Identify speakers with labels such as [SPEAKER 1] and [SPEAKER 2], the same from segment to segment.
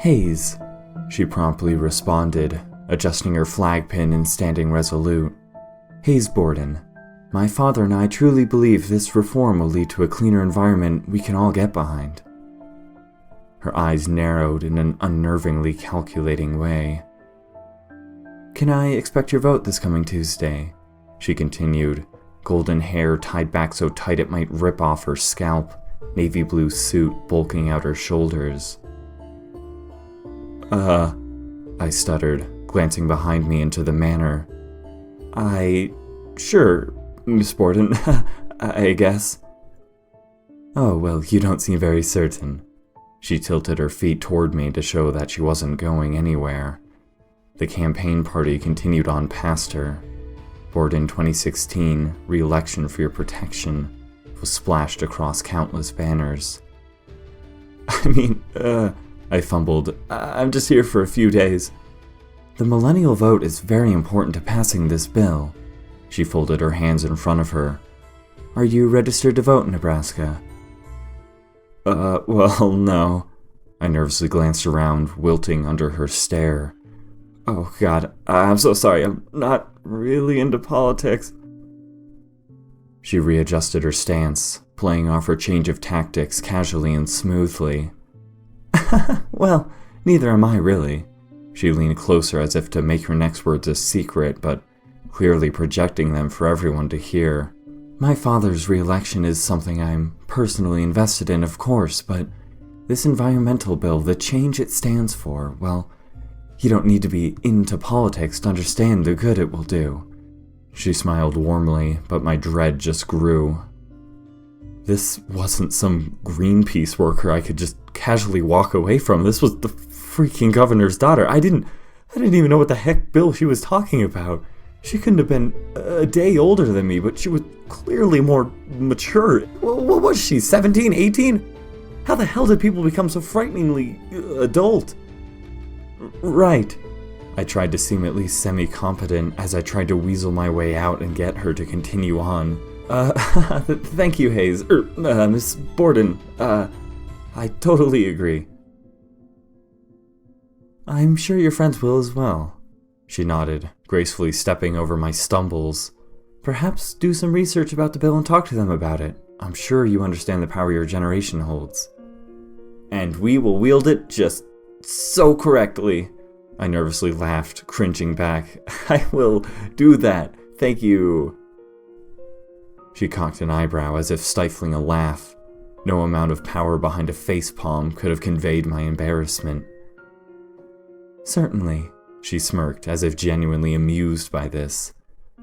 [SPEAKER 1] Hayes, she promptly responded, adjusting her flag pin and standing resolute. Hayes Borden. My father and I truly believe this reform will lead to a cleaner environment we can all get behind. Her eyes narrowed in an unnervingly calculating way. Can I expect your vote this coming Tuesday? She continued, golden hair tied back so tight it might rip off her scalp, navy blue suit bulking out her shoulders. I stuttered, glancing behind me into the manor. Sure, Miss Borden, I guess. Oh, well, you don't seem very certain. She tilted her feet toward me to show that she wasn't going anywhere. The campaign party continued on past her. Borden 2016, re-election for your protection, was splashed across countless banners. I fumbled. I'm just here for a few days. The millennial vote is very important to passing this bill. She folded her hands in front of her. Are you registered to vote in Nebraska? Well, no. I nervously glanced around, wilting under her stare. Oh, God, I'm so sorry. I'm not really into politics. She readjusted her stance, playing off her change of tactics casually and smoothly. Well, neither am I really. She leaned closer as if to make her next words a secret, but clearly projecting them for everyone to hear. My father's re-election is something I'm personally invested in, of course, but this environmental bill, the change it stands for, well, you don't need to be into politics to understand the good it will do. She smiled warmly, but my dread just grew. This wasn't some Greenpeace worker I could just casually walk away from. This was the freaking governor's daughter. I didn't even know what the heck bill she was talking about. She couldn't have been a day older than me, but she was clearly more mature. What was she, 17, 18? How the hell did people become so frighteningly adult? Right. I tried to seem at least semi-competent as I tried to weasel my way out and get her to continue on. Thank you, Hayes. Miss Borden. I totally agree. I'm sure your friends will as well. She nodded, gracefully stepping over my stumbles. Perhaps do some research about the bill and talk to them about it. I'm sure you understand the power your generation holds. And we will wield it just so correctly. I nervously laughed, cringing back. I will do that. Thank you. She cocked an eyebrow as if stifling a laugh. No amount of power behind a facepalm could have conveyed my embarrassment. Certainly, she smirked, as if genuinely amused by this.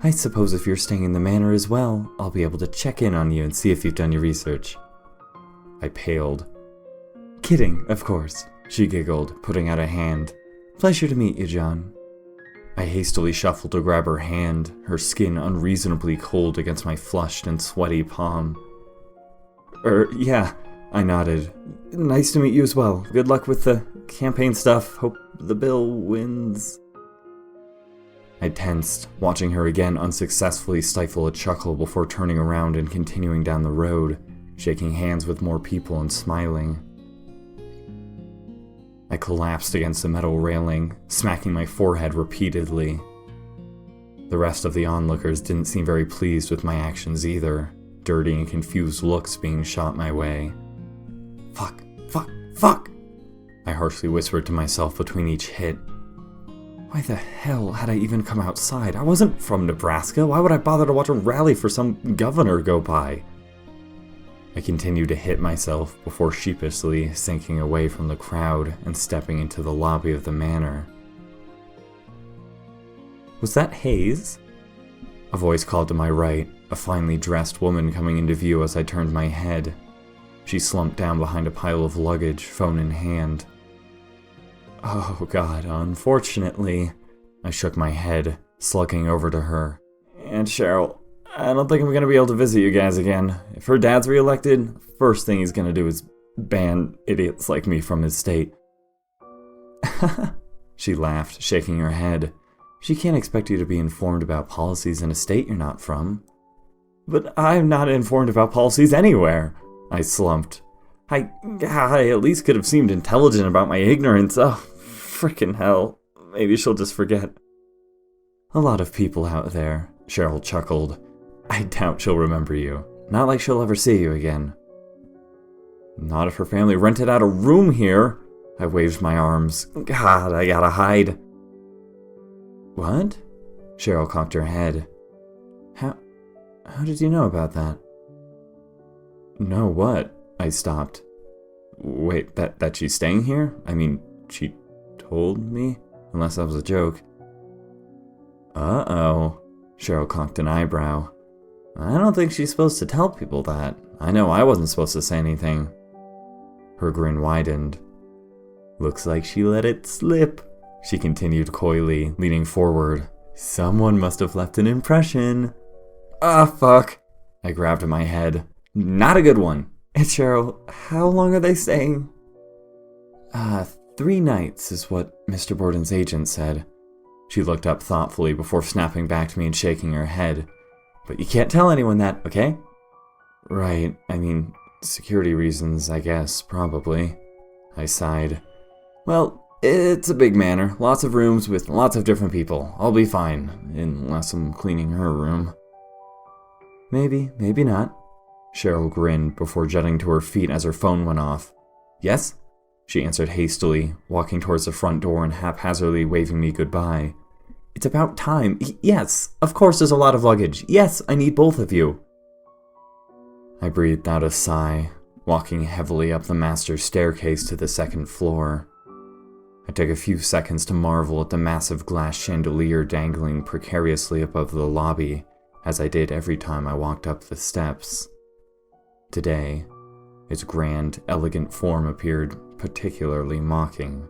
[SPEAKER 1] I suppose if you're staying in the manor as well, I'll be able to check in on you and see if you've done your research. I paled. Kidding, of course, she giggled, putting out a hand. Pleasure to meet you, John. I hastily shuffled to grab her hand, her skin unreasonably cold against my flushed and sweaty palm. Yeah, I nodded. Nice to meet you as well. Good luck with the campaign stuff. Hope the bill wins. I tensed, watching her again unsuccessfully stifle a chuckle before turning around and continuing down the road, shaking hands with more people and smiling. I collapsed against the metal railing, smacking my forehead repeatedly. The rest of the onlookers didn't seem very pleased with my actions either, dirty and confused looks being shot my way. Fuck, fuck, fuck! I harshly whispered to myself between each hit. Why the hell had I even come outside? I wasn't from Nebraska. Why would I bother to watch a rally for some governor go by? I continued to hit myself before sheepishly sinking away from the crowd and stepping into the lobby of the manor. Was that Hayes? A voice called to my right, a finely dressed woman coming into view as I turned my head. She slumped down behind a pile of luggage, phone in hand. Oh God, unfortunately. I shook my head, slugging over to her. Aunt Cheryl, I don't think I'm going to be able to visit you guys again. If her dad's reelected, first thing he's going to do is ban idiots like me from his state. She laughed, shaking her head. She can't expect you to be informed about policies in a state you're not from. But I'm not informed about policies anywhere, I slumped. I at least could have seemed intelligent about my ignorance. Oh, frickin' hell. Maybe she'll just forget. A lot of people out there, Cheryl chuckled. I doubt she'll remember you. Not like she'll ever see you again. Not if her family rented out a room here. I waved my arms. God, I gotta hide. What? Cheryl cocked her head. How did you know about that? Know what? I stopped. Wait, that she's staying here? I mean, she told me? Unless that was a joke. Uh-oh. Cheryl cocked an eyebrow. I don't think she's supposed to tell people that. I know I wasn't supposed to say anything. Her grin widened. Looks like she let it slip, she continued coyly, leaning forward. Someone must have left an impression. Ah, fuck. I grabbed at my head. Not a good one. And Cheryl, how long are they staying? 3 nights is what Mr. Borden's agent said. She looked up thoughtfully before snapping back to me and shaking her head. But you can't tell anyone that, okay? Right, I mean, security reasons, I guess, probably. I sighed. Well, it's a big manor. Lots of rooms with lots of different people. I'll be fine, unless I'm cleaning her room. Maybe, maybe not. Cheryl grinned before jutting to her feet as her phone went off. Yes? She answered hastily, walking towards the front door and haphazardly waving me goodbye. It's about time. Yes, of course there's a lot of luggage. Yes, I need both of you. I breathed out a sigh, walking heavily up the master staircase to the 2nd floor. I took a few seconds to marvel at the massive glass chandelier dangling precariously above the lobby, as I did every time I walked up the steps. Today, its grand, elegant form appeared particularly mocking.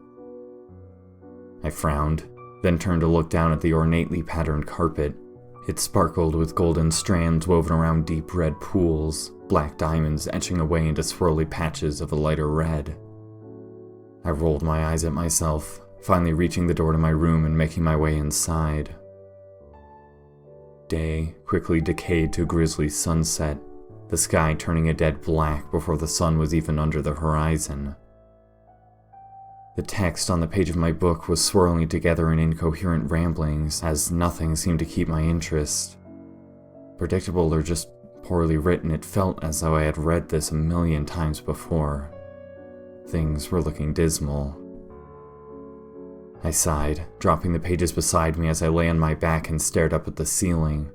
[SPEAKER 1] I frowned, then turned to look down at the ornately patterned carpet. It sparkled with golden strands woven around deep red pools, black diamonds etching away into swirly patches of a lighter red. I rolled my eyes at myself, finally reaching the door to my room and making my way inside. Day quickly decayed to grisly sunset, the sky turning a dead black before the sun was even under the horizon. The text on the page of my book was swirling together in incoherent ramblings, as nothing seemed to keep my interest. Predictable or just poorly written, it felt as though I had read this a million times before. Things were looking dismal. I sighed, dropping the pages beside me as I lay on my back and stared up at the ceiling.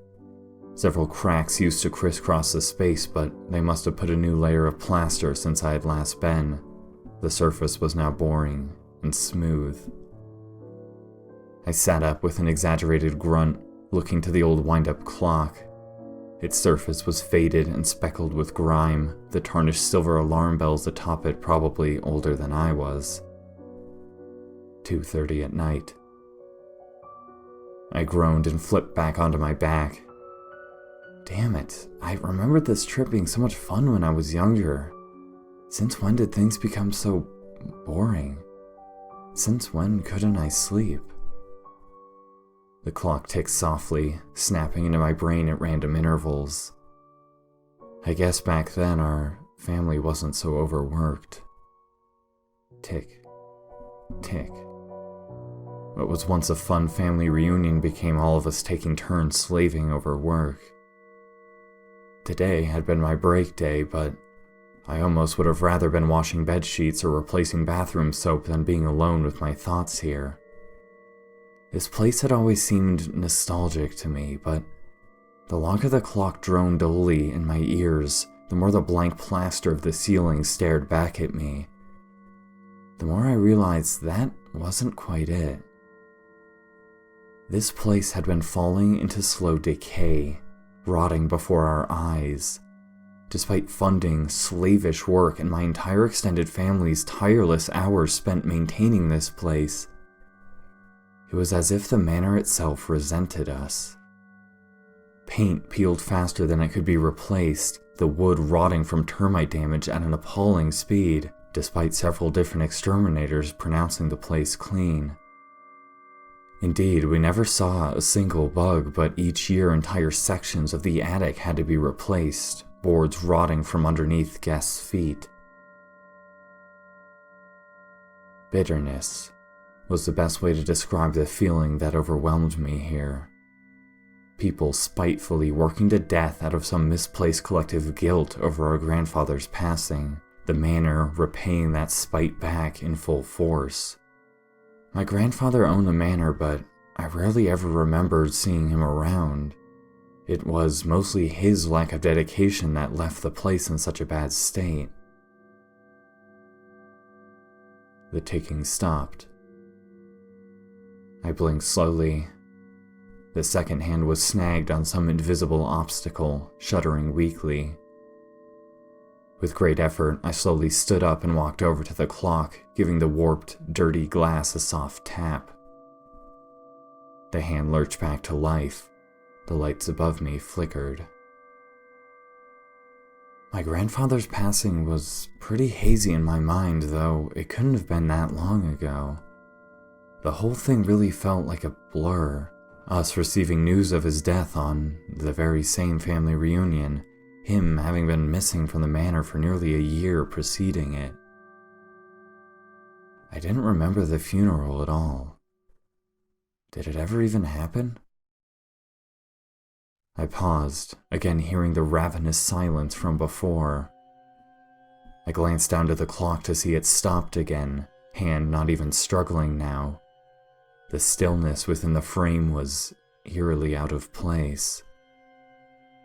[SPEAKER 1] Several cracks used to crisscross the space, but they must have put a new layer of plaster since I had last been. The surface was now boring and smooth. I sat up with an exaggerated grunt, looking to the old wind-up clock. Its surface was faded and speckled with grime, the tarnished silver alarm bells atop it probably older than I was. 2:30 at night. I groaned and flipped back onto my back. Damn it, I remembered this trip being so much fun when I was younger. Since when did things become so boring? Since when couldn't I sleep? The clock ticked softly, snapping into my brain at random intervals. I guess back then our family wasn't so overworked. Tick, tick. What was once a fun family reunion became all of us taking turns slaving over work. Today had been my break day, but I almost would have rather been washing bed sheets or replacing bathroom soap than being alone with my thoughts here. This place had always seemed nostalgic to me, but the longer the clock droned dully in my ears, the more the blank plaster of the ceiling stared back at me. The more I realized that wasn't quite it. This place had been falling into slow decay, rotting before our eyes. Despite funding, slavish work, and my entire extended family's tireless hours spent maintaining this place, it was as if the manor itself resented us. Paint peeled faster than it could be replaced, the wood rotting from termite damage at an appalling speed, despite several different exterminators pronouncing the place clean. Indeed, we never saw a single bug, but each year entire sections of the attic had to be replaced, boards rotting from underneath guests' feet. Bitterness was the best way to describe the feeling that overwhelmed me here. People spitefully working to death out of some misplaced collective guilt over our grandfather's passing, the manor repaying that spite back in full force. My grandfather owned a manor, but I rarely ever remembered seeing him around. It was mostly his lack of dedication that left the place in such a bad state. The ticking stopped. I blinked slowly. The second hand was snagged on some invisible obstacle, shuddering weakly. With great effort, I slowly stood up and walked over to the clock, giving the warped, dirty glass a soft tap. The hand lurched back to life. The lights above me flickered. My grandfather's passing was pretty hazy in my mind, though it couldn't have been that long ago. The whole thing really felt like a blur, us receiving news of his death on the very same family reunion, him having been missing from the manor for nearly a year preceding it. I didn't remember the funeral at all. Did it ever even happen? I paused, again hearing the ravenous silence from before. I glanced down to the clock to see it stopped again, hand not even struggling now. The stillness within the frame was eerily out of place.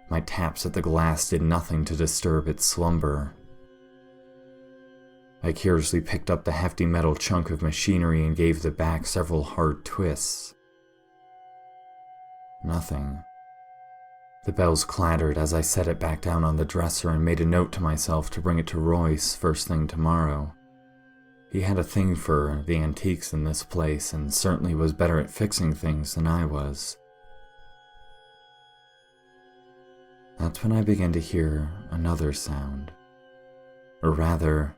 [SPEAKER 1] My taps at the glass did nothing to disturb its slumber. I curiously picked up the hefty metal chunk of machinery and gave the back several hard twists. Nothing. The bells clattered as I set it back down on the dresser and made a note to myself to bring it to Royce first thing tomorrow. He had a thing for the antiques in this place and certainly was better at fixing things than I was. That's when I began to hear another sound. Or rather,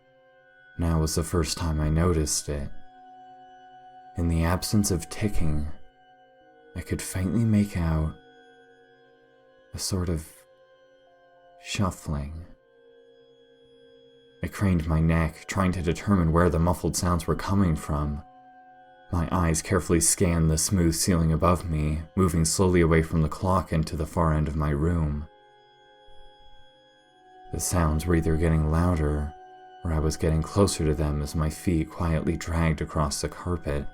[SPEAKER 1] now was the first time I noticed it. In the absence of ticking, I could faintly make out a sort of shuffling. I craned my neck, trying to determine where the muffled sounds were coming from. My eyes carefully scanned the smooth ceiling above me, moving slowly away from the clock and to the far end of my room. The sounds were either getting louder, or I was getting closer to them as my feet quietly dragged across the carpet.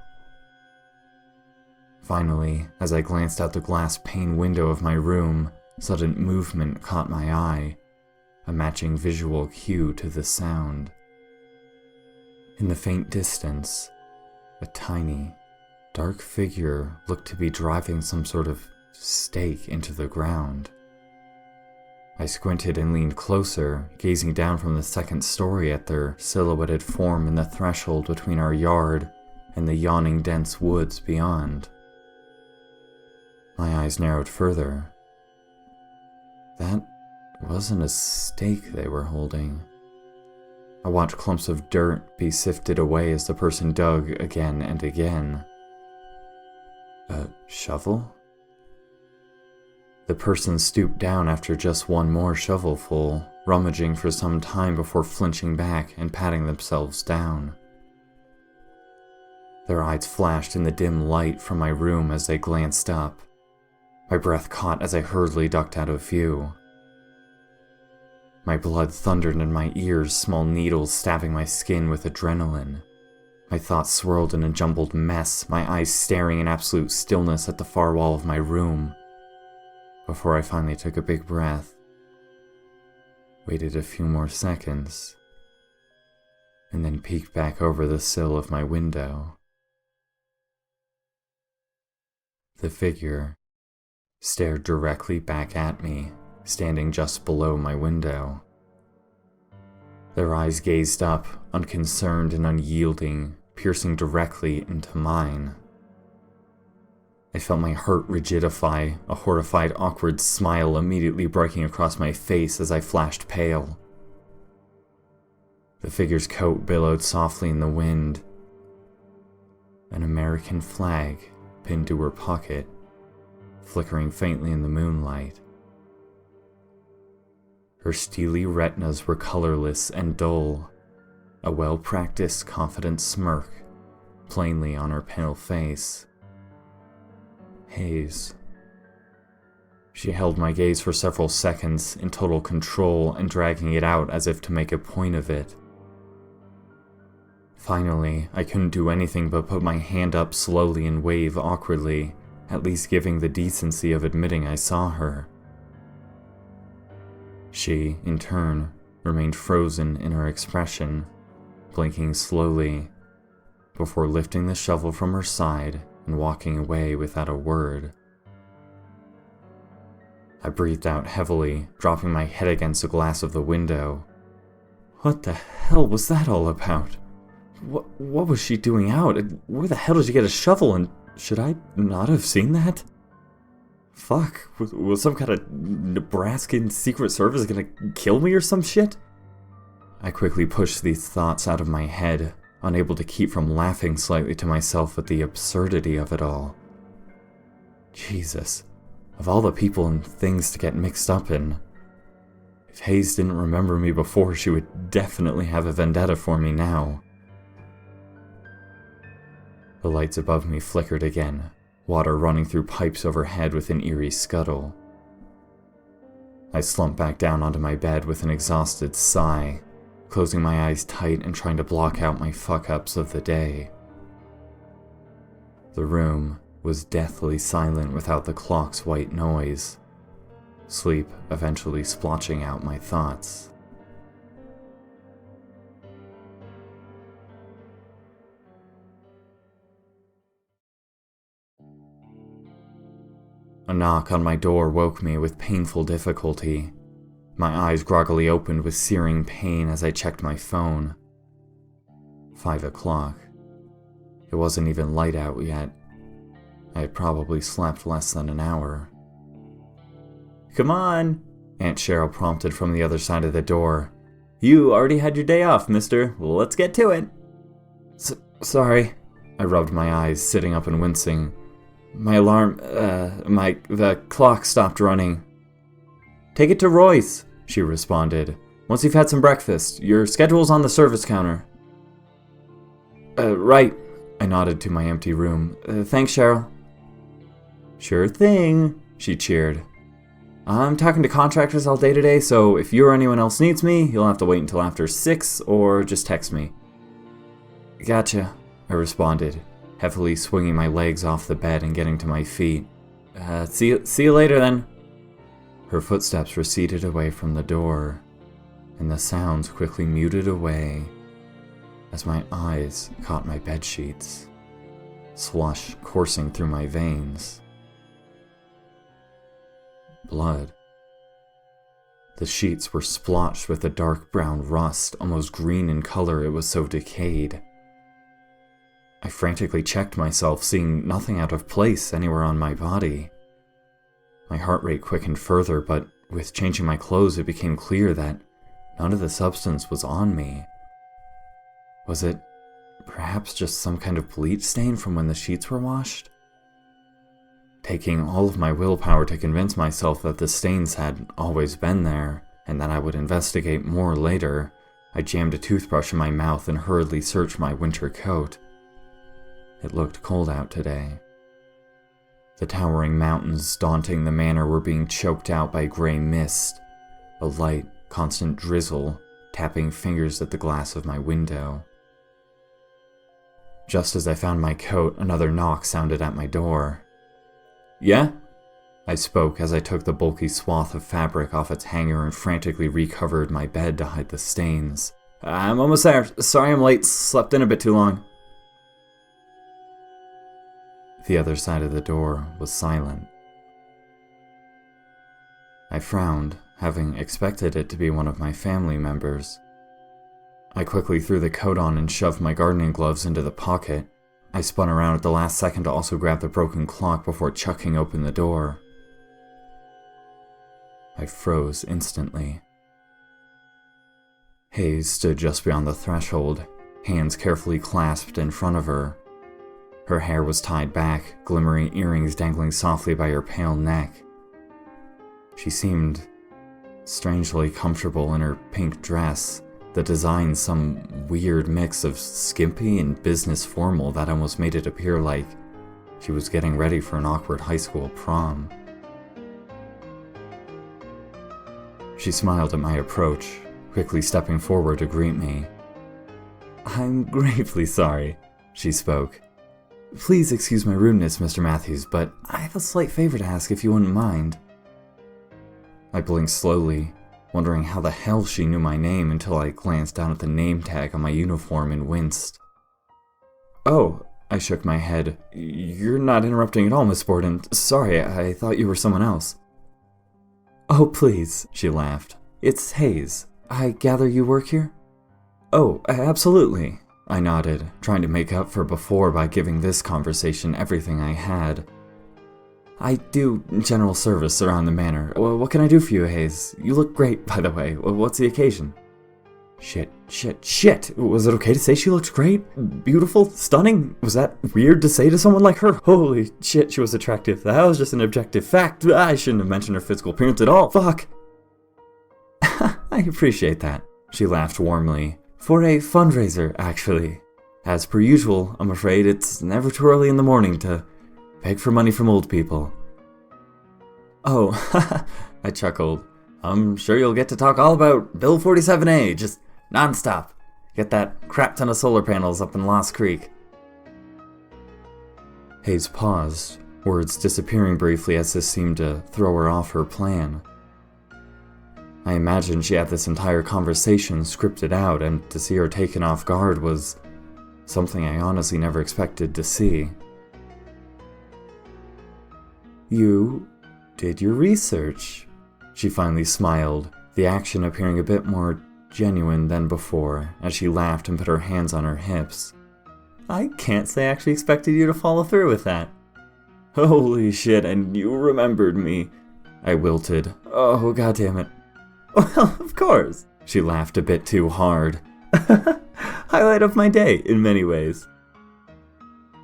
[SPEAKER 1] Finally, as I glanced out the glass pane window of my room, sudden movement caught my eye, a matching visual cue to the sound. In the faint distance, a tiny, dark figure looked to be driving some sort of stake into the ground. I squinted and leaned closer, gazing down from the second story at their silhouetted form in the threshold between our yard and the yawning dense woods beyond. My eyes narrowed further. That wasn't a stake they were holding. I watched clumps of dirt be sifted away as the person dug again and again. A shovel? The person stooped down after just one more shovelful, rummaging for some time before flinching back and patting themselves down. Their eyes flashed in the dim light from my room as they glanced up. My breath caught as I hurriedly ducked out of view. My blood thundered in my ears, small needles stabbing my skin with adrenaline. My thoughts swirled in a jumbled mess, my eyes staring in absolute stillness at the far wall of my room. Before I finally took a big breath, waited a few more seconds, and then peeked back over the sill of my window. The figure stared directly back at me, standing just below my window. Their eyes gazed up, unconcerned and unyielding, piercing directly into mine. I felt my heart rigidify, a horrified, awkward smile immediately breaking across my face as I flashed pale. The figure's coat billowed softly in the wind. An American flag pinned to her pocket, flickering faintly in the moonlight. Her steely retinas were colorless and dull, a well-practiced, confident smirk plainly on her pale face. Hayes. She held my gaze for several seconds, in total control and dragging it out as if to make a point of it. Finally, I couldn't do anything but put my hand up slowly and wave awkwardly, at least giving the decency of admitting I saw her. She, in turn, remained frozen in her expression, blinking slowly, before lifting the shovel from her side and walking away without a word. I breathed out heavily, dropping my head against the glass of the window. What the hell was that all about? What was she doing out? Where the hell did she get a shovel, and should I not have seen that? Fuck, was some kind of Nebraskan Secret Service gonna kill me or some shit? I quickly pushed these thoughts out of my head, unable to keep from laughing slightly to myself at the absurdity of it all. Jesus, of all the people and things to get mixed up in. If Hayes didn't remember me before, she would definitely have a vendetta for me now. The lights above me flickered again, water running through pipes overhead with an eerie scuttle. I slumped back down onto my bed with an exhausted sigh, closing my eyes tight and trying to block out my fuck-ups of the day. The room was deathly silent without the clock's white noise, sleep eventually splotching out my thoughts. A knock on my door woke me with painful difficulty. My eyes groggily opened with searing pain as I checked my phone. 5 o'clock. It wasn't even light out yet. I had probably slept less than an hour. "Come on," Aunt Cheryl prompted from the other side of the door. "You already had your day off, mister. Let's get to it." Sorry. I rubbed my eyes, sitting up and wincing. My alarm, the clock stopped running. "Take it to Royce," she responded. "Once you've had some breakfast. Your schedule's on the service counter." Right," I nodded to my empty room. "Thanks, Cheryl." "Sure thing," she cheered. "I'm talking to contractors all day today, so if you or anyone else needs me, you'll have to wait until after 6 or just text me." "Gotcha," I responded, heavily swinging my legs off the bed and getting to my feet. See you later then." Her footsteps receded away from the door, and the sounds quickly muted away as my eyes caught my bedsheets, slush coursing through my veins. Blood. The sheets were splotched with a dark brown rust, almost green in color, it was so decayed. I frantically checked myself, seeing nothing out of place anywhere on my body. My heart rate quickened further, but with changing my clothes it became clear that none of the substance was on me. Was it perhaps just some kind of bleach stain from when the sheets were washed? Taking all of my willpower to convince myself that the stains had always been there, and that I would investigate more later, I jammed a toothbrush in my mouth and hurriedly searched my winter coat. It looked cold out today. The towering mountains daunting the manor were being choked out by gray mist, a light, constant drizzle tapping fingers at the glass of my window. Just as I found my coat, another knock sounded at my door. "Yeah?" I spoke as I took the bulky swath of fabric off its hanger and frantically recovered my bed to hide the stains. "I'm almost there. Sorry I'm late. Slept in a bit too long." The other side of the door was silent. I frowned, having expected it to be one of my family members. I quickly threw the coat on and shoved my gardening gloves into the pocket. I spun around at the last second to also grab the broken clock before chucking open the door. I froze instantly. Hayes stood just beyond the threshold, hands carefully clasped in front of her. Her hair was tied back, glimmering earrings dangling softly by her pale neck. She seemed strangely comfortable in her pink dress, the design some weird mix of skimpy and business formal that almost made it appear like she was getting ready for an awkward high school prom. She smiled at my approach, quickly stepping forward to greet me. "I'm gravely sorry," she spoke. "Please excuse my rudeness, Mr. Matthews, but I have a slight favor to ask if you wouldn't mind." I blinked slowly, wondering how the hell she knew my name until I glanced down at the name tag on my uniform and winced. "Oh," I shook my head. "You're not interrupting at all, Miss Borden. Sorry, I thought you were someone else." "Oh, please," she laughed. "It's Hayes. I gather you work here?" "Oh, absolutely," I nodded, trying to make up for before by giving this conversation everything I had. "I do general service around the manor. What can I do for you, Hayes? You look great, by the way. What's the occasion?" Shit. Was it okay to say she looked great? Beautiful? Stunning? Was that weird to say to someone like her? Holy shit, she was attractive. That was just an objective fact. I shouldn't have mentioned her physical appearance at all. Fuck. I appreciate that, she laughed warmly. For a fundraiser, actually. As per usual, I'm afraid it's never too early in the morning to beg for money from old people. Oh, I chuckled. I'm sure you'll get to talk all about Bill 47A, just non-stop. Get that crap ton of solar panels up in Lost Creek. Hayes paused, words disappearing briefly as this seemed to throw her off her plan. I imagined she had this entire conversation scripted out, and to see her taken off guard was something I honestly never expected to see. "You did your research," she finally smiled, the action appearing a bit more genuine than before, as she laughed and put her hands on her hips. "I can't say I actually expected you to follow through with that." "Holy shit, and you remembered me," I wilted. "Oh, goddammit." "Well, of course," she laughed a bit too hard. "Highlight of my day, in many ways."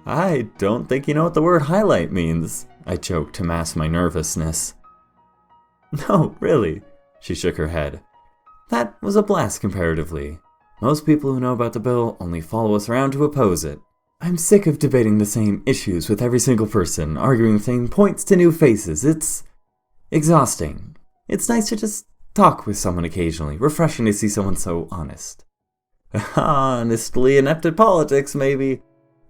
[SPEAKER 1] "I don't think you know what the word highlight means," I choked to mask my nervousness. "No, really," she shook her head. "That was a blast comparatively. Most people who know about the bill only follow us around to oppose it. I'm sick of debating the same issues with every single person, arguing the same points to new faces. It's exhausting. It's nice to just talk with someone occasionally, refreshing to see someone so honest." "Honestly inept at politics, maybe,"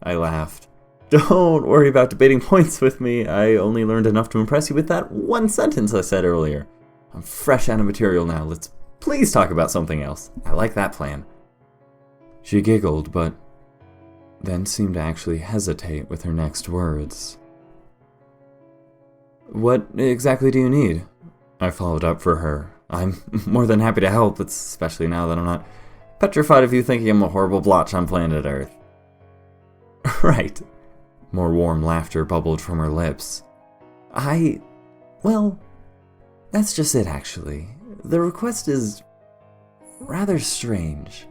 [SPEAKER 1] I laughed. "Don't worry about debating points with me. I only learned enough to impress you with that one sentence I said earlier. I'm fresh out of material now. Let's please talk about something else. I like that plan." She giggled, but then seemed to actually hesitate with her next words. "What exactly do you need?" I followed up for her. "I'm more than happy to help, especially now that I'm not petrified of you thinking I'm a horrible blotch on planet Earth." "Right." More warm laughter bubbled from her lips. Well, that's just it, actually. The request is rather strange.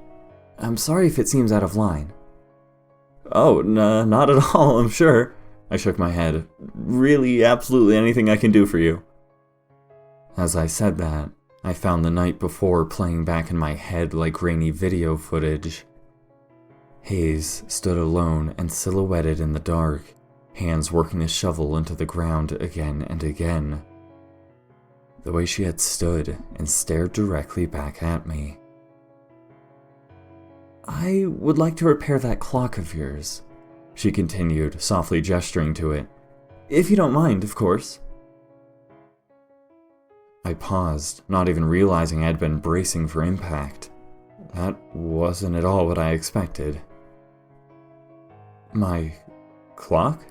[SPEAKER 1] I'm sorry if it seems out of line." "Oh, not at all, I'm sure." I shook my head. "Really, absolutely anything I can do for you." As I said that, I found the night before playing back in my head like grainy video footage. Hayes stood alone and silhouetted in the dark, hands working a shovel into the ground again and again. The way she had stood and stared directly back at me. "I would like to repair that clock of yours," she continued, softly gesturing to it. "If you don't mind, of course." I paused, not even realizing I had been bracing for impact. That wasn't at all what I expected. "My clock?"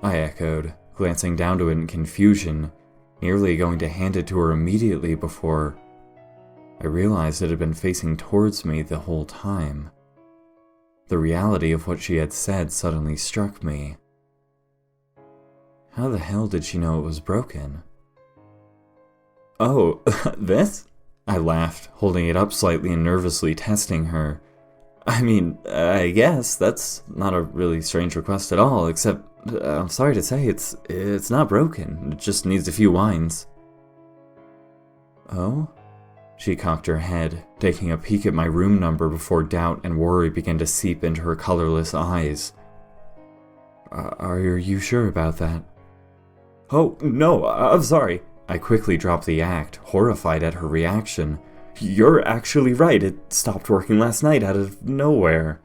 [SPEAKER 1] I echoed, glancing down to it in confusion, nearly going to hand it to her immediately before I realized it had been facing towards me the whole time. The reality of what she had said suddenly struck me. How the hell did she know it was broken? "Oh, this?" I laughed, holding it up slightly and nervously testing her. "I mean, I guess that's not a really strange request at all, except, I'm sorry to say, it's not broken. It just needs a few wines." "Oh?" She cocked her head, taking a peek at my room number before doubt and worry began to seep into her colorless eyes. Are you sure about that? Oh, no, I'm sorry. I quickly dropped the act, horrified at her reaction. You're actually right, it stopped working last night out of nowhere.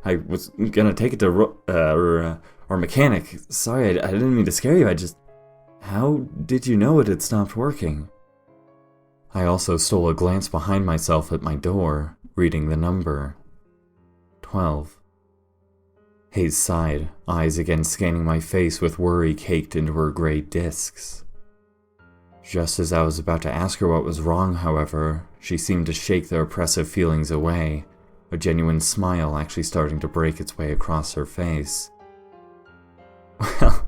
[SPEAKER 1] I was gonna take it to our mechanic. Sorry, I didn't mean to scare you, How did you know it had stopped working? I also stole a glance behind myself at my door, reading the number. 12. Hayes sighed, eyes again scanning my face with worry caked into her gray discs. Just as I was about to ask her what was wrong, however, she seemed to shake the oppressive feelings away, a genuine smile actually starting to break its way across her face. Well,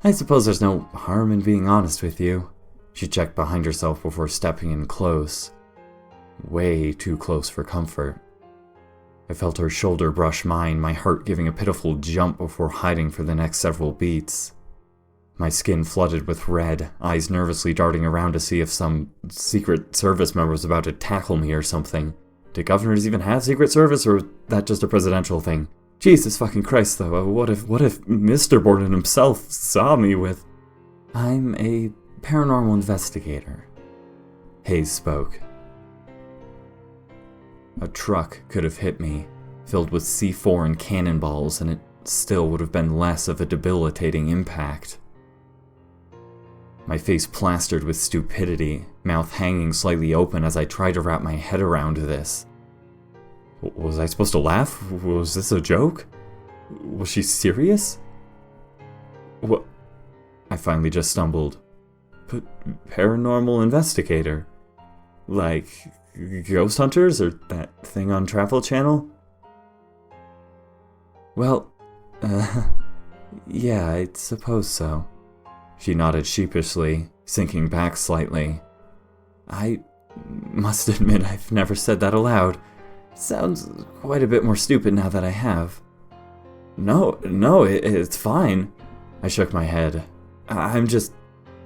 [SPEAKER 1] I suppose there's no harm in being honest with you. She checked behind herself before stepping in close. Way too close for comfort. I felt her shoulder brush mine, my heart giving a pitiful jump before hiding for the next several beats. My skin flooded with red, eyes nervously darting around to see if some Secret Service member was about to tackle me or something. Do governors even have Secret Service, or is that just a presidential thing? Jesus fucking Christ, though, what if Mr. Borden himself saw me with... I'm a paranormal investigator. Hayes spoke. A truck could have hit me, filled with C4 and cannonballs, and it still would have been less of a debilitating impact. My face plastered with stupidity, mouth hanging slightly open as I tried to wrap my head around this. Was I supposed to laugh? Was this a joke? Was she serious? What? I finally just stumbled. But paranormal investigator? Like ghost hunters or that thing on Travel Channel? Well, yeah, I suppose so. She nodded sheepishly, sinking back slightly. I must admit I've never said that aloud. Sounds quite a bit more stupid now that I have. No, it's fine. I shook my head. I'm just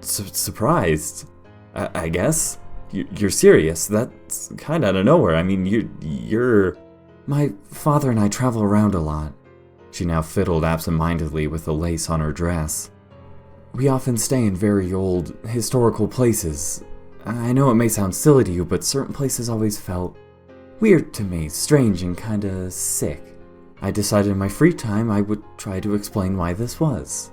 [SPEAKER 1] surprised, I guess. You're serious. That's kind of out of nowhere. I mean, you're... My father and I travel around a lot. She now fiddled absent-mindedly with the lace on her dress. We often stay in very old, historical places. I know it may sound silly to you, but certain places always felt weird to me, strange and kinda sick. I decided in my free time I would try to explain why this was.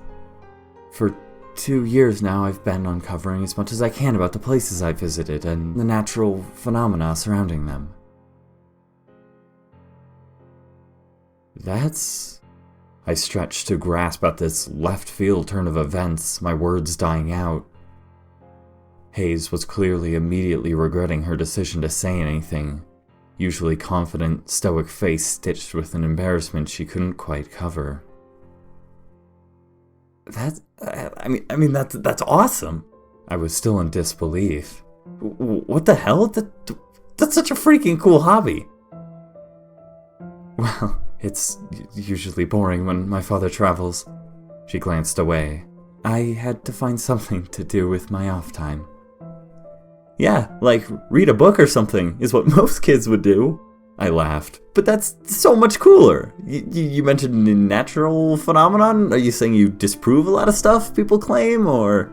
[SPEAKER 1] For 2 years now I've been uncovering as much as I can about the places I visited and the natural phenomena surrounding them. That's... I stretched to grasp at this left-field turn of events, my words dying out. Hayes was clearly immediately regretting her decision to say anything, usually confident, stoic face stitched with an embarrassment she couldn't quite cover. That's awesome! I was still in disbelief. What the hell? That's such a freaking cool hobby! Well... It's usually boring when my father travels. She glanced away. I had to find something to do with my off time. Yeah, like read a book or something is what most kids would do. I laughed. But that's so much cooler. You mentioned a natural phenomenon? Are you saying you disprove a lot of stuff people claim, or...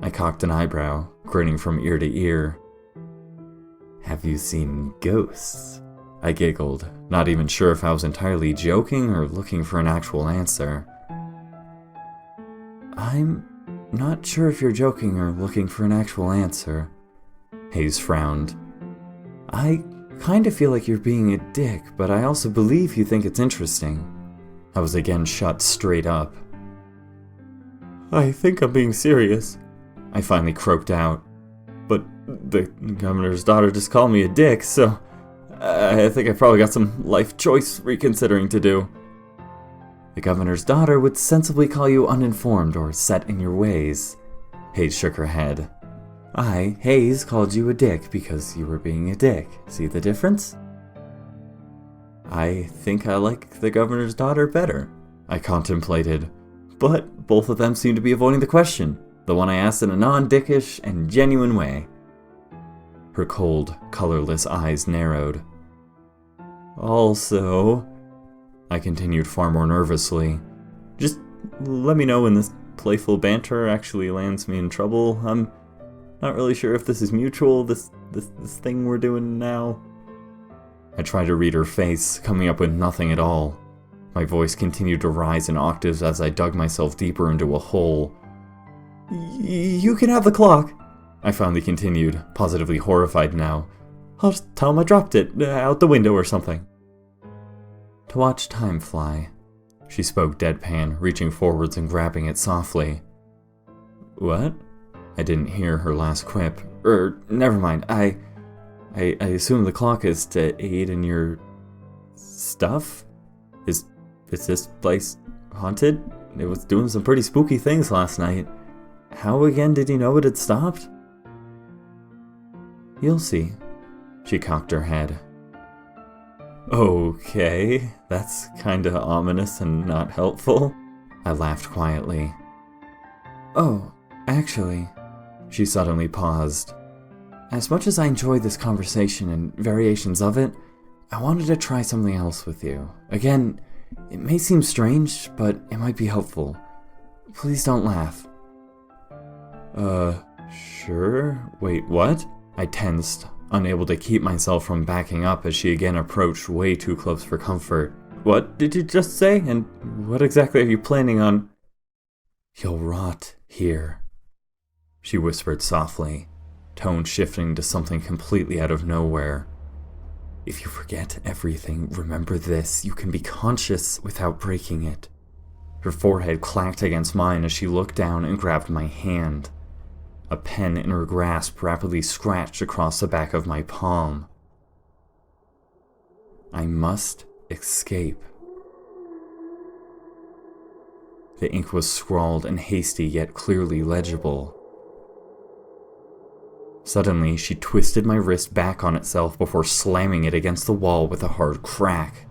[SPEAKER 1] I cocked an eyebrow, grinning from ear to ear. Have you seen ghosts? I giggled, not even sure if I was entirely joking or looking for an actual answer. I'm not sure if you're joking or looking for an actual answer. Hayes frowned. I kind of feel like you're being a dick, but I also believe you think it's interesting. I was again shut straight up. I think I'm being serious, I finally croaked out. But the governor's daughter just called me a dick, so... I think I probably got some life choice reconsidering to do. The governor's daughter would sensibly call you uninformed or set in your ways. Hayes shook her head. I, Hayes, called you a dick because you were being a dick. See the difference? I think I like the governor's daughter better, I contemplated. But both of them seem to be avoiding the question, the one I asked in a non-dickish and genuine way. Her cold, colorless eyes narrowed. Also, I continued far more nervously, just let me know when this playful banter actually lands me in trouble. I'm not really sure if this is mutual, this thing we're doing now. I tried to read her face, coming up with nothing at all. My voice continued to rise in octaves as I dug myself deeper into a hole. You can have the clock, I finally continued, positively horrified now. I'll just tell him I dropped it, out the window or something. To watch time fly, she spoke deadpan, reaching forwards and grabbing it softly. What? I didn't hear her last quip. Never mind, I assume the clock is to aid in your stuff? Is this place haunted? It was doing some pretty spooky things last night. How again did you know it had stopped? You'll see. She cocked her head. Okay, that's kinda ominous and not helpful. I laughed quietly. Oh, actually, she suddenly paused. As much as I enjoyed this conversation and variations of it, I wanted to try something else with you. Again, it may seem strange, but it might be helpful. Please don't laugh. Sure? Wait, what? I tensed, unable to keep myself from backing up as she again approached way too close for comfort. What did you just say? And what exactly are you planning on? You'll rot here, she whispered softly, tone shifting to something completely out of nowhere. If you forget everything, remember this: you can be conscious without breaking it. Her forehead clacked against mine as she looked down and grabbed my hand. A pen in her grasp rapidly scratched across the back of my palm. I must escape. The ink was scrawled and hasty, yet clearly legible. Suddenly, she twisted my wrist back on itself before slamming it against the wall with a hard crack.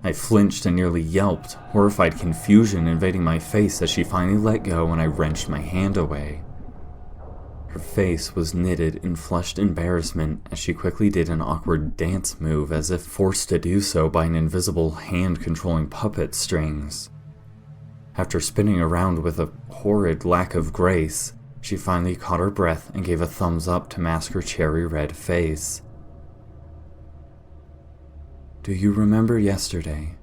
[SPEAKER 1] I flinched and nearly yelped, horrified confusion invading my face as she finally let go and I wrenched my hand away. Her face was knitted in flushed embarrassment as she quickly did an awkward dance move as if forced to do so by an invisible hand controlling puppet strings. After spinning around with a horrid lack of grace, she finally caught her breath and gave a thumbs up to mask her cherry red face. Do you remember yesterday?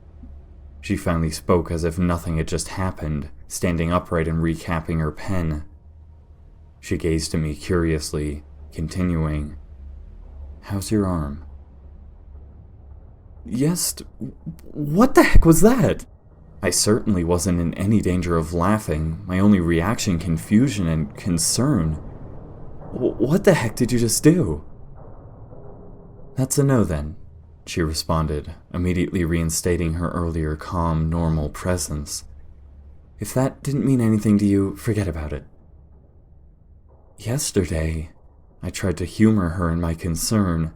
[SPEAKER 1] She finally spoke as if nothing had just happened, standing upright and recapping her pen. She gazed at me curiously, continuing, How's your arm? Yes, what the heck was that? I certainly wasn't in any danger of laughing, my only reaction confusion and concern. What the heck did you just do? That's a no then, she responded, immediately reinstating her earlier calm, normal presence. If that didn't mean anything to you, forget about it. Yesterday, I tried to humor her in my concern.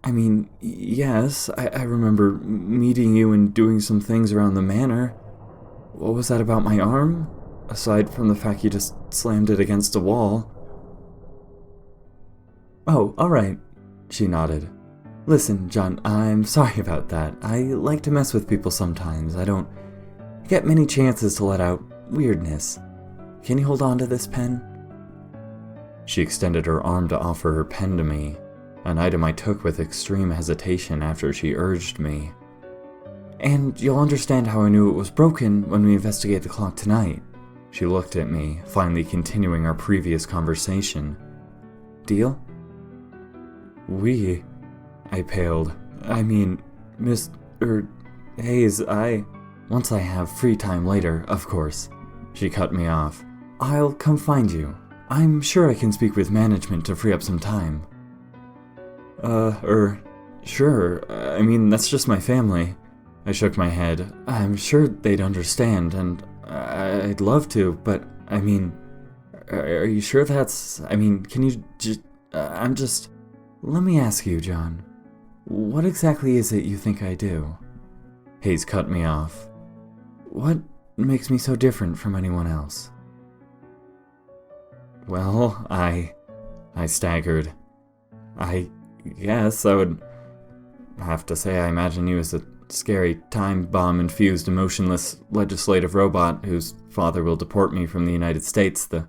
[SPEAKER 1] I mean, yes, I remember meeting you and doing some things around the manor. What was that about my arm? Aside from the fact you just slammed it against a wall. Oh, alright, she nodded. Listen, John, I'm sorry about that. I like to mess with people sometimes. I don't get many chances to let out weirdness. Can you hold on to this pen? She extended her arm to offer her pen to me, an item I took with extreme hesitation after she urged me. And you'll understand how I knew it was broken when we investigate the clock tonight. She looked at me, finally continuing our previous conversation. Deal? I paled. I mean, Hayes, once I have free time later, of course. She cut me off. I'll come find you. I'm sure I can speak with management to free up some time. Sure. I mean, that's just my family. I shook my head. I'm sure they'd understand, and I'd love to, but, I mean, are you sure that's... I mean, can you just... Let me ask you, John. What exactly is it you think I do? Hayes cut me off. What makes me so different from anyone else? Well, I staggered. I guess I would have to say I imagine you as a scary time bomb-infused emotionless legislative robot whose father will deport me from the United States the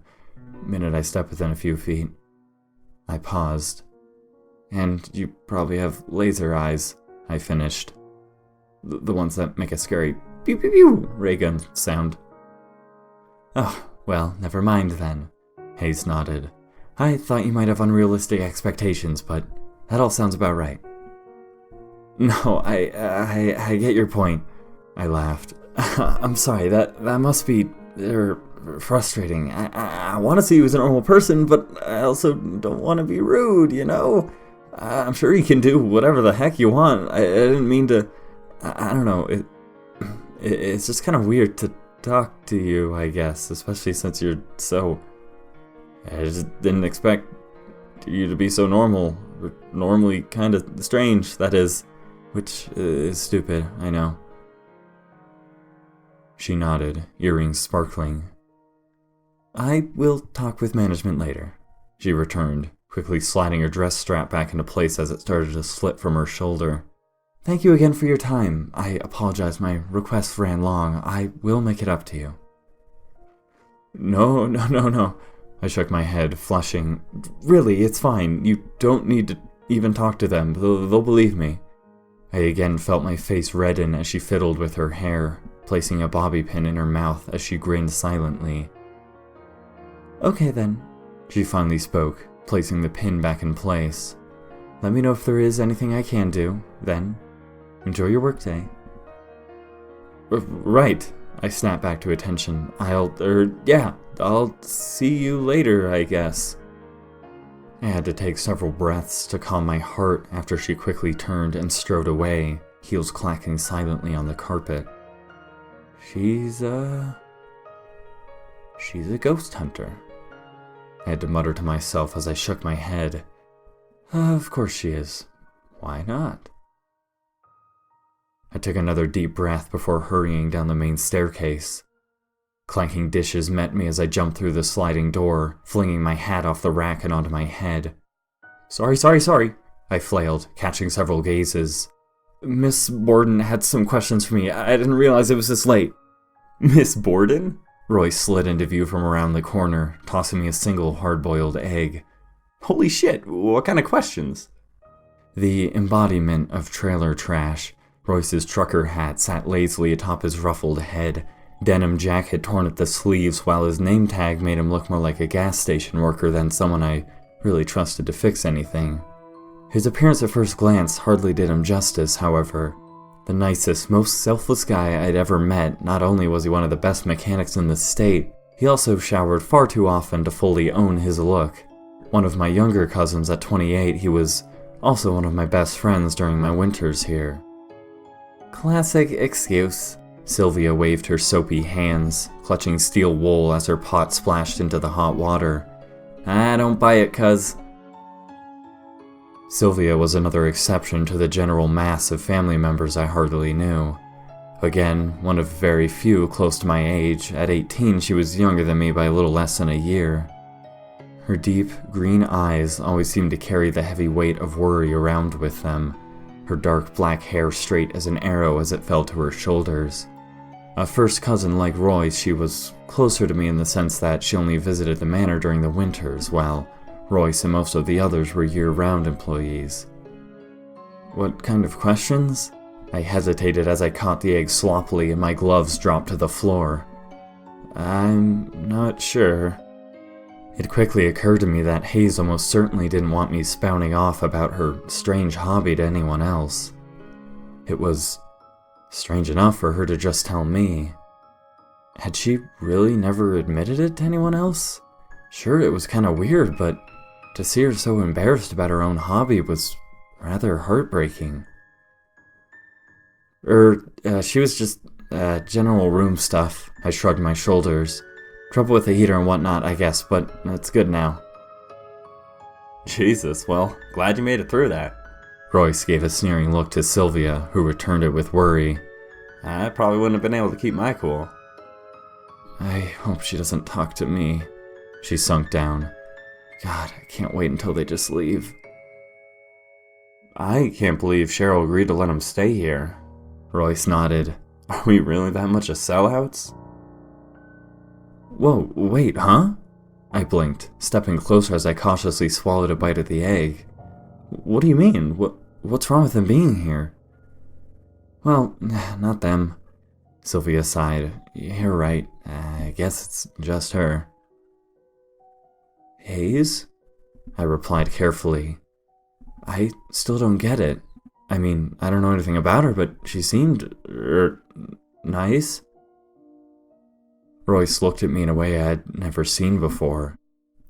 [SPEAKER 1] minute I step within a few feet. I paused. And you probably have laser eyes, I finished. The ones that make a scary pew pew pew ray gun sound. Oh, well, never mind then, Hayes nodded. I thought you might have unrealistic expectations, but that all sounds about right. No, I get your point, I laughed. I'm sorry, that must be frustrating. I want to see you as a normal person, but I also don't want to be rude, you know? I'm sure you can do whatever the heck you want. I didn't mean to... I don't know, it's just kind of weird to talk to you, I guess, especially since you're so... I just didn't expect you to be so normal, or normally kind of strange, that is, which is stupid, I know. She nodded, earrings sparkling. I will talk with management later, she returned, quickly sliding her dress strap back into place as it started to slip from her shoulder. Thank you again for your time. I apologize, my request ran long. I will make it up to you. No. I shook my head, flushing. Really, it's fine. You don't need to even talk to them. They'll believe me. I again felt my face redden as she fiddled with her hair, placing a bobby pin in her mouth as she grinned silently. Okay then, she finally spoke, placing the pin back in place. Let me know if there is anything I can do, then. Enjoy your workday. Right, I snapped back to attention. I'll see you later, I guess. I had to take several breaths to calm my heart after she quickly turned and strode away, heels clacking silently on the carpet. She's a ghost hunter. I had to mutter to myself as I shook my head. Of course she is. Why not? I took another deep breath before hurrying down the main staircase. Clanking dishes met me as I jumped through the sliding door, flinging my hat off the rack and onto my head. Sorry, I flailed, catching several gazes. Miss Borden had some questions for me. I didn't realize it was this late. Miss Borden? Roy slid into view from around the corner, tossing me a single hard-boiled egg. Holy shit, what kind of questions? The embodiment of trailer trash, Royce's trucker hat sat lazily atop his ruffled head, denim jacket torn at the sleeves, while his name tag made him look more like a gas station worker than someone I really trusted to fix anything. His appearance at first glance hardly did him justice, however. The nicest, most selfless guy I'd ever met, not only was he one of the best mechanics in the state, he also showered far too often to fully own his look. One of my younger cousins at 28, he was also one of my best friends during my winters here. Classic excuse. Sylvia waved her soapy hands, clutching steel wool as her pot splashed into the hot water. I don't buy it, cuz. Sylvia was another exception to the general mass of family members I hardly knew. Again, one of very few close to my age. At 18, she was younger than me by a little less than a year. Her deep, green eyes always seemed to carry the heavy weight of worry around with them, her dark black hair straight as an arrow as it fell to her shoulders. A first cousin like Royce, she was closer to me in the sense that she only visited the manor during the winters, while Royce and most of the others were year-round employees. What kind of questions? I hesitated as I caught the egg sloppily and my gloves dropped to the floor. I'm not sure. It quickly occurred to me that Hayes almost certainly didn't want me spouting off about her strange hobby to anyone else. It was strange enough for her to just tell me. Had she really never admitted it to anyone else? Sure, it was kind of weird, but to see her so embarrassed about her own hobby was rather heartbreaking. She was just, general room stuff. I shrugged my shoulders. Trouble with the heater and whatnot, I guess, but it's good now. Jesus, well, glad you made it through that. Royce gave a sneering look to Sylvia, who returned it with worry. I probably wouldn't have been able to keep my cool. I hope she doesn't talk to me. She sunk down. God, I can't wait until they just leave. I can't believe Cheryl agreed to let him stay here. Royce nodded. Are we really that much of sellouts? Whoa, wait, huh? I blinked, stepping closer as I cautiously swallowed a bite of the egg. What do you mean? What's wrong with them being here? Well, not them. Sylvia sighed. You're right. I guess it's just her. Hayes? I replied carefully. I still don't get it. I mean, I don't know anything about her, but she seemed, nice. Royce looked at me in a way I had never seen before.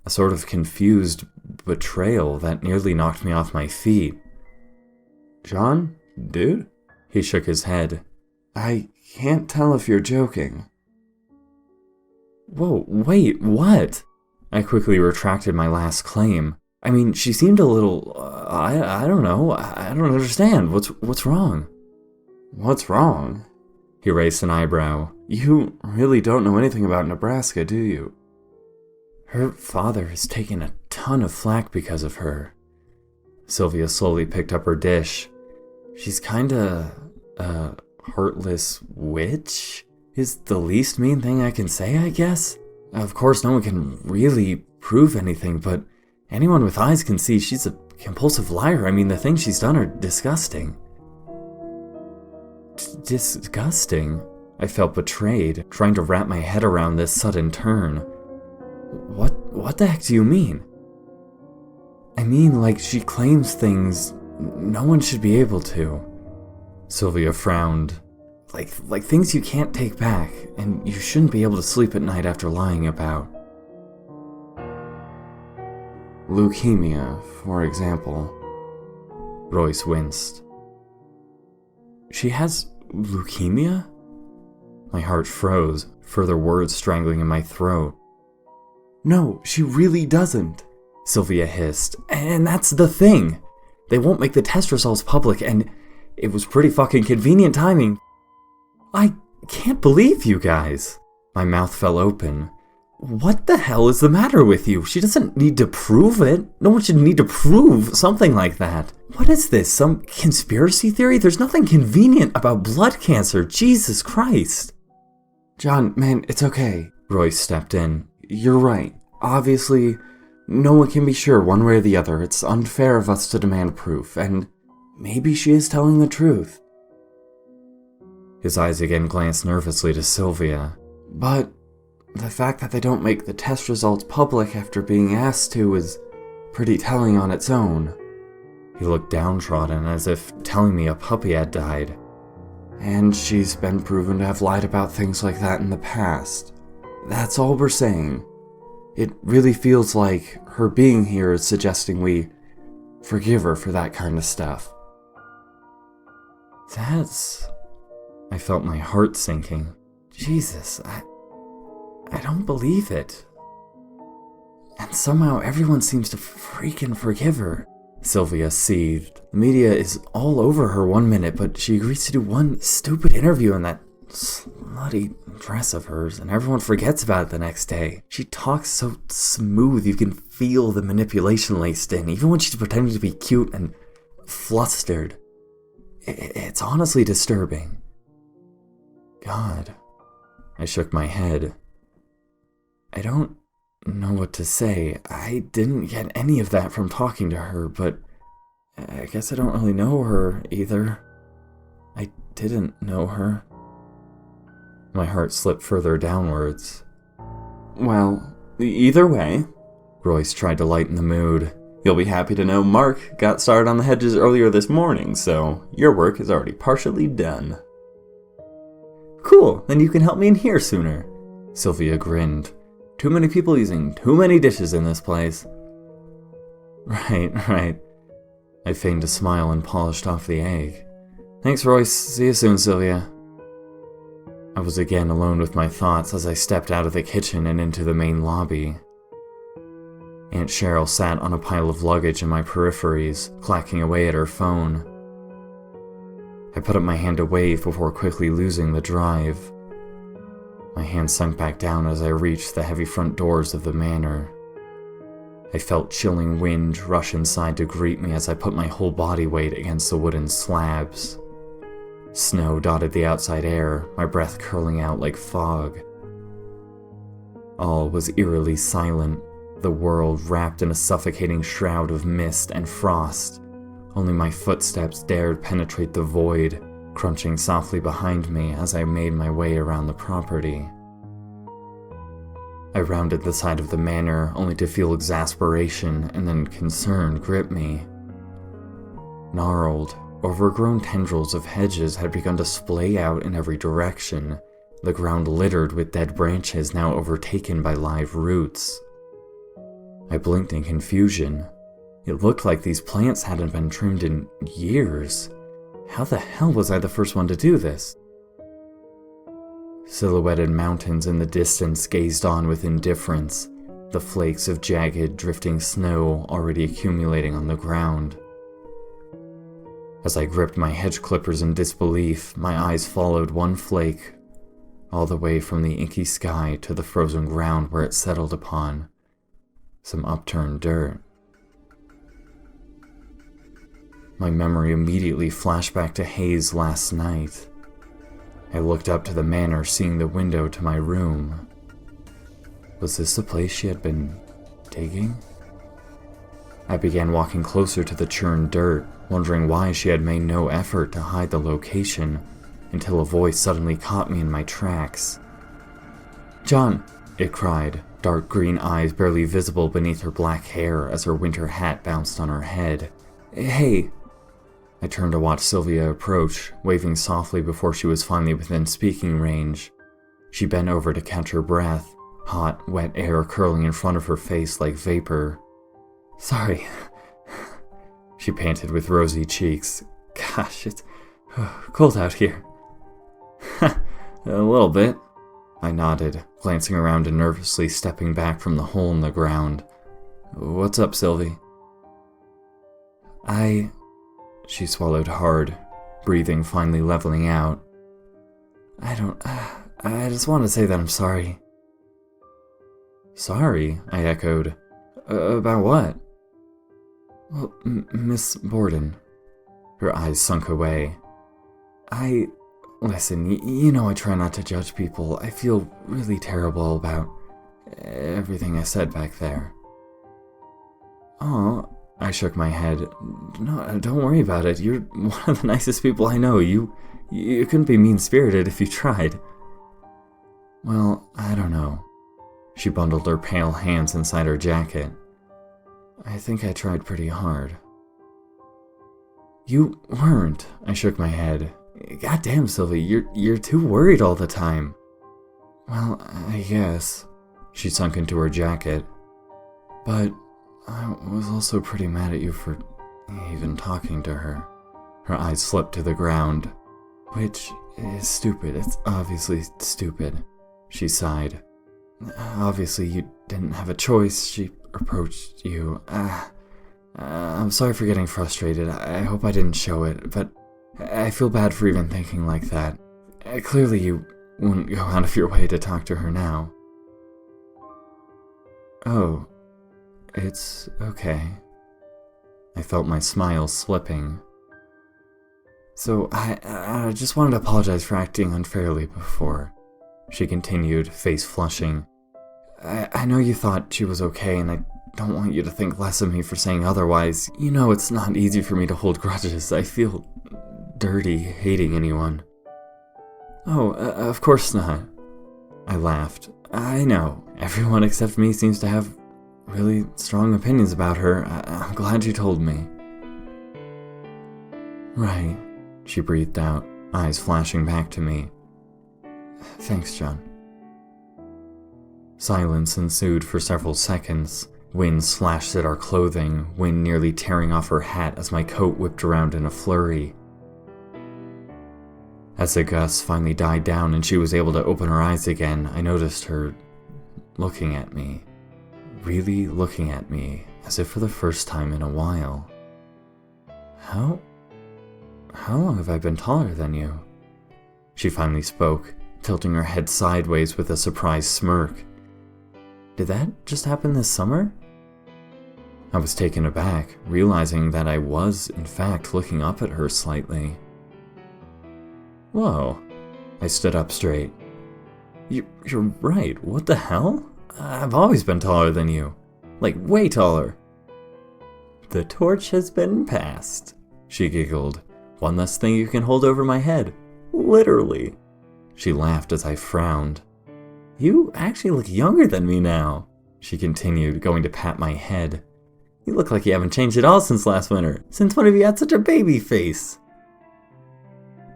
[SPEAKER 1] A sort of confused betrayal that nearly knocked me off my feet. John? Dude? He shook his head. I can't tell if you're joking. Whoa, wait, what? I quickly retracted my last claim. I mean, she seemed a little, I don't know, I don't understand. What's wrong? What's wrong? He raised an eyebrow. You really don't know anything about Nebraska, do you? Her father has taken a ton of flack because of her. Sylvia slowly picked up her dish. She's kinda, heartless witch? Is the least mean thing I can say, I guess? Of course, no one can really prove anything, but anyone with eyes can see she's a compulsive liar. I mean, the things she's done are disgusting. Disgusting? I felt betrayed, trying to wrap my head around this sudden turn. What the heck do you mean? I mean, like, she claims things no one should be able to. Sylvia frowned. Like things you can't take back, and you shouldn't be able to sleep at night after lying about. Leukemia, for example. Royce winced. She has leukemia? My heart froze, further words strangling in my throat. No, she really doesn't, Sylvia hissed. And that's the thing. They won't make the test results public, and it was pretty fucking convenient timing. I can't believe you guys. My mouth fell open. What the hell is the matter with you? She doesn't need to prove it. No one should need to prove something like that. What is this, some conspiracy theory? There's nothing convenient about blood cancer, Jesus Christ. John, man, it's okay. Royce stepped in. You're right. Obviously, no one can be sure one way or the other. It's unfair of us to demand proof, and maybe she is telling the truth. His eyes again glanced nervously to Sylvia. But the fact that they don't make the test results public after being asked to is pretty telling on its own. He looked downtrodden, as if telling me a puppy had died. And she's been proven to have lied about things like that in the past. That's all we're saying. It really feels like her being here is suggesting we forgive her for that kind of stuff. I felt my heart sinking. Jesus, I don't believe it. And somehow everyone seems to freaking forgive her. Sylvia seethed. The media is all over her one minute, but she agrees to do one stupid interview in that slutty dress of hers, and everyone forgets about it the next day. She talks so smooth, you can feel the manipulation laced in, even when she's pretending to be cute and flustered. It's honestly disturbing. God. I shook my head. I don't know what to say. I didn't get any of that from talking to her, but I guess I don't really know her either. I didn't know her. My heart slipped further downwards. Well, either way, Royce tried to lighten the mood. You'll be happy to know Mark got started on the hedges earlier this morning, so your work is already partially done. Cool, then you can help me in here sooner. Sylvia grinned. Too many people using too many dishes in this place. Right. I feigned a smile and polished off the egg. Thanks, Royce. See you soon, Sylvia. I was again alone with my thoughts as I stepped out of the kitchen and into the main lobby. Aunt Cheryl sat on a pile of luggage in my peripheries, clacking away at her phone. I put up my hand to wave before quickly losing the drive. My hand sunk back down as I reached the heavy front doors of the manor. I felt chilling wind rush inside to greet me as I put my whole body weight against the wooden slabs. Snow dotted the outside air, my breath curling out like fog. All was eerily silent, the world wrapped in a suffocating shroud of mist and frost. Only my footsteps dared penetrate the void, crunching softly behind me as I made my way around the property. I rounded the side of the manor only to feel exasperation and then concern grip me. Gnarled, overgrown tendrils of hedges had begun to splay out in every direction, the ground littered with dead branches now overtaken by live roots. I blinked in confusion. It looked like these plants hadn't been trimmed in years. How the hell was I the first one to do this? Silhouetted mountains in the distance gazed on with indifference, the flakes of jagged, drifting snow already accumulating on the ground. As I gripped my hedge clippers in disbelief, my eyes followed one flake, all the way from the inky sky to the frozen ground where it settled upon some upturned dirt. My memory immediately flashed back to Hayes last night. I looked up to the manor, seeing the window to my room. Was this the place she had been digging? I began walking closer to the churned dirt, wondering why she had made no effort to hide the location, until a voice suddenly caught me in my tracks. "John!" it cried, dark green eyes barely visible beneath her black hair as her winter hat bounced on her head. "Hey!" I turned to watch Sylvia approach, waving softly before she was finally within speaking range. She bent over to catch her breath, hot, wet air curling in front of her face like vapor. "Sorry," she panted with rosy cheeks. "Gosh, it's cold out here." "A little bit," I nodded, glancing around and nervously stepping back from the hole in the ground. "What's up, Sylvie?" She swallowed hard, breathing finally leveling out. I just want to say that I'm sorry." "Sorry?" I echoed. "About what?" "Well, Miss Borden." Her eyes sunk away. Listen, you know I try not to judge people. I feel really terrible about everything I said back there." "Oh," I shook my head. "No, don't worry about it. You're one of the nicest people I know. You couldn't be mean-spirited if you tried." "Well, I don't know." She bundled her pale hands inside her jacket. "I think I tried pretty hard." "You weren't." I shook my head. "Goddamn, Sylvie, you're too worried all the time." "Well, I guess." She sunk into her jacket. "But I was also pretty mad at you for even talking to her." Her eyes slipped to the ground. "Which is stupid. It's obviously stupid," she sighed. "Obviously you didn't have a choice. She approached you. I'm sorry for getting frustrated. I hope I didn't show it, but I feel bad for even thinking like that. Clearly you wouldn't go out of your way to talk to her now." "Oh, it's okay." I felt my smile slipping. "So I just wanted to apologize for acting unfairly before," she continued, face flushing. I know you thought she was okay, and I don't want you to think less of me for saying otherwise. You know it's not easy for me to hold grudges. I feel dirty hating anyone." "Oh, of course not." I laughed. "I know. Everyone except me seems to have really strong opinions about her. I'm glad you told me." "Right," she breathed out, eyes flashing back to me. "Thanks, John." Silence ensued for several seconds. Wind slashed at our clothing, wind nearly tearing off her hat as my coat whipped around in a flurry. As the gusts finally died down and she was able to open her eyes again, I noticed her looking at me. Really looking at me, as if for the first time in a while. How long have I been taller than you?" She finally spoke, tilting her head sideways with a surprised smirk. "Did that just happen this summer?" I was taken aback, realizing that I was, in fact, looking up at her slightly. Whoa. I stood up straight. You're right, what the hell? I've always been taller than you. Like, way taller. The torch has been passed, she giggled. One less thing you can hold over my head. Literally. She laughed as I frowned. You actually look younger than me now, she continued, going to pat my head. You look like you haven't changed at all since last winter. Since when have you had such a baby face?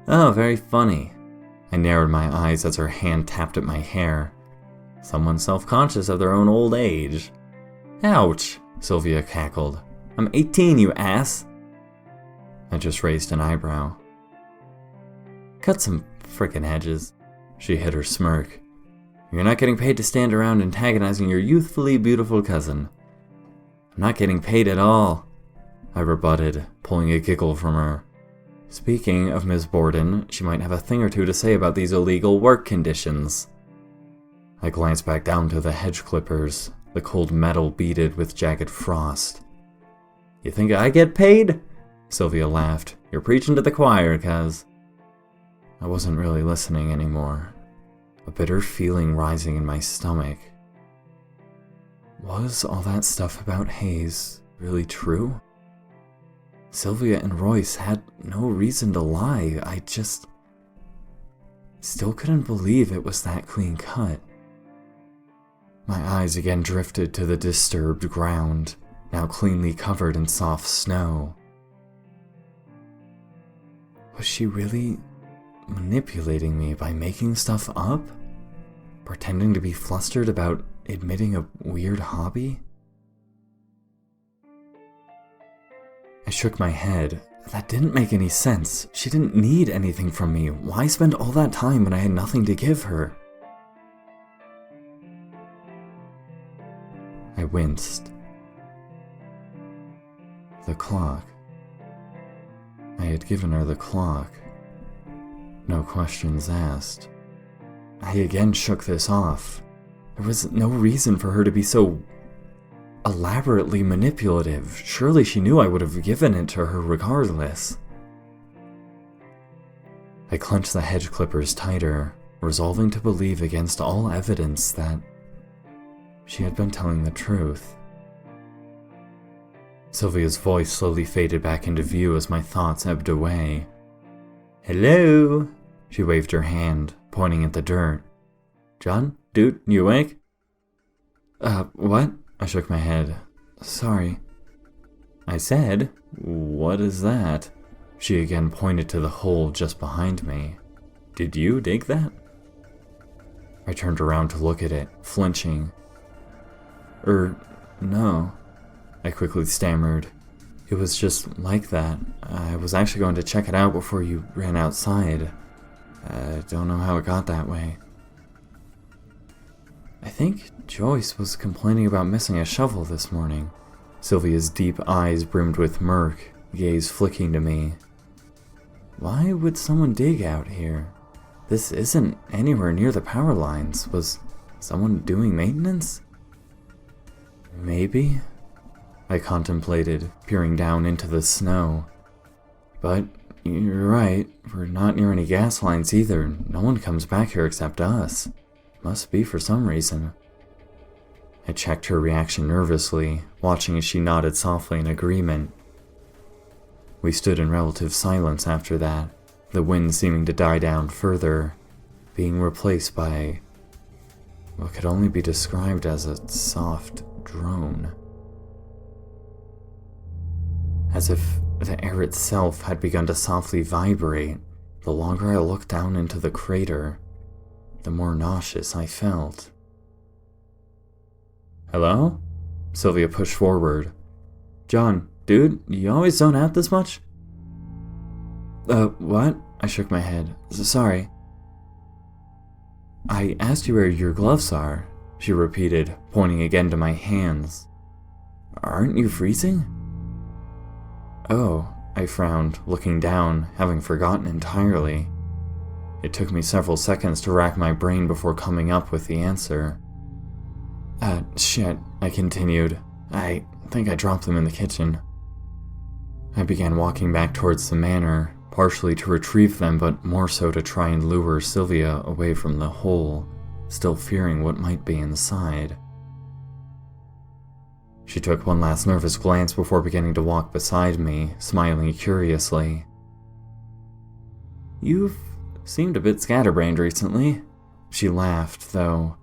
[SPEAKER 1] Oh, very funny. I narrowed my eyes as her hand tapped at my hair. Someone self-conscious of their own old age. Ouch, Sylvia cackled. I'm 18, you ass. I just raised an eyebrow. Cut some frickin' hedges, she hid her smirk. You're not getting paid to stand around antagonizing your youthfully beautiful cousin. I'm not getting paid at all, I rebutted, pulling a giggle from her. Speaking of Ms. Borden, she might have a thing or two to say about these illegal work conditions. I glanced back down to the hedge clippers, the cold metal beaded with jagged frost. You think I get paid? Sylvia laughed. You're preaching to the choir, cuz. I wasn't really listening anymore. A bitter feeling rising in my stomach. Was all that stuff about Hayes really true? Sylvia and Royce had no reason to lie. I just still couldn't believe it was that clean cut. My eyes again drifted to the disturbed ground, now cleanly covered in soft snow. Was she really manipulating me by making stuff up? Pretending to be flustered about admitting a weird hobby? I shook my head. That didn't make any sense. She didn't need anything from me. Why spend all that time when I had nothing to give her? I winced. The clock. I had given her the clock. No questions asked. I again shook this off. There was no reason for her to be so elaborately manipulative. Surely she knew I would have given it to her regardless. I clenched the hedge clippers tighter, resolving to believe against all evidence that she had been telling the truth. Sylvia's voice slowly faded back into view as my thoughts ebbed away. Hello? She waved her hand, pointing at the dirt. John? Dude, you awake? What? I shook my head. Sorry. I said, what is that? She again pointed to the hole just behind me. Did you dig that? I turned around to look at it, flinching. No. I quickly stammered. It was just like that. I was actually going to check it out before you ran outside. I don't know how it got that way. I think Joyce was complaining about missing a shovel this morning. Sylvia's deep eyes brimmed with murk, gaze flicking to me. Why would someone dig out here? This isn't anywhere near the power lines. Was someone doing maintenance? Maybe? I contemplated, peering down into the snow. But you're right, we're not near any gas lines either. No one comes back here except us. Must be for some reason. I checked her reaction nervously, watching as she nodded softly in agreement. We stood in relative silence after that, the wind seeming to die down further, being replaced by what could only be described as a soft drone. As if the air itself had begun to softly vibrate, the longer I looked down into the crater, the more nauseous I felt. Hello? Sylvia pushed forward. John, dude, you always zone out this much? What? I shook my head. Sorry. I asked you where your gloves are, she repeated, pointing again to my hands. Aren't you freezing? Oh, I frowned, looking down, having forgotten entirely. It took me several seconds to rack my brain before coming up with the answer. Shit, I continued. I think I dropped them in the kitchen. I began walking back towards the manor, partially to retrieve them, but more so to try and lure Sylvia away from the hole, still fearing what might be inside. She took one last nervous glance before beginning to walk beside me, smiling curiously. "You've seemed a bit scatterbrained recently," she laughed, though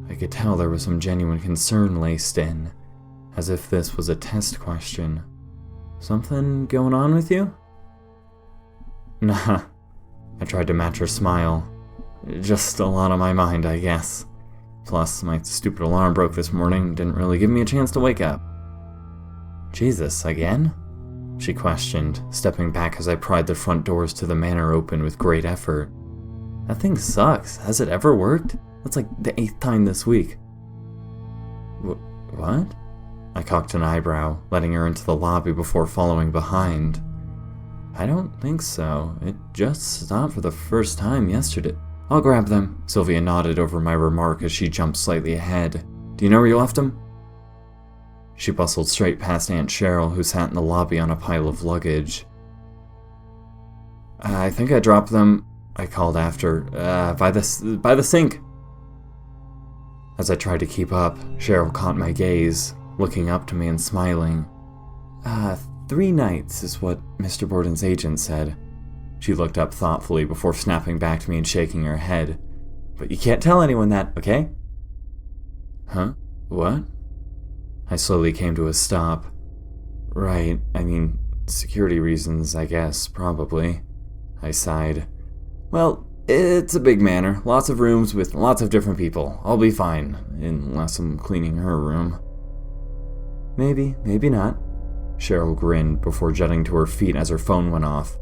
[SPEAKER 1] I could tell there was some genuine concern laced in, as if this was a test question. "Something going on with you?" "Nah," I tried to match her smile. "Just a lot on my mind, I guess. Plus, my stupid alarm broke this morning, didn't really give me a chance to wake up." "Jesus, again?" she questioned, stepping back as I pried the front doors to the manor open with great effort. "That thing sucks. Has it ever worked? That's like the 8th time this week." What? I cocked an eyebrow, letting her into the lobby before following behind. "I don't think so. It just stopped for the first time yesterday." "I'll grab them," Sylvia nodded over my remark as she jumped slightly ahead. "Do you know where you left them?" She bustled straight past Aunt Cheryl, who sat in the lobby on a pile of luggage. "I think I dropped them," I called after, by the sink." As I tried to keep up, Cheryl caught my gaze, looking up to me and smiling. 3 nights is what Mr. Borden's agent said." She looked up thoughtfully before snapping back to me and shaking her head. "But you can't tell anyone that, okay?" "Huh? What?" I slowly came to a stop. "Right, I mean, security reasons, I guess, probably." I sighed. "Well, it's a big manor, lots of rooms with lots of different people. I'll be fine, unless I'm cleaning her room." "Maybe, maybe not." Cheryl grinned before jutting to her feet as her phone went off.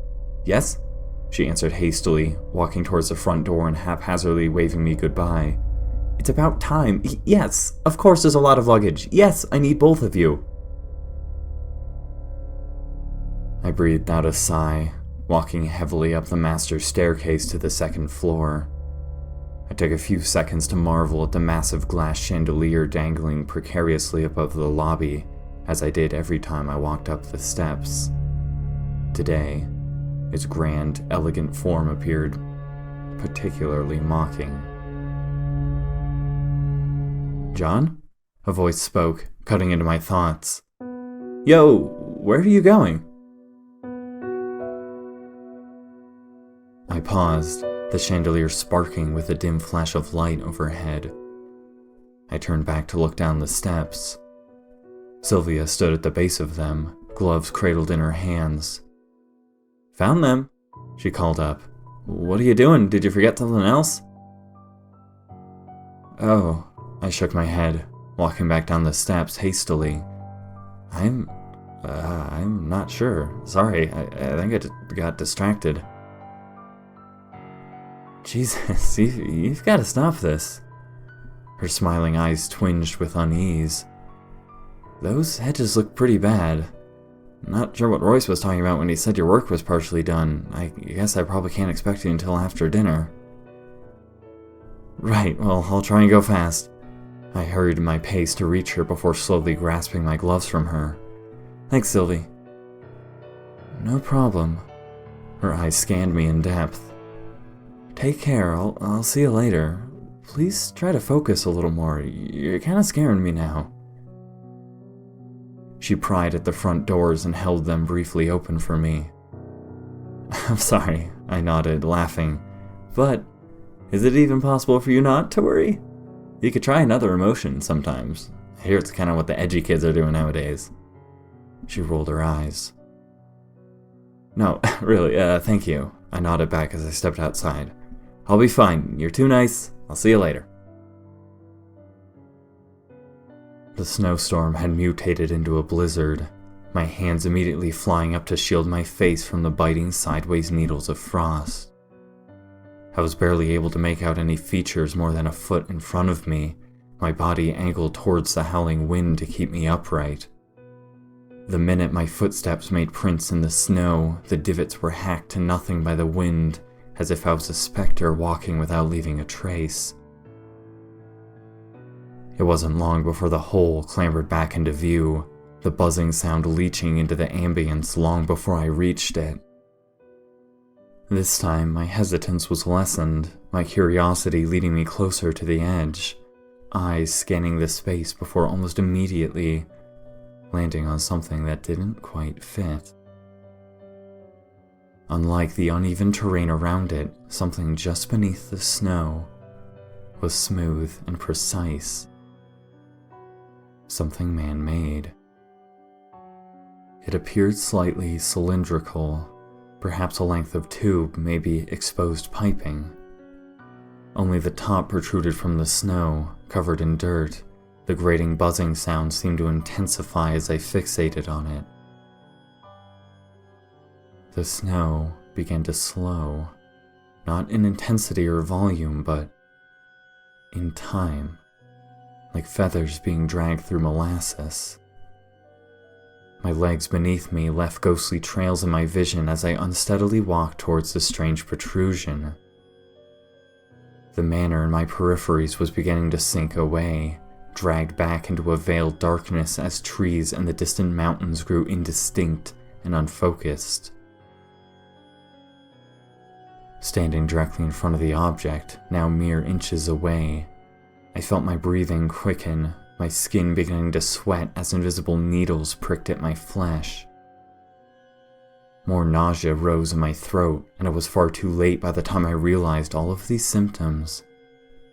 [SPEAKER 1] "Yes?" she answered hastily, walking towards the front door and haphazardly waving me goodbye. "It's about time. Yes, of course there's a lot of luggage. Yes, I need both of you." I breathed out a sigh, walking heavily up the master staircase to the 2nd floor. I took a few seconds to marvel at the massive glass chandelier dangling precariously above the lobby, as I did every time I walked up the steps. Today, its grand, elegant form appeared particularly mocking. "John?" a voice spoke, cutting into my thoughts. "Yo, where are you going?" I paused, the chandelier sparking with a dim flash of light overhead. I turned back to look down the steps. Sylvia stood at the base of them, gloves cradled in her hands. "Found them," she called up. "What are you doing? Did you forget something else?" "Oh," I shook my head, walking back down the steps hastily. I'm not sure. Sorry, I think I just got distracted." "Jesus, you've got to stop this." Her smiling eyes twinged with unease. "Those hedges look pretty bad. Not sure what Royce was talking about when he said your work was partially done. I guess I probably can't expect you until after dinner." "Right, well, I'll try and go fast." I hurried my pace to reach her before slowly grasping my gloves from her. "Thanks, Sylvie." "No problem." Her eyes scanned me in depth. "Take care, I'll see you later. Please try to focus a little more. You're kind of scaring me now." She pried at the front doors and held them briefly open for me. "I'm sorry," I nodded, laughing. "But is it even possible for you not to worry? You could try another emotion sometimes. I hear it's kind of what the edgy kids are doing nowadays." She rolled her eyes. "No, really, thank you." I nodded back as I stepped outside. "I'll be fine. You're too nice. I'll see you later." The snowstorm had mutated into a blizzard, my hands immediately flying up to shield my face from the biting sideways needles of frost. I was barely able to make out any features more than a foot in front of me, my body angled towards the howling wind to keep me upright. The minute my footsteps made prints in the snow, the divots were hacked to nothing by the wind, as if I was a specter walking without leaving a trace. It wasn't long before the hole clambered back into view, the buzzing sound leaching into the ambience long before I reached it. This time, my hesitance was lessened, my curiosity leading me closer to the edge, eyes scanning the space before almost immediately landing on something that didn't quite fit. Unlike the uneven terrain around it, something just beneath the snow was smooth and precise. Something man-made. It appeared slightly cylindrical, perhaps a length of tube, maybe exposed piping. Only the top protruded from the snow, covered in dirt. The grating buzzing sound seemed to intensify as I fixated on it. The snow began to slow, not in intensity or volume, but in time, like feathers being dragged through molasses. My legs beneath me left ghostly trails in my vision as I unsteadily walked towards the strange protrusion. The manor in my peripheries was beginning to sink away, dragged back into a veiled darkness as trees and the distant mountains grew indistinct and unfocused. Standing directly in front of the object, now mere inches away, I felt my breathing quicken, my skin beginning to sweat as invisible needles pricked at my flesh. More nausea rose in my throat, and it was far too late by the time I realized all of these symptoms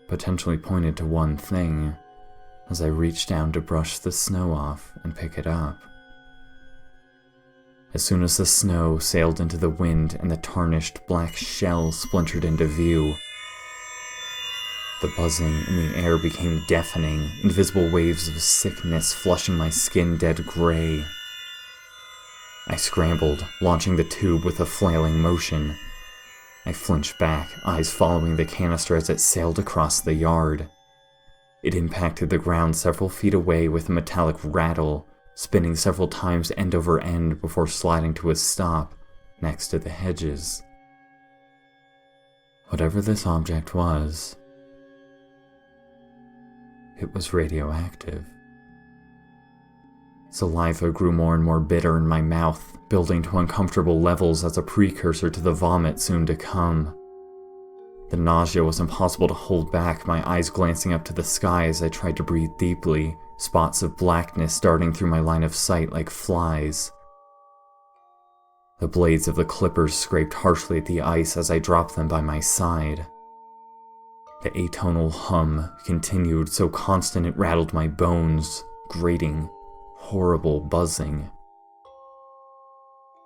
[SPEAKER 1] potentially pointed to one thing as I reached down to brush the snow off and pick it up. As soon as the snow sailed into the wind and the tarnished black shell splintered into view, the buzzing in the air became deafening, invisible waves of sickness flushing my skin dead gray. I scrambled, launching the tube with a flailing motion. I flinched back, eyes following the canister as it sailed across the yard. It impacted the ground several feet away with a metallic rattle, spinning several times end over end before sliding to a stop next to the hedges. Whatever this object was, it was radioactive. Saliva grew more and more bitter in my mouth, building to uncomfortable levels as a precursor to the vomit soon to come. The nausea was impossible to hold back, my eyes glancing up to the sky as I tried to breathe deeply, spots of blackness darting through my line of sight like flies. The blades of the clippers scraped harshly at the ice as I dropped them by my side. The atonal hum continued, so constant it rattled my bones, grating, horrible buzzing.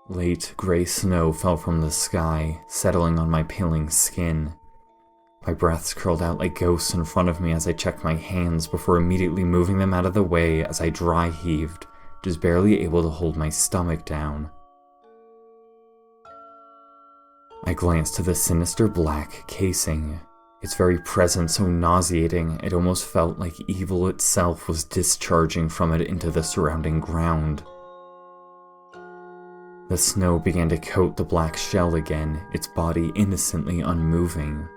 [SPEAKER 1] Late gray snow fell from the sky, settling on my paling skin. My breaths curled out like ghosts in front of me as I checked my hands before immediately moving them out of the way as I dry heaved, just barely able to hold my stomach down. I glanced to the sinister black casing, its very presence so nauseating it almost felt like evil itself was discharging from it into the surrounding ground. The snow began to coat the black shell again, its body innocently unmoving.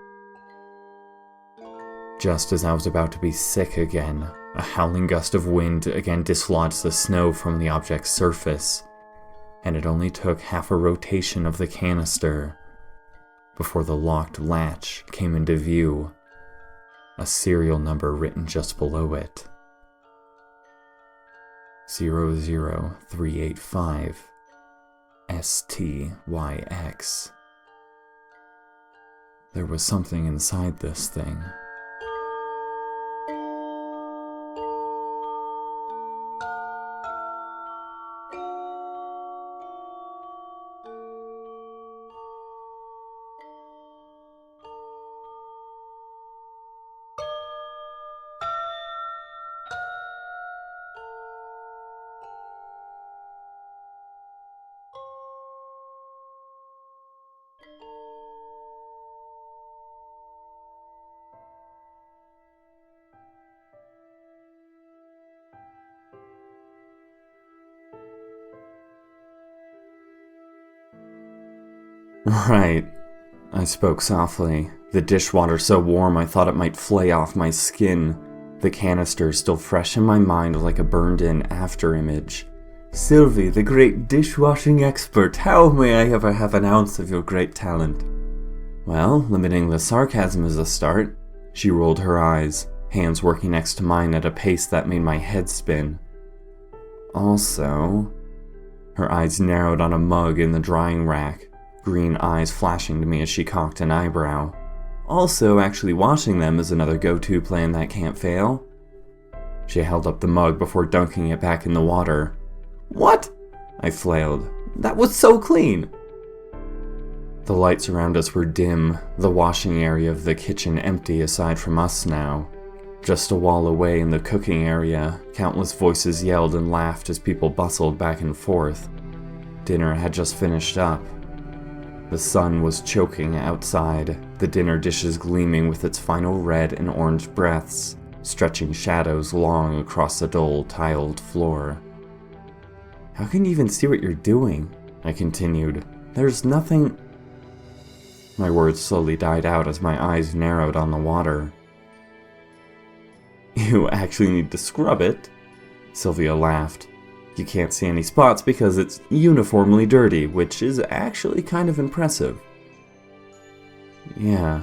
[SPEAKER 1] Just as I was about to be sick again, a howling gust of wind again dislodged the snow from the object's surface, and it only took half a rotation of the canister before the locked latch came into view, a serial number written just below it. 00385 STYX. There was something inside this thing. Right, I spoke softly, the dishwater so warm I thought it might flay off my skin, the canister still fresh in my mind like a burned-in after-image, Sylvie, the great dishwashing expert, how may I ever have an ounce of your great talent? Well, limiting the sarcasm is a start. She rolled her eyes, hands working next to mine at a pace that made my head spin. Also, her eyes narrowed on a mug in the drying rack, green eyes flashing to me as she cocked an eyebrow. Also, actually washing them is another go-to plan that can't fail. She held up the mug before dunking it back in the water. What? I flailed. That was so clean! The lights around us were dim, the washing area of the kitchen empty aside from us now. Just a wall away in the cooking area, countless voices yelled and laughed as people bustled back and forth. Dinner had just finished up. The sun was choking outside, the dinner dishes gleaming with its final red and orange breaths, stretching shadows long across the dull, tiled floor. How can you even see what you're doing? I continued. There's nothing... My words slowly died out as my eyes narrowed on the water. You actually need to scrub it? Sylvia laughed. You can't see any spots because it's uniformly dirty, which is actually kind of impressive. Yeah,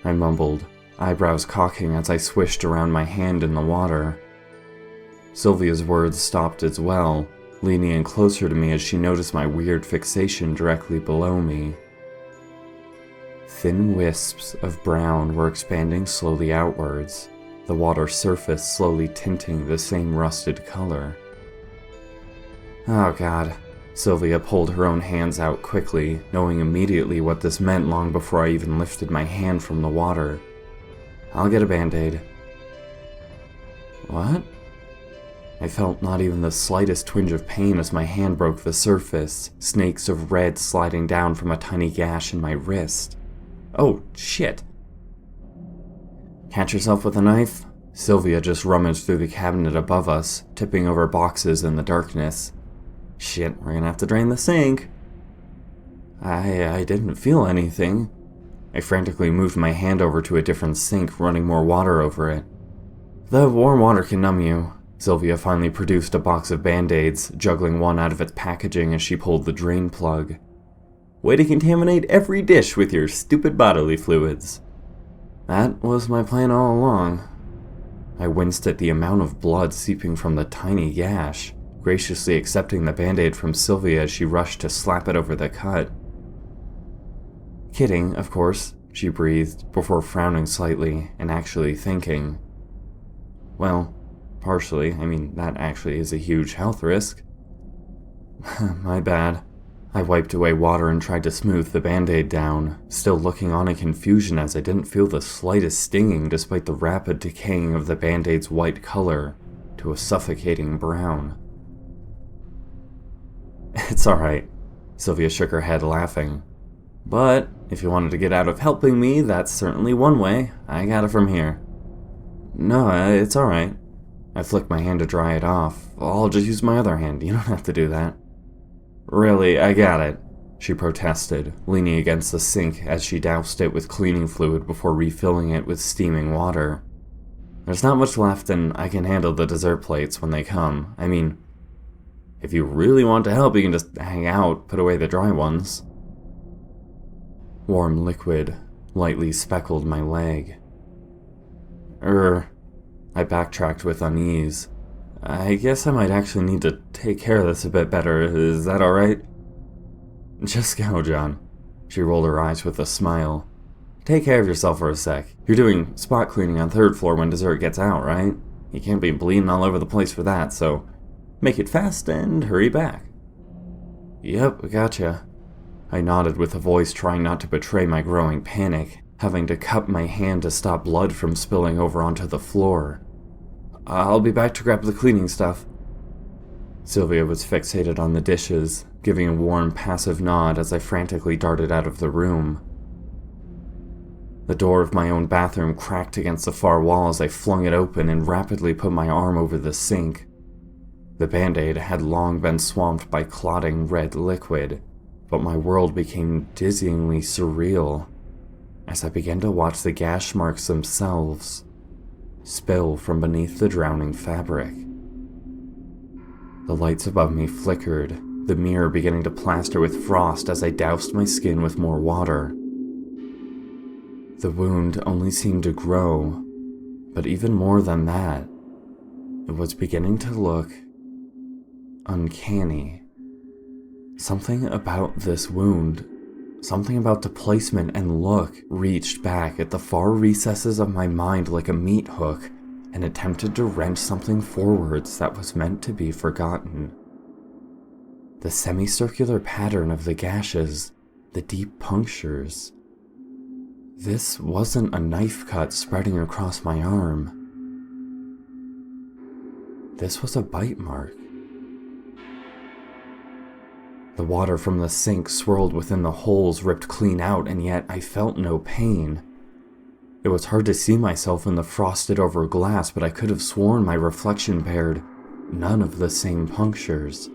[SPEAKER 1] I mumbled, eyebrows cocking as I swished around my hand in the water. Sylvia's words stopped as well, leaning in closer to me as she noticed my weird fixation directly below me. Thin wisps of brown were expanding slowly outwards, the water surface slowly tinting the same rusted color. Oh God. Sylvia pulled her own hands out quickly, knowing immediately what this meant long before I even lifted my hand from the water. I'll get a Band-Aid. What? I felt not even the slightest twinge of pain as my hand broke the surface, snakes of red sliding down from a tiny gash in my wrist. Oh, shit. Catch yourself with a knife? Sylvia just rummaged through the cabinet above us, tipping over boxes in the darkness. Shit, we're gonna have to drain the sink. I didn't feel anything. I frantically moved my hand over to a different sink, running more water over it. The warm water can numb you. Sylvia finally produced a box of Band-Aids, juggling one out of its packaging as she pulled the drain plug. Way to contaminate every dish with your stupid bodily fluids. That was my plan all along. I winced at the amount of blood seeping from the tiny gash, graciously accepting the Band-Aid from Sylvia as she rushed to slap it over the cut. Kidding, of course, she breathed, before frowning slightly and actually thinking. Well, partially, that actually is a huge health risk. My bad. I wiped away water and tried to smooth the Band-Aid down, still looking on in confusion as I didn't feel the slightest stinging despite the rapid decaying of the Band-Aid's white color to a suffocating brown. It's alright, Sylvia shook her head, laughing. But if you wanted to get out of helping me, that's certainly one way. I got it from here. No, it's alright. I flicked my hand to dry it off. I'll just use my other hand, you don't have to do that. Really, I got it, she protested, leaning against the sink as she doused it with cleaning fluid before refilling it with steaming water. There's not much left and I can handle the dessert plates when they come. If you really want to help, you can just hang out, put away the dry ones. Warm liquid lightly speckled my leg. I backtracked with unease. I guess I might actually need to take care of this a bit better. Is that alright? Just go, John. She rolled her eyes with a smile. Take care of yourself for a sec. You're doing spot cleaning on 3rd floor when dessert gets out, right? You can't be bleeding all over the place for that, so make it fast and hurry back. Yep, gotcha. I nodded with a voice trying not to betray my growing panic, having to cup my hand to stop blood from spilling over onto the floor. I'll be back to grab the cleaning stuff. Sylvia was fixated on the dishes, giving a warm, passive nod as I frantically darted out of the room. The door of my own bathroom cracked against the far wall as I flung it open and rapidly put my arm over the sink. The Band-Aid had long been swamped by clotting red liquid, but my world became dizzyingly surreal as I began to watch the gash marks themselves spill from beneath the drowning fabric. The lights above me flickered, the mirror beginning to plaster with frost as I doused my skin with more water. The wound only seemed to grow, but even more than that, it was beginning to look uncanny. Something about this wound, something about the placement and look, reached back at the far recesses of my mind like a meat hook and attempted to wrench something forwards that was meant to be forgotten. The semicircular pattern of the gashes, the deep punctures. This wasn't a knife cut spreading across my arm. This was a bite mark. The water from the sink swirled within the holes ripped clean out, and yet I felt no pain. It was hard to see myself in the frosted over glass, but I could have sworn my reflection bared none of the same punctures.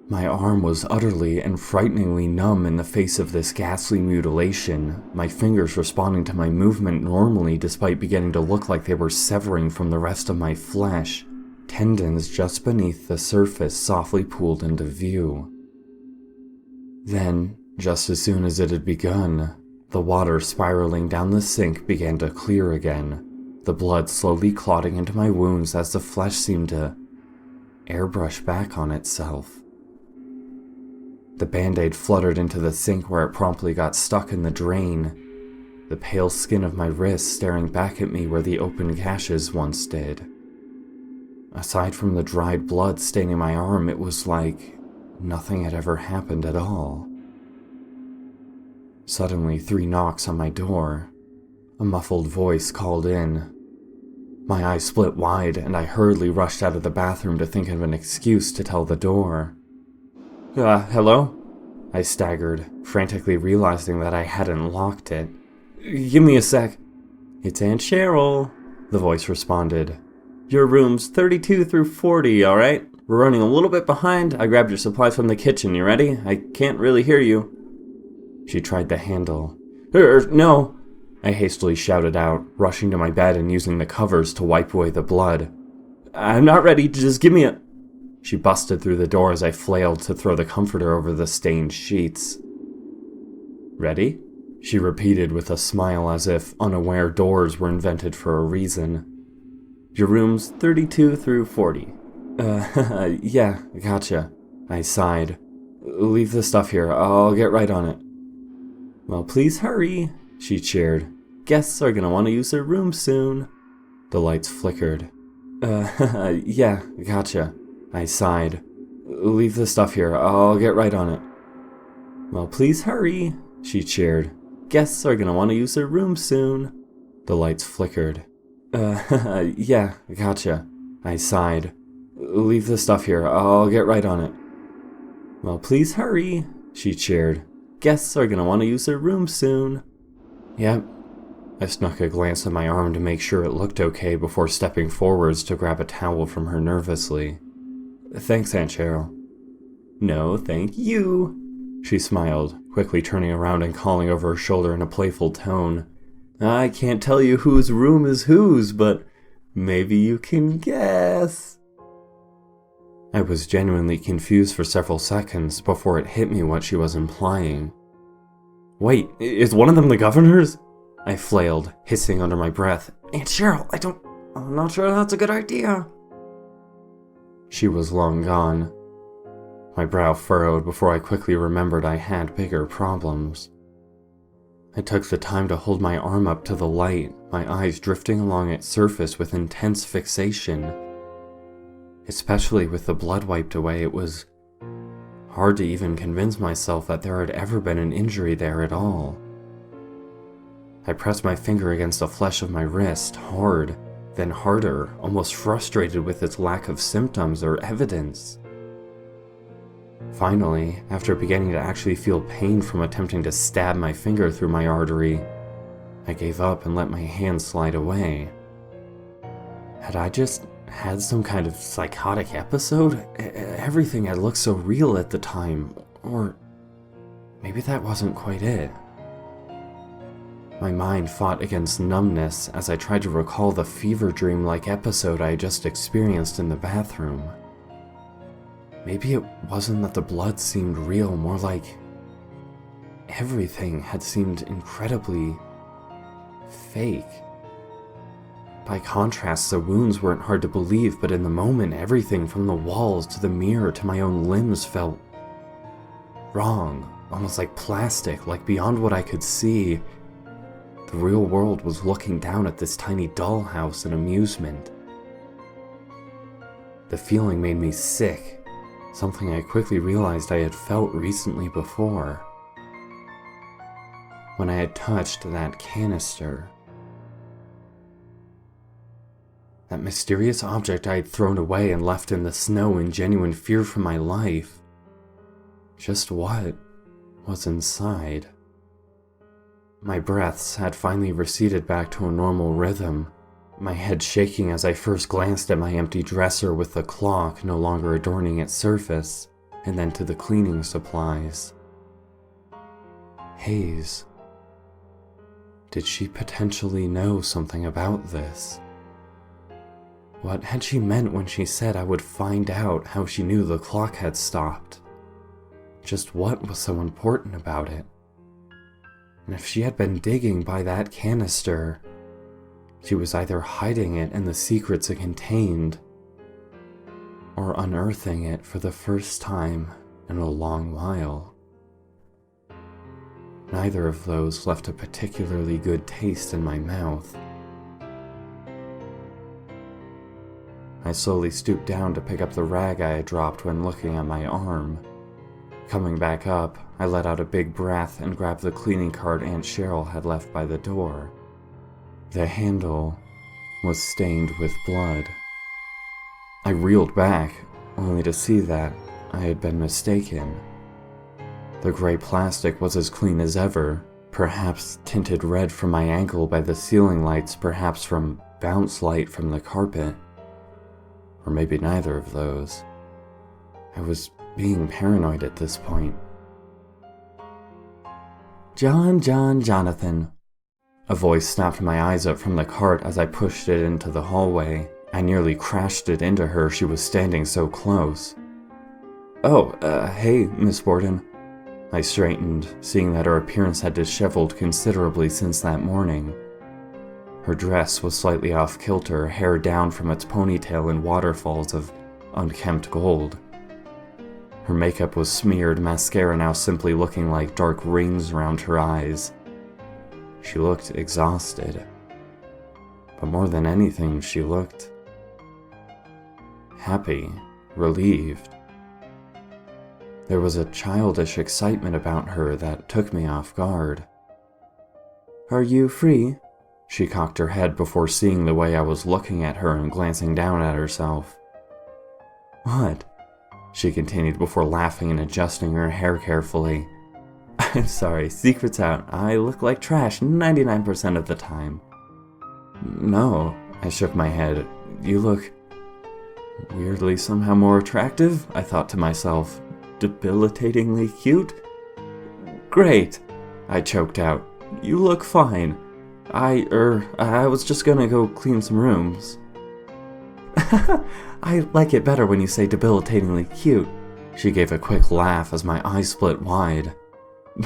[SPEAKER 1] My arm was utterly and frighteningly numb in the face of this ghastly mutilation, my fingers responding to my movement normally despite beginning to look like they were severing from the rest of my flesh, tendons just beneath the surface softly pooled into view. Then, just as soon as it had begun, the water spiraling down the sink began to clear again, the blood slowly clotting into my wounds as the flesh seemed to airbrush back on itself. The band-aid fluttered into the sink where it promptly got stuck in the drain, the pale skin of my wrist staring back at me where the open gashes once did. Aside from the dried blood staining my arm, it was like nothing had ever happened at all. Suddenly, 3 knocks on my door. A muffled voice called in. My eyes split wide, and I hurriedly rushed out of the bathroom to think of an excuse to tell the door. Hello? I staggered, frantically realizing that I hadn't locked it. Give me a sec. It's Aunt Cheryl, the voice responded. Your room's 32 through 40, alright? We're running a little bit behind. I grabbed your supplies from the kitchen. You ready? I can't really hear you. She tried the handle. No! I hastily shouted out, rushing to my bed and using the covers to wipe away the blood. I'm not ready. Just give me a... She busted through the door as I flailed to throw the comforter over the stained sheets. Ready? She repeated with a smile as if unaware doors were invented for a reason. Your room's 32 through 40. Yeah, gotcha. I sighed. Leave the stuff here. I'll get right on it. Well, please hurry, she cheered. Guests are gonna want to use their room soon. The lights flickered. Yeah, gotcha. I sighed. Leave the stuff here. I'll get right on it. Well, please hurry, she cheered. Guests are gonna want to use their room soon. The lights flickered. Yeah, gotcha. I sighed. Leave the stuff here. I'll get right on it. Well, please hurry, she cheered. Guests are gonna want to use their room soon. Yep. I snuck a glance at my arm to make sure it looked okay before stepping forwards to grab a towel from her nervously. Thanks, Aunt Cheryl. No, thank you, she smiled, quickly turning around and calling over her shoulder in a playful tone. I can't tell you whose room is whose, but maybe you can guess. I was genuinely confused for several seconds before it hit me what she was implying. Wait, is one of them the governor's? I flailed, hissing under my breath. Aunt Cheryl, I'm not sure that's a good idea. She was long gone. My brow furrowed before I quickly remembered I had bigger problems. I took the time to hold my arm up to the light, my eyes drifting along its surface with intense fixation. Especially with the blood wiped away, it was hard to even convince myself that there had ever been an injury there at all. I pressed my finger against the flesh of my wrist, hard, then harder, almost frustrated with its lack of symptoms or evidence. Finally, after beginning to actually feel pain from attempting to stab my finger through my artery, I gave up and let my hand slide away. Had I just had some kind of psychotic episode? Everything had looked so real at the time, or maybe that wasn't quite it. My mind fought against numbness as I tried to recall the fever dream-like episode I had just experienced in the bathroom. Maybe it wasn't that the blood seemed real, more like everything had seemed incredibly fake. By contrast, the wounds weren't hard to believe, but in the moment, everything from the walls to the mirror to my own limbs felt wrong, almost like plastic, like beyond what I could see. The real world was looking down at this tiny dollhouse in amusement. The feeling made me sick, something I quickly realized I had felt recently before. When I had touched that canister. That mysterious object I had thrown away and left in the snow in genuine fear for my life. Just what was inside? My breaths had finally receded back to a normal rhythm, my head shaking as I first glanced at my empty dresser with the clock no longer adorning its surface, and then to the cleaning supplies. Hayes. Did she potentially know something about this? What had she meant when she said I would find out how she knew the clock had stopped? Just what was so important about it? And if she had been digging by that canister, she was either hiding it and the secrets it contained, or unearthing it for the first time in a long while. Neither of those left a particularly good taste in my mouth. I slowly stooped down to pick up the rag I had dropped when looking at my arm. Coming back up, I let out a big breath and grabbed the cleaning cart Aunt Cheryl had left by the door. The handle was stained with blood. I reeled back, only to see that I had been mistaken. The gray plastic was as clean as ever, perhaps tinted red from my ankle by the ceiling lights, perhaps from bounce light from the carpet. Or maybe neither of those. I was being paranoid at this point. Jonathan. A voice snapped my eyes up from the cart as I pushed it into the hallway. I nearly crashed it into her, she was standing so close. Oh, hey, Miss Borden. I straightened, seeing that her appearance had disheveled considerably since that morning. Her dress was slightly off kilter, hair down from its ponytail in waterfalls of unkempt gold. Her makeup was smeared, mascara now simply looking like dark rings around her eyes. She looked exhausted. But more than anything, she looked happy, relieved. There was a childish excitement about her that took me off guard. Are you free? She cocked her head before seeing the way I was looking at her and glancing down at herself. What? She continued before laughing and adjusting her hair carefully. I'm sorry, secret's out. I look like trash 99% of the time. No, I shook my head. You look weirdly somehow more attractive, I thought to myself. Debilitatingly cute? Great, I choked out. You look fine. I was just gonna go clean some rooms. I like it better when you say debilitatingly cute. She gave a quick laugh as my eyes split wide.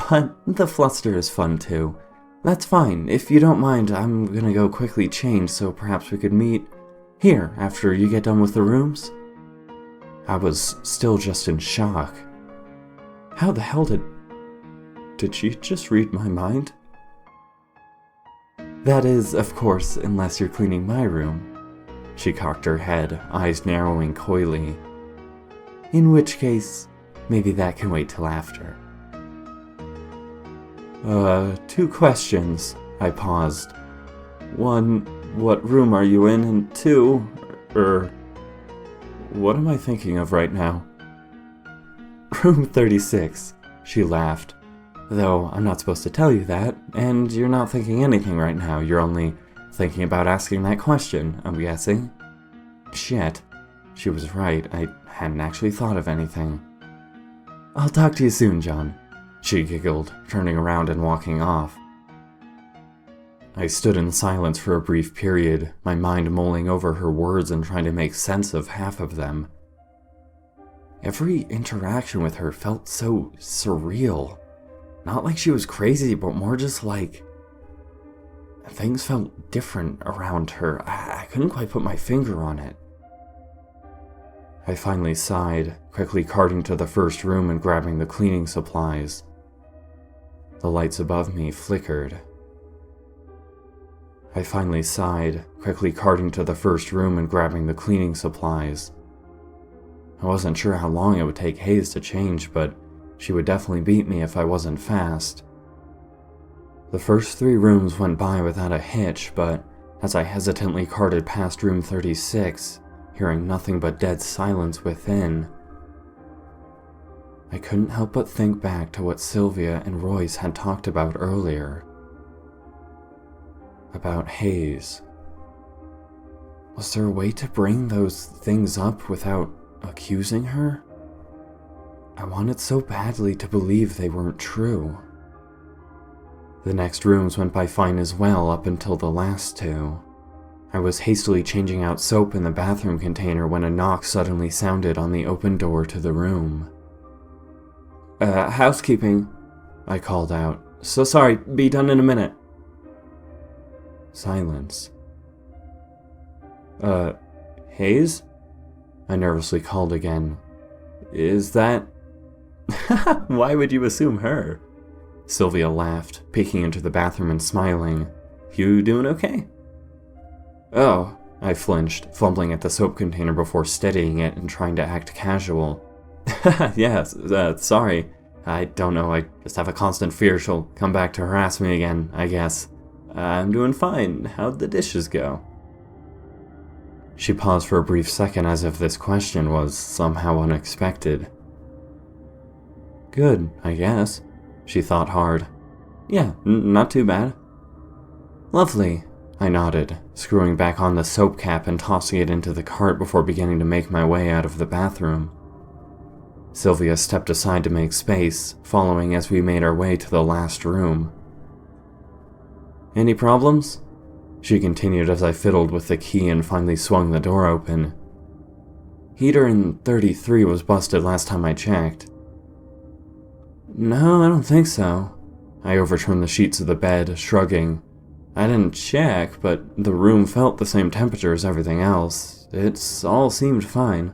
[SPEAKER 1] But the fluster is fun too. That's fine. If you don't mind, I'm gonna go quickly change, so perhaps we could meet here after you get done with the rooms? I was still just in shock. How the hell did she just read my mind? That is, of course, unless you're cleaning my room. She cocked her head, eyes narrowing coyly. In which case, maybe that can wait till after. 2 questions, I paused. 1, what room are you in? And 2, what am I thinking of right now? Room 36, she laughed. Though I'm not supposed to tell you that, and you're not thinking anything right now, you're only thinking about asking that question, I'm guessing. Shit, she was right, I hadn't actually thought of anything. I'll talk to you soon, John, she giggled, turning around and walking off. I stood in silence for a brief period, my mind mulling over her words and trying to make sense of half of them. Every interaction with her felt so surreal. Not like she was crazy, but more just like things felt different around her. I couldn't quite put my finger on it. I finally sighed, quickly carting to the first room and grabbing the cleaning supplies. The lights above me flickered. I finally sighed, quickly carting to the first room and grabbing the cleaning supplies. I wasn't sure how long it would take Hayes to change, but she would definitely beat me if I wasn't fast. The first 3 rooms went by without a hitch, but as I hesitantly carted past room 36, hearing nothing but dead silence within, I couldn't help but think back to what Sylvia and Royce had talked about earlier. About Hayes. Was there a way to bring those things up without accusing her? I wanted so badly to believe they weren't true. The next rooms went by fine as well up until the last 2. I was hastily changing out soap in the bathroom container when a knock suddenly sounded on the open door to the room. Housekeeping, I called out. So sorry, be done in a minute. Silence. Hayes? I nervously called again. Is that... Why would you assume her? Sylvia laughed, peeking into the bathroom and smiling. You doing okay? Oh, I flinched, fumbling at the soap container before steadying it and trying to act casual. Yes, sorry. I don't know, I just have a constant fear she'll come back to harass me again, I guess. I'm doing fine. How'd the dishes go? She paused for a brief second as if this question was somehow unexpected. Good, I guess. She thought hard. Yeah, not too bad. Lovely, I nodded, screwing back on the soap cap and tossing it into the cart before beginning to make my way out of the bathroom. Sylvia stepped aside to make space, following as we made our way to the last room. Any problems? She continued as I fiddled with the key and finally swung the door open. Heater in 33 was busted last time I checked. No, I don't think so. I overturned the sheets of the bed, shrugging. I didn't check, but the room felt the same temperature as everything else. It's all seemed fine.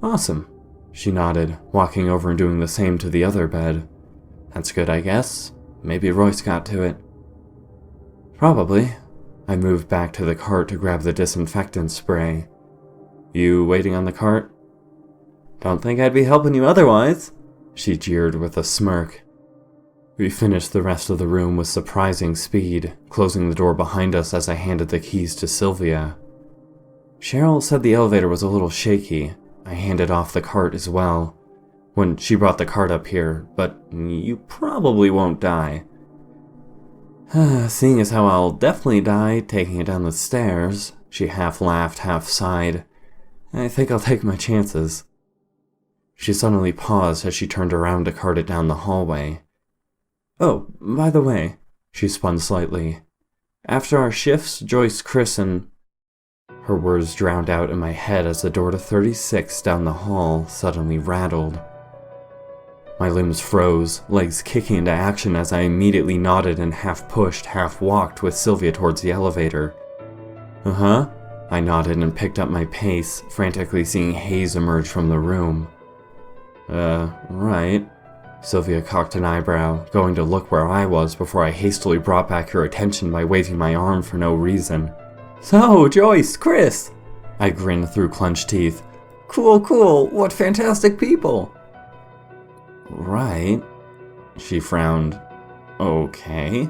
[SPEAKER 1] Awesome, she nodded, walking over and doing the same to the other bed. That's good, I guess. Maybe Royce got to it. Probably. I moved back to the cart to grab the disinfectant spray. You waiting on the cart? Don't think I'd be helping you otherwise, she jeered with a smirk. We finished the rest of the room with surprising speed, closing the door behind us as I handed the keys to Sylvia. Cheryl said the elevator was a little shaky. I handed off the cart as well, when she brought the cart up here, but you probably won't die. Seeing as how I'll definitely die taking it down the stairs, she half laughed, half sighed. I think I'll take my chances. She suddenly paused as she turned around to cart it down the hallway. Oh, by the way, she spun slightly. After our shifts, Joyce, Chris, and... Her words drowned out in my head as the door to 36 down the hall suddenly rattled. My limbs froze, legs kicking into action as I immediately nodded and half pushed, half walked with Sylvia towards the elevator. Uh-huh, I nodded and picked up my pace, frantically seeing Hayes emerge from the room. Right. Sylvia cocked an eyebrow, going to look where I was before I hastily brought back her attention by waving my arm for no reason. So, Joyce, Chris! I grinned through clenched teeth. Cool, what fantastic people! Right. She frowned. Okay.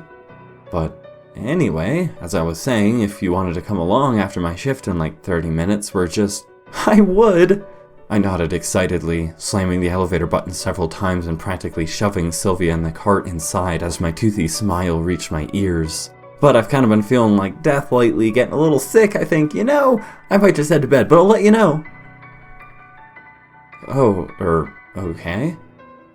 [SPEAKER 1] But anyway, as I was saying, if you wanted to come along after my shift in like 30 minutes, we're just... I would! I nodded excitedly, slamming the elevator button several times and practically shoving Sylvia and the cart inside as my toothy smile reached my ears. But I've kind of been feeling like death lately, getting a little sick, I think, I might just head to bed, but I'll let you know. Oh, okay?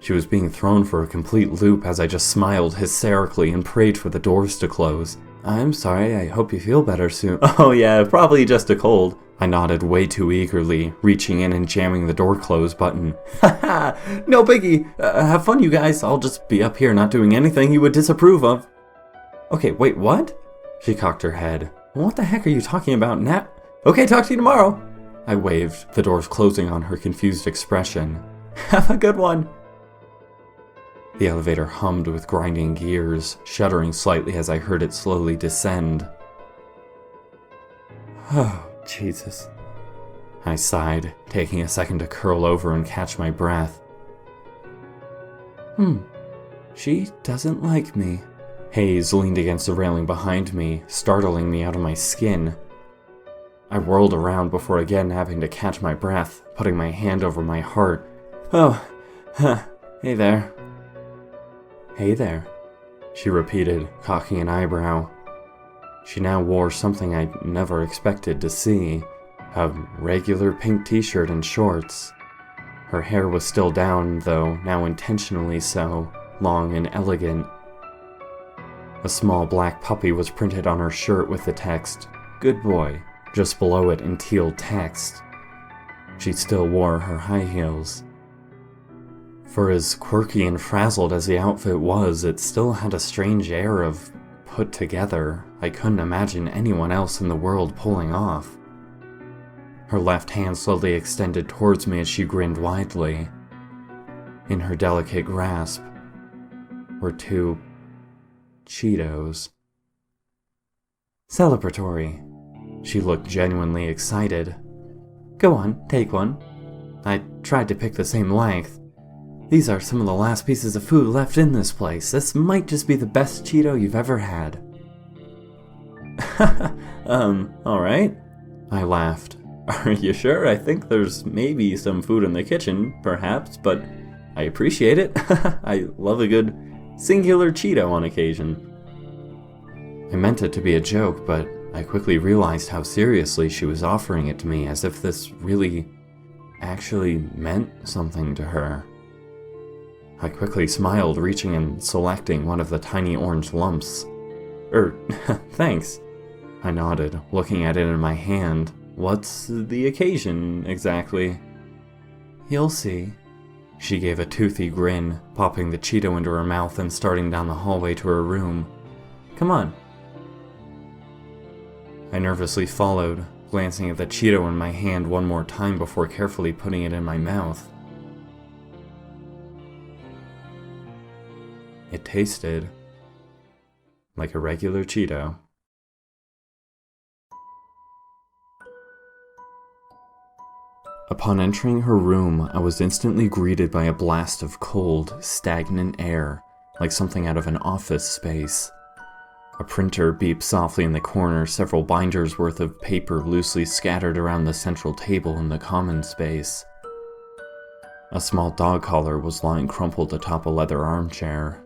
[SPEAKER 1] She was being thrown for a complete loop as I just smiled hysterically and prayed for the doors to close. I'm sorry, I hope you feel better soon. Oh yeah, probably just a cold. I nodded way too eagerly, reaching in and jamming the door close button. Haha, no biggie. Have fun, you guys. I'll just be up here not doing anything you would disapprove of. Okay, wait, what? She cocked her head. What the heck are you talking about now? Okay, talk to you tomorrow. I waved, the doors closing on her confused expression. Have a good one. The elevator hummed with grinding gears, shuddering slightly as I heard it slowly descend. Oh, Jesus. I sighed, taking a second to curl over and catch my breath. She doesn't like me. Hayes leaned against the railing behind me, startling me out of my skin. I whirled around before again having to catch my breath, putting my hand over my heart. Oh, hey there. Hey there, she repeated, cocking an eyebrow. She now wore something I'd never expected to see, a regular pink t-shirt and shorts. Her hair was still down, though now intentionally so, long and elegant. A small black puppy was printed on her shirt with the text, "Good boy," just below it in teal text. She still wore her high heels. For as quirky and frazzled as the outfit was, it still had a strange air of put together I couldn't imagine anyone else in the world pulling off. Her left hand slowly extended towards me as she grinned widely. In her delicate grasp were 2 Cheetos. Celebratory. She looked genuinely excited. Go on, take one. I tried to pick the same length. These are some of the last pieces of food left in this place. This might just be the best Cheeto you've ever had. Alright. I laughed. Are you sure? I think there's maybe some food in the kitchen, perhaps, but I appreciate it. I love a good singular Cheeto on occasion. I meant it to be a joke, but I quickly realized how seriously she was offering it to me, as if this really actually meant something to her. I quickly smiled, reaching and selecting one of the tiny orange lumps. Thanks. I nodded, looking at it in my hand. What's the occasion, exactly? You'll see. She gave a toothy grin, popping the Cheeto into her mouth and starting down the hallway to her room. Come on. I nervously followed, glancing at the Cheeto in my hand one more time before carefully putting it in my mouth. It tasted like a regular Cheeto. Upon entering her room, I was instantly greeted by a blast of cold, stagnant air, like something out of an office space. A printer beeped softly in the corner, several binders worth of paper loosely scattered around the central table in the common space. A small dog collar was lying crumpled atop a leather armchair.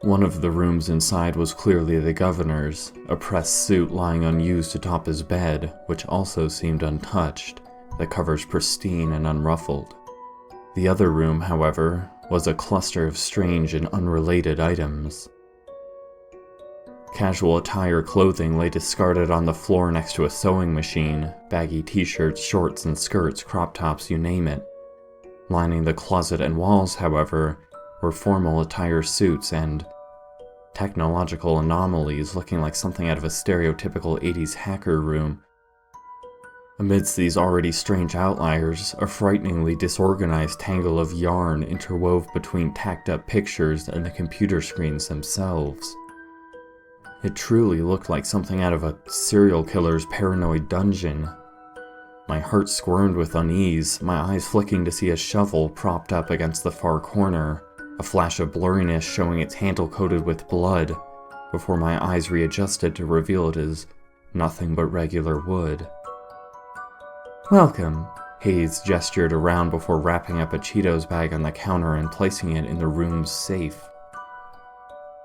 [SPEAKER 1] One of the rooms inside was clearly the governor's, a pressed suit lying unused atop his bed, which also seemed untouched, the covers pristine and unruffled. The other room, however, was a cluster of strange and unrelated items. Casual attire clothing lay discarded on the floor next to a sewing machine, baggy t-shirts, shorts and skirts, crop tops, you name it. Lining the closet and walls, however, were formal attire suits and technological anomalies looking like something out of a stereotypical 80s hacker room. Amidst these already strange outliers, a frighteningly disorganized tangle of yarn interwove between tacked-up pictures and the computer screens themselves. It truly looked like something out of a serial killer's paranoid dungeon. My heart squirmed with unease, my eyes flicking to see a shovel propped up against the far corner, a flash of blurriness showing its handle coated with blood, before my eyes readjusted to reveal it as nothing but regular wood. Welcome, Hayes gestured around before wrapping up a Cheetos bag on the counter and placing it in the room's safe.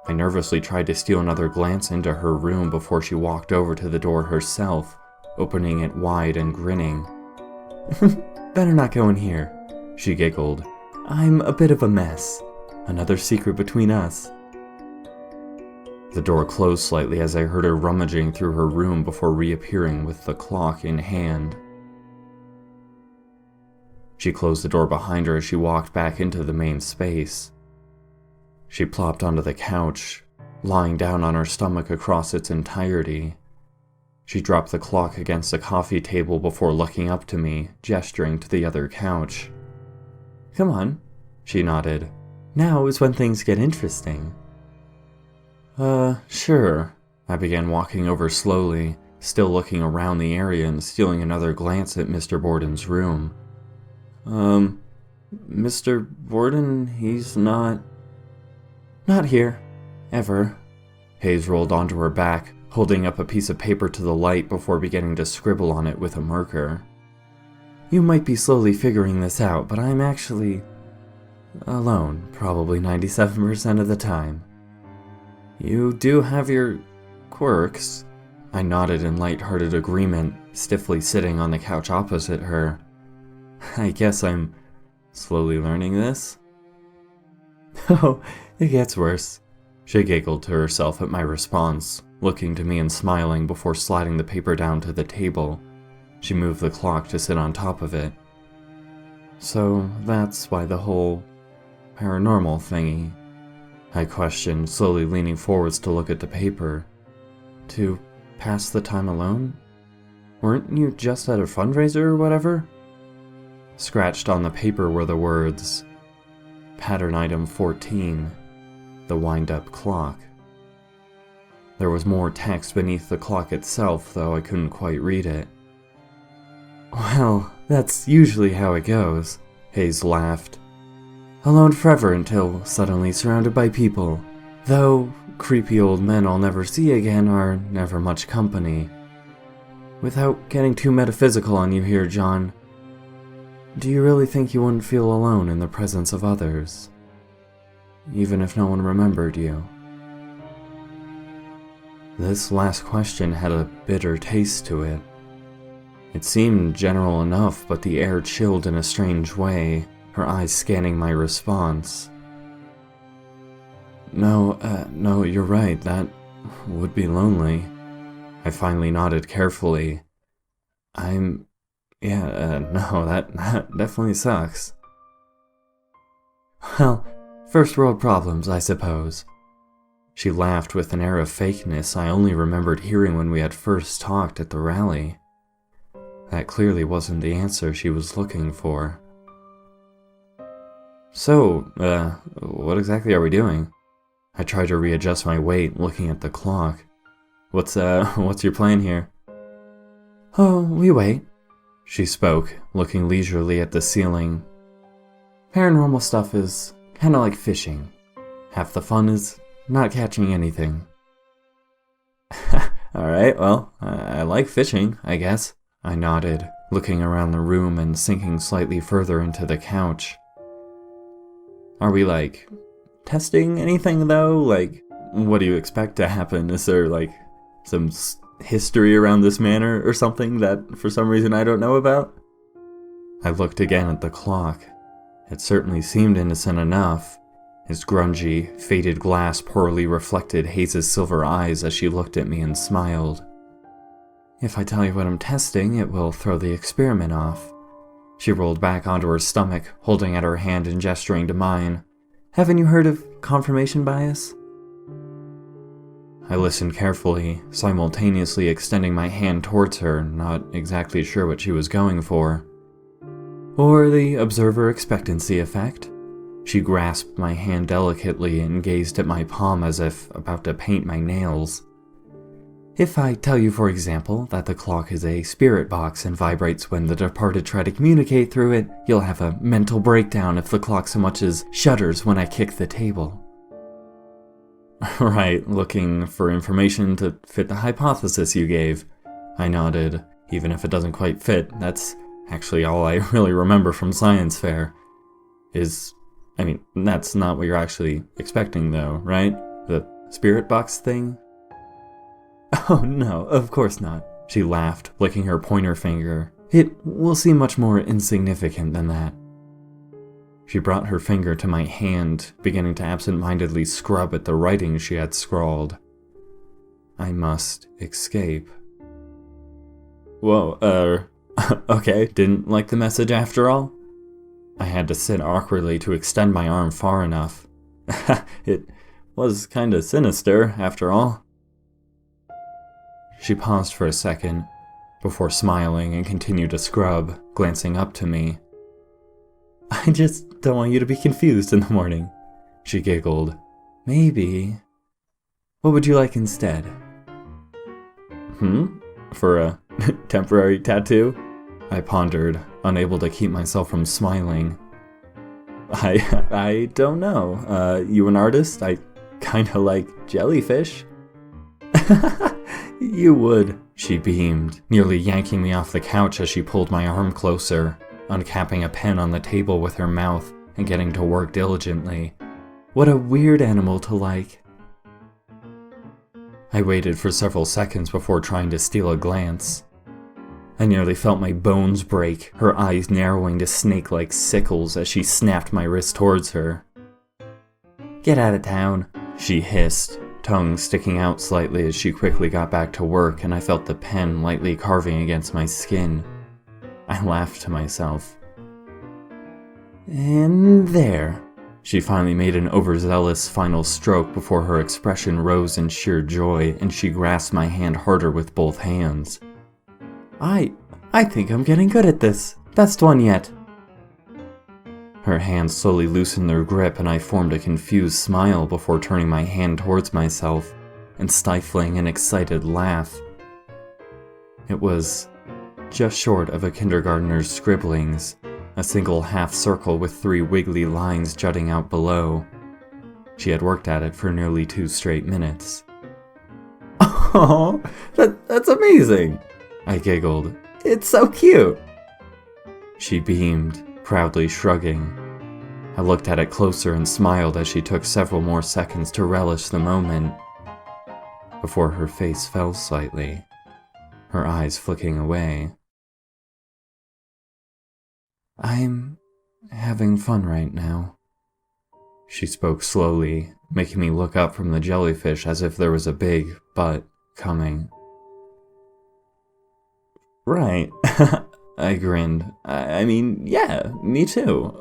[SPEAKER 1] I nervously tried to steal another glance into her room before she walked over to the door herself, opening it wide and grinning. Better not go in here, she giggled. I'm a bit of a mess. Another secret between us. The door closed slightly as I heard her rummaging through her room before reappearing with the clock in hand. She closed the door behind her as she walked back into the main space. She plopped onto the couch, lying down on her stomach across its entirety. She dropped the clock against the coffee table before looking up to me, gesturing to the other couch. "Come on," she nodded. "Now is when things get interesting." Sure." I began walking over slowly, still looking around the area and stealing another glance at Mr. Borden's room. Mr. Borden, he's not here. Ever." Hayes rolled onto her back, holding up a piece of paper to the light before beginning to scribble on it with a marker. "You might be slowly figuring this out, but I'm actually alone, probably 97% of the time." "You do have your quirks." I nodded in light-hearted agreement, stiffly sitting on the couch opposite her. "I guess I'm slowly learning this." "Oh, it gets worse." She giggled to herself at my response, looking to me and smiling before sliding the paper down to the table. She moved the clock to sit on top of it. "So that's why the whole paranormal thingy?" I questioned, slowly leaning forwards to look at the paper. "To pass the time alone? Weren't you just at a fundraiser or whatever?" Scratched on the paper were the words, "Pattern item 14, the wind-up clock." There was more text beneath the clock itself, though I couldn't quite read it. "Well, that's usually how it goes," Hayes laughed. "Alone forever until suddenly surrounded by people. Though creepy old men I'll never see again are never much company. Without getting too metaphysical on you here, John, do you really think you wouldn't feel alone in the presence of others? Even if no one remembered you?" This last question had a bitter taste to it. It seemed general enough, but the air chilled in a strange way, her eyes scanning my response. No, you're right, that would be lonely." I finally nodded carefully. No, that definitely sucks." "Well, first world problems, I suppose." She laughed with an air of fakeness I only remembered hearing when we had first talked at the rally. That clearly wasn't the answer she was looking for. "So, what exactly are we doing?" I tried to readjust my weight, looking at the clock. What's your plan here?" "Oh, we wait," she spoke, looking leisurely at the ceiling. "Paranormal stuff is kinda like fishing. Half the fun is not catching anything." "Alright, well, I like fishing, I guess." I nodded, looking around the room and sinking slightly further into the couch. "Are we, testing anything, though? What do you expect to happen? Is there, some history around this manor or something that, for some reason, I don't know about?" I looked again at the clock. It certainly seemed innocent enough. Its grungy, faded glass poorly reflected Hayes' silver eyes as she looked at me and smiled. "If I tell you what I'm testing, it will throw the experiment off." She rolled back onto her stomach, holding out her hand and gesturing to mine. "Haven't you heard of confirmation bias?" I listened carefully, simultaneously extending my hand towards her, not exactly sure what she was going for. "Or the observer expectancy effect?" She grasped my hand delicately and gazed at my palm as if about to paint my nails. "If I tell you, for example, that the clock is a spirit box and vibrates when the departed try to communicate through it, you'll have a mental breakdown if the clock so much as shudders when I kick the table." "Right, looking for information to fit the hypothesis you gave." I nodded. Even if it doesn't quite fit, that's actually all I really remember from science fair. That's not what you're actually expecting though, right? The spirit box thing? "Oh no, of course not," she laughed, licking her pointer finger. "It will seem much more insignificant than that." She brought her finger to my hand, beginning to absent-mindedly scrub at the writing she had scrawled. I must escape. Whoa, okay, didn't like the message after all? I had to sit awkwardly to extend my arm far enough. It was kinda sinister, after all. She paused for a second, before smiling and continued to scrub, glancing up to me. I just don't want you to be confused in the morning, she giggled. Maybe. What would you like instead? For a temporary tattoo? I pondered, unable to keep myself from smiling. I don't know. You an artist? I kinda like jellyfish. You would, she beamed, nearly yanking me off the couch as she pulled my arm closer, uncapping a pen on the table with her mouth and getting to work diligently. What a weird animal to like. I waited for several seconds before trying to steal a glance. I nearly felt my bones break, her eyes narrowing to snake-like sickles as she snapped my wrist towards her. Get out of town, she hissed, tongue sticking out slightly as she quickly got back to work, and I felt the pen lightly carving against my skin. I laughed to myself. And there. She finally made an overzealous final stroke before her expression rose in sheer joy and she grasped my hand harder with both hands. I think I'm getting good at this. Best one yet. Her hands slowly loosened their grip and I formed a confused smile before turning my hand towards myself and stifling an excited laugh. It was just short of a kindergartner's scribblings, a single half circle with 3 wiggly lines jutting out below. She had worked at it for nearly 2 straight minutes. Oh, that's amazing, I giggled. It's so cute. She beamed, proudly shrugging. I looked at it closer and smiled as she took several more seconds to relish the moment, before her face fell slightly, her eyes flicking away. I'm having fun right now. She spoke slowly, making me look up from the jellyfish as if there was a big but coming. Right, I grinned. I mean, yeah, me too.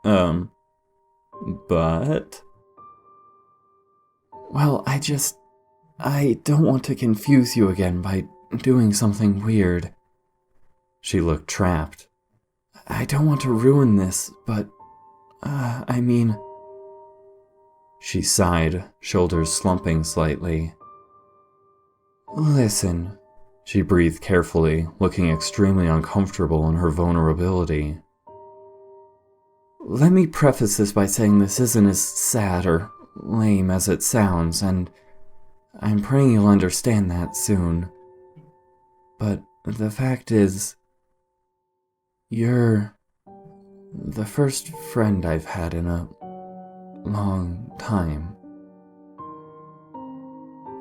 [SPEAKER 1] But... Well, I don't want to confuse you again by doing something weird. She looked trapped. I don't want to ruin this, but, I mean... She sighed, shoulders slumping slightly. Listen, she breathed carefully, looking extremely uncomfortable in her vulnerability. Let me preface this by saying this isn't as sad or lame as it sounds, and I'm praying you'll understand that soon. But the fact is, you're the first friend I've had in a long time.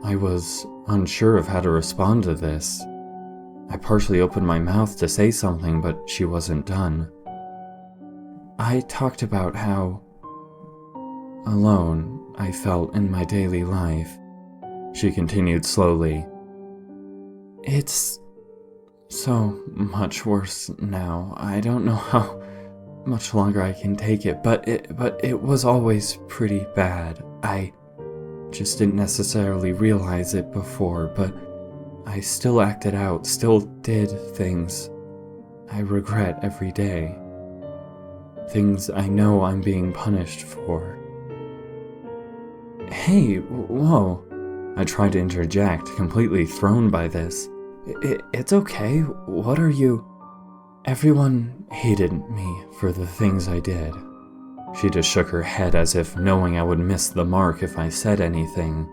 [SPEAKER 1] I was unsure of how to respond to this. I partially opened my mouth to say something, but she wasn't done. I talked about how alone I felt in my daily life. She continued slowly. It's so much worse now. I don't know how much longer I can take it, but it was always pretty bad. I just didn't necessarily realize it before, but I still acted out, still did things I regret every day. Things I know I'm being punished for. Hey, whoa. I tried to interject, completely thrown by this. It's okay. What are you... Everyone hated me for the things I did. She just shook her head as if knowing I would miss the mark if I said anything.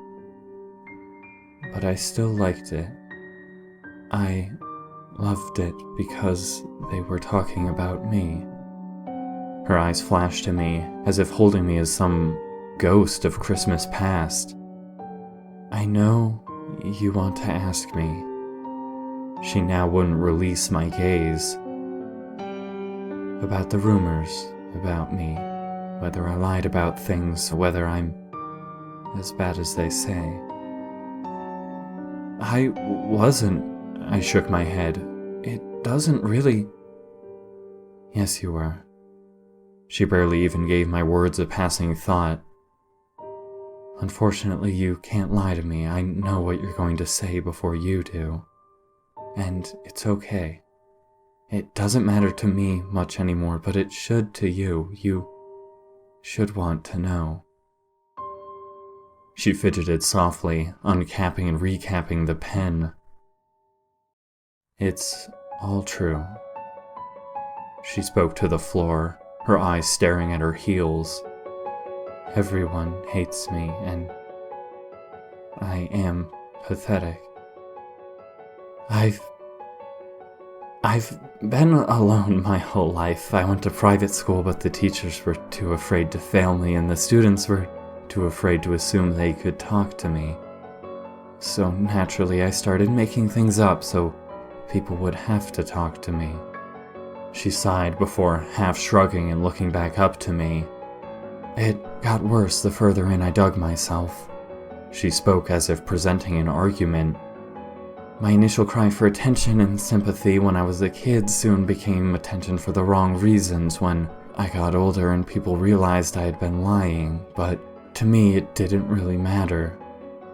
[SPEAKER 1] But I still liked it. I loved it because they were talking about me. Her eyes flashed to me, as if holding me as some ghost of Christmas past. I know you want to ask me. She now wouldn't release my gaze. About the rumors about me, whether I lied about things, whether I'm as bad as they say. I wasn't, I shook my head. It doesn't really... Yes, you were. She barely even gave my words a passing thought. Unfortunately, you can't lie to me. I know what you're going to say before you do. And it's okay. It doesn't matter to me much anymore, but it should to you. You should want to know. She fidgeted softly, uncapping and recapping the pen. It's all true. She spoke to the floor, her eyes staring at her heels. Everyone hates me, and I am pathetic. I've been alone my whole life. I went to private school, but the teachers were too afraid to fail me, and the students were too afraid to assume they could talk to me. So naturally, I started making things up so people would have to talk to me. She sighed before half shrugging and looking back up to me. It got worse the further in I dug myself. She spoke as if presenting an argument. My initial cry for attention and sympathy when I was a kid soon became attention for the wrong reasons when I got older and people realized I had been lying, but to me it didn't really matter.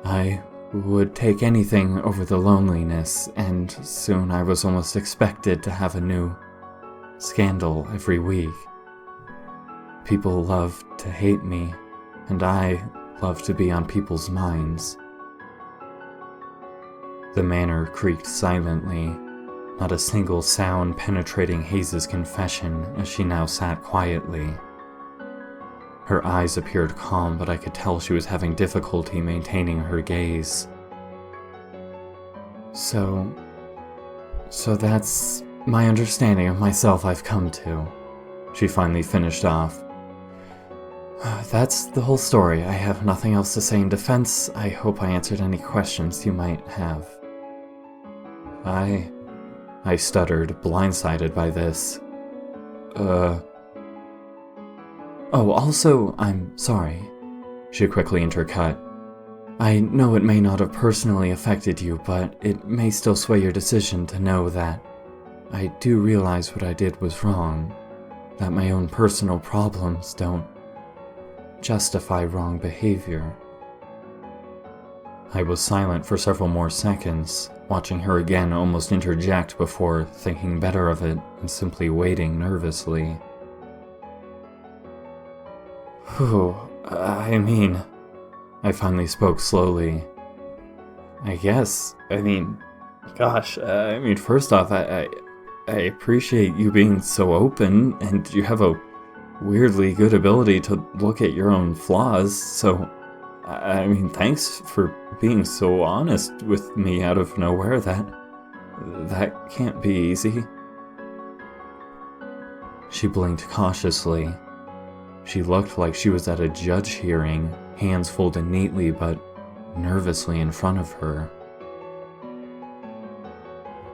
[SPEAKER 1] I would take anything over the loneliness, and soon I was almost expected to have a new scandal every week. People love to hate me, and I love to be on people's minds. The manor creaked silently, not a single sound penetrating Hayes' confession as she now sat quietly. Her eyes appeared calm, but I could tell she was having difficulty maintaining her gaze. So that's my understanding of myself I've come to, she finally finished off. That's the whole story. I have nothing else to say in defense. I hope I answered any questions you might have. I stuttered, blindsided by this. Oh, also, I'm sorry, she quickly intercut. I know it may not have personally affected you, but it may still sway your decision to know that I do realize what I did was wrong, that my own personal problems don't justify wrong behavior. I was silent for several more seconds, watching her again almost interject before thinking better of it and simply waiting nervously. Whew, I finally spoke slowly. First off, I appreciate you being so open, and you have a weirdly good ability to look at your own flaws, so, thanks for being so honest with me out of nowhere. That can't be easy. She blinked cautiously. She looked like she was at a judge hearing, hands folded neatly but nervously in front of her.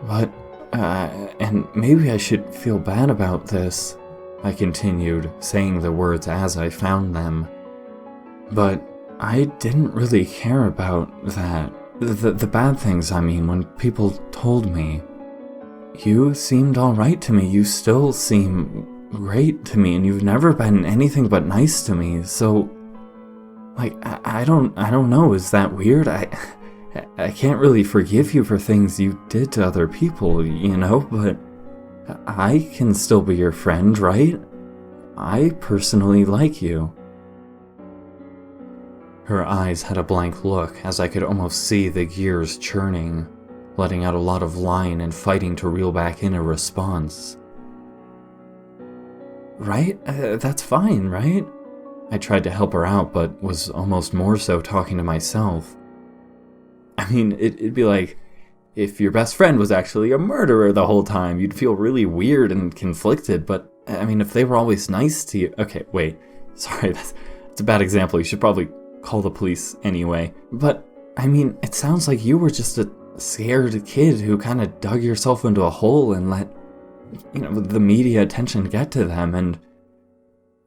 [SPEAKER 1] But, and maybe I should feel bad about this, I continued, saying the words as I found them. But I didn't really care about that. The bad things, when people told me. You seemed alright to me. You still seem great to me, and you've never been anything but nice to me, so... I don't know, is that weird? I can't really forgive you for things you did to other people, but I can still be your friend, right? I personally like you. Her eyes had a blank look as I could almost see the gears churning, letting out a lot of line and fighting to reel back in a response. Right? That's fine, right? I tried to help her out, but was almost more so talking to myself. It'd be like if your best friend was actually a murderer the whole time. You'd feel really weird and conflicted, but, if they were always nice to you... Okay, wait. Sorry, that's a bad example. You should probably call the police anyway. But, it sounds like you were just a scared kid who kind of dug yourself into a hole and let, the media attention get to them, and...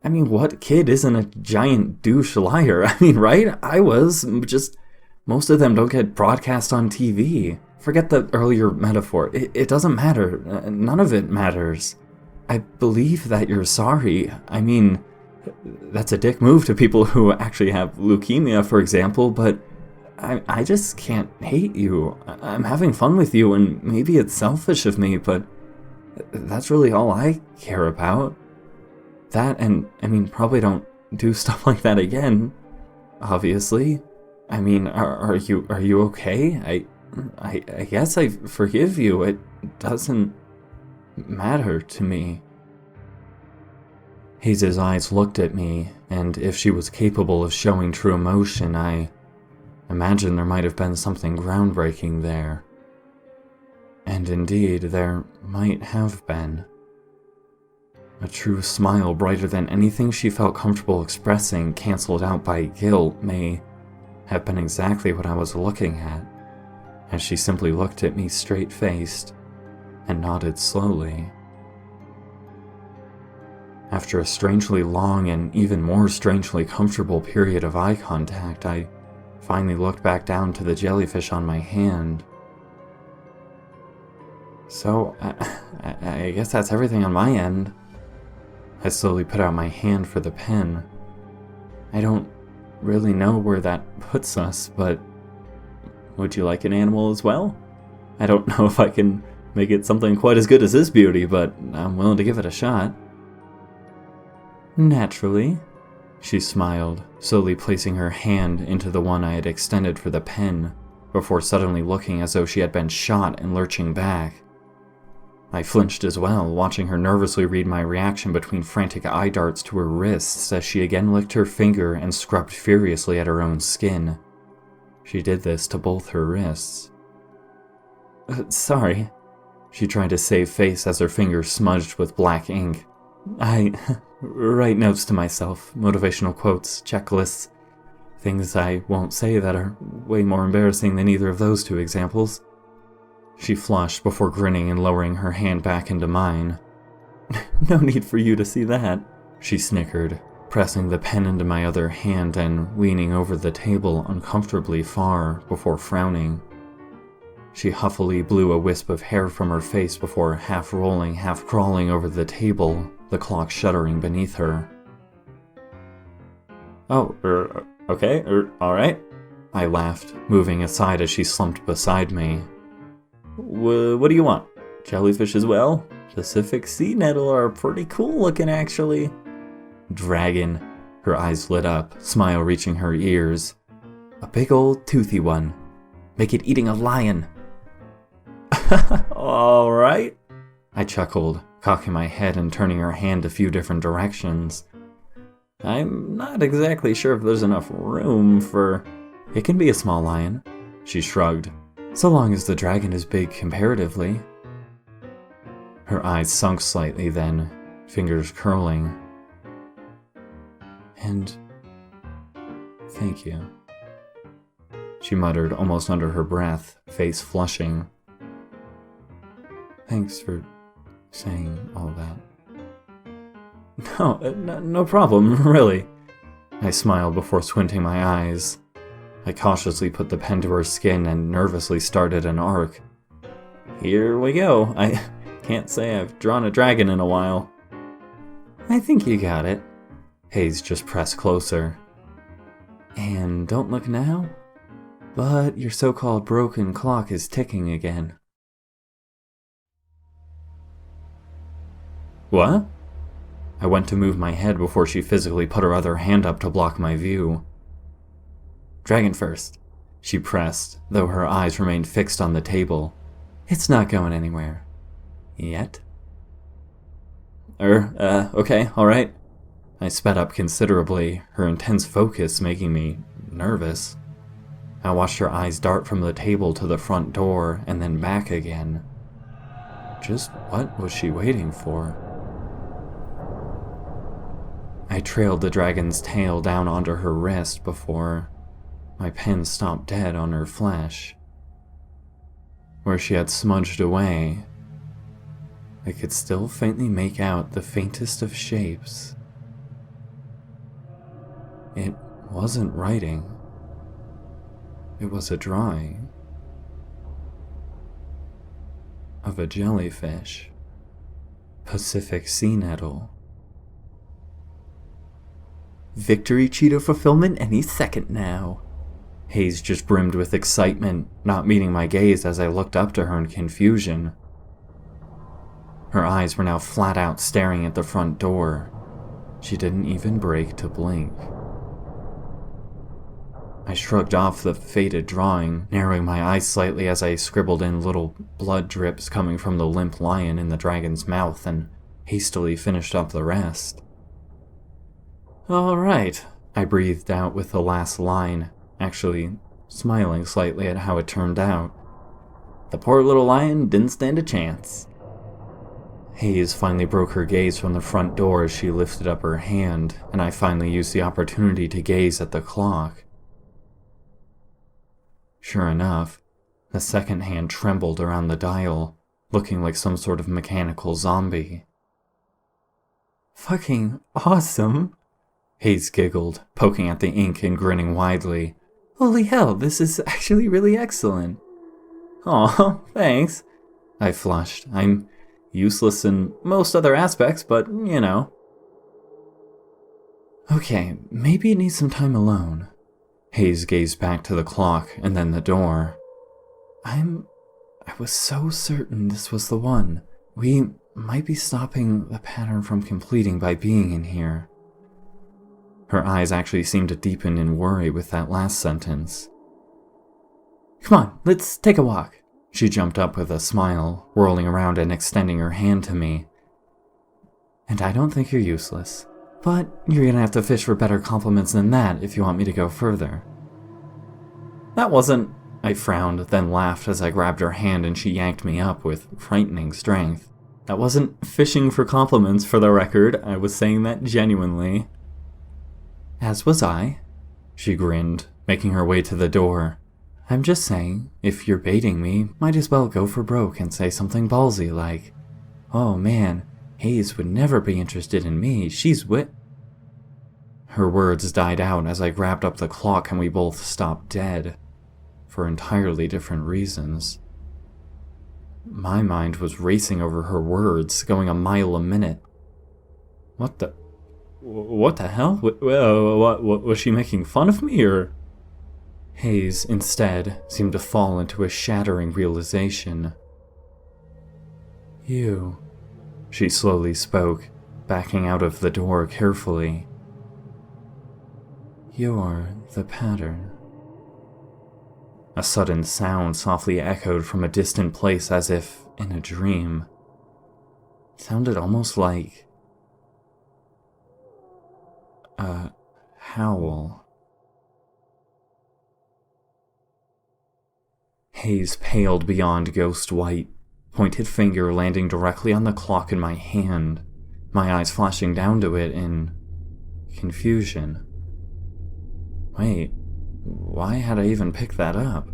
[SPEAKER 1] what kid isn't a giant douche liar? Right? I was, just Most of them don't get broadcast on TV. Forget the earlier metaphor. It doesn't matter. None of it matters. I believe that you're sorry. I mean, that's a dick move to people who actually have leukemia, for example, but I just can't hate you. I'm having fun with you, and maybe it's selfish of me, but that's really all I care about. That, and, I mean, probably don't do stuff like that again, obviously. I mean, are you okay? I guess I forgive you. It doesn't matter to me. Haze's eyes looked at me, and if she was capable of showing true emotion, I imagine there might have been something groundbreaking there. And indeed, there might have been. A true smile brighter than anything she felt comfortable expressing, cancelled out by guilt, may have been exactly what I was looking at, as she simply looked at me straight-faced and nodded slowly. After a strangely long and even more strangely comfortable period of eye contact, I finally looked back down to the jellyfish on my hand. So, I guess that's everything on my end. I slowly put out my hand for the pen. I don't really know where that puts us, but would you like an animal as well? I don't know if I can make it something quite as good as this beauty, but I'm willing to give it a shot. Naturally, she smiled, slowly placing her hand into the one I had extended for the pen, before suddenly looking as though she had been shot and lurching back. I flinched as well, watching her nervously read my reaction between frantic eye darts to her wrists as she again licked her finger and scrubbed furiously at her own skin. She did this to both her wrists. Sorry, she tried to save face as her fingers smudged with black ink. I write notes to myself, motivational quotes, checklists, things I won't say that are way more embarrassing than either of those two examples. She flushed before grinning and lowering her hand back into mine. No need for you to see that, she snickered, pressing the pen into my other hand and leaning over the table uncomfortably far before frowning. She huffily blew a wisp of hair from her face before half rolling, half crawling over the table, the clock shuddering beneath her. Oh, okay, alright, I laughed, moving aside as she slumped beside me. What do you want? Jellyfish as well? Pacific sea nettle are pretty cool looking, actually. Dragon. Her eyes lit up, smile reaching her ears. A big old toothy one. Make it eating a lion. Alright. I chuckled, cocking my head and turning her hand a few different directions. I'm not exactly sure if there's enough room for... It can be a small lion, she shrugged. So long as the dragon is big comparatively. Her eyes sunk slightly then, fingers curling. And thank you, she muttered almost under her breath, face flushing. Thanks for saying all that. No problem, really. I smiled before squinting my eyes. I cautiously put the pen to her skin and nervously started an arc. Here we go. I can't say I've drawn a dragon in a while. I think you got it. Haze just pressed closer. And don't look now, but your so-called broken clock is ticking again. What? I went to move my head before she physically put her other hand up to block my view. Dragon first, she pressed, though her eyes remained fixed on the table. It's not going anywhere. Yet? Okay, alright. I sped up considerably, her intense focus making me nervous. I watched her eyes dart from the table to the front door and then back again. Just what was she waiting for? I trailed the dragon's tail down onto her wrist before my pen stopped dead on her flesh. Where she had smudged away, I could still faintly make out the faintest of shapes. It wasn't writing. It was a drawing of a jellyfish. Pacific sea nettle. Victory Cheeto fulfillment any second now. Hayes just brimmed with excitement, not meeting my gaze as I looked up to her in confusion. Her eyes were now flat out staring at the front door. She didn't even break to blink. I shrugged off the faded drawing, narrowing my eyes slightly as I scribbled in little blood drips coming from the limp lion in the dragon's mouth and hastily finished up the rest. "All right," I breathed out with the last line, actually smiling slightly at how it turned out. "The poor little lion didn't stand a chance." Hayes finally broke her gaze from the front door as she lifted up her hand, and I finally used the opportunity to gaze at the clock. Sure enough, the second hand trembled around the dial, looking like some sort of mechanical zombie. "Fucking awesome," Hayes giggled, poking at the ink and grinning widely. "Holy hell, this is actually really excellent." "Aw, thanks," I flushed. "I'm useless in most other aspects, but, you know." "Okay, maybe it needs some time alone." Hayes gazed back to the clock and then the door. I was so certain this was the one. We might be stopping the pattern from completing by being in here." Her eyes actually seemed to deepen in worry with that last sentence. "Come on, let's take a walk." She jumped up with a smile, whirling around and extending her hand to me. "And I don't think you're useless. But you're gonna have to fish for better compliments than that if you want me to go further." "That wasn't..." I frowned, then laughed as I grabbed her hand and she yanked me up with frightening strength. "That wasn't fishing for compliments, for the record. I was saying that genuinely." "As was I," she grinned, making her way to the door. "I'm just saying, if you're baiting me, might as well go for broke and say something ballsy like, 'Oh man, Hayes would never be interested in me, she's Her words died out as I grabbed up the clock and we both stopped dead, for entirely different reasons. My mind was racing over her words, going a mile a minute. What the hell? What, was she making fun of me, or? Hayes, instead, seemed to fall into a shattering realization. "You," she slowly spoke, backing out of the door carefully. "You're the pattern." A sudden sound softly echoed from a distant place as if in a dream. It sounded almost like a howl. Hayes paled beyond ghost white, pointed finger landing directly on the clock in my hand, my eyes flashing down to it in confusion. Wait, why had I even picked that up?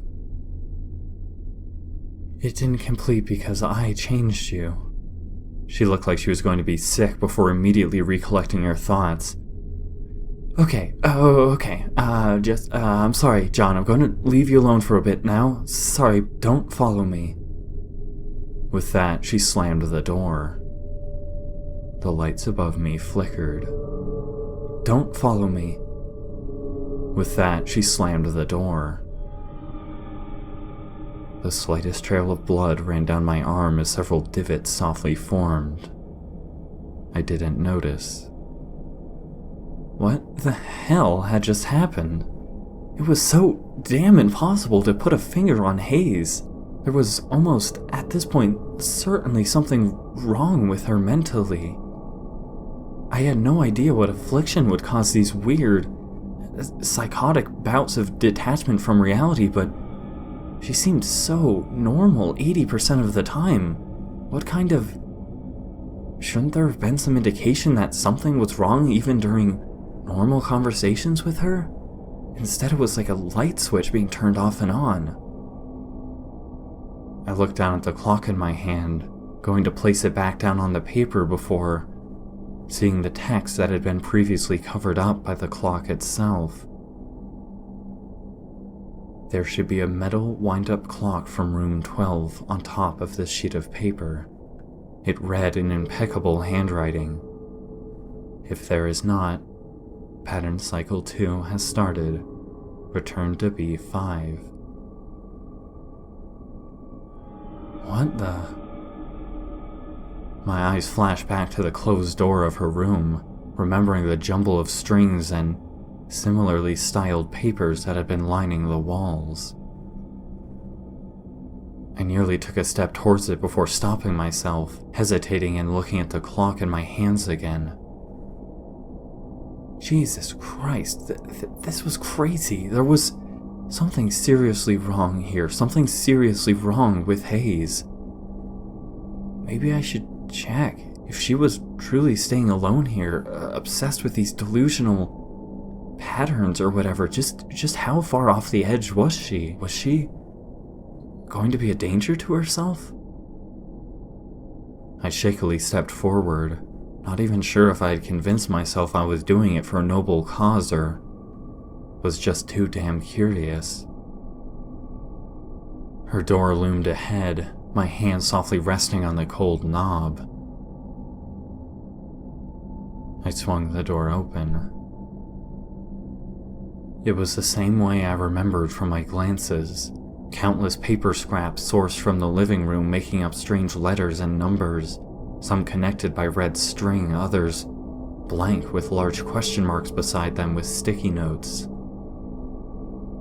[SPEAKER 1] "It didn't complete because I changed you." She looked like she was going to be sick before immediately recollecting her thoughts. Okay, I'm sorry, John, I'm going to leave you alone for a bit now. Sorry, don't follow me." With that, she slammed the door. The lights above me flickered. "Don't follow me." With that, she slammed the door. The slightest trail of blood ran down my arm as several divots softly formed. I didn't notice. What the hell had just happened? It was so damn impossible to put a finger on Hayes. There was almost, at this point, certainly something wrong with her mentally. I had no idea what affliction would cause these weird, psychotic bouts of detachment from reality, but she seemed so normal 80% of the time. What kind of... Shouldn't there have been some indication that something was wrong even during normal conversations with her? Instead, it was like a light switch being turned off and on. I looked down at the clock in my hand, going to place it back down on the paper before seeing the text that had been previously covered up by the clock itself.
[SPEAKER 2] There should be a metal wind-up clock from room 12 on top of this sheet of paper. It read in impeccable handwriting. If there is not, pattern cycle 2 has started. Return to B5. What the? My eyes flashed back to the closed door of her room, remembering the jumble of strings and similarly styled papers that had been lining the walls. I nearly took a step towards it before stopping myself, hesitating and looking at the clock in my hands again. Jesus Christ, this was crazy. There was something seriously wrong here, something seriously wrong with Hayes. Maybe I should check if she was truly staying alone here, obsessed with these delusional patterns or whatever. Just how far off the edge was she? Was she going to be a danger to herself? I shakily stepped forward, not even sure if I had convinced myself I was doing it for a noble cause or was just too damn curious. Her door loomed ahead, my hand softly resting on the cold knob. I swung the door open. It was the same way I remembered from my glances. Countless paper scraps sourced from the living room making up strange letters and numbers, some connected by red string, others blank with large question marks beside them with sticky notes.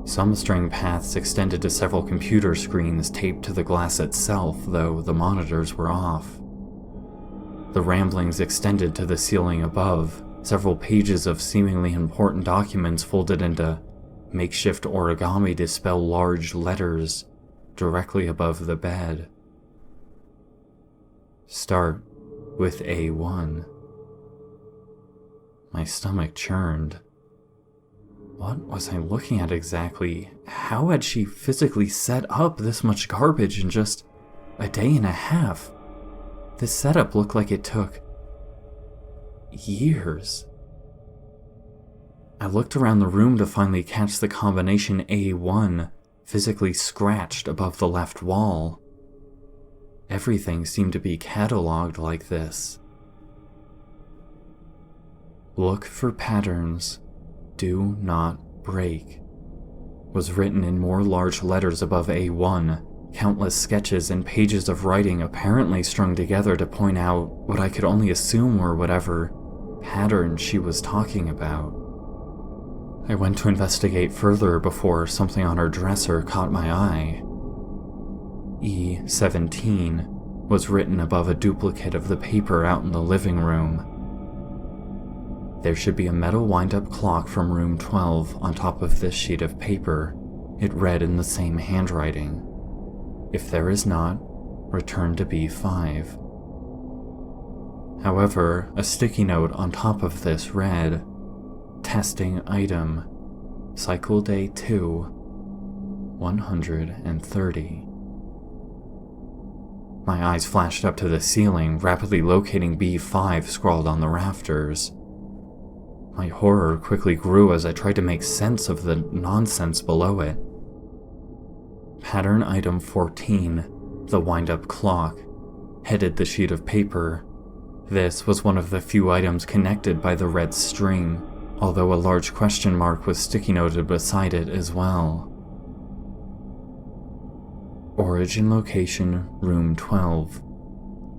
[SPEAKER 2] Some string paths extended to several computer screens taped to the glass itself, though the monitors were off. The ramblings extended to the ceiling above, several pages of seemingly important documents folded into makeshift origami to spell large letters directly above the bed. Start with A1. My stomach churned. What was I looking at exactly? How had she physically set up this much garbage in just a day and a half? This setup looked like it took years. I looked around the room to finally catch the combination A1 physically scratched above the left wall. Everything seemed to be catalogued like this. Look for patterns. Do not break. Was written in more large letters above A1, countless sketches and pages of writing apparently strung together to point out what I could only assume were whatever pattern she was talking about. I went to investigate further before something on her dresser caught my eye. E17 was written above a duplicate of the paper out in the living room. There should be a metal wind-up clock from room 12 on top of this sheet of paper. It read in the same handwriting. If there is not, return to B5. However, a sticky note on top of this read, Testing item, cycle day 2, 130. My eyes flashed up to the ceiling, rapidly locating B5 scrawled on the rafters. My horror quickly grew as I tried to make sense of the nonsense below it. Pattern item 14, the wind-up clock, headed the sheet of paper. This was one of the few items connected by the red string, although a large question mark was sticky noted beside it as well. Origin location, room 12.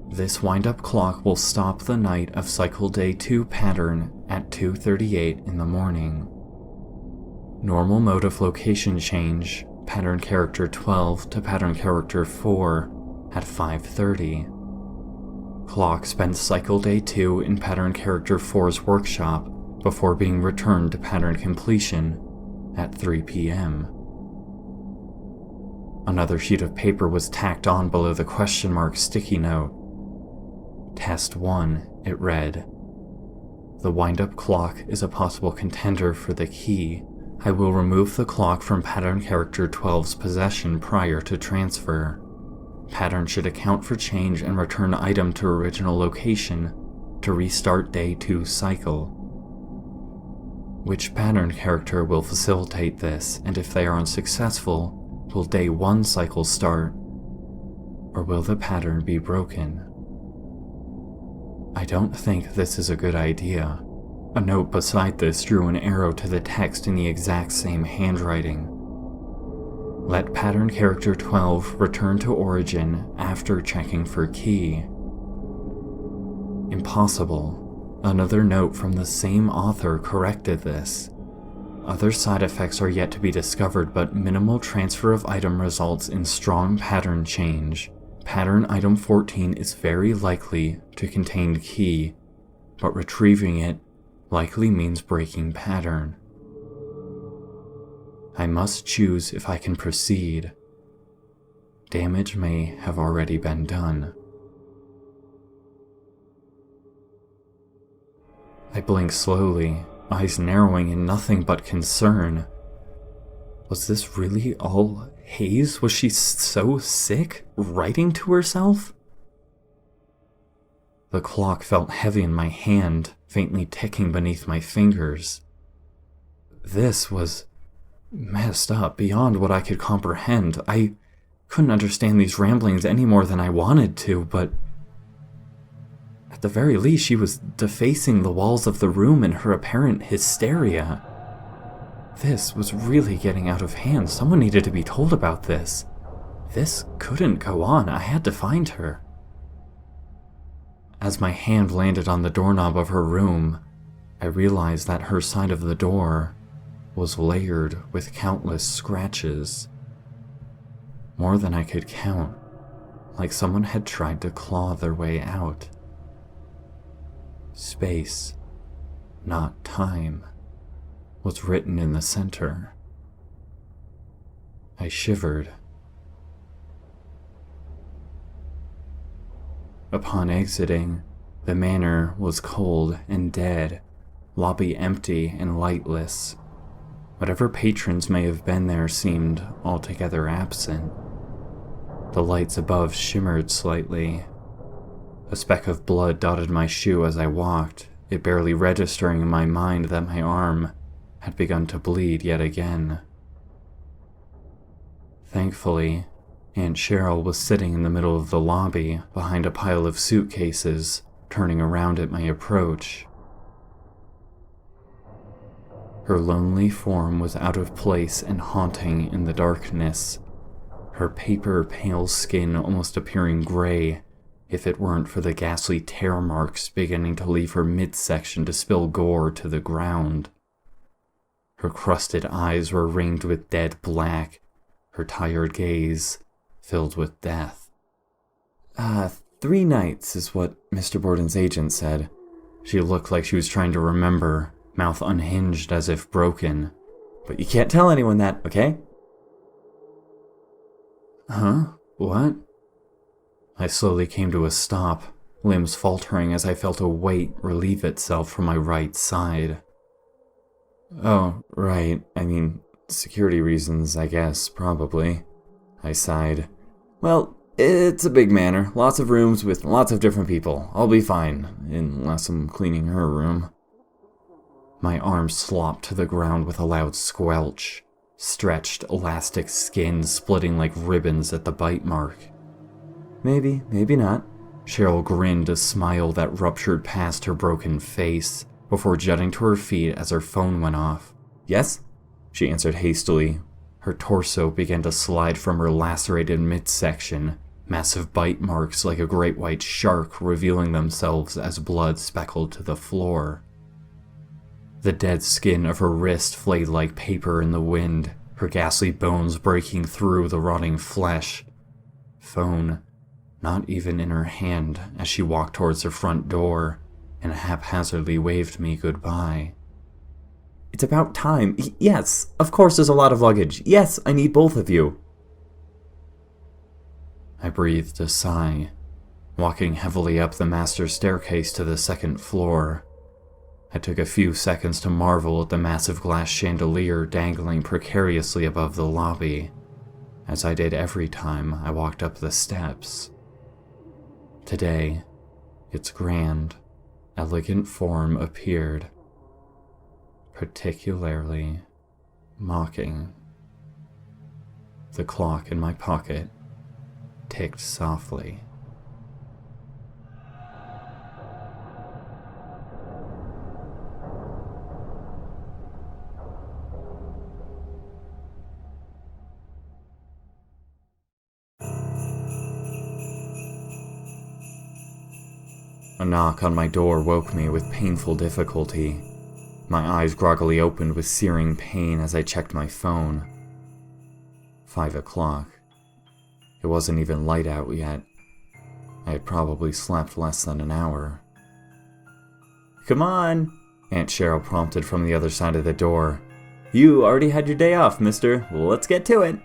[SPEAKER 2] This wind-up clock will stop the night of cycle day 2 pattern at 2:38 in the morning. Normal mode of location change, pattern character 12 to pattern character 4 at 5:30. Clock spends cycle day 2 in pattern character 4's workshop before being returned to pattern completion at 3 p.m. Another sheet of paper was tacked on below the question mark sticky note. Test 1, it read. The wind-up clock is a possible contender for the key. I will remove the clock from pattern character 12's possession prior to transfer. Pattern should account for change and return item to original location to restart day 2 cycle. Which pattern character will facilitate this, and if they are unsuccessful, will day 1 cycle start, or will the pattern be broken? I don't think this is a good idea. A note beside this drew an arrow to the text in the exact same handwriting. Let pattern character 12 return to origin after checking for key. Impossible. Another note from the same author corrected this. Other side effects are yet to be discovered, but minimal transfer of item results in strong pattern change. Pattern item 14 is very likely to contain key, but retrieving it likely means breaking pattern. I must choose if I can proceed. Damage may have already been done. I blinked slowly, eyes narrowing in nothing but concern. Was this really all haze? Was she so sick, writing to herself? The clock felt heavy in my hand, faintly ticking beneath my fingers. This was messed up beyond what I could comprehend. I couldn't understand these ramblings any more than I wanted to, but at the very least she was defacing the walls of the room in her apparent hysteria. This was really getting out of hand. Someone needed to be told about this. This couldn't go on. I had to find her. As my hand landed on the doorknob of her room, I realized that her side of the door was layered with countless scratches. More than I could count, like someone had tried to claw their way out. Space, not time, was written in the center. I shivered. Upon exiting, the manor was cold and dead, lobby empty and lightless. Whatever patrons may have been there seemed altogether absent. The lights above shimmered slightly. A speck of blood dotted my shoe as I walked, it barely registering in my mind that my arm had begun to bleed yet again. Thankfully, Aunt Cheryl was sitting in the middle of the lobby behind a pile of suitcases, turning around at my approach. Her lonely form was out of place and haunting in the darkness, her paper-pale skin almost appearing gray if it weren't for the ghastly tear marks beginning to leave her midsection to spill gore to the ground. Her crusted eyes were ringed with dead black, her tired gaze filled with death. 3 nights is what Mr. Borden's agent said. She looked like she was trying to remember, mouth unhinged as if broken. But you can't tell anyone that, okay? Huh? What? I slowly came to a stop, limbs faltering as I felt a weight relieve itself from my right side. Oh, right. I mean, security reasons, I guess, probably. I sighed. Well, it's a big manor, lots of rooms with lots of different people. I'll be fine, unless I'm cleaning her room. My arm slopped to the ground with a loud squelch, stretched elastic skin splitting like ribbons at the bite mark. Maybe, maybe not. Cheryl grinned, a smile that ruptured past her broken face, before jutting to her feet as her phone went off. Yes? She answered hastily. Her torso began to slide from her lacerated midsection, massive bite marks like a great white shark revealing themselves as blood speckled to the floor. The dead skin of her wrist flayed like paper in the wind, her ghastly bones breaking through the rotting flesh. Phone not even in her hand as she walked towards her front door and haphazardly waved me goodbye. It's about time. Yes, of course there's a lot of luggage. Yes, I need both of you. I breathed a sigh, walking heavily up the master staircase to the 2nd floor. I took a few seconds to marvel at the massive glass chandelier dangling precariously above the lobby, as I did every time I walked up the steps. Today, its grand, elegant form appeared. particularly mocking. The clock in my pocket ticked softly. A knock on my door woke me with painful difficulty. My eyes groggily opened with searing pain as I checked my phone. 5 o'clock. It wasn't even light out yet. I had probably slept less than an hour. "Come on," Aunt Cheryl prompted from the other side of the door. "You already had your day off, mister. Let's get to it."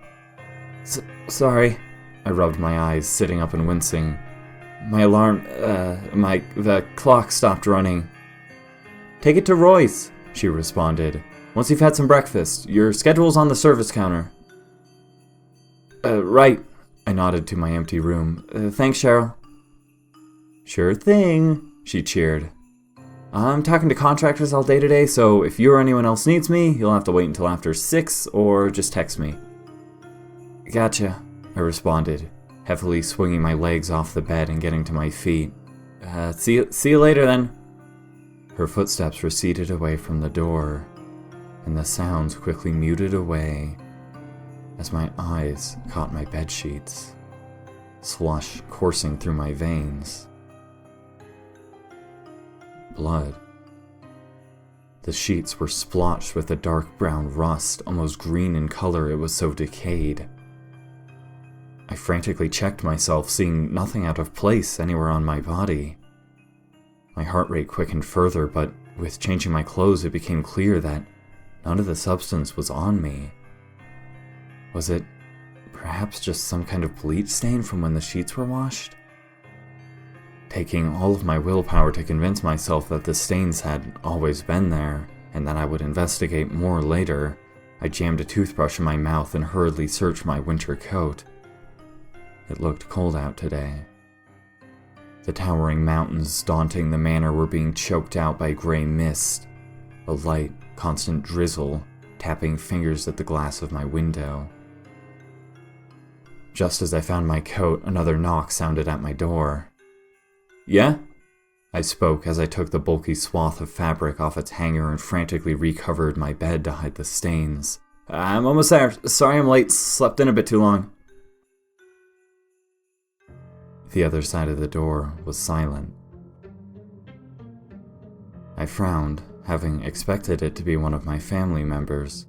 [SPEAKER 2] Sorry. I rubbed my eyes, sitting up and wincing. The clock stopped running. "Take it to Royce," she responded. "Once you've had some breakfast. Your schedule's on the service counter." Right," I nodded to my empty room. "Thanks, Cheryl." "Sure thing," she cheered. "I'm talking to contractors all day today, so if you or anyone else needs me, you'll have to wait until after 6 or just text me." "Gotcha," I responded, heavily swinging my legs off the bed and getting to my feet. See you later then." Her footsteps receded away from the door, and the sounds quickly muted away as my eyes caught my bedsheets, slush coursing through my veins. Blood. The sheets were splotched with a dark brown rust, almost green in color, it was so decayed. I frantically checked myself, seeing nothing out of place anywhere on my body. My heart rate quickened further, but with changing my clothes, it became clear that none of the substance was on me. Was it perhaps just some kind of bleach stain from when the sheets were washed? Taking all of my willpower to convince myself that the stains had always been there, and that I would investigate more later, I jammed a toothbrush in my mouth and hurriedly searched my winter coat. It looked cold out today. The towering mountains daunting the manor were being choked out by gray mist, a light, constant drizzle tapping fingers at the glass of my window. Just as I found my coat, another knock sounded at my door. "Yeah?" I spoke as I took the bulky swath of fabric off its hanger and frantically recovered my bed to hide the stains. "I'm almost there. Sorry I'm late. Slept in a bit too long." The other side of the door was silent. I frowned, having expected it to be one of my family members.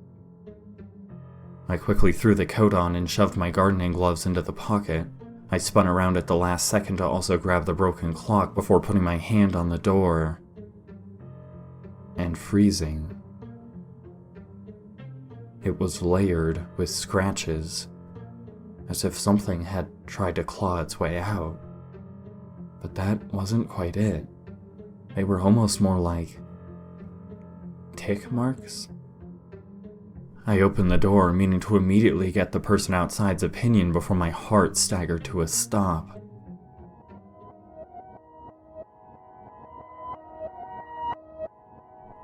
[SPEAKER 2] I quickly threw the coat on and shoved my gardening gloves into the pocket. I spun around at the last second to also grab the broken clock before putting my hand on the door and freezing. It was layered with scratches, as if something had tried to claw its way out. But that wasn't quite it. They were almost more like tick marks. I opened the door, meaning to immediately get the person outside's opinion before my heart staggered to a stop.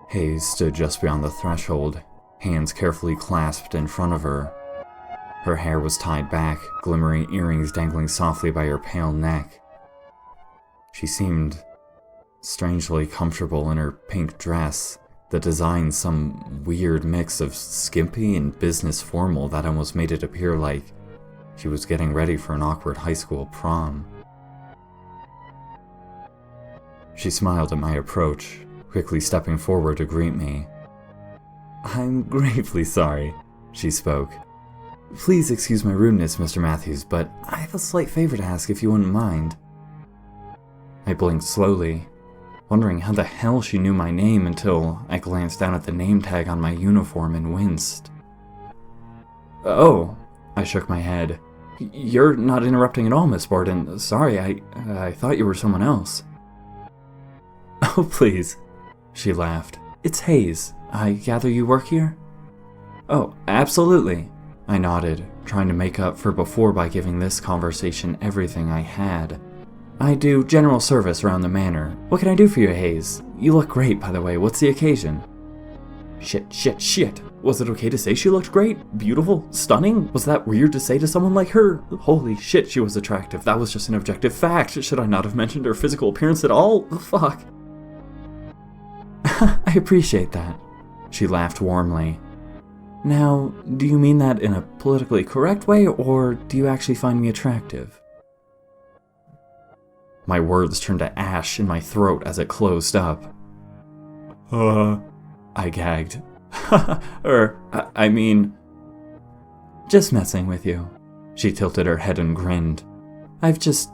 [SPEAKER 2] Hayes stood just beyond the threshold, hands carefully clasped in front of her. Her hair was tied back, glimmering earrings dangling softly by her pale neck. She seemed strangely comfortable in her pink dress, the design some weird mix of skimpy and business formal that almost made it appear like she was getting ready for an awkward high school prom. She smiled at my approach, quickly stepping forward to greet me. "I'm gravely sorry," she spoke. "Please excuse my rudeness, Mr. Matthews, but I have a slight favor to ask if you wouldn't mind." I blinked slowly, wondering how the hell she knew my name until I glanced down at the name tag on my uniform and winced. "Oh," I shook my head. "You're not interrupting at all, Miss Borden. Sorry, I thought you were someone else." "Oh, please," she laughed. "It's Hayes. I gather you work here?" "Oh, absolutely," I nodded, trying to make up for before by giving this conversation everything I had. "I do general service around the manor. What can I do for you, Hayes? You look great, by the way. What's the occasion?" Shit. Was it okay to say she looked great? Beautiful? Stunning? Was that weird to say to someone like her? Holy shit, she was attractive. That was just an objective fact. Should I not have mentioned her physical appearance at all? Fuck. I appreciate that. She laughed warmly. Now, do you mean that in a politically correct way, or do you actually find me attractive? My words turned to ash in my throat as it closed up. I gagged. I mean... Just messing with you. She tilted her head and grinned. I've just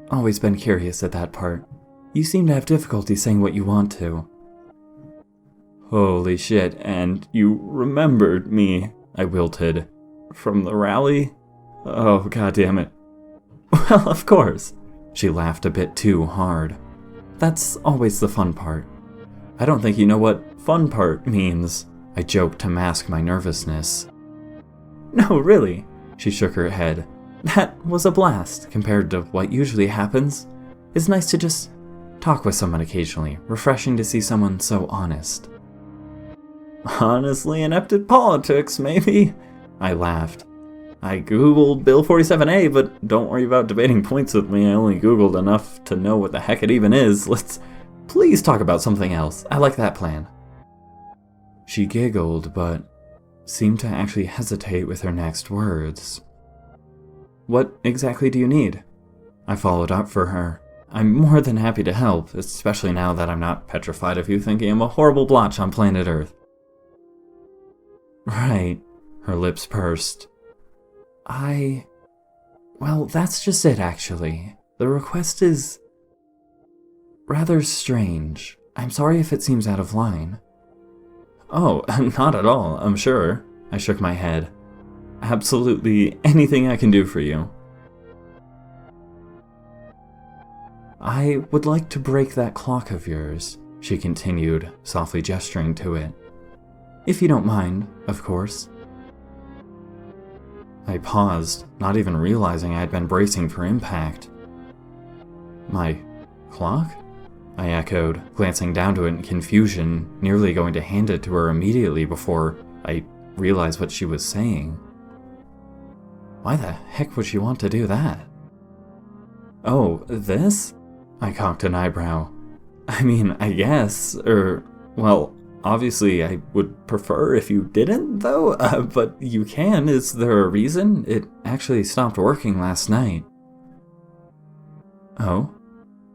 [SPEAKER 2] always been curious at that part. You seem to have difficulty saying what you want to. Holy shit, and you remembered me, I wilted. From the rally? Oh, goddammit. Well, of course. She laughed a bit too hard. That's always the fun part. I don't think you know what fun part means, I joked to mask my nervousness. No, really, she shook her head. That was a blast compared to what usually happens. It's nice to just talk with someone occasionally, refreshing to see someone so honest. Honestly inept at politics, maybe? I laughed. I googled Bill 47A, but don't worry about debating points with me. I only googled enough to know what the heck it even is. Let's please talk about something else. I like that plan. She giggled, but seemed to actually hesitate with her next words. What exactly do you need? I followed up for her. I'm more than happy to help, especially now that I'm not petrified of you thinking I'm a horrible blotch on planet Earth. Right, her lips pursed. Well, that's just it, actually. The request is rather strange. I'm sorry if it seems out of line. Oh, not at all, I'm sure. I shook my head. Absolutely anything I can do for you. I would like to break that clock of yours, she continued, softly gesturing to it. If you don't mind, of course. I paused, not even realizing I had been bracing for impact. My clock? I echoed, glancing down to it in confusion, nearly going to hand it to her immediately before I realized what she was saying. Why the heck would she want to do that? Oh, this? I cocked an eyebrow. I mean, I guess, well, obviously I would prefer if you didn't, though, but you can. Is there a reason? It actually stopped working last night. Oh?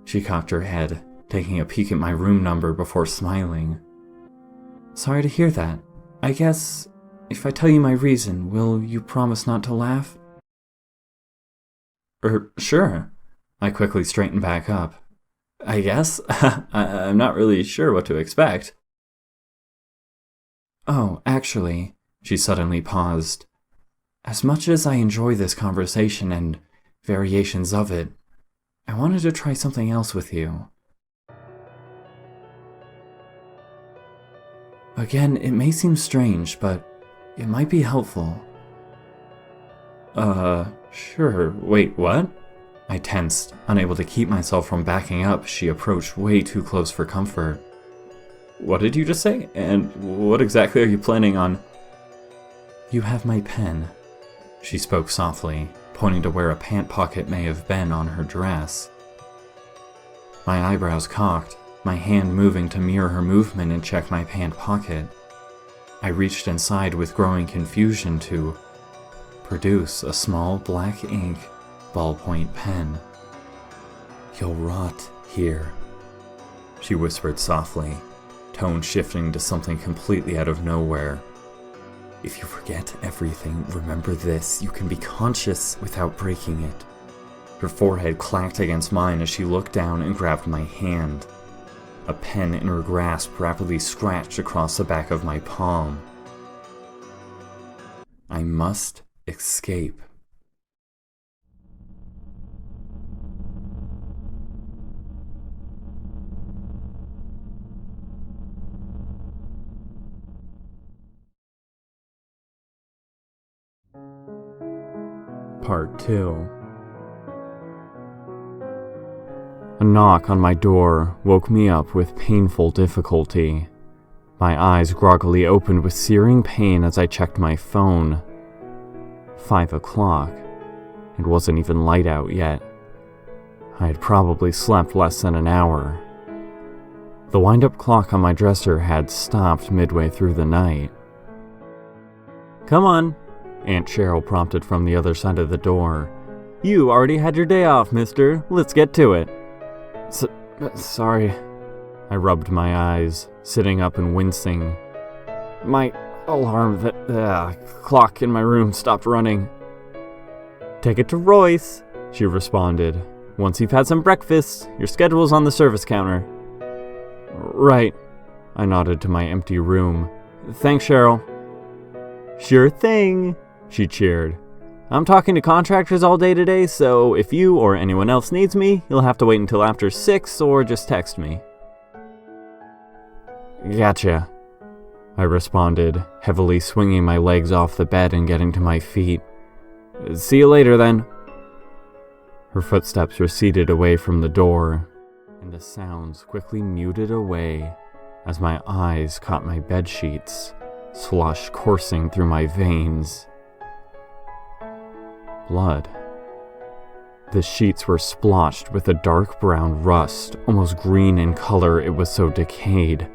[SPEAKER 2] She cocked her head, taking a peek at my room number before smiling. Sorry to hear that. I guess, if I tell you my reason, will you promise not to laugh? Sure. I quickly straightened back up. I guess? I'm not really sure what to expect. Oh, actually, she suddenly paused. As much as I enjoy this conversation and variations of it, I wanted to try something else with you. Again, it may seem strange, but it might be helpful. Sure. Wait, what? I tensed, unable to keep myself from backing up. She approached way too close for comfort. What did you just say? And what exactly are you planning on? You have my pen, she spoke softly, pointing to where a pant pocket may have been on her dress. My eyebrows cocked, my hand moving to mirror her movement and check my pant pocket. I reached inside with growing confusion to produce a small black ink ballpoint pen. You'll rot here, she whispered softly, tone shifting to something completely out of nowhere. If you forget everything, remember this: you can be conscious without breaking it. Her forehead clacked against mine as she looked down and grabbed my hand. A pen in her grasp rapidly scratched across the back of my palm. I must escape. Part 2. A knock on my door woke me up with painful difficulty. My eyes groggily opened with searing pain as I checked my phone. 5 o'clock. It wasn't even light out yet. I had probably slept less than an hour. The wind-up clock on my dresser had stopped midway through the night. "Come on," Aunt Cheryl prompted from the other side of the door. "You already had your day off, mister. Let's get to it." Sorry. I rubbed my eyes, sitting up and wincing. My alarm, the clock in my room stopped running. "Take it to Royce," she responded. "Once you've had some breakfast, your schedule's on the service counter." "Right," I nodded to my empty room. "Thanks, Cheryl." "Sure thing," she cheered. "I'm talking to contractors all day today, so if you or anyone else needs me, you'll have to wait until after 6 or just text me." "Gotcha," I responded, heavily swinging my legs off the bed and getting to my feet. "See you later, then." Her footsteps receded away from the door, and the sounds quickly muted away as my eyes caught my bedsheets, slush coursing through my veins. Blood. The sheets were splotched with a dark brown rust, almost green in color, it was so decayed.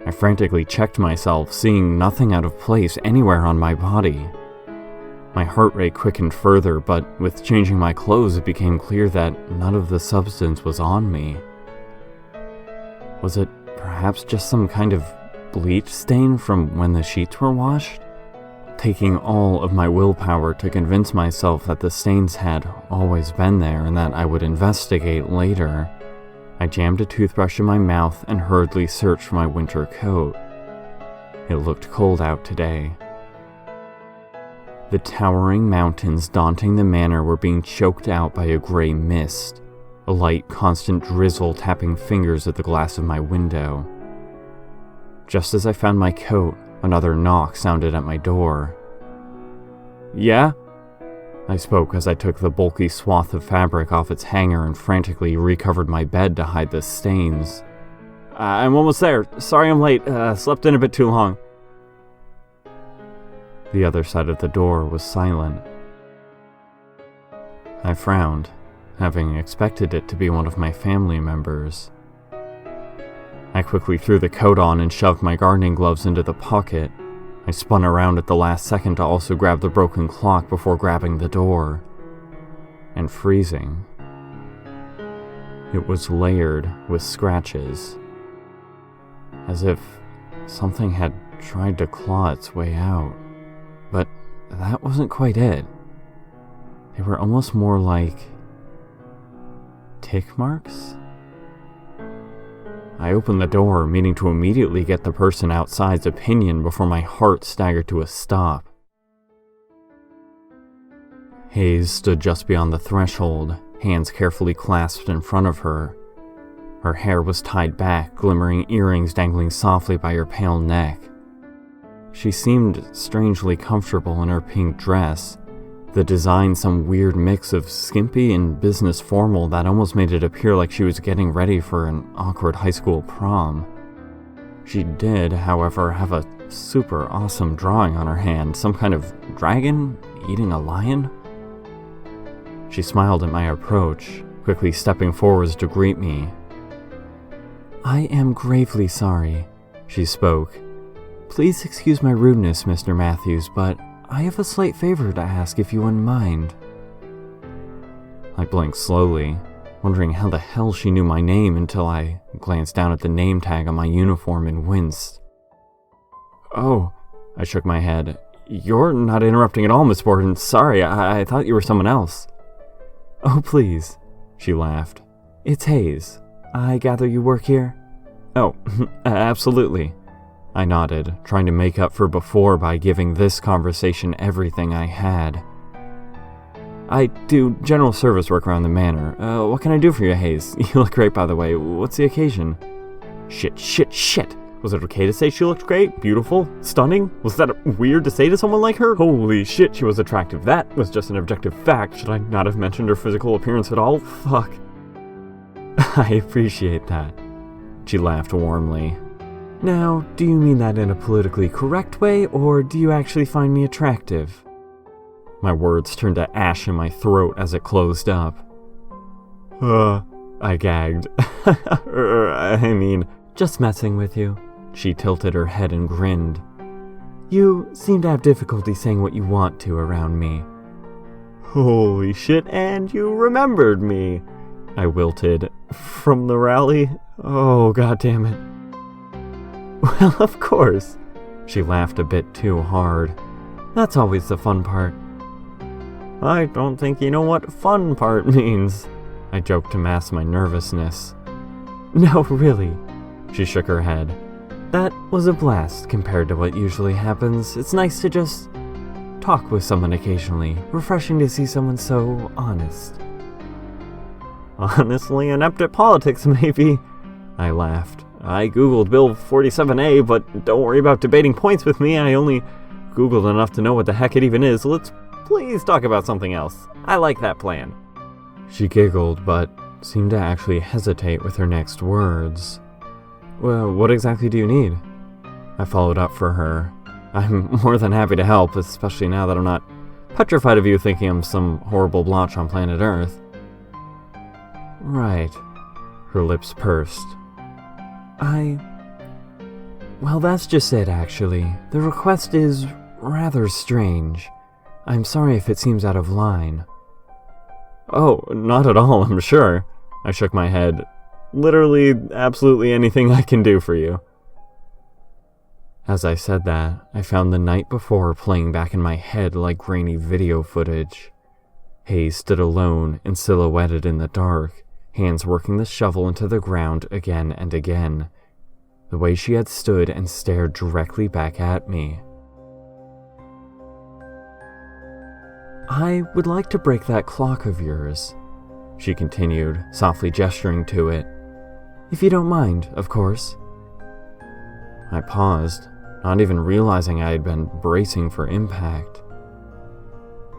[SPEAKER 2] I frantically checked myself, seeing nothing out of place anywhere on my body. My heart rate quickened further, but with changing my clothes it became clear that none of the substance was on me. Was it perhaps just some kind of bleach stain from when the sheets were washed? Taking all of my willpower to convince myself that the stains had always been there and that I would investigate later, I jammed a toothbrush in my mouth and hurriedly searched for my winter coat. It looked cold out today. The towering mountains daunting the manor were being choked out by a gray mist, a light, constant drizzle tapping fingers at the glass of my window. Just as I found my coat, another knock sounded at my door. "Yeah?" I spoke as I took the bulky swath of fabric off its hanger and frantically recovered my bed to hide the stains. "I'm almost there. Sorry I'm late. Slept in a bit too long." The other side of the door was silent. I frowned, having expected it to be one of my family members. I quickly threw the coat on and shoved my gardening gloves into the pocket. I spun around at the last second to also grab the broken clock before grabbing the door. And freezing. It was layered with scratches, as if something had tried to claw its way out. But that wasn't quite it. They were almost more like tick marks? I opened the door, meaning to immediately get the person outside's opinion before my heart staggered to a stop. Hayes stood just beyond the threshold, hands carefully clasped in front of her. Her hair was tied back, glimmering earrings dangling softly by her pale neck. She seemed strangely comfortable in her pink dress, the design some weird mix of skimpy and business formal that almost made it appear like she was getting ready for an awkward high school prom. She did, however, have a super awesome drawing on her hand, some kind of dragon eating a lion. She smiled at my approach, quickly stepping forwards to greet me. "I am gravely sorry," she spoke. "Please excuse my rudeness, Mr. Matthews, but I have a slight favor to ask if you wouldn't mind." I blinked slowly, wondering how the hell she knew my name until I glanced down at the name tag on my uniform and winced. "Oh," I shook my head. "You're not interrupting at all, Miss Borden. Sorry, I thought you were someone else." "Oh, please," she laughed. "It's Hayes. I gather you work here?" "Oh, absolutely." I nodded, trying to make up for before by giving this conversation everything I had. "I do general service work around the manor. What can I do for you, Hayes? You look great, by the way. What's the occasion?" Shit. Was it okay to say she looked great? Beautiful? Stunning? Was that weird to say to someone like her? Holy shit, she was attractive. That was just an objective fact. Should I not have mentioned her physical appearance at all? Fuck. "I appreciate that." She laughed warmly.
[SPEAKER 3] Now, do you mean that in a politically correct way, or do you actually find me attractive? My words turned to ash in my throat as it closed up. I gagged. I mean, just messing with you. She tilted her head and grinned. You seem to have difficulty saying what you want to around me. Holy shit, and you remembered me, I wilted. From the rally? Oh, goddammit. Well, of course. She laughed a bit too hard. That's always the fun part. I don't think you know what fun part means, I joked to mask my nervousness. No, really, she shook her head. That was a blast compared to what usually happens. It's nice to just talk with someone occasionally. Refreshing to see someone so honest. Honestly inept at politics, maybe, I laughed. I googled Bill 47A, but don't worry about debating points with me. I only googled enough to know what the heck it even is. Let's please talk about something else. I like that plan. She giggled, but seemed to actually hesitate with her next words. Well, what exactly do you need? I followed up for her. I'm more than happy to help, especially now that I'm not petrified of you thinking I'm some horrible blotch on planet Earth. Right. Her lips pursed. Well, that's just it, actually. The request is rather strange. I'm sorry if it seems out of line. Oh, not at all, I'm sure. I shook my head. Literally, absolutely anything I can do for you. As I said that, I found the night before playing back in my head like grainy video footage. Hayes stood alone and silhouetted in the dark, hands working the shovel into the ground again and again, the way she had stood and stared directly back at me. I would like to break that clock of yours, she continued, softly gesturing to it. If you don't mind, of course. I paused, not even realizing I had been bracing for impact.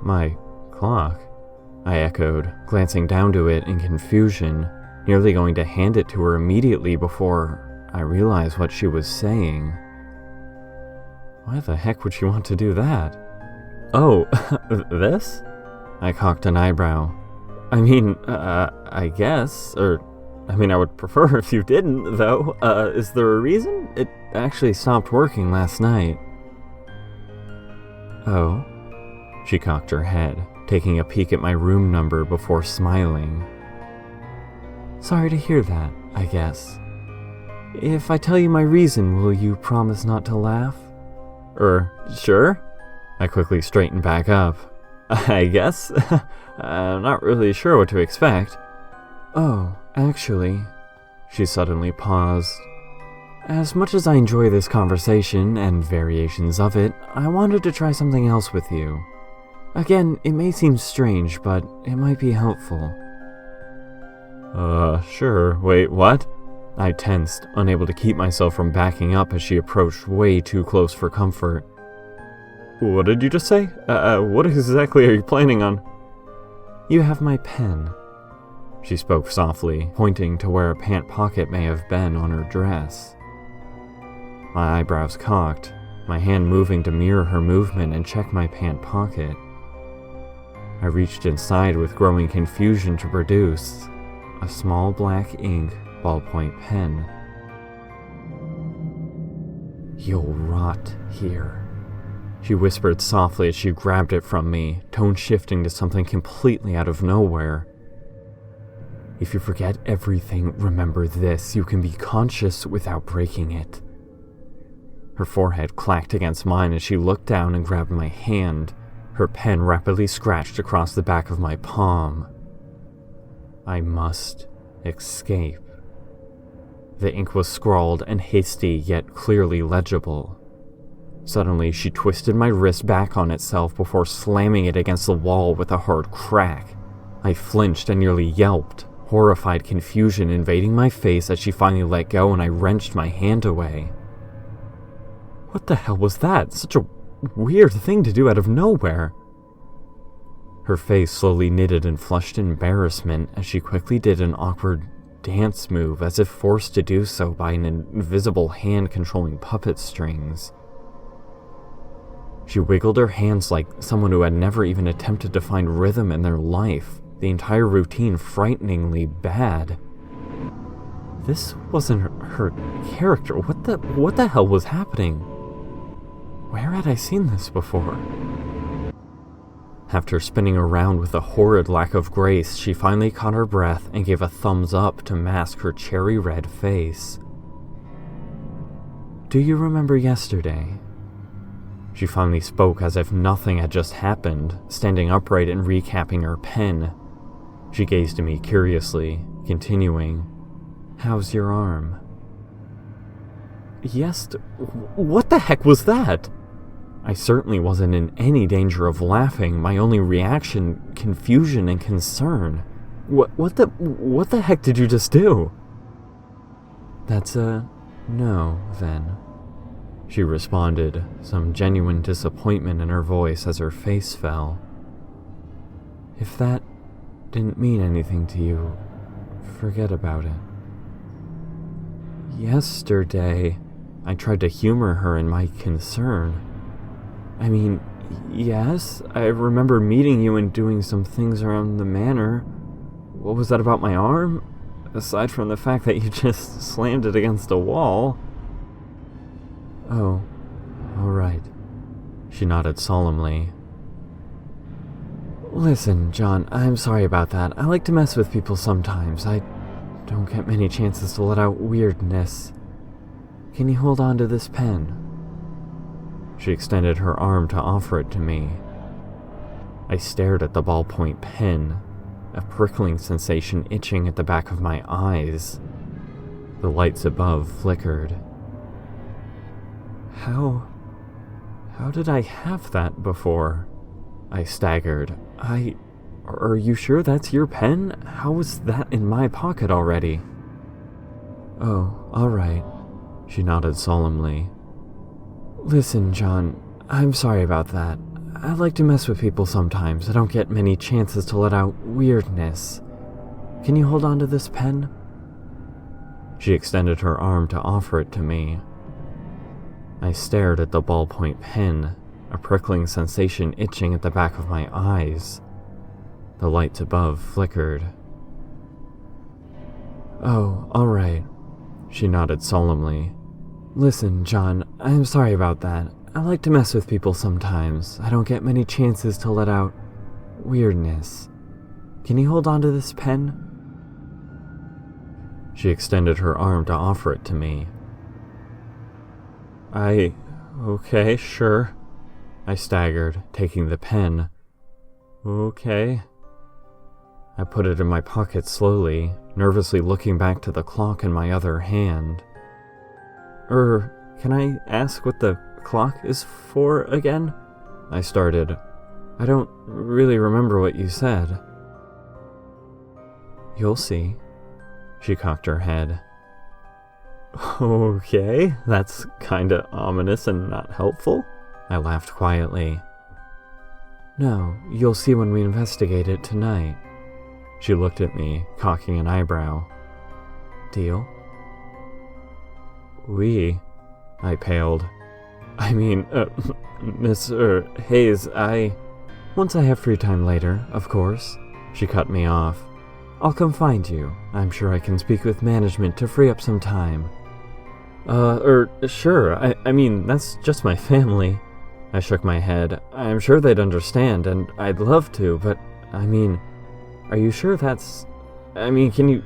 [SPEAKER 3] My clock? I echoed, glancing down to it in confusion, nearly going to hand it to her immediately before I realized what she was saying. Why the heck would she want to do that? Oh, this? I cocked an eyebrow. I mean, I guess, I would prefer if you didn't, though. Is there a reason? It actually stopped working last night. Oh? She cocked her head, taking a peek at my room number before smiling. Sorry to hear that, I guess. If I tell you my reason, will you promise not to laugh? Sure? I quickly straightened back up. I guess? I'm not really sure what to expect. Oh, actually, she suddenly paused. As much as I enjoy this conversation and variations of it, I wanted to try something else with you. Again, it may seem strange, but it might be helpful. Sure. Wait, what? I tensed, unable to keep myself from backing up as she approached way too close for comfort. What did you just say? What exactly are you planning on? You have my pen. She spoke softly, pointing to where a pant pocket may have been on her dress. My eyebrows cocked, my hand moving to mirror her movement and check my pant pocket. I reached inside with growing confusion to produce a small black ink ballpoint pen. You'll rot here, she whispered softly as she grabbed it from me, tone shifting to something completely out of nowhere. If you forget everything, remember this: you can be conscious without breaking it. Her forehead clacked against mine as she looked down and grabbed my hand. Her pen rapidly scratched across the back of my palm. I must escape. The ink was scrawled and hasty, yet clearly legible. Suddenly, she twisted my wrist back on itself before slamming it against the wall with a hard crack. I flinched and nearly yelped, horrified confusion invading my face as she finally let go and I wrenched my hand away. What the hell was that? Such a weird thing to do out of nowhere. Her face slowly knitted in flushed embarrassment as she quickly did an awkward dance move, as if forced to do so by an invisible hand controlling puppet strings. She wiggled her hands like someone who had never even attempted to find rhythm in their life, the entire routine frighteningly bad. This wasn't her character. What the hell was happening? Where had I seen this before? After spinning around with a horrid lack of grace, she finally caught her breath and gave a thumbs up to mask her cherry red face. Do you remember yesterday? She finally spoke as if nothing had just happened, standing upright and recapping her pen. She gazed at me curiously, continuing, "How's your arm?" Yes, what the heck was that? I certainly wasn't in any danger of laughing, my only reaction, confusion and concern. What the heck did you just do? That's a no, then. She responded, some genuine disappointment in her voice as her face fell. If that didn't mean anything to you, forget about it. Yesterday, I tried to humor her in my concern. I mean, yes, I remember meeting you and doing some things around the manor. What was that about my arm? Aside from the fact that you just slammed it against a wall. Oh, all right. She nodded solemnly. Listen, John, I'm sorry about that. I like to mess with people sometimes. I don't get many chances to let out weirdness. Can you hold on to this pen? She extended her arm to offer it to me. I stared at the ballpoint pen, a prickling sensation itching at the back of my eyes. The lights above flickered. How did I have that before? I staggered. Are you sure that's your pen? How was that in my pocket already? Oh, all right. She nodded solemnly. Listen, John, I'm sorry about that. I like to mess with people sometimes. I don't get many chances to let out weirdness. Can you hold on to this pen? She extended her arm to offer it to me. I stared at the ballpoint pen, a prickling sensation itching at the back of my eyes. The lights above flickered. Oh, all right. She nodded solemnly. Listen, John, I'm sorry about that. I like to mess with people sometimes. I don't get many chances to let out weirdness. Can you hold on to this pen? She extended her arm to offer it to me. Okay, sure. I staggered, taking the pen. Okay. I put it in my pocket slowly, nervously looking back to the clock in my other hand. Can I ask what the clock is for again? I started. I don't really remember what you said. You'll see. She cocked her head. Okay, that's kinda ominous and not helpful. I laughed quietly. No, you'll see when we investigate it tonight. She looked at me, cocking an eyebrow. Deal? I paled. I mean, Miss, Hayes, Once I have free time later, of course. She cut me off. I'll come find you. I'm sure I can speak with management to free up some time. Sure. I mean, that's just my family. I shook my head. I'm sure they'd understand, and I'd love to, but, I mean, are you sure that's... can you...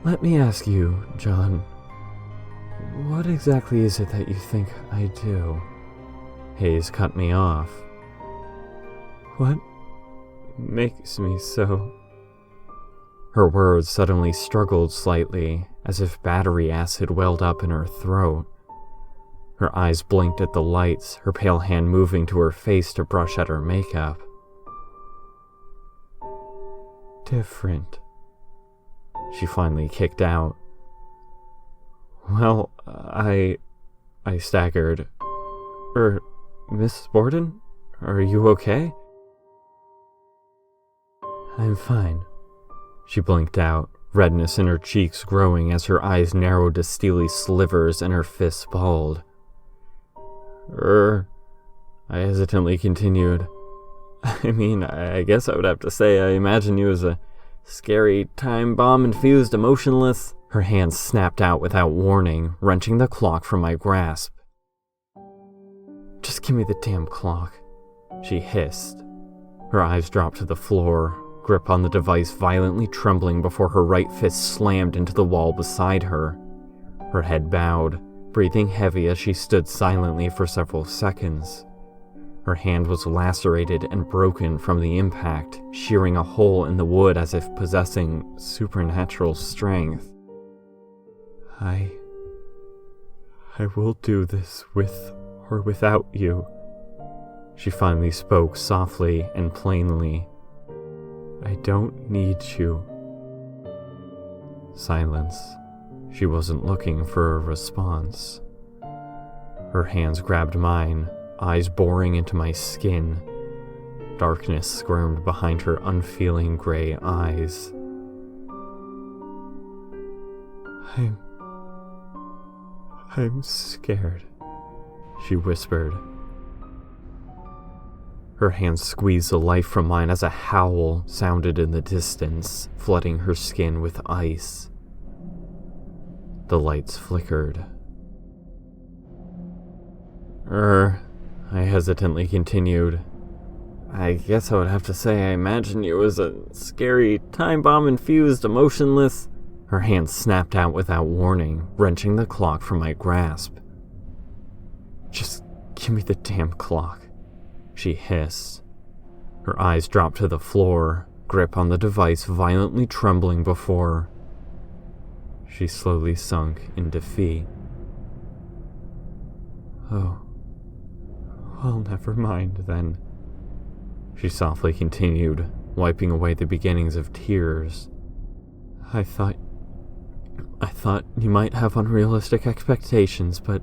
[SPEAKER 3] Let me ask you, John. What exactly is it that you think I do? Hayes cut me off. What makes me so... Her words suddenly struggled slightly, as if battery acid welled up in her throat. Her eyes blinked at the lights, her pale hand moving to her face to brush at her makeup. Different. She finally kicked out. Well, I staggered. Miss Borden? Are you okay? I'm fine. She blinked out, redness in her cheeks growing as her eyes narrowed to steely slivers and her fists balled. I hesitantly continued. I mean, I guess I would have to say I imagine you as a scary, time bomb-infused, emotionless... Her hands snapped out without warning, wrenching the clock from my grasp. Just give me the damn clock, she hissed. Her eyes dropped to the floor, grip on the device violently trembling before her right fist slammed into the wall beside her. Her head bowed, breathing heavy as she stood silently for several seconds. Her hand was lacerated and broken from the impact, shearing a hole in the wood as if possessing supernatural strength. I will do this with or without you, she finally spoke softly and plainly. I don't need you. Silence. She wasn't looking for a response. Her hands grabbed mine, eyes boring into my skin. Darkness squirmed behind her unfeeling gray eyes. I'm scared, she whispered. Her hands squeezed the life from mine as a howl sounded in the distance, flooding her skin with ice. The lights flickered. I hesitantly continued. I guess I would have to say I imagine you as a scary, time bomb-infused, emotionless... Her hands snapped out without warning, wrenching the clock from my grasp. Just give me the damn clock, she hissed. Her eyes dropped to the floor, grip on the device violently trembling before... She slowly sunk in defeat. Oh. Well, never mind, then. She softly continued, wiping away the beginnings of tears. I thought you might have unrealistic expectations, but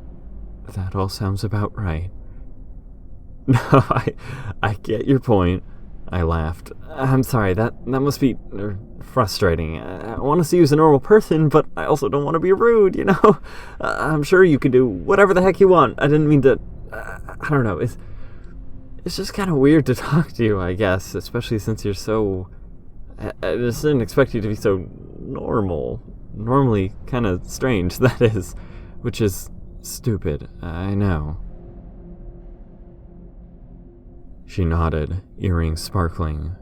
[SPEAKER 3] that all sounds about right. No, I get your point, I laughed. I'm sorry, that must be frustrating. I want to see you as a normal person, but I also don't want to be rude, you know? I'm sure you can do whatever the heck you want. I didn't mean to... I don't know, it's just kind of weird to talk to you, I guess, especially since you're so... I just didn't expect you to be so normal. Normally kind of strange, that is. Which is stupid, I know. She nodded, earrings sparkling.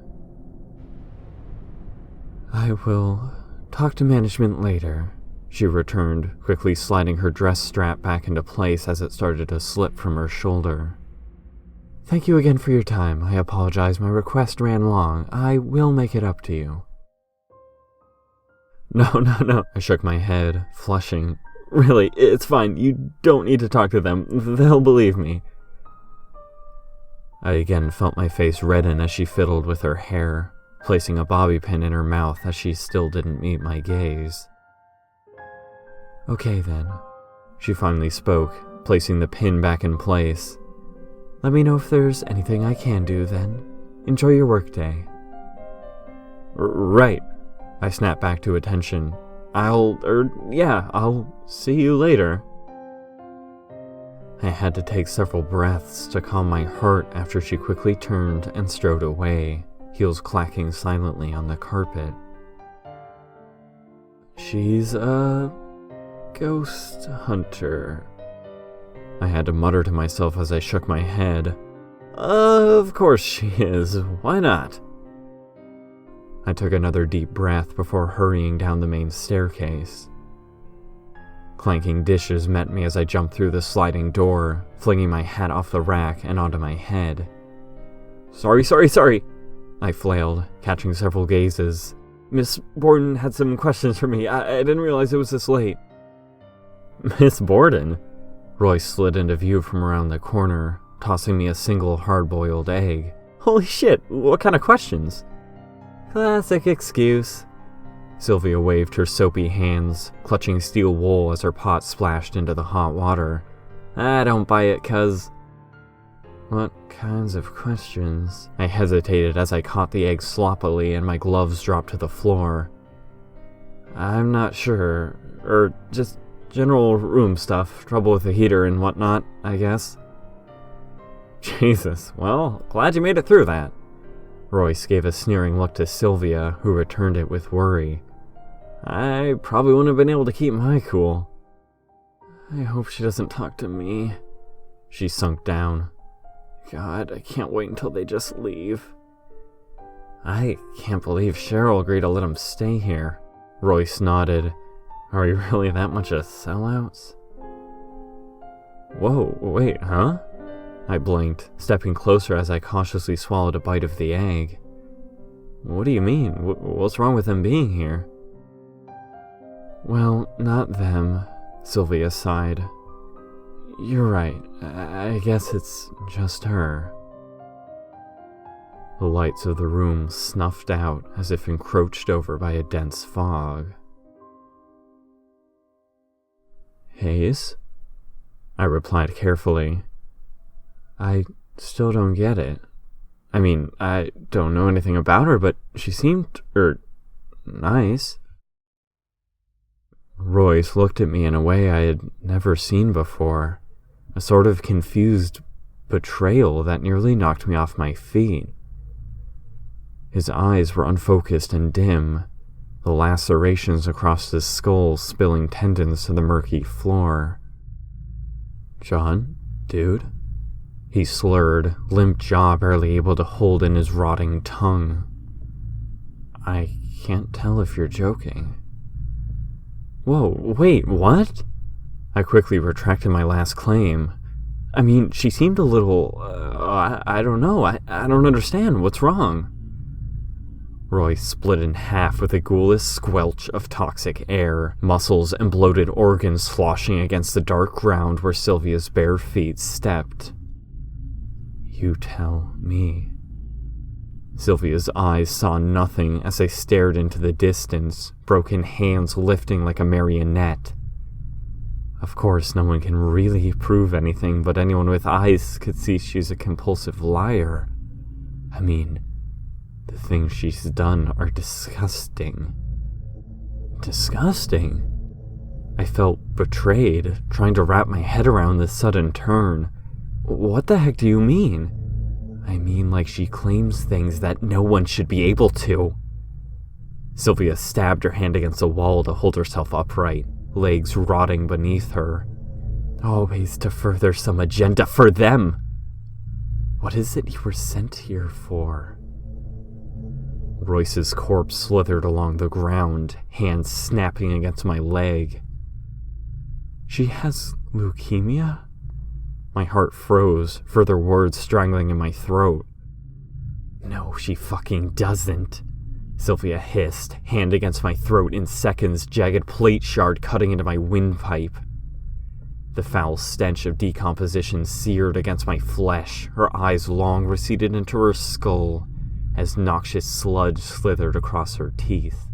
[SPEAKER 3] I will talk to management later, she returned, quickly sliding her dress strap back into place as it started to slip from her shoulder. Thank you again for your time. I apologize, my request ran long. I will make it up to you. No, I shook my head, flushing. Really, it's fine. You don't need to talk to them. They'll believe me. I again felt my face redden as she fiddled with her hair, placing a bobby pin in her mouth as she still didn't meet my gaze. Okay then, she finally spoke, placing the pin back in place. Let me know if there's anything I can do then. Enjoy your workday. Right. I snapped back to attention. I'll see you later. I had to take several breaths to calm my heart after she quickly turned and strode away, heels clacking silently on the carpet. She's a ghost hunter. I had to mutter to myself as I shook my head. Of course she is. Why not? I took another deep breath before hurrying down the main staircase. Clanking dishes met me as I jumped through the sliding door, flinging my hat off the rack and onto my head. Sorry, I flailed, catching several gazes. Miss Borden had some questions for me. I didn't realize it was this late. Miss Borden? Roy slid into view from around the corner, tossing me a single hard-boiled egg. Holy shit, what kind of questions? Classic excuse. Sylvia waved her soapy hands, clutching steel wool as her pot splashed into the hot water. I don't buy it, cuz... What kinds of questions? I hesitated as I caught the egg sloppily and my gloves dropped to the floor. I'm not sure. Just general room stuff. Trouble with the heater and whatnot, I guess. Jesus, well, glad you made it through that. Royce gave a sneering look to Sylvia, who returned it with worry. I probably wouldn't have been able to keep my cool. I hope she doesn't talk to me. She sunk down. God, I can't wait until they just leave. I can't believe Cheryl agreed to let him stay here. Royce nodded. Are we really that much of sellouts? Whoa, wait, huh? I blinked, stepping closer as I cautiously swallowed a bite of the egg. What do you mean? What's wrong with them being here? Well, not them, Sylvia sighed. You're right. I guess it's just her. The lights of the room snuffed out as if encroached over by a dense fog. Hayes? I replied carefully. I still don't get it. I mean, I don't know anything about her, but she seemed, nice. Royce looked at me in a way I had never seen before, a sort of confused betrayal that nearly knocked me off my feet. His eyes were unfocused and dim, the lacerations across his skull spilling tendons to the murky floor. John, dude? He slurred, limp jaw barely able to hold in his rotting tongue. I can't tell if you're joking. Whoa, wait, what? I quickly retracted my last claim. I mean, she seemed a little, I don't know, I don't understand, what's wrong? Roy split in half with a ghoulish squelch of toxic air, muscles and bloated organs sloshing against the dark ground where Sylvia's bare feet stepped. You tell me. Sylvia's eyes saw nothing as they stared into the distance, broken hands lifting like a marionette. Of course, no one can really prove anything, but anyone with eyes could see she's a compulsive liar. I mean, the things she's done are disgusting. Disgusting? I felt betrayed, trying to wrap my head around this sudden turn. What the heck do you mean? I mean, like she claims things that no one should be able to. Sylvia stabbed her hand against the wall to hold herself upright, legs rotting beneath her. Always to further some agenda for them. What is it you were sent here for? Royce's corpse slithered along the ground, hands snapping against my leg. She has leukemia? My heart froze, further words strangling in my throat. No, she fucking doesn't. Sylvia hissed, hand against my throat in seconds, jagged plate shard cutting into my windpipe. The foul stench of decomposition seared against my flesh, her eyes long receded into her skull, as noxious sludge slithered across her teeth.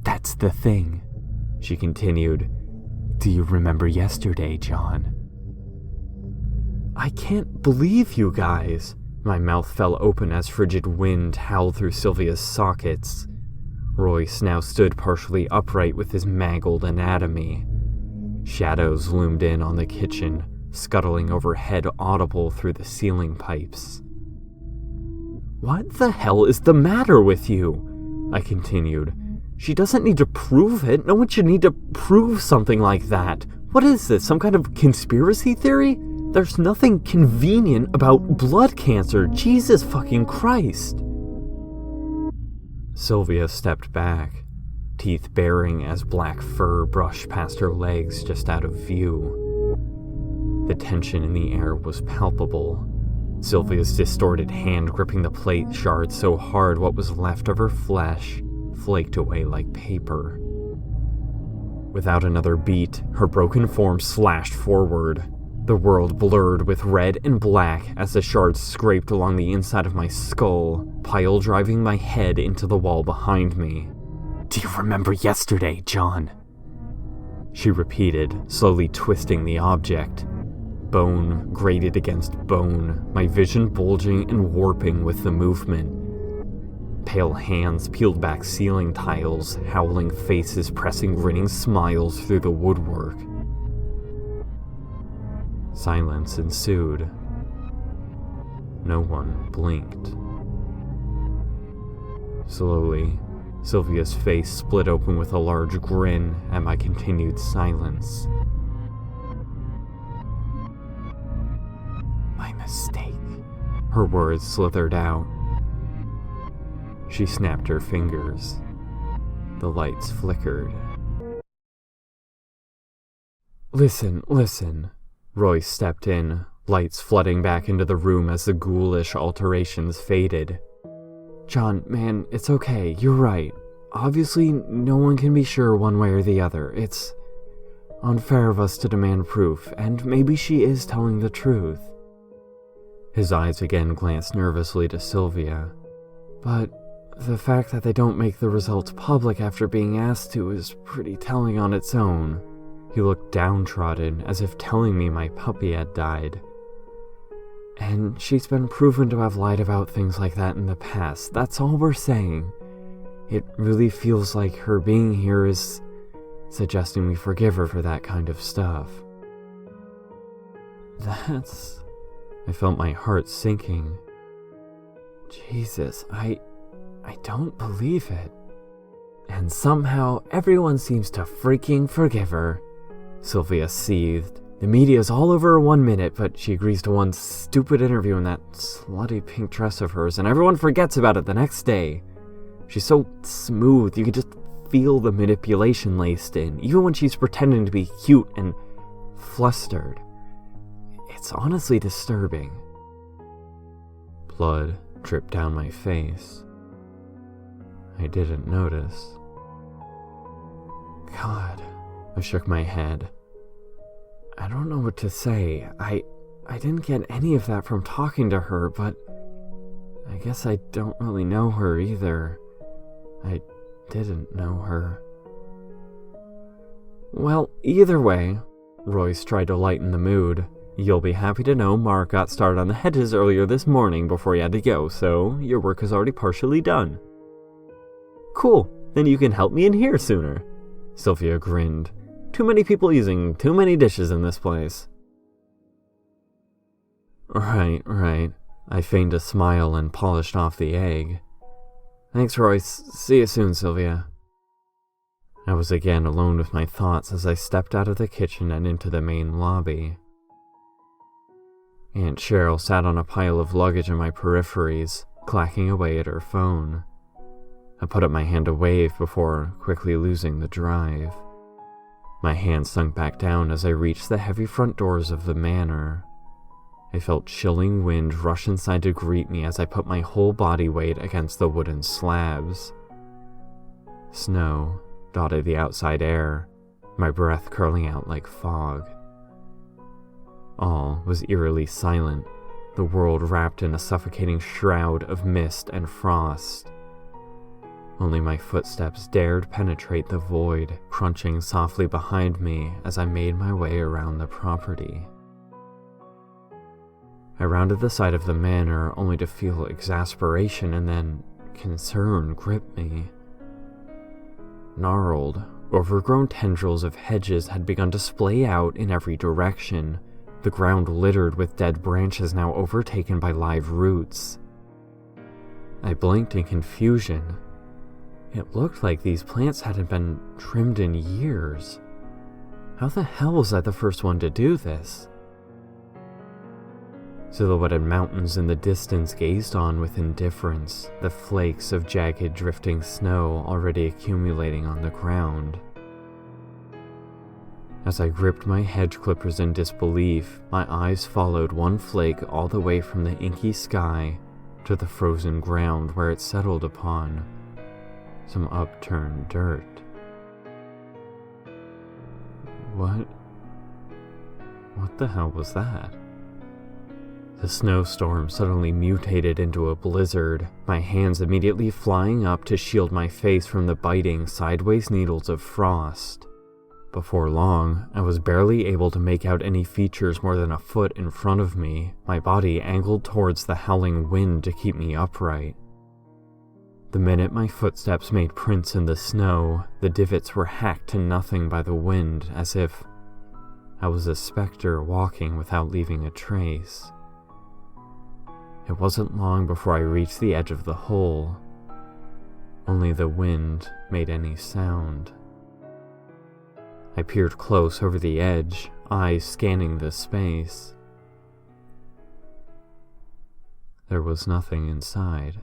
[SPEAKER 3] That's the thing, she continued. Do you remember yesterday, John? I can't believe you guys. My mouth fell open as frigid wind howled through Sylvia's sockets. Royce now stood partially upright with his mangled anatomy. Shadows loomed in on the kitchen, scuttling overhead audible through the ceiling pipes. What the hell is the matter with you? I continued. She doesn't need to prove it. No one should need to prove something like that. What is this, some kind of conspiracy theory? There's nothing convenient about blood cancer. Jesus fucking Christ. Sylvia stepped back, teeth baring as black fur brushed past her legs just out of view. The tension in the air was palpable. Sylvia's distorted hand gripping the plate shard so hard what was left of her flesh flaked away like paper. Without another beat, her broken form slashed forward. The world blurred with red and black as the shards scraped along the inside of my skull, pile driving my head into the wall behind me. Do you remember yesterday, John? She repeated, slowly twisting the object. bone grated against bone, my vision bulging and warping with the movement. Pale hands peeled back ceiling tiles, howling faces pressing grinning smiles through the woodwork. Silence ensued. No one blinked. Slowly, Sylvia's face split open with a large grin at my continued silence. My mistake. Her words slithered out. She snapped her fingers. The lights flickered. Listen. Royce stepped in, lights flooding back into the room as the ghoulish alterations faded. John, man, it's okay, you're right. Obviously, no one can be sure one way or the other. It's unfair of us to demand proof, and maybe she is telling the truth. His eyes again glanced nervously to Sylvia. But the fact that they don't make the results public after being asked to is pretty telling on its own. He looked downtrodden, as if telling me my puppy had died. And she's been proven to have lied about things like that in the past. That's all we're saying. It really feels like her being here is suggesting we forgive her for that kind of stuff. I felt my heart sinking. Jesus, I don't believe it. And somehow everyone seems to freaking forgive her. Sylvia seethed. The media's all over her 1 minute, but she agrees to one stupid interview in that slutty pink dress of hers, and everyone forgets about it the next day. She's so smooth, you can just feel the manipulation laced in, even when she's pretending to be cute and flustered. It's honestly disturbing. Blood dripped down my face. I didn't notice. God, I shook my head. I don't know what to say. I didn't get any of that from talking to her, but I guess I don't really know her either. I didn't know her. Well, either way, Royce tried to lighten the mood. You'll be happy to know Mark got started on the hedges earlier this morning before he had to go, so your work is already partially done. Cool, then you can help me in here sooner. Sylvia grinned. Too many people using too many dishes in this place. Right. I feigned a smile and polished off the egg. Thanks, Royce. See you soon, Sylvia. I was again alone with my thoughts as I stepped out of the kitchen and into the main lobby. Aunt Cheryl sat on a pile of luggage in my peripheries, clacking away at her phone. I put up my hand to wave before quickly losing the drive. My hand sunk back down as I reached the heavy front doors of the manor. I felt chilling wind rush inside to greet me as I put my whole body weight against the wooden slabs. Snow dotted the outside air, my breath curling out like fog. All was eerily silent, the world wrapped in a suffocating shroud of mist and frost. Only my footsteps dared penetrate the void, crunching softly behind me as I made my way around the property. I rounded the side of the manor only to feel exasperation and then concern grip me. Gnarled, overgrown tendrils of hedges had begun to splay out in every direction, the ground littered with dead branches now overtaken by live roots. I blinked in confusion. It looked like these plants hadn't been trimmed in years. How the hell was I the first one to do this? Silhouetted mountains in the distance gazed on with indifference, the flakes of jagged drifting snow already accumulating on the ground. As I gripped my hedge clippers in disbelief, my eyes followed one flake all the way from the inky sky to the frozen ground where it settled upon some upturned dirt. What the hell was that? The snowstorm suddenly mutated into a blizzard, my hands immediately flying up to shield my face from the biting, sideways needles of frost. Before long, I was barely able to make out any features more than a foot in front of me, my body angled towards the howling wind to keep me upright. The minute my footsteps made prints in the snow, the divots were hacked to nothing by the wind, as if I was a specter walking without leaving a trace. It wasn't long before I reached the edge of the hole. Only the wind made any sound. I peered close over the edge, eyes scanning the space. There was nothing inside.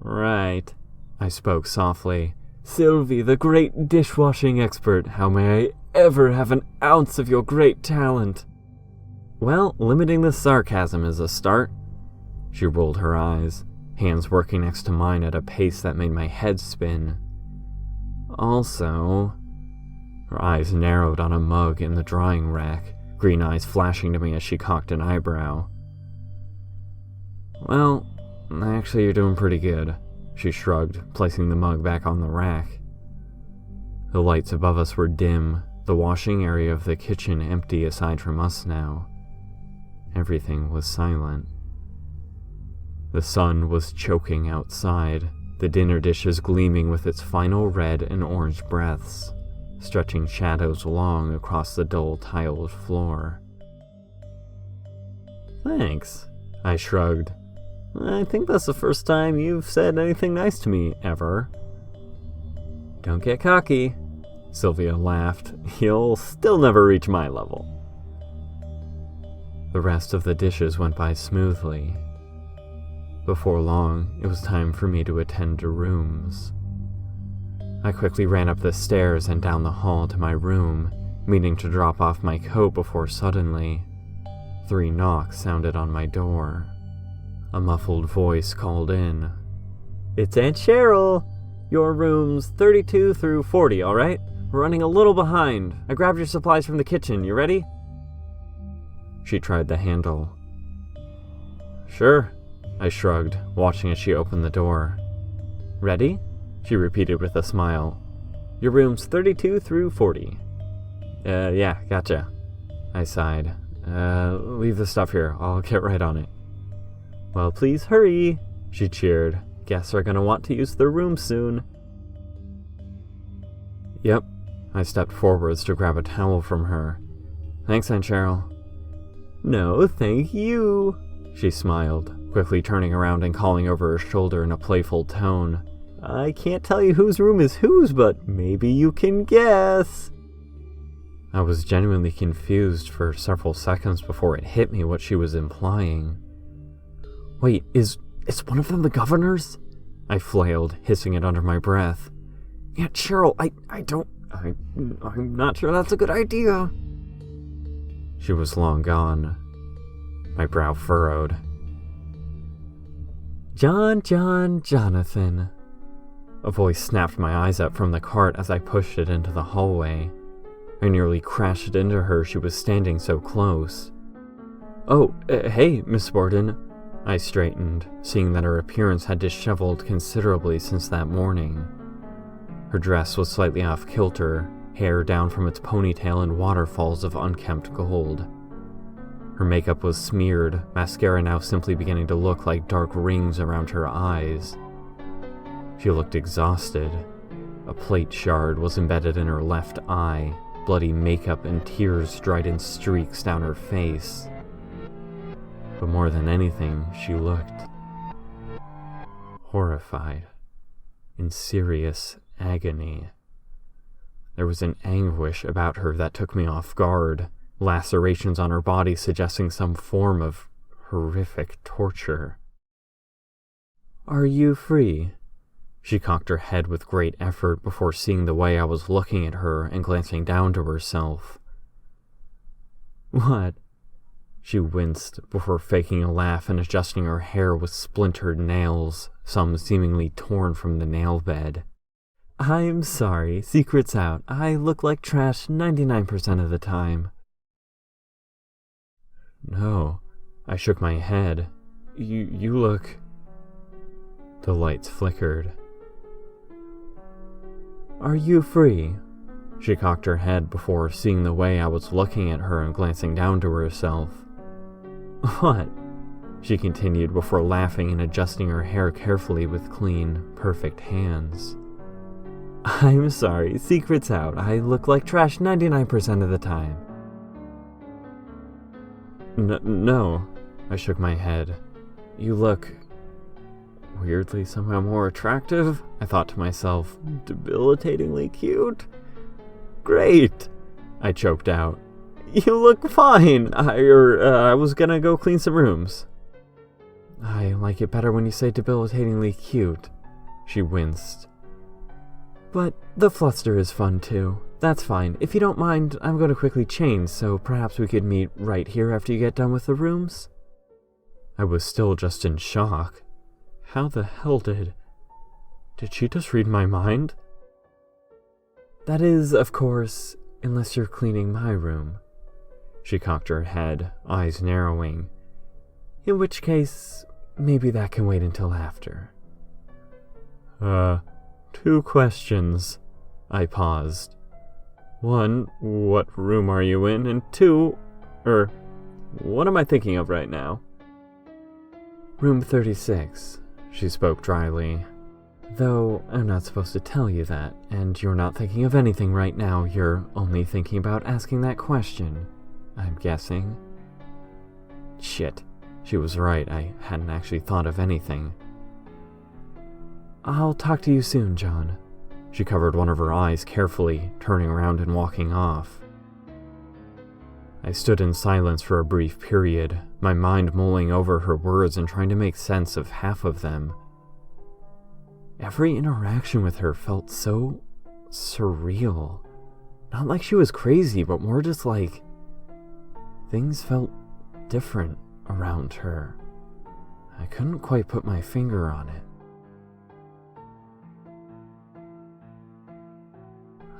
[SPEAKER 3] "Right," I spoke softly. "Sylvie, the great dishwashing expert, how may I ever have an ounce of your great talent?" "Well, limiting the sarcasm is a start." She rolled her eyes, hands working next to mine at a pace that made my head spin. "Also," her eyes narrowed on a mug in the drying rack, green eyes flashing to me as she cocked an eyebrow. "Well, actually, you're doing pretty good," she shrugged, placing the mug back on the rack. The lights above us were dim, the washing area of the kitchen empty aside from us now. Everything was silent. The sun was choking outside, the dinner dishes gleaming with its final red and orange breaths, stretching shadows long across the dull tiled floor. "Thanks," I shrugged. "I think that's the first time you've said anything nice to me, ever." "Don't get cocky," Sylvia laughed. "You'll still never reach my level." The rest of the dishes went by smoothly. Before long, it was time for me to attend to rooms. I quickly ran up the stairs and down the hall to my room, meaning to drop off my coat before suddenly 3 knocks sounded on my door. A muffled voice called in. "It's Aunt Cheryl! Your room's 32 through 40, all right? We're running a little behind. I grabbed your supplies from the kitchen. You ready?" She tried the handle. "Sure," I shrugged, watching as she opened the door. "Ready?" she repeated with a smile. "Your room's 32 through 40. Yeah, gotcha." I sighed. Leave the stuff here. I'll get right on it." "Well, please hurry," she cheered. "Guests are gonna want to use their room soon." Yep. I stepped forwards to grab a towel from her. "Thanks, Aunt Cheryl." "No, thank you," she smiled, quickly turning around and calling over her shoulder in a playful tone. "I can't tell you whose room is whose, but maybe you can guess." I was genuinely confused for several seconds before it hit me what she was implying. "Wait, is one of them the governor's?" I flailed, hissing it under my breath. "Aunt Cheryl, I'm not sure that's a good idea." She was long gone. My brow furrowed. Jonathan." A voice snapped my eyes up from the cart as I pushed it into the hallway. I nearly crashed into her, she was standing so close. "Oh, hey, Miss Borden." I straightened, seeing that her appearance had disheveled considerably since that morning. Her dress was slightly off kilter, hair down from its ponytail in waterfalls of unkempt gold. Her makeup was smeared, mascara now simply beginning to look like dark rings around her eyes. She looked exhausted. A plate shard was embedded in her left eye, bloody makeup and tears dried in streaks down her face. But more than anything, she looked horrified, in serious agony. There was an anguish about her that took me off guard, lacerations on her body suggesting some form of horrific torture. "Are you free?" She cocked her head with great effort before seeing the way I was looking at her and glancing down to herself. "What?" She winced before faking a laugh and adjusting her hair with splintered nails, some seemingly torn from the nail bed. "I'm sorry, secret's out. I look like trash 99% of the time." "No," I shook my head. You look..." The lights flickered. Are you free? She cocked her head before seeing the way I was looking at her and glancing down to herself. What? She continued before laughing and adjusting her hair carefully with clean, perfect hands. I'm sorry, secret's out. I look like trash 99% of the time. No, I shook my head. You look weirdly somehow more attractive, I thought to myself. Debilitatingly cute? Great, I choked out. You look fine. I was gonna go clean some rooms. I like it better when you say debilitatingly cute. She winced. But the fluster is fun too. That's fine. If you don't mind, I'm going to quickly change, so perhaps we could meet right here after you get done with the rooms? I was still just in shock. How the hell did she just read my mind? That is, of course, unless you're cleaning my room. She cocked her head, eyes narrowing. In which case, maybe that can wait until after. 2 questions. I paused. 1, what room are you in? And 2, what am I thinking of right now? Room 36, she spoke dryly. Though I'm not supposed to tell you that, and you're not thinking of anything right now, you're only thinking about asking that question, I'm guessing. Shit, she was right, I hadn't actually thought of anything. I'll talk to you soon, John. She covered one of her eyes carefully, turning around and walking off. I stood in silence for a brief period, my mind mulling over her words and trying to make sense of half of them. Every interaction with her felt so surreal. Not like she was crazy, but more just like things felt different around her. I couldn't quite put my finger on it.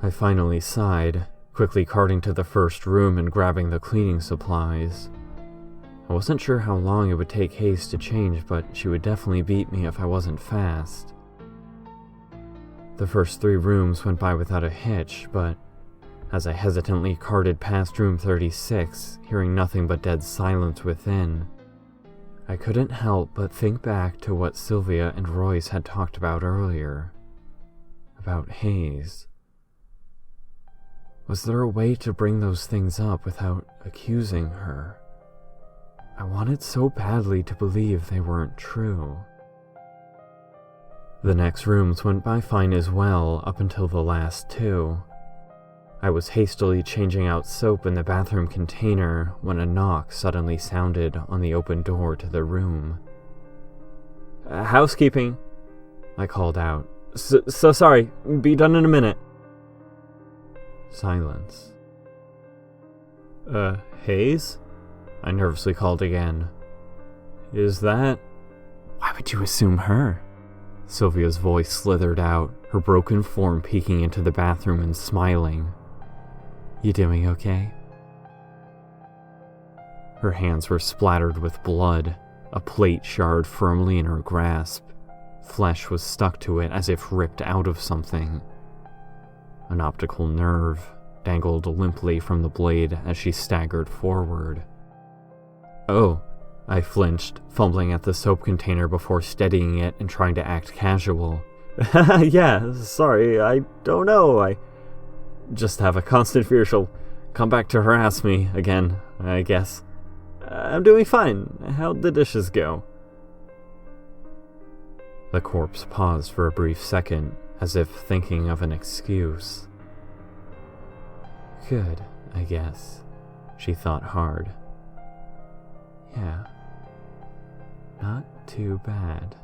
[SPEAKER 3] I finally sighed, quickly carting to the first room and grabbing the cleaning supplies. I wasn't sure how long it would take Hayes to change, but she would definitely beat me if I wasn't fast. The first 3 rooms went by without a hitch, but as I hesitantly carted past room 36, hearing nothing but dead silence within, I couldn't help but think back to what Sylvia and Royce had talked about earlier. About Hayes. Was there a way to bring those things up without accusing her? I wanted so badly to believe they weren't true. The next rooms went by fine as well, up until the last 2. I was hastily changing out soap in the bathroom container when a knock suddenly sounded on the open door to the room. Housekeeping, I called out. So sorry, be done in a minute. Silence. Hayes? I nervously called again. Is that... Why would you assume her? Sylvia's voice slithered out, her broken form peeking into the bathroom and smiling. You doing okay? Her hands were splattered with blood, a plate shard firmly in her grasp. Flesh was stuck to it as if ripped out of something. An optical nerve dangled limply from the blade as she staggered forward. Oh, I flinched, fumbling at the soap container before steadying it and trying to act casual. Yeah, sorry, I don't know, I just have a constant fear she'll come back to harass me again, I guess. I'm doing fine. How'd the dishes go? The corpse paused for a brief second, as if thinking of an excuse. Good, I guess, she thought hard. Yeah. Not too bad.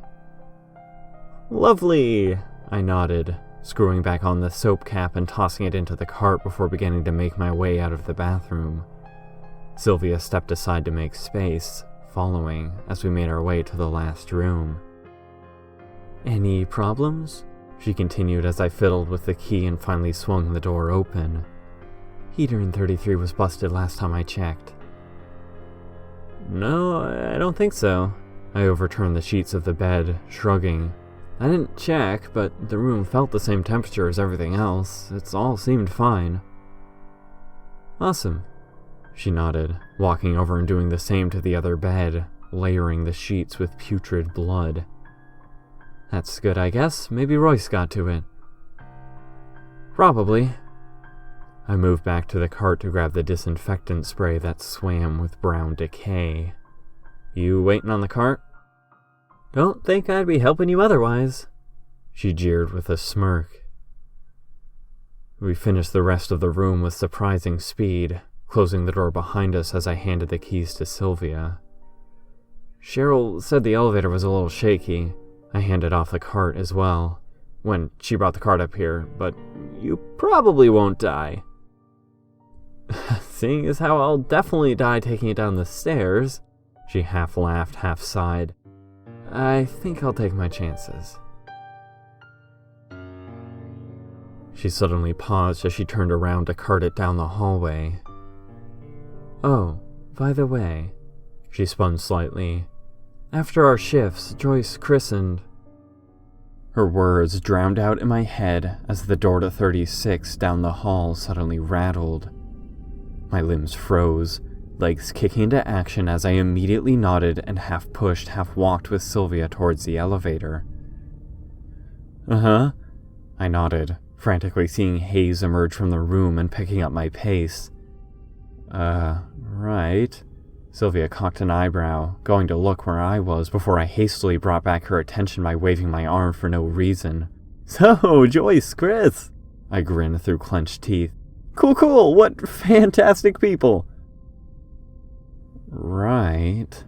[SPEAKER 3] Lovely, I nodded, screwing back on the soap cap and tossing it into the cart before beginning to make my way out of the bathroom. Sylvia stepped aside to make space, following as we made our way to the last room. Any problems? She continued as I fiddled with the key and finally swung the door open. Heater in 33 was busted last time I checked. No, I don't think so. I overturned the sheets of the bed, shrugging. I didn't check, but the room felt the same temperature as everything else. It all seemed fine. Awesome, she nodded, walking over and doing the same to the other bed, layering the sheets with putrid blood. That's good, I guess. Maybe Royce got to it. Probably. I moved back to the cart to grab the disinfectant spray that swam with brown decay. You waiting on the cart? Don't think I'd be helping you otherwise, she jeered with a smirk. We finished the rest of the room with surprising speed, closing the door behind us as I handed the keys to Sylvia. Cheryl said the elevator was a little shaky. I handed off the cart as well, when she brought the cart up here, but you probably won't die. Seeing as how I'll definitely die taking it down the stairs, she half laughed, half sighed. I think I'll take my chances. She suddenly paused as she turned around to cart it down the hallway. Oh, by the way, she spun slightly. After our shifts, Joyce christened. Her words drowned out in my head as the door to 36 down the hall suddenly rattled. My limbs froze, legs kicking into action as I immediately nodded and half pushed, half walked with Sylvia towards the elevator. Uh-huh, I nodded, frantically seeing haze emerge from the room and picking up my pace. Right. Sylvia cocked an eyebrow, going to look where I was before I hastily brought back her attention by waving my arm for no reason. So, Joyce, Chris, I grinned through clenched teeth. Cool, what fantastic people. Right.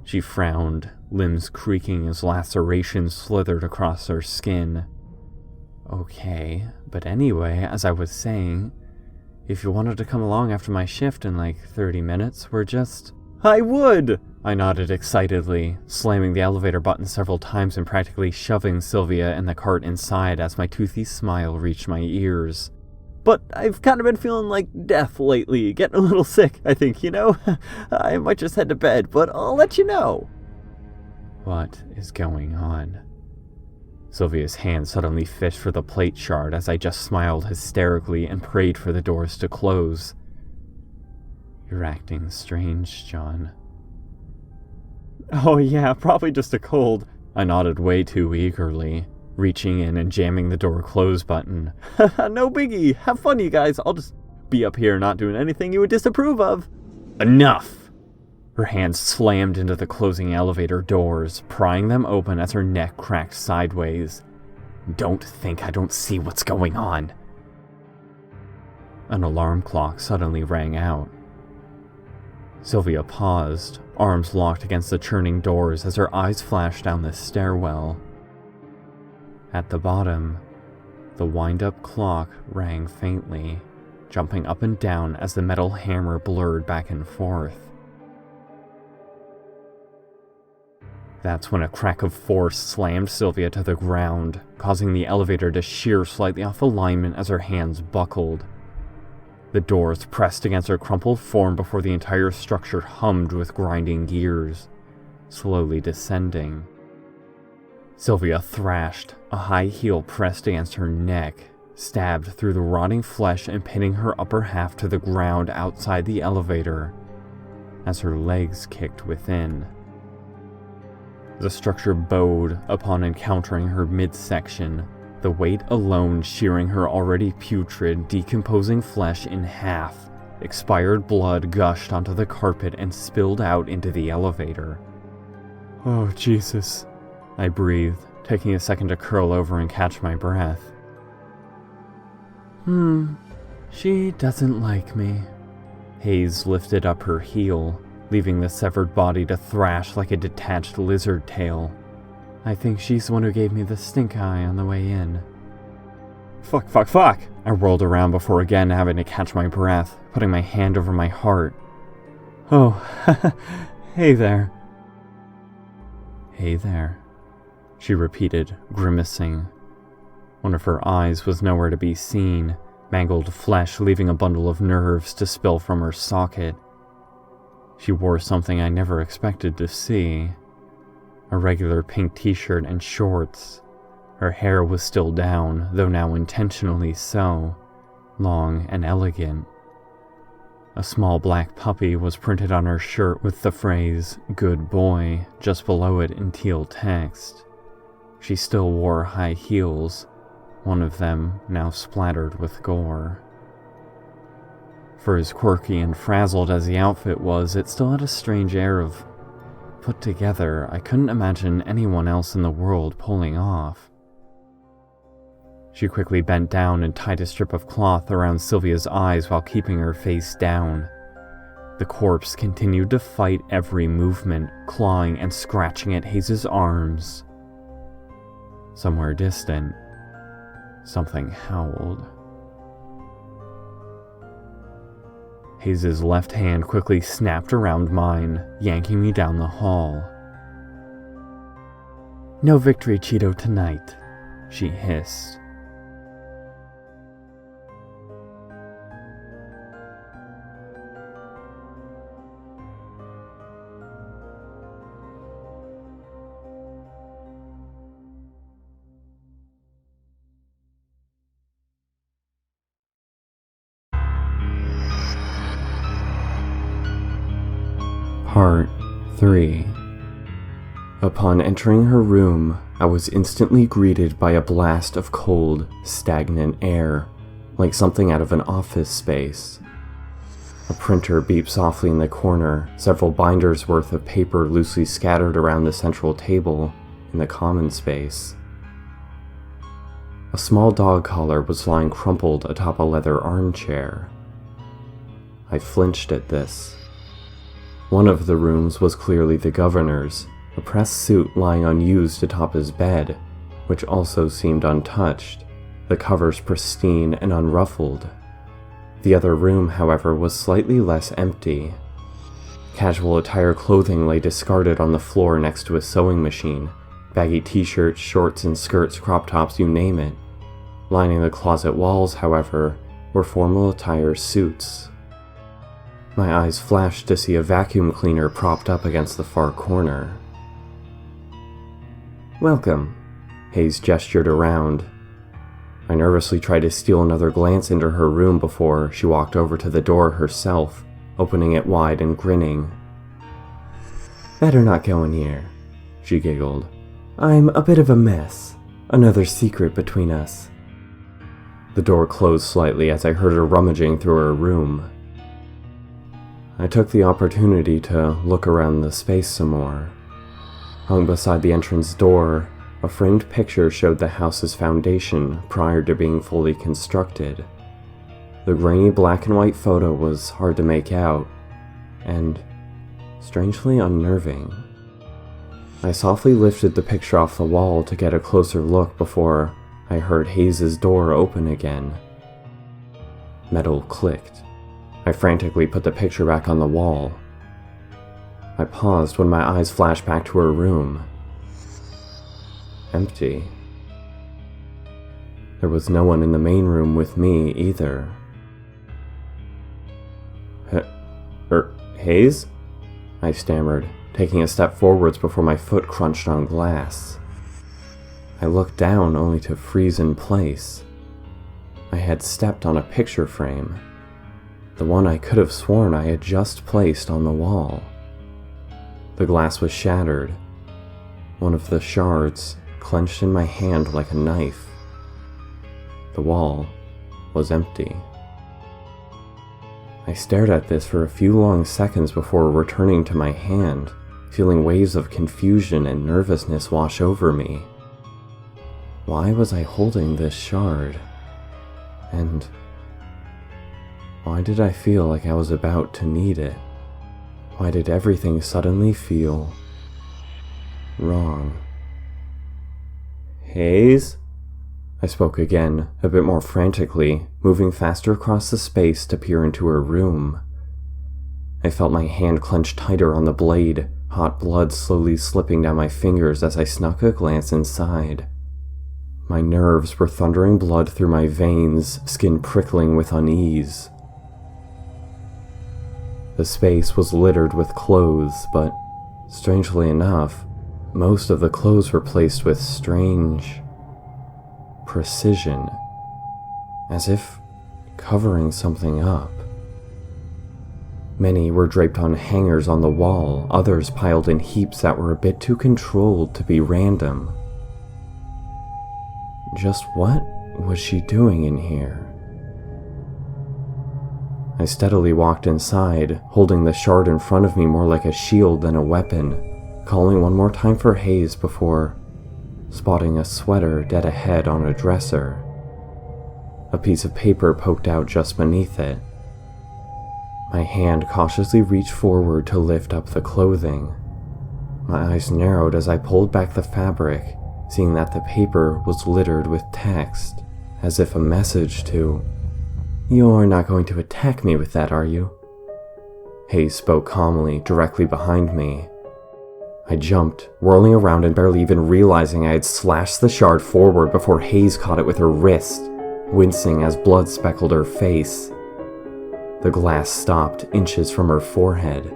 [SPEAKER 3] She frowned, limbs creaking as lacerations slithered across her skin. Okay, but anyway, as I was saying, if you wanted to come along after my shift in like 30 minutes, we're just... I would! I nodded excitedly, slamming the elevator button several times and practically shoving Sylvia and the cart inside as my toothy smile reached my ears. But I've kind of been feeling like death lately, getting a little sick, I think, you know? I might just head to bed, but I'll let you know. What is going on? Sylvia's hand suddenly fished for the plate shard as I just smiled hysterically and prayed for the doors to close. You're acting strange, John. Oh yeah, probably just a cold. I nodded way too eagerly, reaching in and jamming the door close button. No biggie, have fun you guys, I'll just be up here not doing anything you would disapprove of. Enough! Her hands slammed into the closing elevator doors, prying them open as her neck cracked sideways. Don't think I don't see what's going on. An alarm clock suddenly rang out. Sylvia paused, arms locked against the churning doors as her eyes flashed down the stairwell. At the bottom, the wind-up clock rang faintly, jumping up and down as the metal hammer blurred back and forth. That's when a crack of force slammed Sylvia to the ground, causing the elevator to shear slightly off alignment as her hands buckled. The doors pressed against her crumpled form before the entire structure hummed with grinding gears, slowly descending. Sylvia thrashed, a high heel pressed against her neck, stabbed through the rotting flesh and pinning her upper half to the ground outside the elevator, as her legs kicked within. The structure bowed upon encountering her midsection, the weight alone shearing her already putrid, decomposing flesh in half. Expired blood gushed onto the carpet and spilled out into the elevator. Oh, Jesus, I breathed, taking a second to curl over and catch my breath. She doesn't like me. Haze lifted up her heel, leaving the severed body to thrash like a detached lizard tail. I think she's the one who gave me the stink eye on the way in. Fuck. I whirled around before again having to catch my breath, putting my hand over my heart. Oh, hey there. Hey there, she repeated, grimacing. One of her eyes was nowhere to be seen, mangled flesh leaving a bundle of nerves to spill from her socket. She wore something I never expected to see. A regular pink t-shirt and shorts, Her hair was still down, though now intentionally so, long and elegant. A small black puppy was printed on her shirt with the phrase, "Good boy," just below it in teal text. She still wore high heels, one of them now splattered with gore. For as quirky and frazzled as the outfit was, it still had a strange air of put together I couldn't imagine anyone else in the world pulling off. She quickly bent down and tied a strip of cloth around Sylvia's eyes while keeping her face down. The corpse continued to fight every movement, clawing and scratching at Hayes' arms. Somewhere distant, something howled. Hayes' left hand quickly snapped around mine, yanking me down the hall. "No victory, Cheeto, tonight," she hissed.
[SPEAKER 1] Part 3. Upon entering her room, I was instantly greeted by a blast of cold, stagnant air, like something out of an office space. A printer beeped softly in the corner, several binders worth of paper loosely scattered around the central table in the common space. A small dog collar was lying crumpled atop a leather armchair. I flinched at this. One of the rooms was clearly the governor's, a pressed suit lying unused atop his bed, which also seemed untouched, the covers pristine and unruffled. The other room, however, was slightly less empty. Casual attire clothing lay discarded on the floor next to a sewing machine, baggy t-shirts, shorts and skirts, crop tops, you name it. Lining the closet walls, however, were formal attire suits. My eyes flashed to see a vacuum cleaner propped up against the far corner. "Welcome," Hayes gestured around. I nervously tried to steal another glance into her room before she walked over to the door herself, opening it wide and grinning. "Better not go in here," she giggled. "I'm a bit of a mess. Another secret between us." The door closed slightly as I heard her rummaging through her room. I took the opportunity to look around the space some more. Hung beside the entrance door, a framed picture showed the house's foundation prior to being fully constructed. The grainy black and white photo was hard to make out, and strangely unnerving. I softly lifted the picture off the wall to get a closer look before I heard Hayes' door open again. Metal clicked. I frantically put the picture back on the wall. I paused when my eyes flashed back to her room. Empty. There was no one in the main room with me either. Hayes? I stammered, taking a step forwards before my foot crunched on glass. I looked down only to freeze in place. I had stepped on a picture frame. The one I could have sworn I had just placed on the wall. The glass was shattered, one of the shards clenched in my hand like a knife. The wall was empty. I stared at this for a few long seconds before returning to my hand, feeling waves of confusion and nervousness wash over me. Why was I holding this shard? And why did I feel like I was about to need it? Why did everything suddenly feel wrong? "Hayes?" I spoke again, a bit more frantically, moving faster across the space to peer into her room. I felt my hand clench tighter on the blade, hot blood slowly slipping down my fingers as I snuck a glance inside. My nerves were thundering blood through my veins, skin prickling with unease. The space was littered with clothes, but strangely enough, most of the clothes were placed with strange
[SPEAKER 3] precision, as if covering something up. Many were draped on hangers on the wall, others piled in heaps that were a bit too controlled to be random. Just what was she doing in here? I steadily walked inside, holding the shard in front of me more like a shield than a weapon, calling one more time for Hayes before spotting a sweater dead ahead on a dresser. A piece of paper poked out just beneath it. My hand cautiously reached forward to lift up the clothing. My eyes narrowed as I pulled back the fabric, seeing that the paper was littered with text, as if a message to, "You're not going to attack me with that, are you?" Hayes spoke calmly, directly behind me. I jumped, whirling around and barely even realizing I had slashed the shard forward before Hayes caught it with her wrist, wincing as blood speckled her face. The glass stopped inches from her forehead.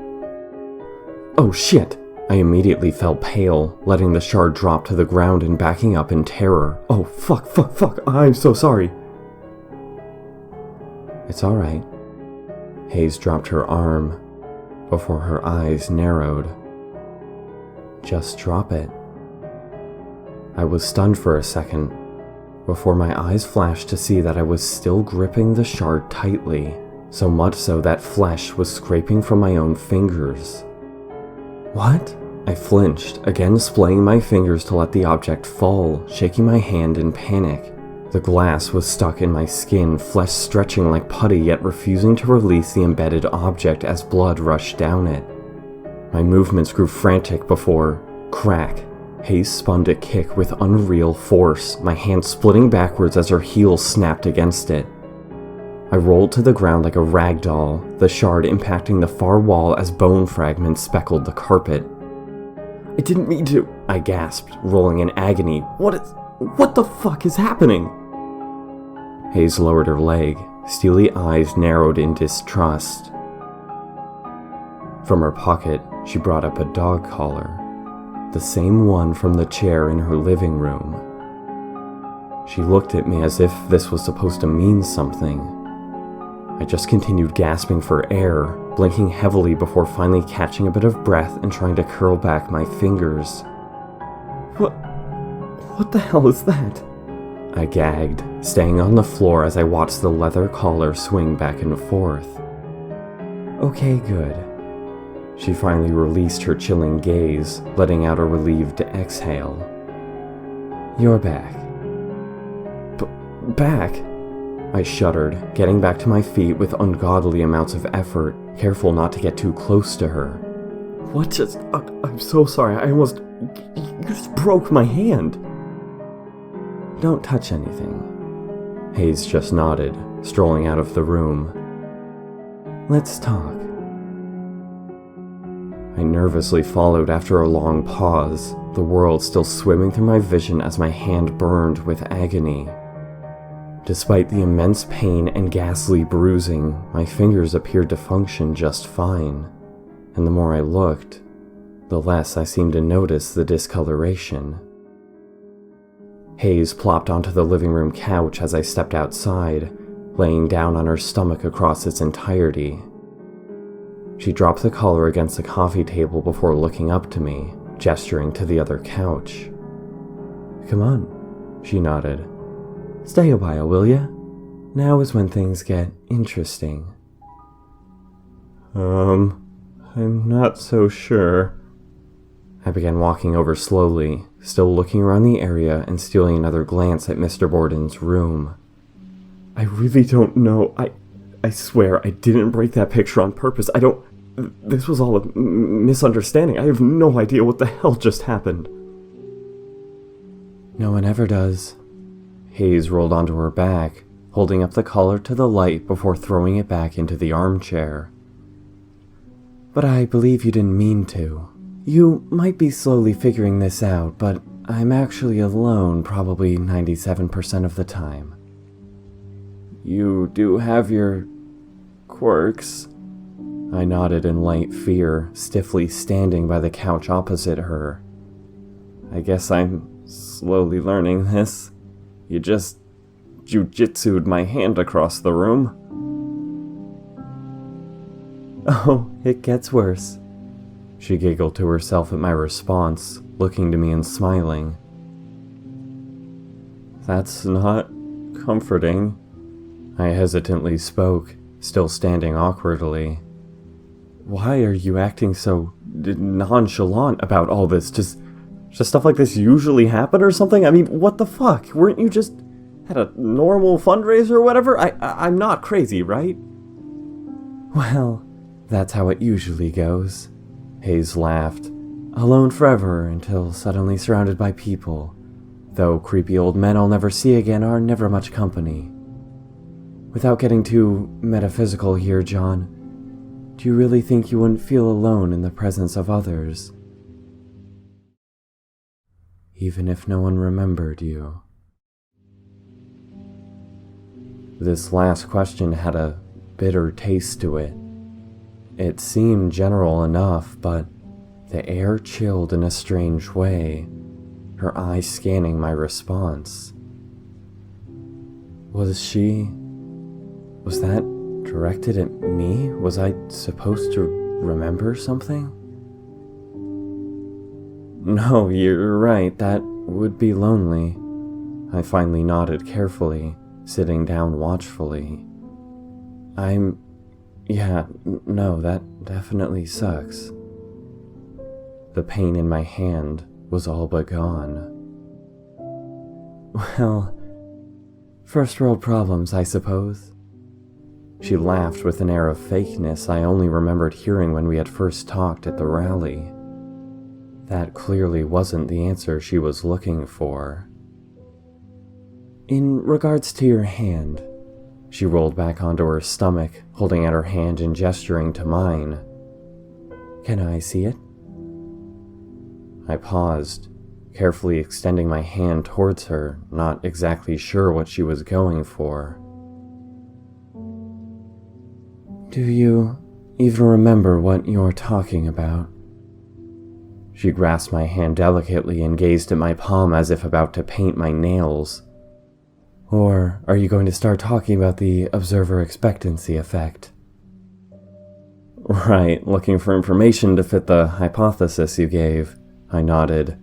[SPEAKER 3] Oh shit! I immediately fell pale, letting the shard drop to the ground and backing up in terror. Oh fuck, I'm so sorry. It's alright. Hayes dropped her arm before her eyes narrowed. Just drop it. I was stunned for a second, before my eyes flashed to see that I was still gripping the shard tightly, so much so that flesh was scraping from my own fingers. What? I flinched, again splaying my fingers to let the object fall, shaking my hand in panic. The glass was stuck in my skin, flesh stretching like putty yet refusing to release the embedded object as blood rushed down it. My movements grew frantic before, crack, Hayes spun to kick with unreal force, my hand splitting backwards as her heel snapped against it. I rolled to the ground like a rag doll, the shard impacting the far wall as bone fragments speckled the carpet. I didn't mean to, I gasped, rolling in agony. What the fuck is happening? Hayes lowered her leg, steely eyes narrowed in distrust. From her pocket, she brought up a dog collar, the same one from the chair in her living room. She looked at me as if this was supposed to mean something. I just continued gasping for air, blinking heavily before finally catching a bit of breath and trying to curl back my fingers. What the hell is that? I gagged, staying on the floor as I watched the leather collar swing back and forth. Okay, good. She finally released her chilling gaze, letting out a relieved exhale. You're back. Back? I shuddered, getting back to my feet with ungodly amounts of effort, careful not to get too close to her. What just... I'm so sorry, I almost... You just broke my hand. Don't touch anything. Hayes just nodded, strolling out of the room. Let's talk. I nervously followed after a long pause, the world still swimming through my vision as my hand burned with agony. Despite the immense pain and ghastly bruising, my fingers appeared to function just fine, and the more I looked, the less I seemed to notice the discoloration. Hayes plopped onto the living room couch as I stepped outside, laying down on her stomach across its entirety. She dropped the collar against the coffee table before looking up to me, gesturing to the other couch. Come on, she nodded. Stay a while, will ya? Now is when things get interesting. I'm not so sure. I began walking over slowly, still looking around the area and stealing another glance at Mr. Borden's room. I really don't know. I swear I didn't break that picture on purpose. This was all a misunderstanding. I have no idea what the hell just happened. No one ever does. Hayes rolled onto her back, holding up the collar to the light before throwing it back into the armchair. But I believe you didn't mean to. You might be slowly figuring this out, but I'm actually alone probably 97% of the time. You do have your quirks. I nodded in light fear, stiffly standing by the couch opposite her. I guess I'm slowly learning this.
[SPEAKER 1] You just jujitsu'd my hand across the room.
[SPEAKER 3] Oh, it gets worse. She giggled to herself at my response, looking to me and smiling.
[SPEAKER 1] That's not comforting. I hesitantly spoke, still standing awkwardly.
[SPEAKER 3] Why are you acting so nonchalant about all this? Does stuff like this usually happen or something? I mean, what the fuck? Weren't you just at a normal fundraiser or whatever? I'm not crazy, right? Well, that's how it usually goes. Hayes laughed. Alone forever until suddenly surrounded by people. Though creepy old men I'll never see again are never much company. Without getting too metaphysical here, John, do you really think you wouldn't feel alone in the presence of others? Even if no one remembered you? This last question had a bitter taste to it. It seemed general enough, but the air chilled in a strange way, her eyes scanning my response. Was that directed at me? Was I supposed to remember something? No, you're right, that would be lonely. I finally nodded carefully, sitting down watchfully. No, that definitely sucks. The pain in my hand was all but gone. Well, first world problems, I suppose. She laughed with an air of fakeness I only remembered hearing when we had first talked at the rally. That clearly wasn't the answer she was looking for. In regards to your hand, she rolled back onto her stomach, holding out her hand and gesturing to mine. Can I see it? I paused, carefully extending my hand towards her, not exactly sure what she was going for. Do you even remember what you're talking about? She grasped my hand delicately and gazed at my palm as if about to paint my nails. Or are you going to start talking about the observer expectancy effect? Right, looking for information to fit the hypothesis you gave, I nodded.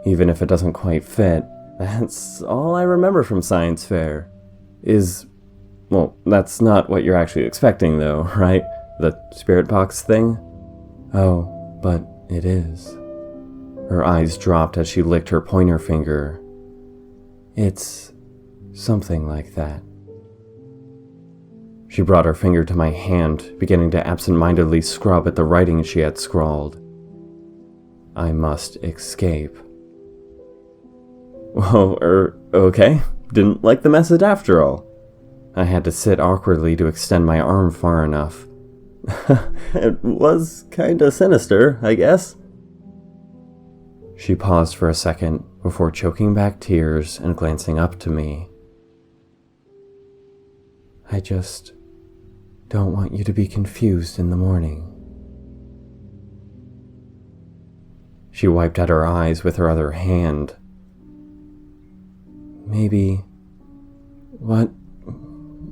[SPEAKER 3] Even if it doesn't quite fit, that's all I remember from science fair. Well, that's not what you're actually expecting though, right? The spirit box thing? Oh, but it is. Her eyes dropped as she licked her pointer finger. It's something like that. She brought her finger to my hand, beginning to absent-mindedly scrub at the writing she had scrawled. I must escape. Whoa, okay. Didn't like the message after all. I had to sit awkwardly to extend my arm far enough. It was kinda sinister, I guess. She paused for a second before choking back tears and glancing up to me. I just don't want you to be confused in the morning. She wiped at her eyes with her other hand. Maybe...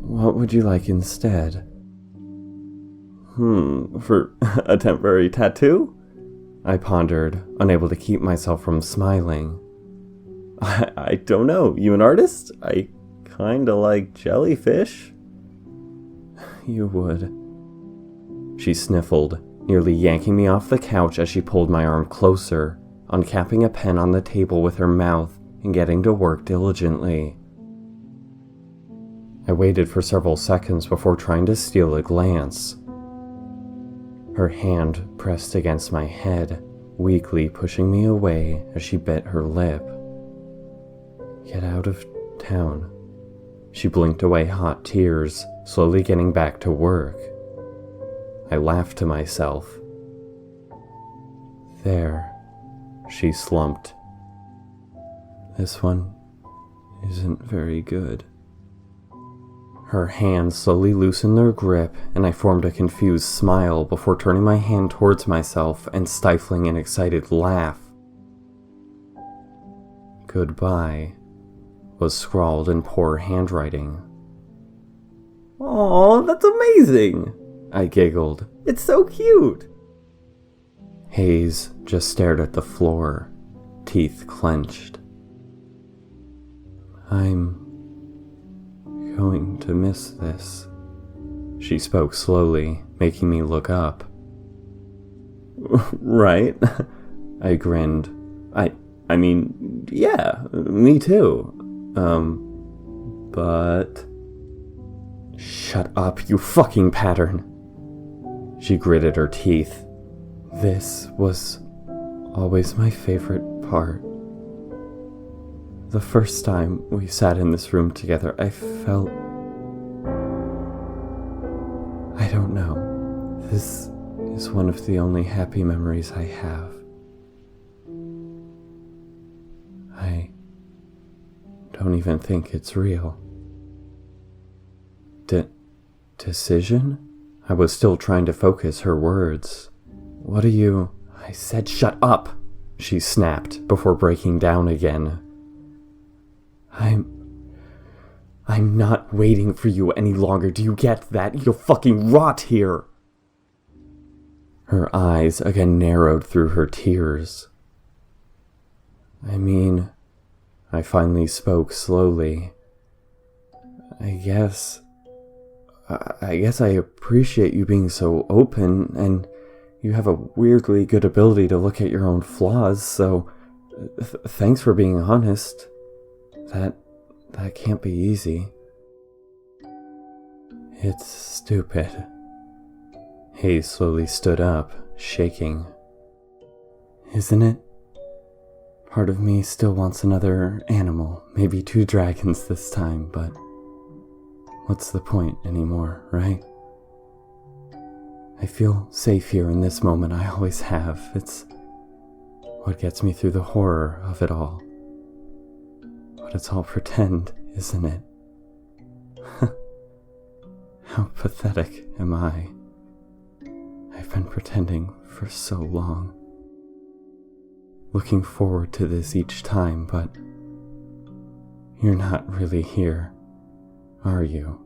[SPEAKER 3] What would you like instead? For a temporary tattoo? I pondered, unable to keep myself from smiling. I don't know, you an artist? I kinda like jellyfish. You would. She sniffled, nearly yanking me off the couch as she pulled my arm closer, uncapping a pen on the table with her mouth and getting to work diligently. I waited for several seconds before trying to steal a glance. Her hand pressed against my head, weakly pushing me away as she bit her lip. Get out of town. She blinked away hot tears, slowly getting back to work. I laughed to myself. There, she slumped. This one isn't very good. Her hands slowly loosened their grip, and I formed a confused smile before turning my hand towards myself and stifling an excited laugh. Goodbye, was scrawled in poor handwriting.
[SPEAKER 1] "Aw, that's amazing!" I giggled. "It's so cute!"
[SPEAKER 3] Hayes just stared at the floor, teeth clenched. "I'm going to miss this," she spoke slowly, making me look up.
[SPEAKER 1] "Right?" I grinned. I mean, yeah, me too. But...
[SPEAKER 3] "Shut up, you fucking pattern!" She gritted her teeth. "This was always my favorite part. The first time we sat in this room together, I felt... I don't know. This is one of the only happy memories I have. I don't even think it's real." Decision? I was still trying to focus her words. "What are you..." "I said shut up!" she snapped before breaking down again. I'm not waiting for you any longer, do you get that? You'll fucking rot here!" Her eyes again narrowed through her tears. "I mean," I finally spoke slowly, I guess I appreciate you being so open, and you have a weirdly good ability to look at your own flaws, so thanks for being honest. That can't be easy." "It's stupid." Hayes slowly stood up, shaking. "Isn't it? Part of me still wants another animal, maybe 2 dragons this time, but what's the point anymore, right? I feel safe here in this moment, I always have. It's what gets me through the horror of it all. But it's all pretend, isn't it? How pathetic am I? I've been pretending for so long. Looking forward to this each time, but you're not really here, are you?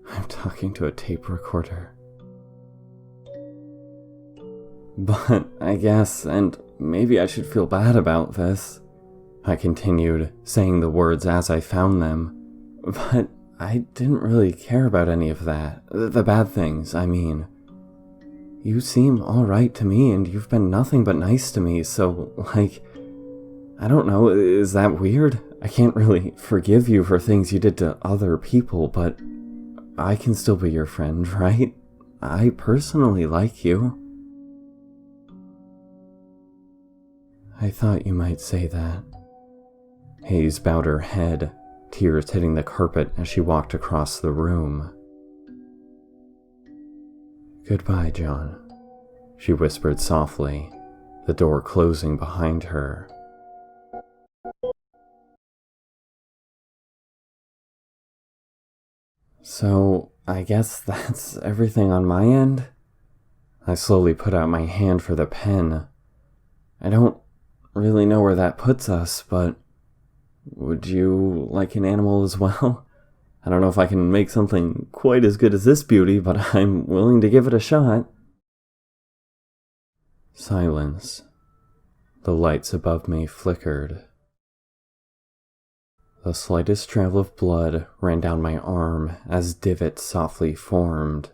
[SPEAKER 3] I'm talking to a tape recorder. But I guess, and maybe I should feel bad about this, I continued, saying the words as I found them. But I didn't really care about any of that. The bad things, I mean. You seem alright to me, and you've been nothing but nice to me, so, I don't know, is that weird? I can't really forgive you for things you did to other people, but I can still be your friend, right? I personally like you. I thought you might say that. Hayes bowed her head, tears hitting the carpet as she walked across the room. Goodbye, John, she whispered softly, the door closing behind her. So, I guess that's everything on my end? I slowly put out my hand for the pen. I don't really know where that puts us, but would you like an animal as well? I don't know if I can make something quite as good as this beauty, but I'm willing to give it a shot. Silence. The lights above me flickered. The slightest trail of blood ran down my arm as divots softly formed.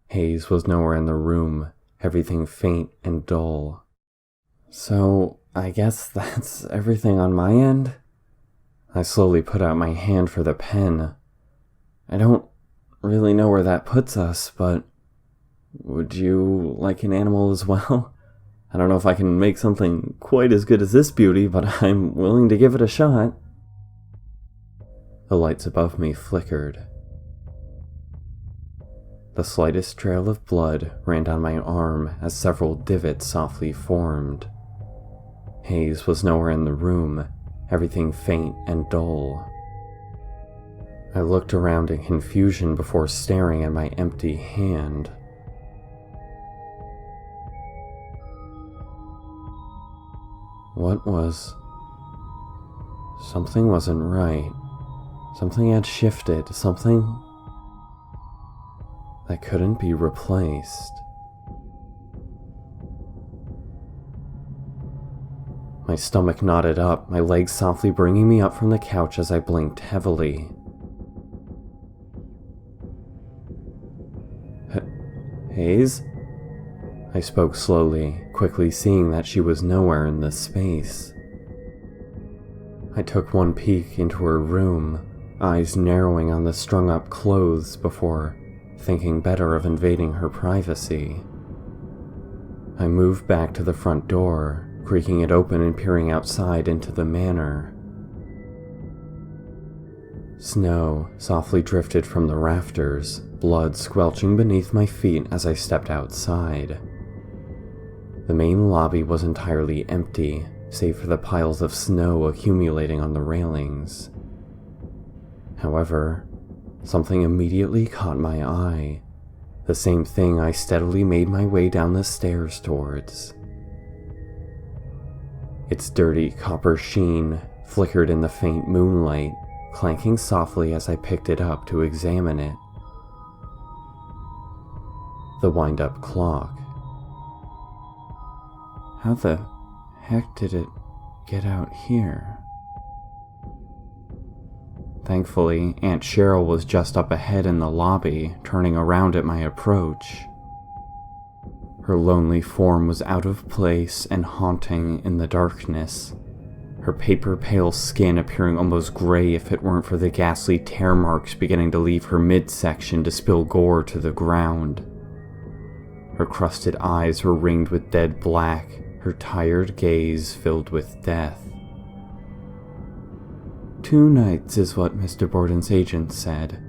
[SPEAKER 3] Hayes was nowhere in the room, everything faint and dull. So, I guess that's everything on my end? I slowly put out my hand for the pen. I don't really know where that puts us, but would you like an animal as well? I don't know if I can make something quite as good as this beauty, but I'm willing to give it a shot. The lights above me flickered. The slightest trail of blood ran down my arm as several divots softly formed. Hayes was nowhere in the room, everything faint and dull. I looked around in confusion before staring at my empty hand. Something wasn't right. Something had shifted. Something that couldn't be replaced. My stomach knotted up, my legs softly bringing me up from the couch as I blinked heavily. Hayes? I spoke slowly, quickly seeing that she was nowhere in this space. I took one peek into her room, eyes narrowing on the strung-up clothes before thinking better of invading her privacy. I moved back to the front door, creaking it open and peering outside into the manor. Snow softly drifted from the rafters, blood squelching beneath my feet as I stepped outside. The main lobby was entirely empty, save for the piles of snow accumulating on the railings. However, something immediately caught my eye, the same thing I steadily made my way down the stairs towards. Its dirty copper sheen flickered in the faint moonlight, clanking softly as I picked it up to examine it. The wind-up clock. How the heck did it get out here? Thankfully, Aunt Cheryl was just up ahead in the lobby, turning around at my approach. Her lonely form was out of place and haunting in the darkness, her paper-pale skin appearing almost gray if it weren't for the ghastly tear marks beginning to leave her midsection to spill gore to the ground. Her crusted eyes were ringed with dead black, her tired gaze filled with death. 2 nights is what Mr. Borden's agent said.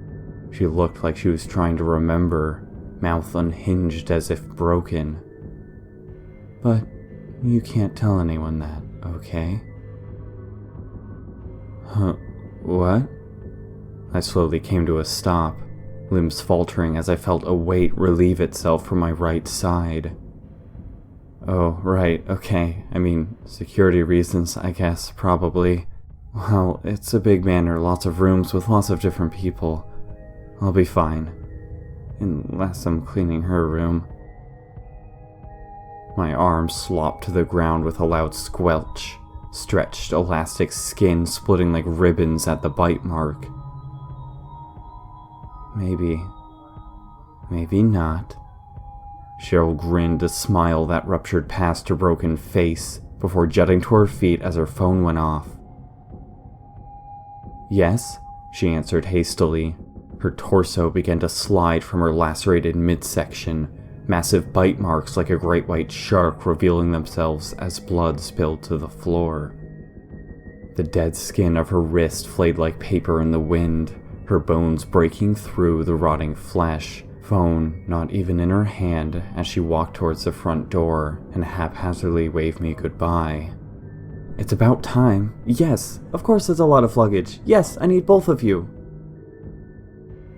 [SPEAKER 3] She looked like she was trying to remember, mouth unhinged as if broken. But you can't tell anyone that, okay? Huh, what? I slowly came to a stop, limbs faltering as I felt a weight relieve itself from my right side. Oh, right, okay. I mean, security reasons, I guess, probably. Well, it's a big manor, lots of rooms with lots of different people. I'll be fine. Unless I'm cleaning her room. My arm slopped to the ground with a loud squelch, stretched elastic skin splitting like ribbons at the bite mark. Maybe not. Cheryl grinned, a smile that ruptured past her broken face before jutting to her feet as her phone went off. Yes, she answered hastily. Her torso began to slide from her lacerated midsection, massive bite marks like a great white shark revealing themselves as blood spilled to the floor. The dead skin of her wrist flayed like paper in the wind, her bones breaking through the rotting flesh, phone not even in her hand as she walked towards the front door and haphazardly waved me goodbye. It's about time. Yes, of course there's a lot of luggage. Yes, I need both of you.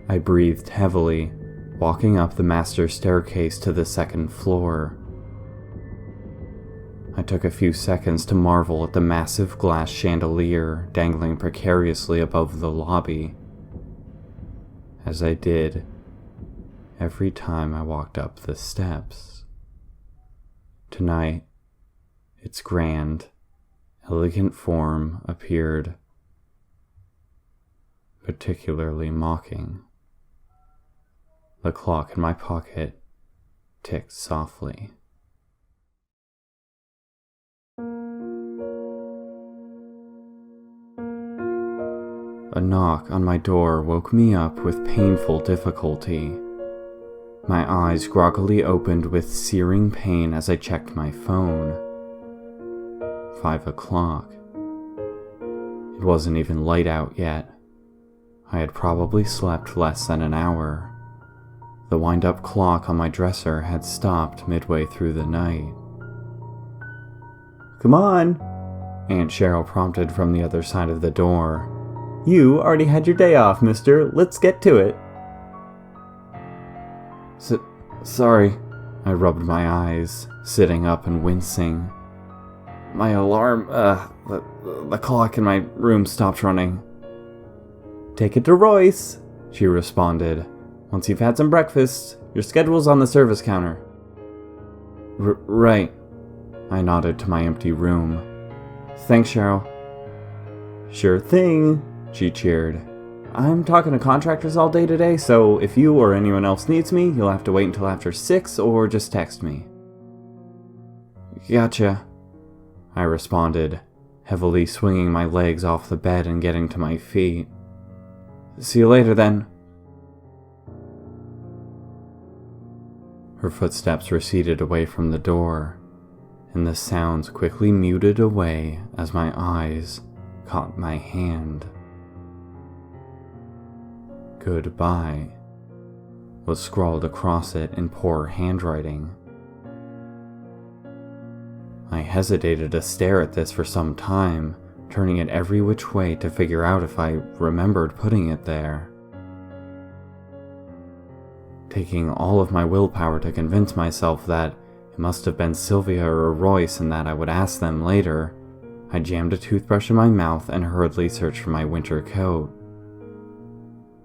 [SPEAKER 3] I breathed heavily, walking up the master staircase to the 2nd floor. I took a few seconds to marvel at the massive glass chandelier dangling precariously above the lobby. As I did, every time I walked up the steps. Tonight, its grand, elegant form appeared particularly mocking. The clock in my pocket ticked softly. A knock on my door woke me up with painful difficulty. My eyes groggily opened with searing pain as I checked my phone. 5 o'clock. It wasn't even light out yet. I had probably slept less than an hour. The wind-up clock on my dresser had stopped midway through the night. "Come on," Aunt Cheryl prompted from the other side of the door. "You already had your day off, mister. Let's get to it." Sorry, I rubbed my eyes, sitting up and wincing.
[SPEAKER 1] My alarm, the clock in my room stopped running. Take it to Royce, she responded. Once you've had some breakfast, your schedule's on the service counter. Right. I nodded to my empty room. Thanks, Cheryl. Sure thing, she cheered. I'm talking to contractors all day today, so if you or anyone else needs me, you'll have to wait until after 6 or just text me. Gotcha, I responded, heavily swinging my legs off the bed and getting to my feet. See you later, then. Her footsteps receded away from the door, and the sounds quickly muted away as my eyes caught my hand. Goodbye was scrawled across it in poor handwriting. I hesitated to stare at this for some time, turning it every which way to figure out if I remembered putting it there. Taking all of my willpower to convince myself that it must have been Sylvia or Royce and that I would ask them later, I jammed a toothbrush in my mouth and hurriedly searched for my winter coat.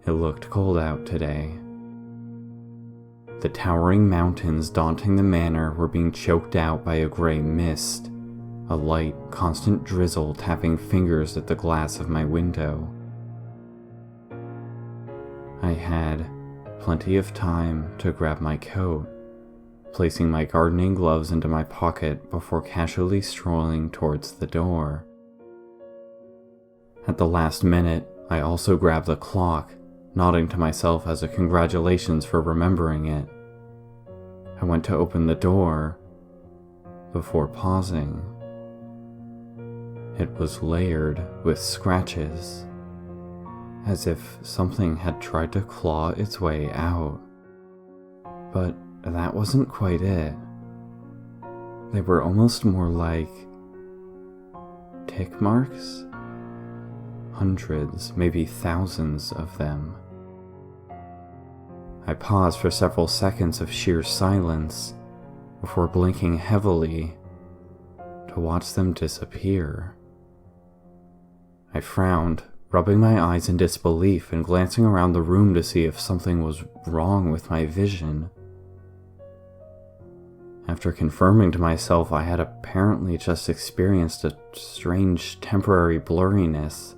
[SPEAKER 1] It looked cold out today. The towering mountains daunting the manor were being choked out by a gray mist, a light, constant drizzle tapping fingers at the glass of my window. I had plenty of time to grab my coat, placing my gardening gloves into my pocket before casually strolling towards the door. At the last minute, I also grabbed the clock, nodding to myself as a congratulations for remembering it. I went to open the door before pausing. It was layered with scratches, as if something had tried to claw its way out. But that wasn't quite it. They were almost more like tick marks. Hundreds, maybe thousands of them. I paused for several seconds of sheer silence before blinking heavily to watch them disappear. I frowned, rubbing my eyes in disbelief and glancing around the room to see if something was wrong with my vision. After confirming to myself I had apparently just experienced a strange temporary blurriness,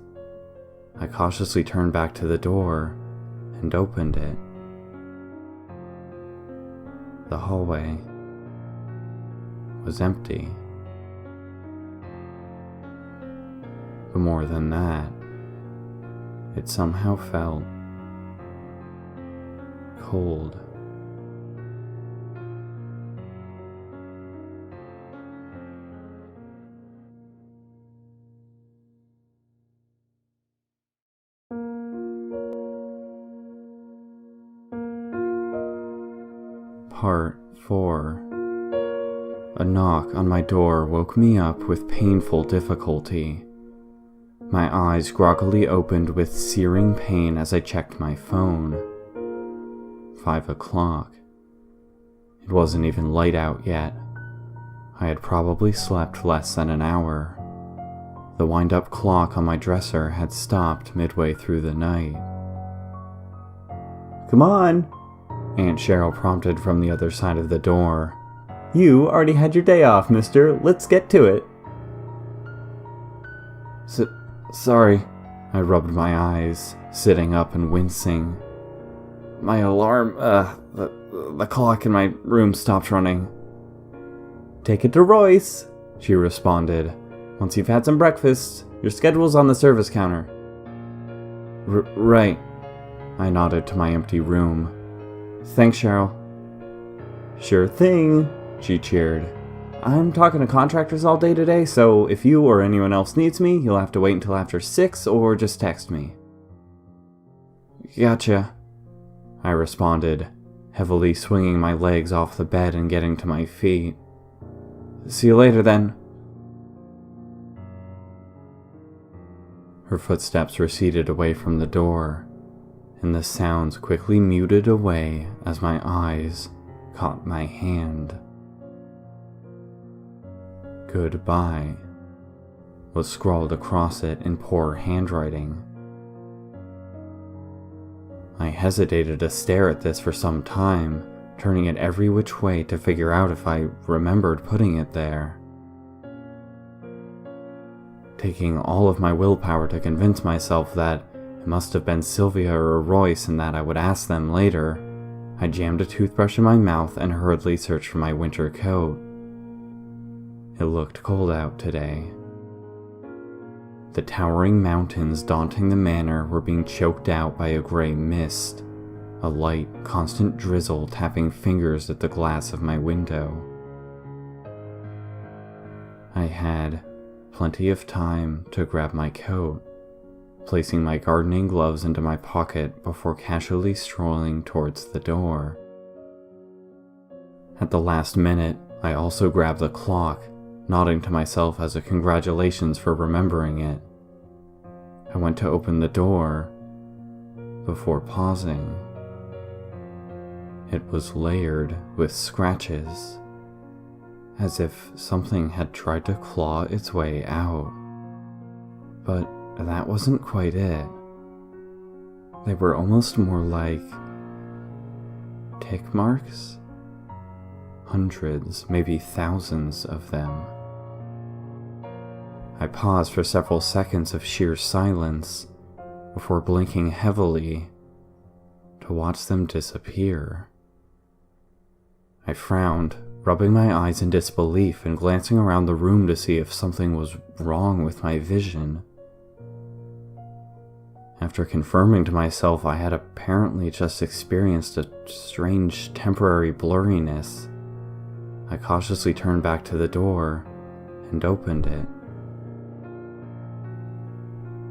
[SPEAKER 1] I cautiously turned back to the door and opened it. The hallway was empty. But more than that, it somehow felt cold. Part 4. A knock on my door woke me up with painful difficulty. My eyes groggily opened with searing pain as I checked my phone. 5 o'clock. It wasn't even light out yet. I had probably slept less than an hour. The wind-up clock on my dresser had stopped midway through the night. "Come on," Aunt Cheryl prompted from the other side of the door. "You already had your day off, mister. Let's get to it." Sorry, I rubbed my eyes, sitting up and wincing. My alarm, the clock in my room stopped running. Take it to Royce, she responded. Once you've had some breakfast, your schedule's on the service counter. Right. I nodded to my empty room. Thanks, Cheryl. Sure thing, she cheered. I'm talking to contractors all day today, so if you or anyone else needs me, you'll have to wait until after 6 or just text me. Gotcha, I responded, heavily swinging my legs off the bed and getting to my feet. See you later, then. Her footsteps receded away from the door, and the sounds quickly muted away as my eyes caught my hand.
[SPEAKER 2] "Goodbye" was scrawled across it in poor handwriting. I hesitated to stare at this for some time, turning it every which way to figure out if I remembered putting it there. Taking all of my willpower to convince myself that it must have been Sylvia or Royce and that I would ask them later, I jammed a toothbrush in my mouth and hurriedly searched for my winter coat. It looked cold out today. The towering mountains daunting the manor were being choked out by a gray mist, a light, constant drizzle tapping fingers at the glass of my window. I had plenty of time to grab my coat, placing my gardening gloves into my pocket before casually strolling towards the door. At the last minute, I also grabbed the clock, nodding to myself as a congratulations for remembering it. I went to open the door before pausing. It was layered with scratches, as if something had tried to claw its way out. But that wasn't quite it. They were almost more like tick marks. Hundreds, maybe thousands of them. I paused for several seconds of sheer silence before blinking heavily to watch them disappear. I frowned, rubbing my eyes in disbelief and glancing around the room to see if something was wrong with my vision. After confirming to myself I had apparently just experienced a strange temporary blurriness, I cautiously turned back to the door and opened it.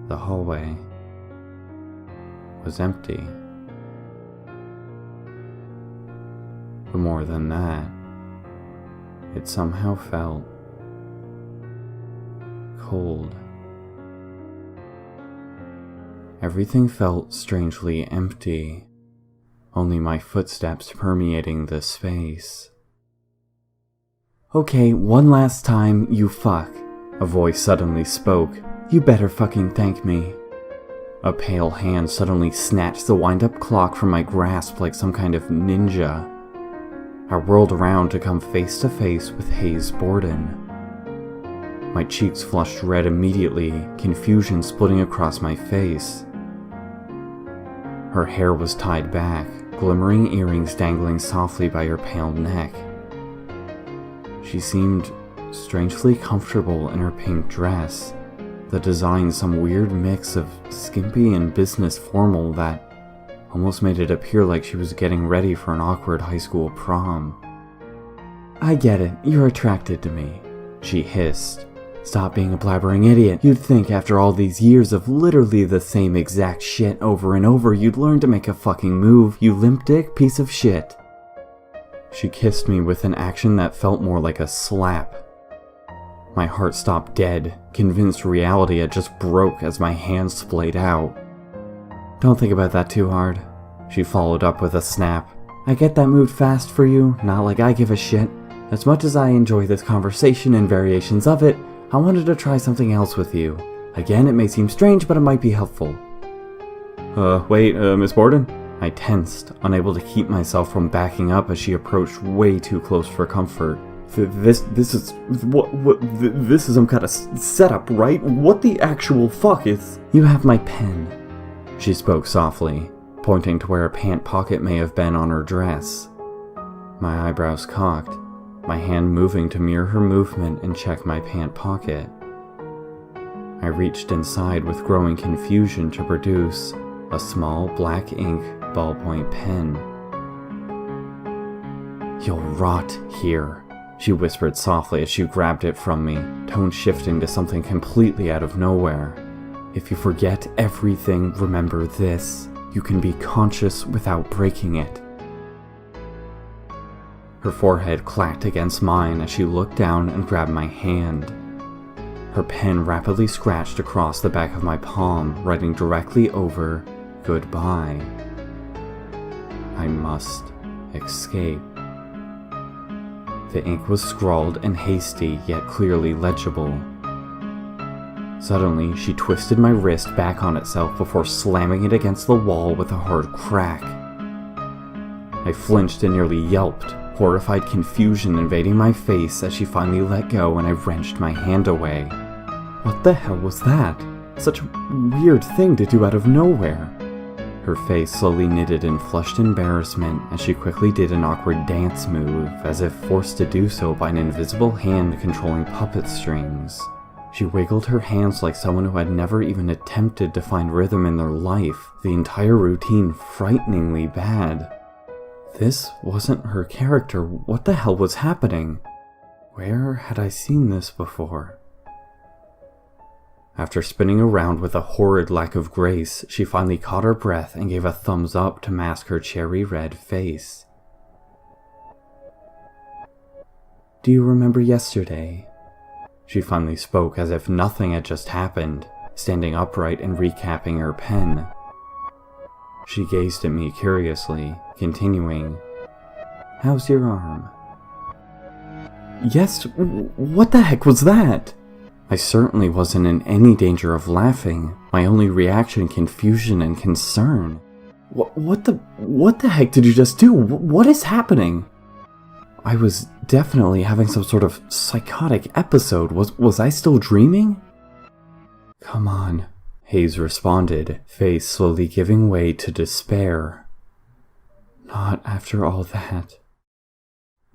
[SPEAKER 2] The hallway was empty. But more than that, it somehow felt cold. Everything felt strangely empty, only my footsteps permeating the space. "Okay, one last time, you fuck," a voice suddenly spoke. "You better fucking thank me." A pale hand suddenly snatched the wind-up clock from my grasp like some kind of ninja. I whirled around to come face to face with Hayes Borden. My cheeks flushed red immediately, confusion splitting across my face. Her hair was tied back, glimmering earrings dangling softly by her pale neck. She seemed strangely comfortable in her pink dress, the design some weird mix of skimpy and business formal that almost made it appear like she was getting ready for an awkward high school prom. "I get it, you're attracted to me," she hissed. "Stop being a blabbering idiot. You'd think after all these years of literally the same exact shit over and over, you'd learn to make a fucking move, you limp dick piece of shit." She kissed me with an action that felt more like a slap. My heart stopped dead, convinced reality had just broke as my hand splayed out. "Don't think about that too hard," she followed up with a snap. "I get that moved fast for you, not like I give a shit. As much as I enjoy this conversation and variations of it, I wanted to try something else with you. Again, it may seem strange, but it might be helpful." Wait, Miss Borden?" I tensed, unable to keep myself from backing up as she approached way too close for comfort. This is some kind of setup, right? What the actual fuck is... "You have my pen," she spoke softly, pointing to where a pant pocket may have been on her dress. My eyebrows cocked, my hand moving to mirror her movement and check my pant pocket. I reached inside with growing confusion to produce a small black ink ballpoint pen. "You'll rot here," she whispered softly as she grabbed it from me, tone shifting to something completely out of nowhere. "If you forget everything, remember this. You can be conscious without breaking it." Her forehead clacked against mine as she looked down and grabbed my hand. Her pen rapidly scratched across the back of my palm, writing directly over "Goodbye." I must escape. The ink was scrawled and hasty, yet clearly legible. Suddenly, she twisted my wrist back on itself before slamming it against the wall with a hard crack. I flinched and nearly yelped, horrified confusion invading my face as she finally let go and I wrenched my hand away. What the hell was that? Such a weird thing to do out of nowhere. Her face slowly knitted in flushed embarrassment as she quickly did an awkward dance move, as if forced to do so by an invisible hand controlling puppet strings. She wiggled her hands like someone who had never even attempted to find rhythm in their life, the entire routine frighteningly bad. This wasn't her character. What the hell was happening? Where had I seen this before? After spinning around with a horrid lack of grace, she finally caught her breath and gave a thumbs up to mask her cherry red face. "Do you remember yesterday?" She finally spoke as if nothing had just happened, standing upright and recapping her pen. She gazed at me curiously, continuing, "How's your arm?" "Yes, what the heck was that?" I certainly wasn't in any danger of laughing, my only reaction confusion and concern. What the heck did you just do? What is happening? I was definitely having some sort of psychotic episode. Was I still dreaming? "Come on," Hayes responded, face slowly giving way to despair. "Not after all that."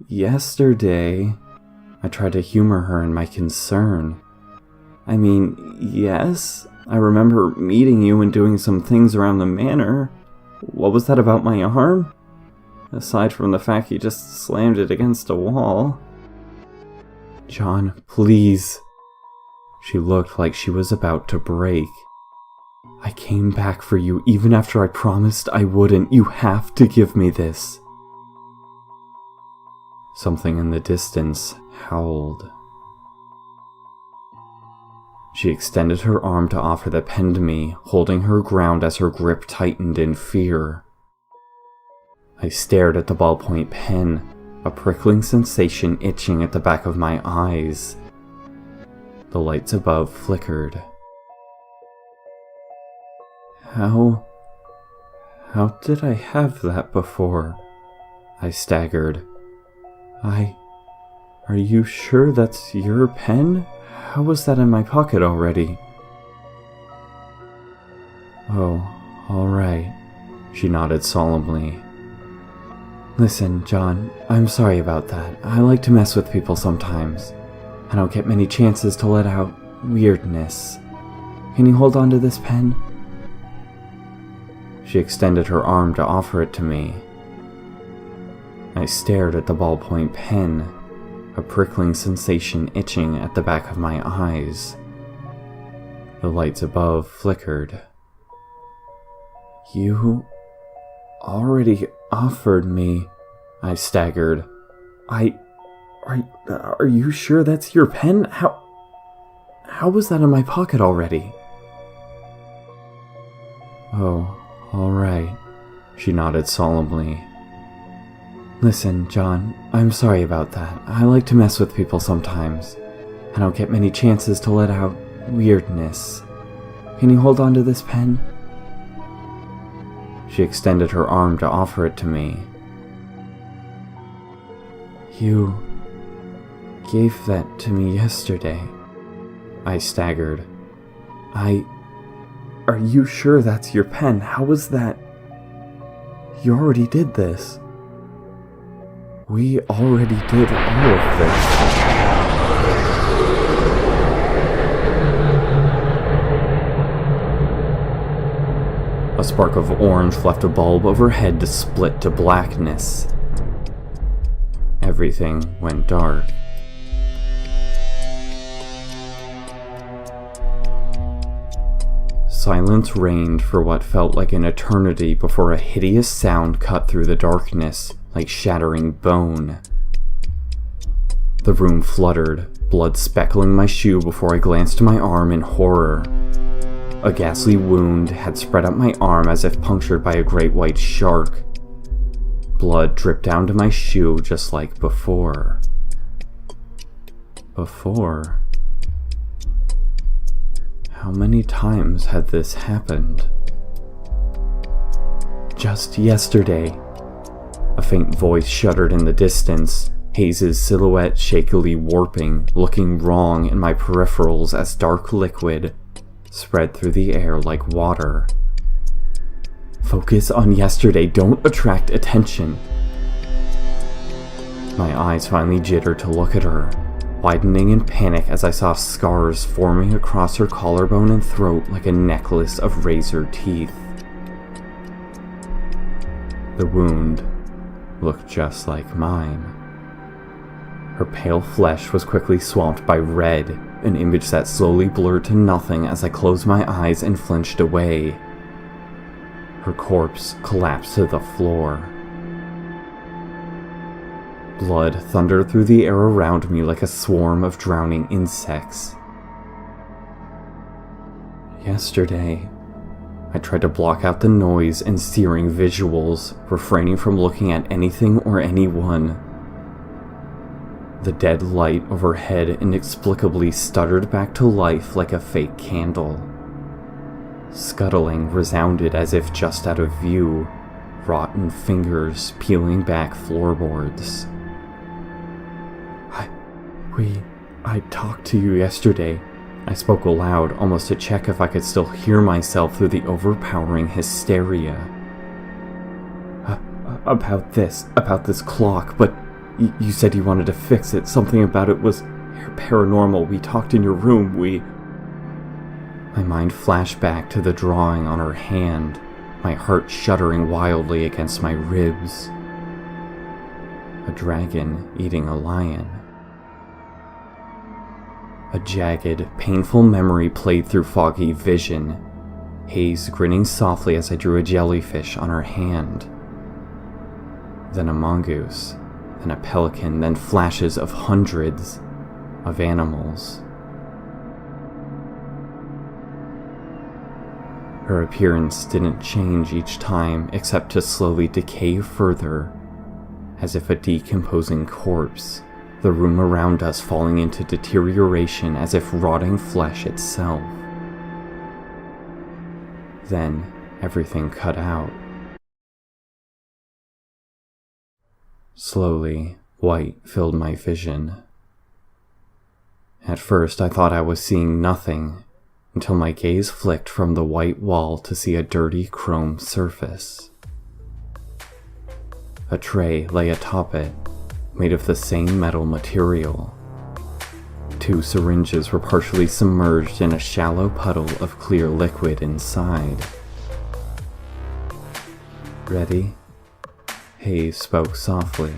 [SPEAKER 2] "Yesterday," I tried to humor her in my concern. "I mean, yes, I remember meeting you and doing some things around the manor. What was that about my arm? Aside from the fact you just slammed it against a wall." "John, please." She looked like she was about to break. "I came back for you even after I promised I wouldn't. You have to give me this." Something in the distance howled. She extended her arm to offer the pen to me, holding her ground as her grip tightened in fear. I stared at the ballpoint pen, a prickling sensation itching at the back of my eyes. The lights above flickered. How did I have that before?" I staggered. Are you sure that's your pen? How was that in my pocket already?" "Oh, all right," she nodded solemnly. "Listen, John, I'm sorry about that. I like to mess with people sometimes. I don't get many chances to let out weirdness. Can you hold on to this pen?" She extended her arm to offer it to me. I stared at the ballpoint pen, a prickling sensation itching at the back of my eyes. The lights above flickered. "You already offered me," I staggered. Are you sure that's your pen? How was that in my pocket already?" "Oh, all right," she nodded solemnly. "Listen, John, I'm sorry about that. I like to mess with people sometimes. I don't get many chances to let out weirdness. Can you hold on to this pen?" She extended her arm to offer it to me. "You gave that to me yesterday," I staggered. Are you sure that's your pen? How was that? You already did this." "We already did all of this." A spark of orange left a bulb overhead to split to blackness. Everything went dark. Silence reigned for what felt like an eternity before a hideous sound cut through the darkness, like shattering bone. The room fluttered, blood speckling my shoe before I glanced to my arm in horror. A ghastly wound had spread up my arm as if punctured by a great white shark. Blood dripped down to my shoe just like before.
[SPEAKER 3] before. How many times had this happened? Just yesterday. A faint voice shuddered in the distance, Hayes' silhouette shakily warping, looking wrong in my peripherals as dark liquid spread through the air like water. Focus on yesterday, don't attract attention. My eyes finally jittered to look at her, widening in panic as I saw scars forming across her collarbone and throat like a necklace of razor teeth. The wound looked just like mine. Her pale flesh was quickly swamped by red, an image that slowly blurred to nothing as I closed my eyes and flinched away. Her corpse collapsed to the floor. Blood thundered through the air around me like a swarm of drowning insects. Yesterday, I tried to block out the noise and searing visuals, refraining from looking at anything or anyone. The dead light overhead inexplicably stuttered back to life like a fake candle. Scuttling resounded as if just out of view, rotten fingers peeling back floorboards. I talked to you yesterday. I spoke aloud, almost to check if I could still hear myself through the overpowering hysteria. About this clock, but you said you wanted to fix it. Something about it was paranormal. We talked in your room, My mind flashed back to the drawing on her hand, my heart shuddering wildly against my ribs. A dragon eating a lion. A jagged, painful memory played through foggy vision, Hayes grinning softly as I drew a jellyfish on her hand. Then a mongoose, then a pelican, then flashes of hundreds of animals. Her appearance didn't change each time except to slowly decay further, as if a decomposing corpse, the room around us falling into deterioration as if rotting flesh itself. Then everything cut out. Slowly, white filled my vision. At first I thought I was seeing nothing, until my gaze flicked from the white wall to see a dirty chrome surface. A tray lay atop it, made of the same metal material. 2 syringes were partially submerged in a shallow puddle of clear liquid inside. Ready? Hayes spoke softly.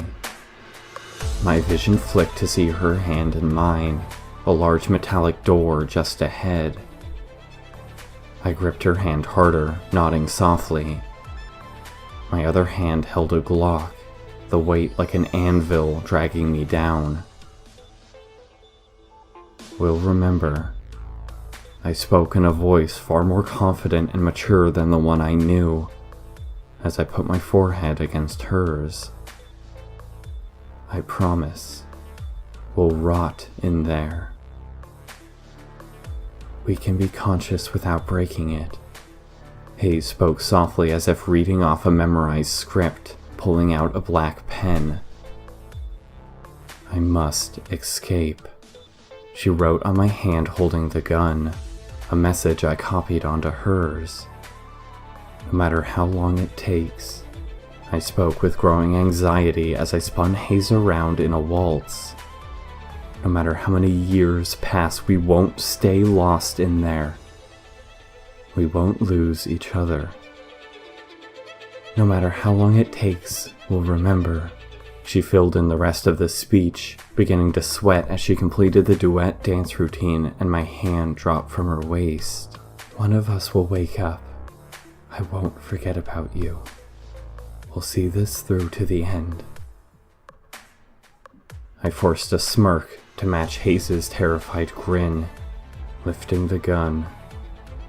[SPEAKER 3] My vision flicked to see her hand in mine, a large metallic door just ahead. I gripped her hand harder, nodding softly. My other hand held a Glock, the weight like an anvil dragging me down. We'll remember. I spoke in a voice far more confident and mature than the one I knew, as I put my forehead against hers. I promise, we'll rot in there. We can be conscious without breaking it. Hayes spoke softly as if reading off a memorized script, pulling out a black pen. I must escape. She wrote on my hand holding the gun, a message I copied onto hers. No matter how long it takes, I spoke with growing anxiety as I spun Hayes around in a waltz. No matter how many years pass, we won't stay lost in there. We won't lose each other. No matter how long it takes, we'll remember. She filled in the rest of the speech, beginning to sweat as she completed the duet dance routine, and my hand dropped from her waist. One of us will wake up. I won't forget about you. We'll see this through to the end. I forced a smirk to match Hayes' terrified grin, lifting the gun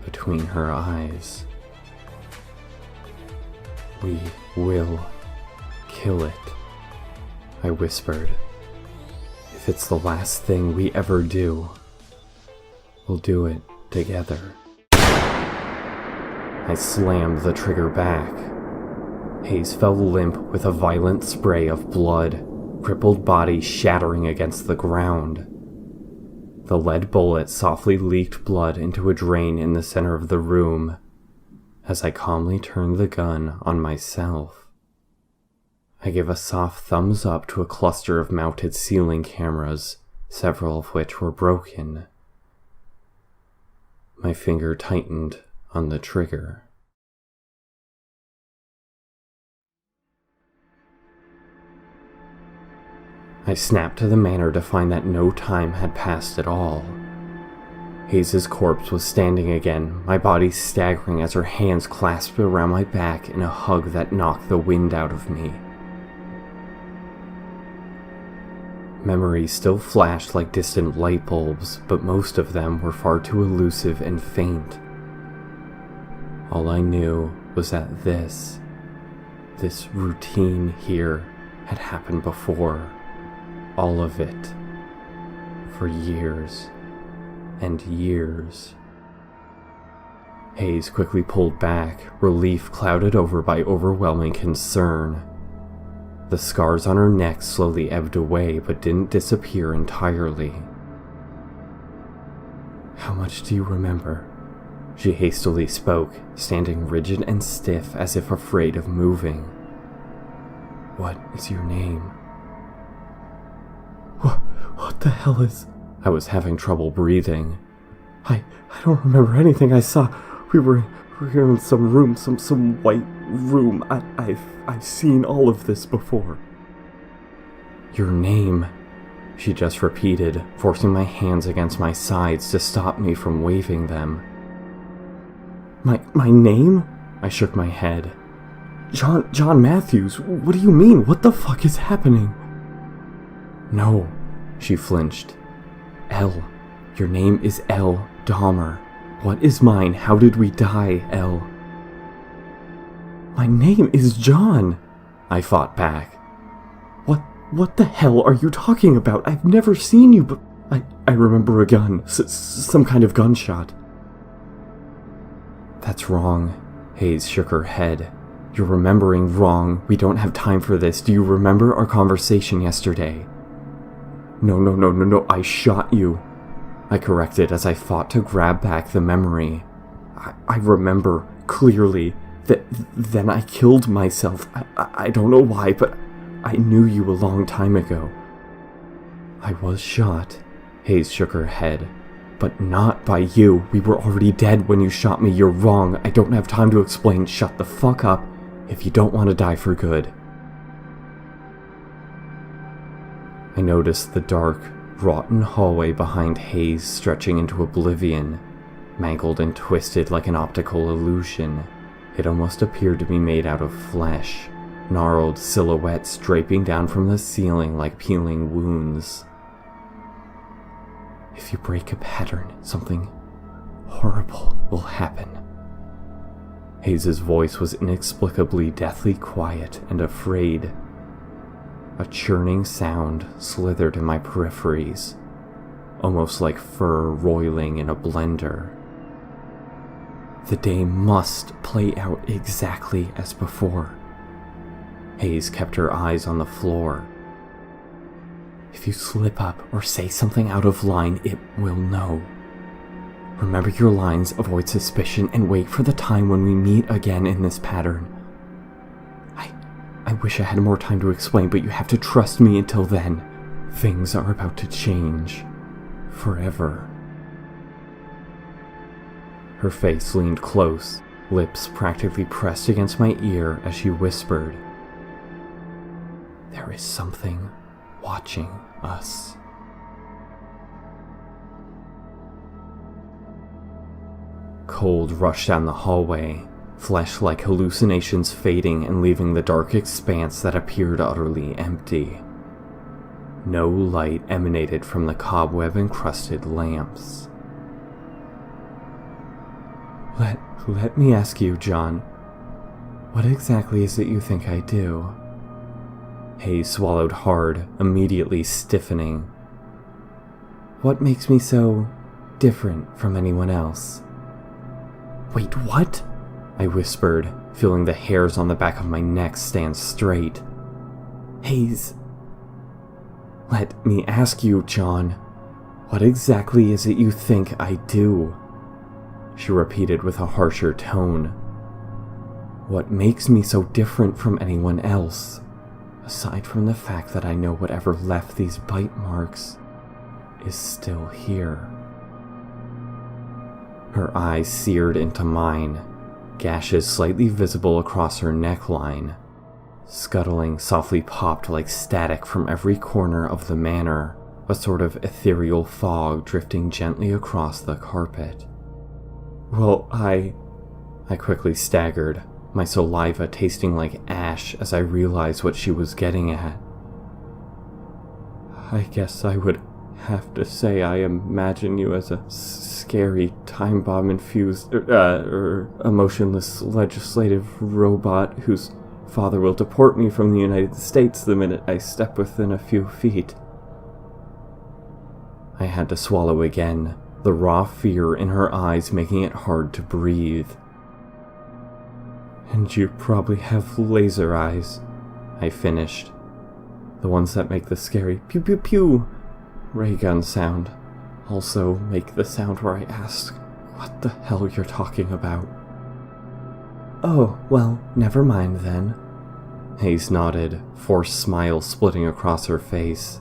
[SPEAKER 3] between her eyes. We will kill it, I whispered. If If it's the last thing we ever do, we'll do it together. I slammed the trigger back. Hayes fell limp with a violent spray of blood, crippled body shattering against the ground. The lead bullet softly leaked blood into a drain in the center of the room as I calmly turned the gun on myself. I gave a soft thumbs up to a cluster of mounted ceiling cameras, several of which were broken. My finger tightened on the trigger. I snapped to the manor to find that no time had passed at all. Hayes' corpse was standing again, my body staggering as her hands clasped around my back in a hug that knocked the wind out of me. Memories still flashed like distant light bulbs, but most of them were far too elusive and faint. All I knew was that this routine here had happened before. All of it. For years and years. Hayes quickly pulled back, relief clouded over by overwhelming concern. The scars on her neck slowly ebbed away but didn't disappear entirely. "How much do you remember?" She hastily spoke, standing rigid and stiff as if afraid of moving. "What is your name?" What the hell is... I was having trouble breathing. I don't remember anything I saw. We were in some room, some white room. I've seen all of this before. "Your name," she just repeated, forcing my hands against my sides to stop me from waving them. My name?" I shook my head. John Matthews, what do you mean? What the fuck is happening?" "No," she flinched. "Elle. Your name is Elle Dahmer. What is mine? How did we die, Elle?" "My name is John," I fought back. What the hell are you talking about? I've never seen you, but I remember a gun. Some kind of gunshot." "That's wrong." Hayes shook her head. "You're remembering wrong. We don't have time for this. Do you remember our conversation yesterday?" No, I shot you," I corrected as I fought to grab back the memory. I remember clearly that then I killed myself. I don't know why, but I knew you a long time ago." "I was shot," Hayes shook her head. "But not by you. We were already dead when you shot me. You're wrong. I don't have time to explain. Shut the fuck up if you don't want to die for good." I noticed the dark, rotten hallway behind Hayes stretching into oblivion, mangled and twisted like an optical illusion. It almost appeared to be made out of flesh, gnarled silhouettes draping down from the ceiling like peeling wounds. "If you break a pattern, something horrible will happen." Hayes' voice was inexplicably deathly quiet and afraid. A churning sound slithered in my peripheries, almost like fur roiling in a blender. "The day must play out exactly as before." Hayes kept her eyes on the floor. "If you slip up or say something out of line, it will know. Remember your lines, avoid suspicion, and wait for the time when we meet again in this pattern. I wish I had more time to explain, but you have to trust me until then. Things are about to change. Forever." Her face leaned close, lips practically pressed against my ear as she whispered, "There is something watching us." Cold rushed down the hallway, flesh-like hallucinations fading and leaving the dark expanse that appeared utterly empty. No light emanated from the cobweb-encrusted lamps. Let me ask you, John, what exactly is it you think I do?" Hayes swallowed hard, immediately stiffening. What makes me so different from anyone else? Wait, what? I whispered, feeling the hairs on the back of my neck stand straight. Hayes. Let me ask you, John, what exactly is it you think I do? She repeated with a harsher tone. What makes me so different from anyone else, aside from the fact that I know whatever left these bite marks is still here? Her eyes seared into mine, gashes slightly visible across her neckline. Scuttling softly popped like static from every corner of the manor, a sort of ethereal fog drifting gently across the carpet. Well, I quickly staggered, my saliva tasting like ash as I realized what she was getting at. I guess I would have to say I imagine you as a scary time bomb-infused, emotionless legislative robot whose father will deport me from the United States the minute I step within a few feet. I had to swallow again, the raw fear in her eyes making it hard to breathe. And you probably have laser eyes, I finished. The ones that make the scary pew pew pew ray gun sound also make the sound where I ask what the hell you're talking about. Oh, well, never mind then. Hayes nodded, forced smile splitting across her face.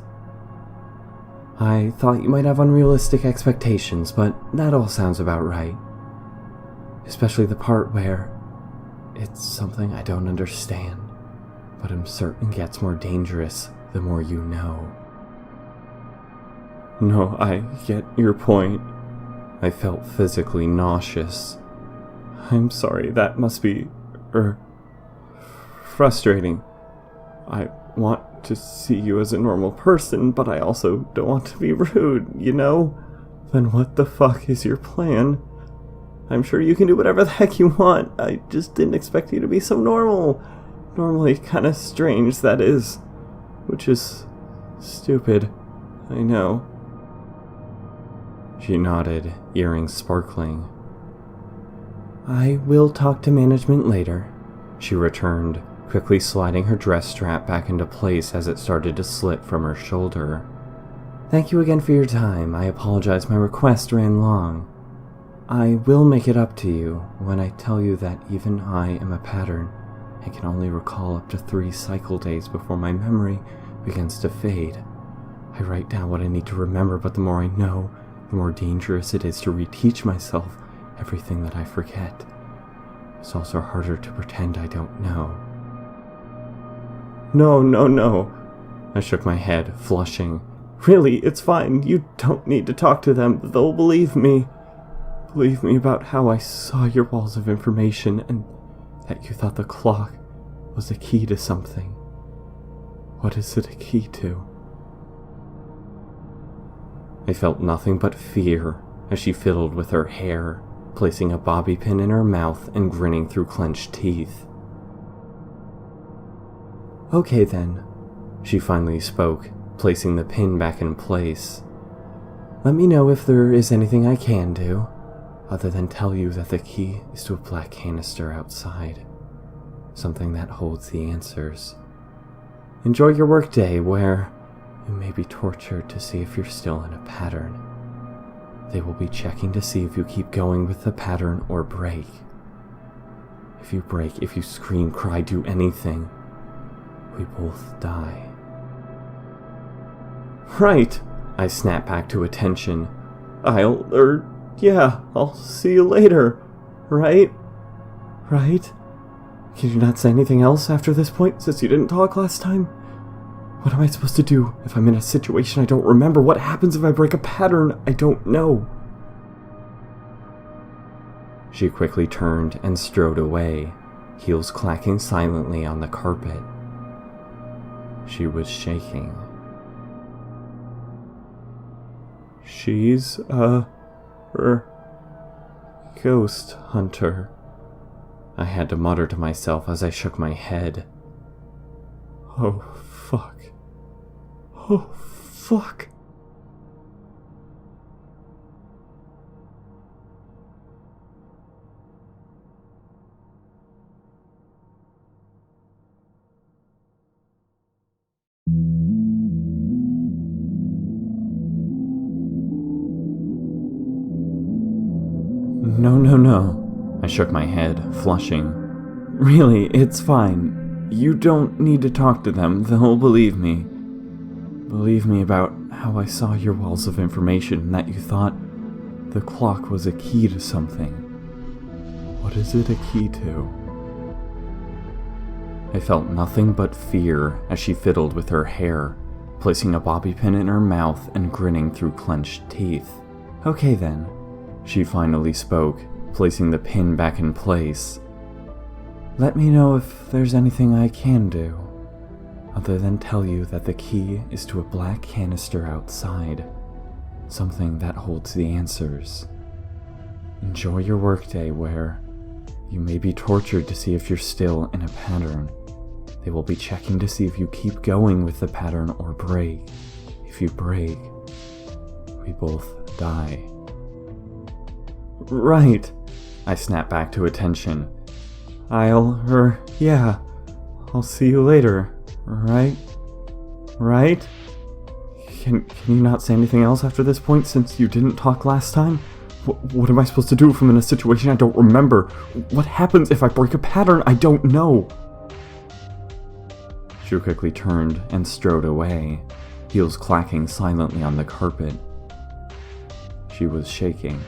[SPEAKER 3] I thought you might have unrealistic expectations, but that all sounds about right. Especially the part where it's something I don't understand, but I'm certain gets more dangerous the more you know. No, I get your point. I felt physically nauseous. I'm sorry, that must be, frustrating. I want to see you as a normal person, but I also don't want to be rude, you know? Then what the fuck is your plan? I'm sure you can do whatever the heck you want. I just didn't expect you to be so normal. Normally kinda strange, that is. Which is stupid. I know. She nodded, earrings sparkling. I will talk to management later, she returned, quickly sliding her dress strap back into place as it started to slip from her shoulder. Thank you again for your time. I apologize my request ran long. I will make it up to you when I tell you that even I am a pattern and can only recall up to 3 cycle days before my memory begins to fade. I write down what I need to remember, but the more I know, the more dangerous it is to reteach myself everything that I forget. It's also harder to pretend I don't know. No. I shook my head, flushing. Really, it's fine. You don't need to talk to them. They'll believe me. Believe me about how I saw your walls of information and that you thought the clock was a key to something. What is it a key to? I felt nothing but fear as she fiddled with her hair, placing a bobby pin in her mouth and grinning through clenched teeth. Okay then, she finally spoke, placing the pin back in place. Let me know if there is anything I can do, other than tell you that the key is to a black canister outside. Something that holds the answers. Enjoy your workday where you may be tortured to see if you're still in a pattern. They will be checking to see if you keep going with the pattern or break. If you break, if you scream, cry, do anything, we both die. Right, I snapped back to attention. I'll see you later, right? Right? Can you not say anything else after this point, since you didn't talk last time? What am I supposed to do if I'm in a situation I don't remember? What happens if I break a pattern I don't know? She quickly turned and strode away, heels clacking silently on the carpet. She was shaking. She's a ghost hunter, I had to mutter to myself as I shook my head. Oh, fuck. Oh, fuck. No. I shook my head, flushing. Really, it's fine. You don't need to talk to them. They'll believe me. Believe me about how I saw your walls of information and that you thought the clock was a key to something. What is it a key to? I felt nothing but fear as she fiddled with her hair, placing a bobby pin in her mouth and grinning through clenched teeth. Okay then, she finally spoke, placing the pin back in place. Let me know if there's anything I can do, other than tell you that the key is to a black canister outside, something that holds the answers. Enjoy your workday where you may be tortured to see if you're still in a pattern. They will be checking to see if you keep going with the pattern or break. If you break, we both die. Right, I snapped back to attention. I'll see you later, right? Right? Can you not say anything else after this point since you didn't talk last time? What am I supposed to do if I'm in a situation I don't remember? What happens if I break a pattern I don't know? She quickly turned and strode away, heels clacking silently on the carpet. She was shaking.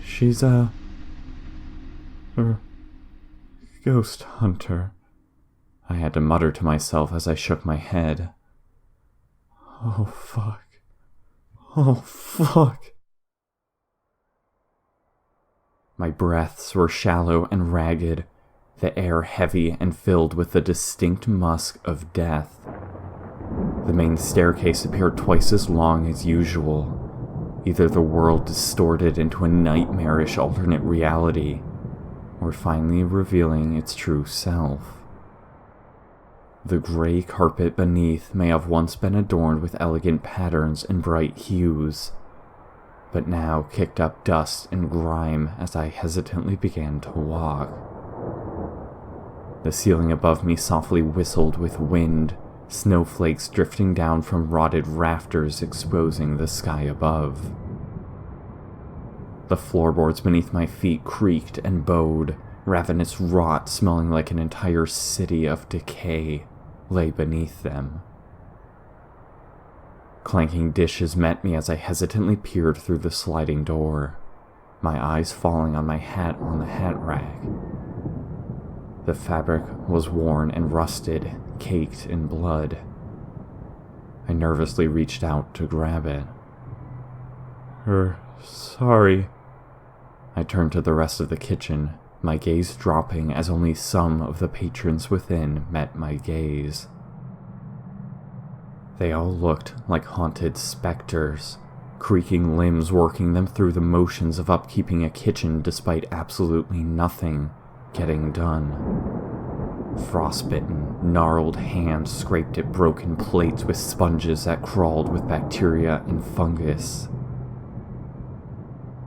[SPEAKER 3] She's a ghost hunter, I had to mutter to myself as I shook my head. Oh fuck. My breaths were shallow and ragged, the air heavy and filled with the distinct musk of death. The main staircase appeared twice as long as usual, either the world distorted into a nightmarish alternate reality, or finally revealing its true self. The gray carpet beneath may have once been adorned with elegant patterns and bright hues, but now kicked up dust and grime as I hesitantly began to walk. The ceiling above me softly whistled with wind, snowflakes drifting down from rotted rafters exposing the sky above. The floorboards beneath my feet creaked and bowed, ravenous rot smelling like an entire city of decay lay beneath them. Clanking dishes met me as I hesitantly peered through the sliding door, my eyes falling on my hat on the hat rack. The fabric was worn and rusted, caked in blood. I nervously reached out to grab it. Sorry. I turned to the rest of the kitchen, my gaze dropping as only some of the patrons within met my gaze. They all looked like haunted specters, creaking limbs working them through the motions of upkeeping a kitchen despite absolutely nothing getting done. Frostbitten, gnarled hands scraped at broken plates with sponges that crawled with bacteria and fungus.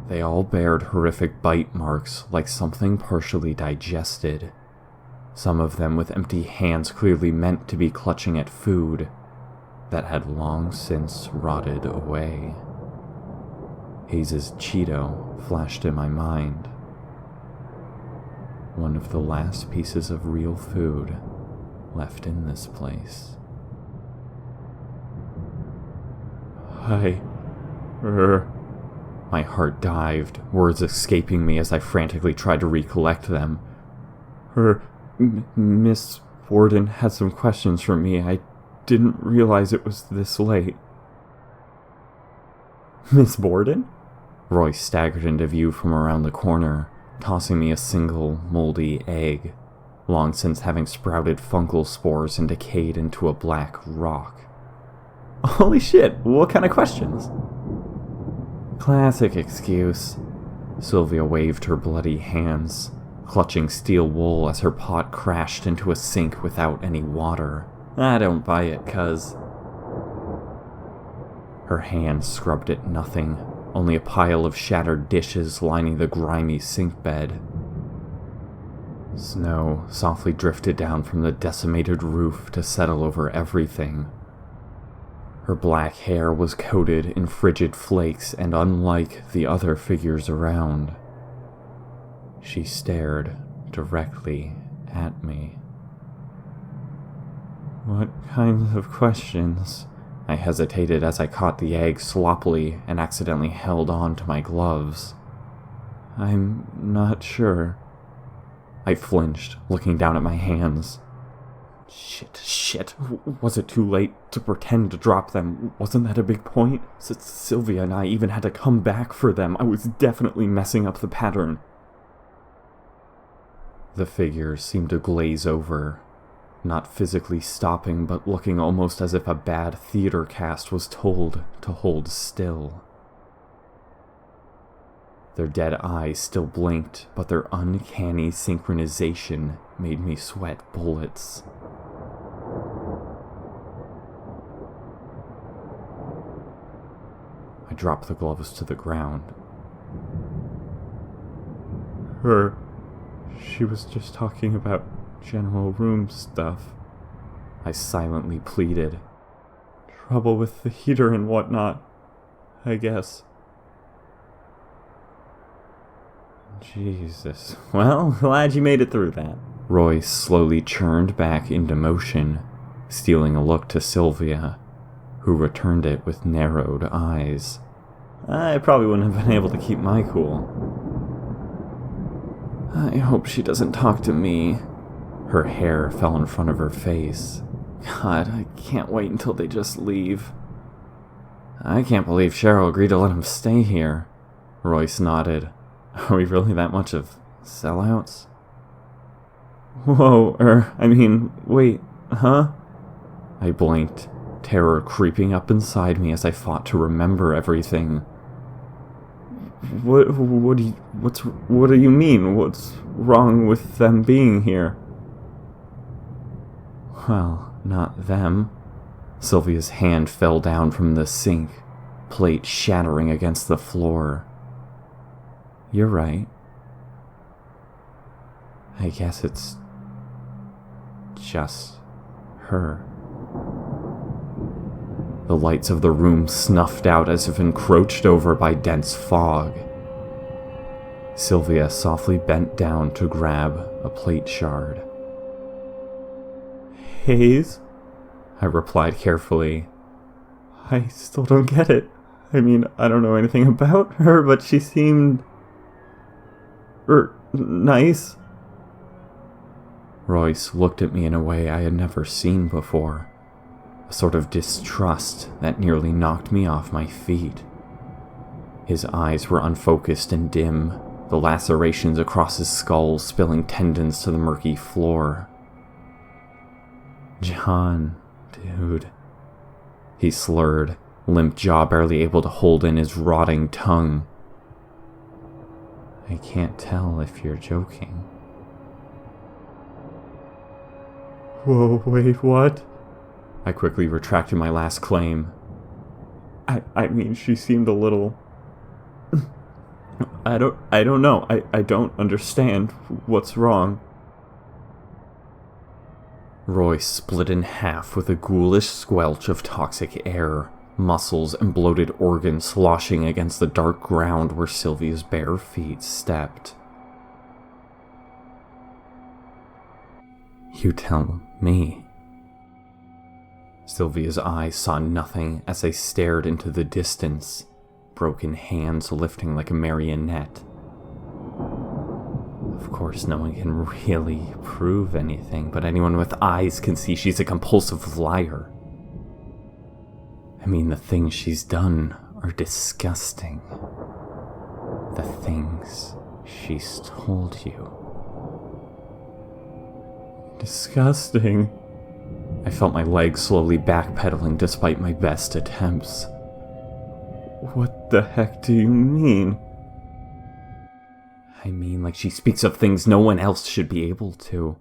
[SPEAKER 3] They all bared horrific bite marks like something partially digested, some of them with empty hands clearly meant to be clutching at food that had long since rotted away. Hayes's Cheeto flashed in my mind. One of the last pieces of real food left in this place. My heart dived, words escaping me as I frantically tried to recollect them. Miss Borden had some questions for me. I didn't realize it was this late. Miss Borden? Roy staggered into view from around the corner, tossing me a single moldy egg, long since having sprouted fungal spores and decayed into a black rock. Holy shit, what kind of questions? Classic excuse. Sylvia waved her bloody hands, clutching steel wool as her pot crashed into a sink without any water. I don't buy it, cuz. Her hands scrubbed at nothing, only a pile of shattered dishes lining the grimy sink bed. Snow softly drifted down from the decimated roof to settle over everything. Her black hair was coated in frigid flakes, and unlike the other figures around, she stared directly at me. What kinds of questions? I hesitated as I caught the egg sloppily and accidentally held on to my gloves. I'm not sure. I flinched, looking down at my hands. Shit. Was it too late to pretend to drop them? Wasn't that a big point? Since Sylvia and I even had to come back for them, I was definitely messing up the pattern. The figure seemed to glaze over, not physically stopping, but looking almost as if a bad theater cast was told to hold still. Their dead eyes still blinked, but their uncanny synchronization made me sweat bullets. I dropped the gloves to the ground. She was just talking about general room stuff, I silently pleaded. Trouble with the heater and whatnot, I guess. Jesus. Well, glad you made it through that. Roy slowly churned back into motion, stealing a look to Sylvia, who returned it with narrowed eyes. I probably wouldn't have been able to keep my cool. I hope she doesn't talk to me. Her hair fell in front of her face. God, I can't wait until they just leave. I can't believe Cheryl agreed to let him stay here. Royce nodded. Are we really that much of sellouts? Whoa, wait, huh? I blinked, terror creeping up inside me as I fought to remember everything. What do you mean? What's wrong with them being here? Well, not them. Sylvia's hand fell down from the sink, plate shattering against the floor. You're right. I guess it's just her. The lights of the room snuffed out as if encroached over by dense fog. Sylvia softly bent down to grab a plate shard. Haze? I replied carefully. I still don't get it. I don't know anything about her, but she seemed... nice. Royce looked at me in a way I had never seen before. A sort of distrust that nearly knocked me off my feet. His eyes were unfocused and dim, the lacerations across his skull spilling tendons to the murky floor. John, dude. He slurred, limp jaw barely able to hold in his rotting tongue. I can't tell if you're joking. Whoa, wait, what? I quickly retracted my last claim. She seemed a little... I don't know. I don't understand what's wrong. Roy split in half with a ghoulish squelch of toxic air, muscles and bloated organs sloshing against the dark ground where Sylvia's bare feet stepped. You tell me. Sylvia's eyes saw nothing as they stared into the distance, broken hands lifting like a marionette. Of course, no one can really prove anything, but anyone with eyes can see she's a compulsive liar. The things she's done are disgusting. The things she's told you. Disgusting. I felt my legs slowly backpedaling despite my best attempts. What the heck do you mean? Like she speaks of things no one else should be able to.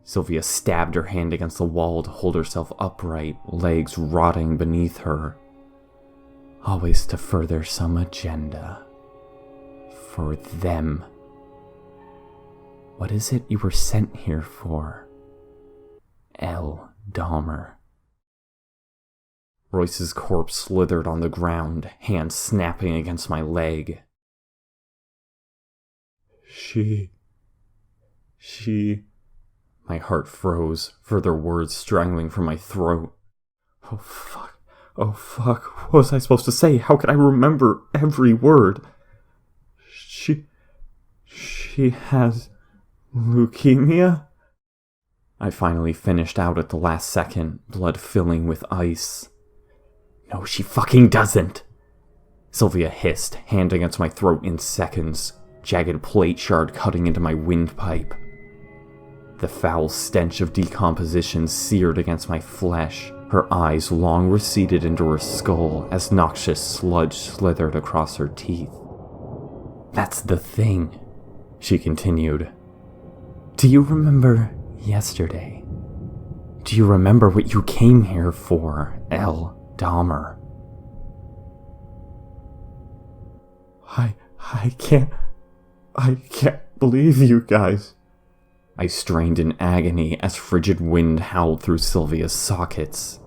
[SPEAKER 3] Sylvia stabbed her hand against the wall to hold herself upright, legs rotting beneath her. Always to further some agenda. For them. What is it you were sent here for? L. Dahmer.
[SPEAKER 2] Royce's corpse slithered on the ground, hands snapping against my leg.
[SPEAKER 3] She...
[SPEAKER 2] My heart froze, further words strangling from my throat.
[SPEAKER 3] Oh fuck. What was I supposed to say? How could I remember every word? She has leukemia?
[SPEAKER 2] I finally finished out at the last second, blood filling with ice. No, she fucking doesn't! Sylvia hissed, hand against my throat in seconds, jagged plate shard cutting into my windpipe. The foul stench of decomposition seared against my flesh, her eyes long receded into her skull as noxious sludge slithered across her teeth. That's the thing, she continued. Do you remember yesterday? Do you remember what you came here for, L. Dahmer?
[SPEAKER 3] I can't believe you guys.
[SPEAKER 2] I strained in agony as frigid wind howled through Sylvia's sockets.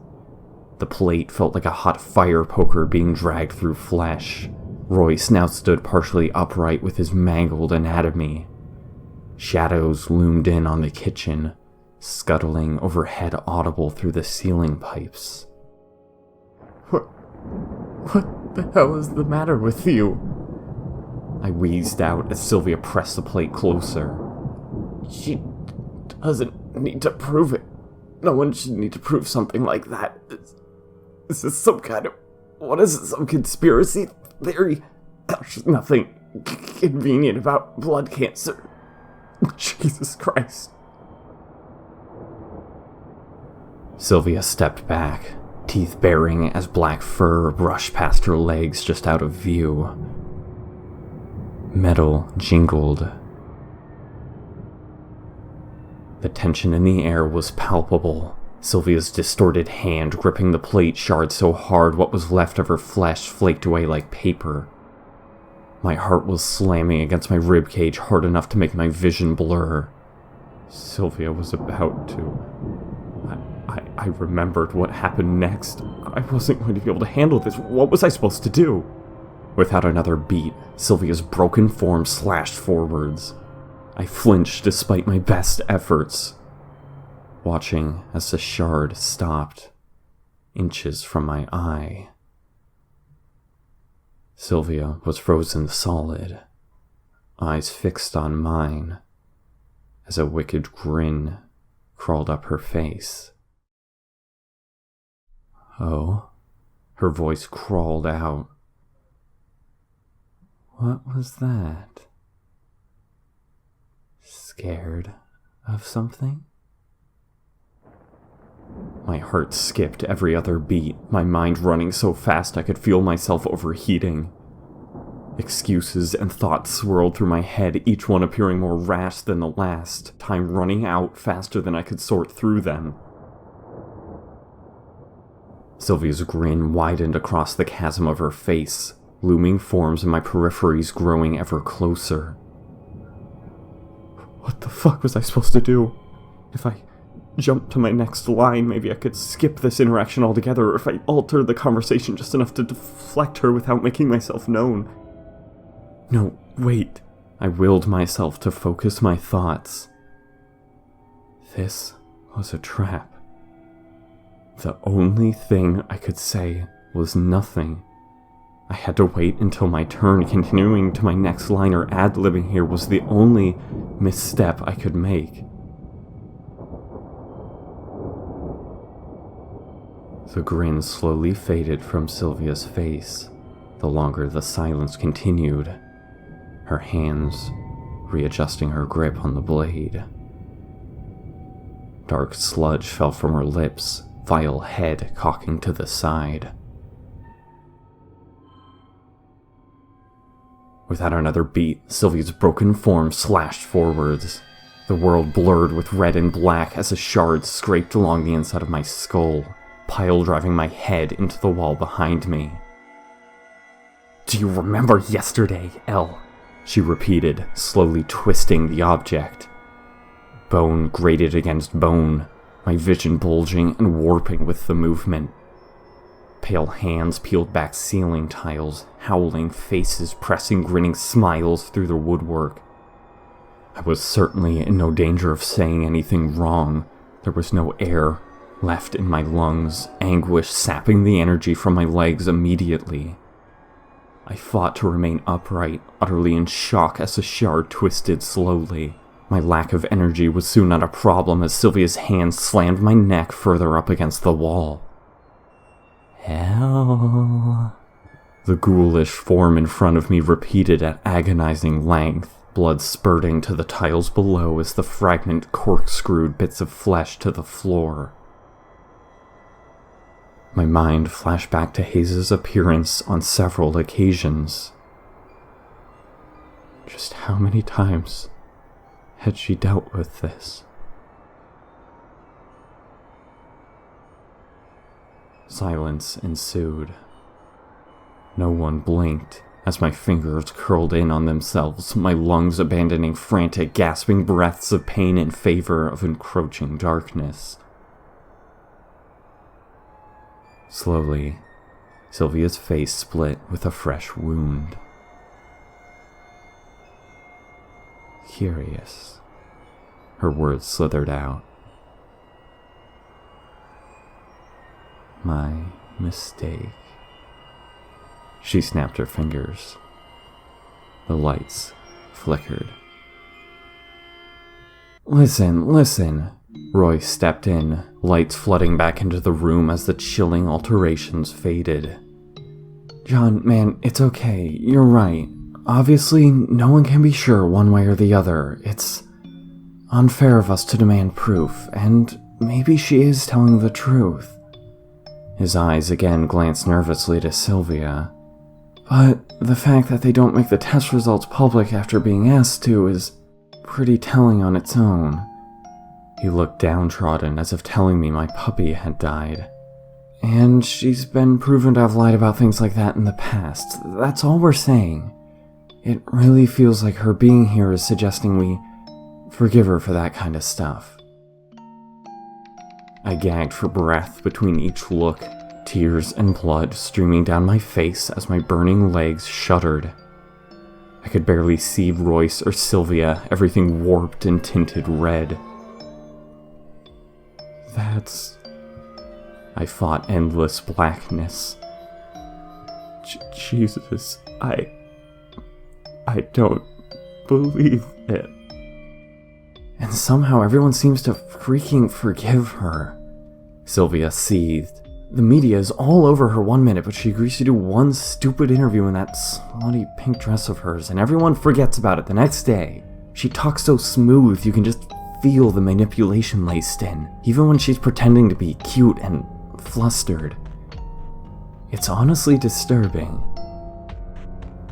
[SPEAKER 2] The plate felt like a hot fire poker being dragged through flesh. Royce now stood partially upright with his mangled anatomy. Shadows loomed in on the kitchen, scuttling overhead audible through the ceiling pipes.
[SPEAKER 3] What the hell is the matter with you?
[SPEAKER 2] I wheezed out as Sylvia pressed the plate closer.
[SPEAKER 3] She doesn't need to prove it. No one should need to prove something like that. Is this some kind of... What is it, some conspiracy theory? There's nothing convenient about blood cancer. Jesus Christ.
[SPEAKER 2] Sylvia stepped back, teeth baring as black fur brushed past her legs just out of view. Metal jingled. The tension in the air was palpable, Sylvia's distorted hand gripping the plate shard so hard what was left of her flesh flaked away like paper. My heart was slamming against my ribcage hard enough to make my vision blur. Sylvia was about to... I remembered what happened next. I wasn't going to be able to handle this. What was I supposed to do? Without another beat, Sylvia's broken form slashed forwards. I flinched despite my best efforts, watching as the shard stopped, inches from my eye. Sylvia was frozen solid, eyes fixed on mine, as a wicked grin crawled up her face. Oh, her voice crawled out. What was that? Scared of something? My heart skipped every other beat, my mind running so fast I could feel myself overheating. Excuses and thoughts swirled through my head, each one appearing more rash than the last, time running out faster than I could sort through them. Sylvia's grin widened across the chasm of her face, looming forms in my peripheries growing ever closer. What the fuck was I supposed to do? If I jumped to my next line, maybe I could skip this interaction altogether, or if I altered the conversation just enough to deflect her without making myself known. No, wait. I willed myself to focus my thoughts. This was a trap. The only thing I could say was nothing. I had to wait until my turn. Continuing to my next line or ad-libbing here was the only misstep I could make. The grin slowly faded from Sylvia's face, the longer the silence continued, her hands readjusting her grip on the blade. Dark sludge fell from her lips, vile head cocking to the side. Without another beat, Sylvia's broken form slashed forwards. The world blurred with red and black as a shard scraped along the inside of my skull, pile driving my head into the wall behind me. Do you remember yesterday, Elle? She repeated, slowly twisting the object. Bone grated against bone, my vision bulging and warping with the movement.
[SPEAKER 3] pale hands peeled back ceiling tiles, howling faces pressing grinning smiles through the woodwork. I was certainly in no danger of saying anything wrong. There was no air left in my lungs, anguish sapping the energy from my legs immediately. I fought to remain upright, utterly in shock as the shard twisted slowly. My lack of energy was soon not a problem as Sylvia's hand slammed my neck further up against the wall. Hell. The ghoulish form in front of me repeated at agonizing length, blood spurting to the tiles below as the fragment corkscrewed bits of flesh to the floor. My mind flashed back to Hayes' appearance on several occasions. Just how many times had she dealt with this? Silence ensued. No one blinked as my fingers curled in on themselves, my lungs abandoning frantic, gasping breaths of pain in favor of encroaching darkness. Slowly, Sylvia's face split with a fresh wound. Curious, her words slithered out. My mistake. She snapped her fingers. The lights flickered. Listen. Roy stepped in, lights flooding back into the room as the chilling alterations faded. John, man, it's okay. You're right. Obviously, no one can be sure one way or the other. It's unfair of us to demand proof, and maybe she is telling the truth. His eyes again glanced nervously to Sylvia. But the fact that they don't make the test results public after being asked to is pretty telling on its own. He looked downtrodden as if telling me my puppy had died. And she's been proven to have lied about things like that in the past. That's all we're saying. It really feels like her being here is suggesting we forgive her for that kind of stuff. I gagged for breath between each look, tears and blood streaming down my face as my burning legs shuddered. I could barely see Royce or Sylvia, everything warped and tinted red. I fought endless blackness. Jesus, I don't believe it. And somehow everyone seems to freaking forgive her. Sylvia seethed. The media is all over her 1 minute, but she agrees to do one stupid interview in that slutty pink dress of hers, and everyone forgets about it the next day. She talks so smooth, you can just feel the manipulation laced in, even when she's pretending to be cute and flustered. It's honestly disturbing.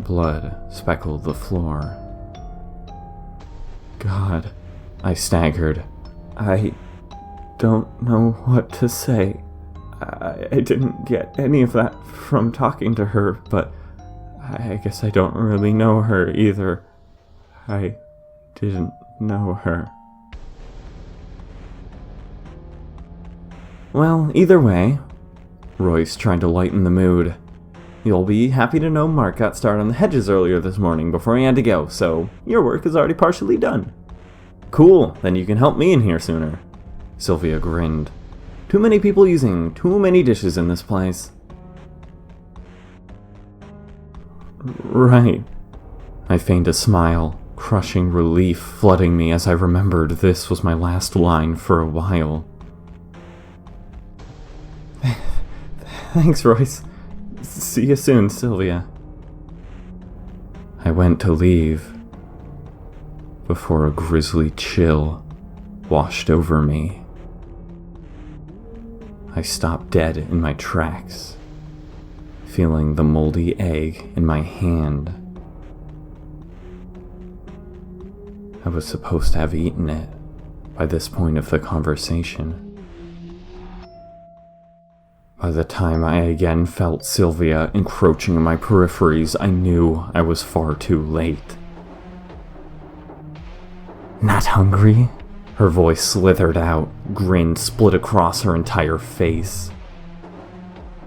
[SPEAKER 3] Blood speckled the floor. God, I staggered. I don't know what to say. I didn't get any of that from talking to her, but I guess I don't really know her either. I didn't know her. Well, either way, Royce tried to lighten the mood. You'll be happy to know Mark got started on the hedges earlier this morning before he had to go, so your work is already partially done. Cool, then you can help me in here sooner. Sylvia grinned. Too many people using too many dishes in this place. Right. I feigned a smile, crushing relief flooding me as I remembered this was my last line for a while. Thanks, Royce. See you soon, Sylvia. I went to leave before a grisly chill washed over me. I stopped dead in my tracks, feeling the moldy egg in my hand. I was supposed to have eaten it by this point of the conversation. By the time I again felt Sylvia encroaching in my peripheries, I knew I was far too late. Not hungry? Her voice slithered out, grin split across her entire face.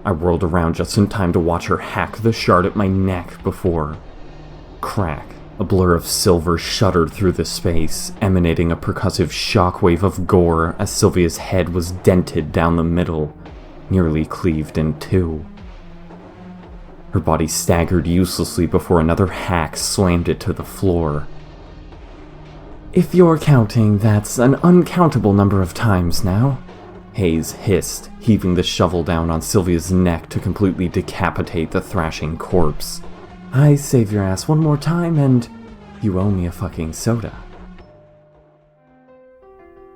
[SPEAKER 3] I whirled around just in time to watch her hack the shard at my neck before... Crack. A blur of silver shuddered through the space, emanating a percussive shockwave of gore as Sylvia's head was dented down the middle, nearly cleaved in two. Her body staggered uselessly before another hack slammed it to the floor. "If you're counting, that's an uncountable number of times now," Hayes hissed, heaving the shovel down on Sylvia's neck to completely decapitate the thrashing corpse. "I save your ass one more time and you owe me a fucking soda."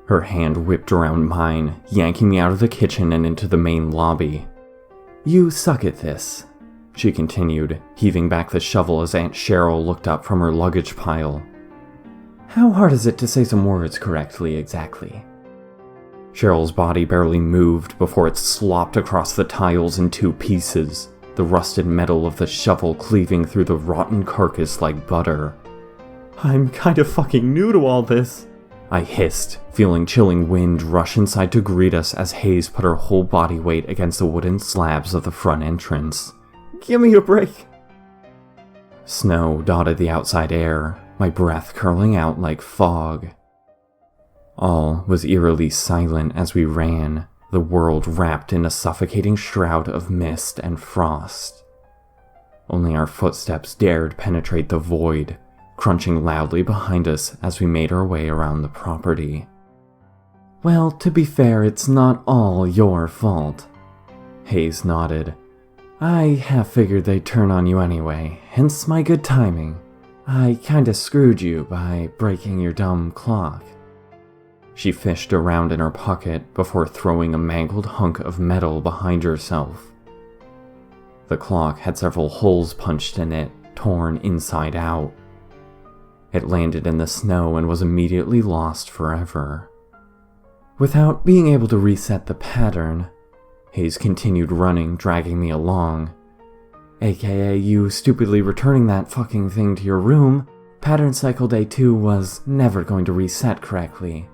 [SPEAKER 3] Her hand whipped around mine, yanking me out of the kitchen and into the main lobby. "You suck at this," she continued, heaving back the shovel as Aunt Cheryl looked up from her luggage pile. "How hard is it to say some words correctly, exactly?" Cheryl's body barely moved before it slopped across the tiles in two pieces, the rusted metal of the shovel cleaving through the rotten carcass like butter. "I'm kind of fucking new to all this," I hissed, feeling chilling wind rush inside to greet us as Hayes put her whole body weight against the wooden slabs of the front entrance. "Give me a break." Snow dotted the outside air, my breath curling out like fog. All was eerily silent as we ran, the world wrapped in a suffocating shroud of mist and frost. Only our footsteps dared penetrate the void, crunching loudly behind us as we made our way around the property. "Well, to be fair, it's not all your fault." Hayes nodded. "I half figured they'd turn on you anyway, hence my good timing. I kinda screwed you by breaking your dumb clock." She fished around in her pocket before throwing a mangled hunk of metal behind herself. The clock had several holes punched in it, torn inside out. It landed in the snow and was immediately lost forever. Without being able to reset the pattern, Hayes continued running, dragging me along. AKA you stupidly returning that fucking thing to your room. Pattern cycle day 2 was never going to reset correctly.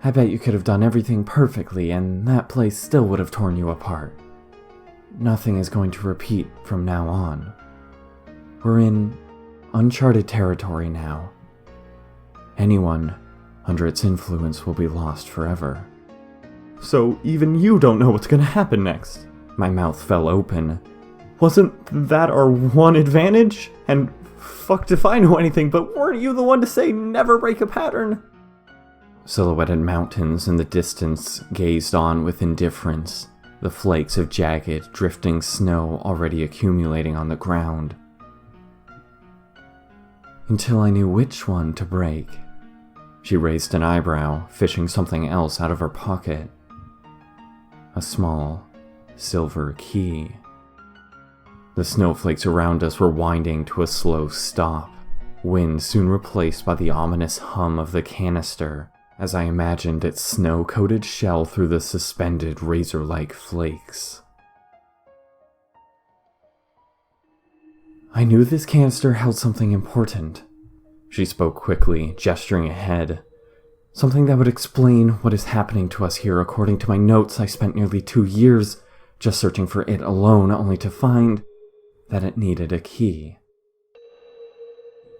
[SPEAKER 3] I bet you could have done everything perfectly and that place still would have torn you apart. Nothing is going to repeat from now on. We're in uncharted territory now. Anyone under its influence will be lost forever. "So even you don't know what's gonna happen next?" My mouth fell open. "Wasn't that our one advantage? And fucked if I know anything, but weren't you the one to say never break a pattern?" Silhouetted mountains in the distance gazed on with indifference, the flakes of jagged, drifting snow already accumulating on the ground. "Until I knew which one to break." She raised an eyebrow, fishing something else out of her pocket. A small, silver key. The snowflakes around us were winding to a slow stop, wind soon replaced by the ominous hum of the canister, as I imagined its snow-coated shell through the suspended razor-like flakes. "I knew this canister held something important," she spoke quickly, gesturing ahead. "Something that would explain what is happening to us here according to my notes. I spent nearly 2 years just searching for it alone, only to find that it needed a key."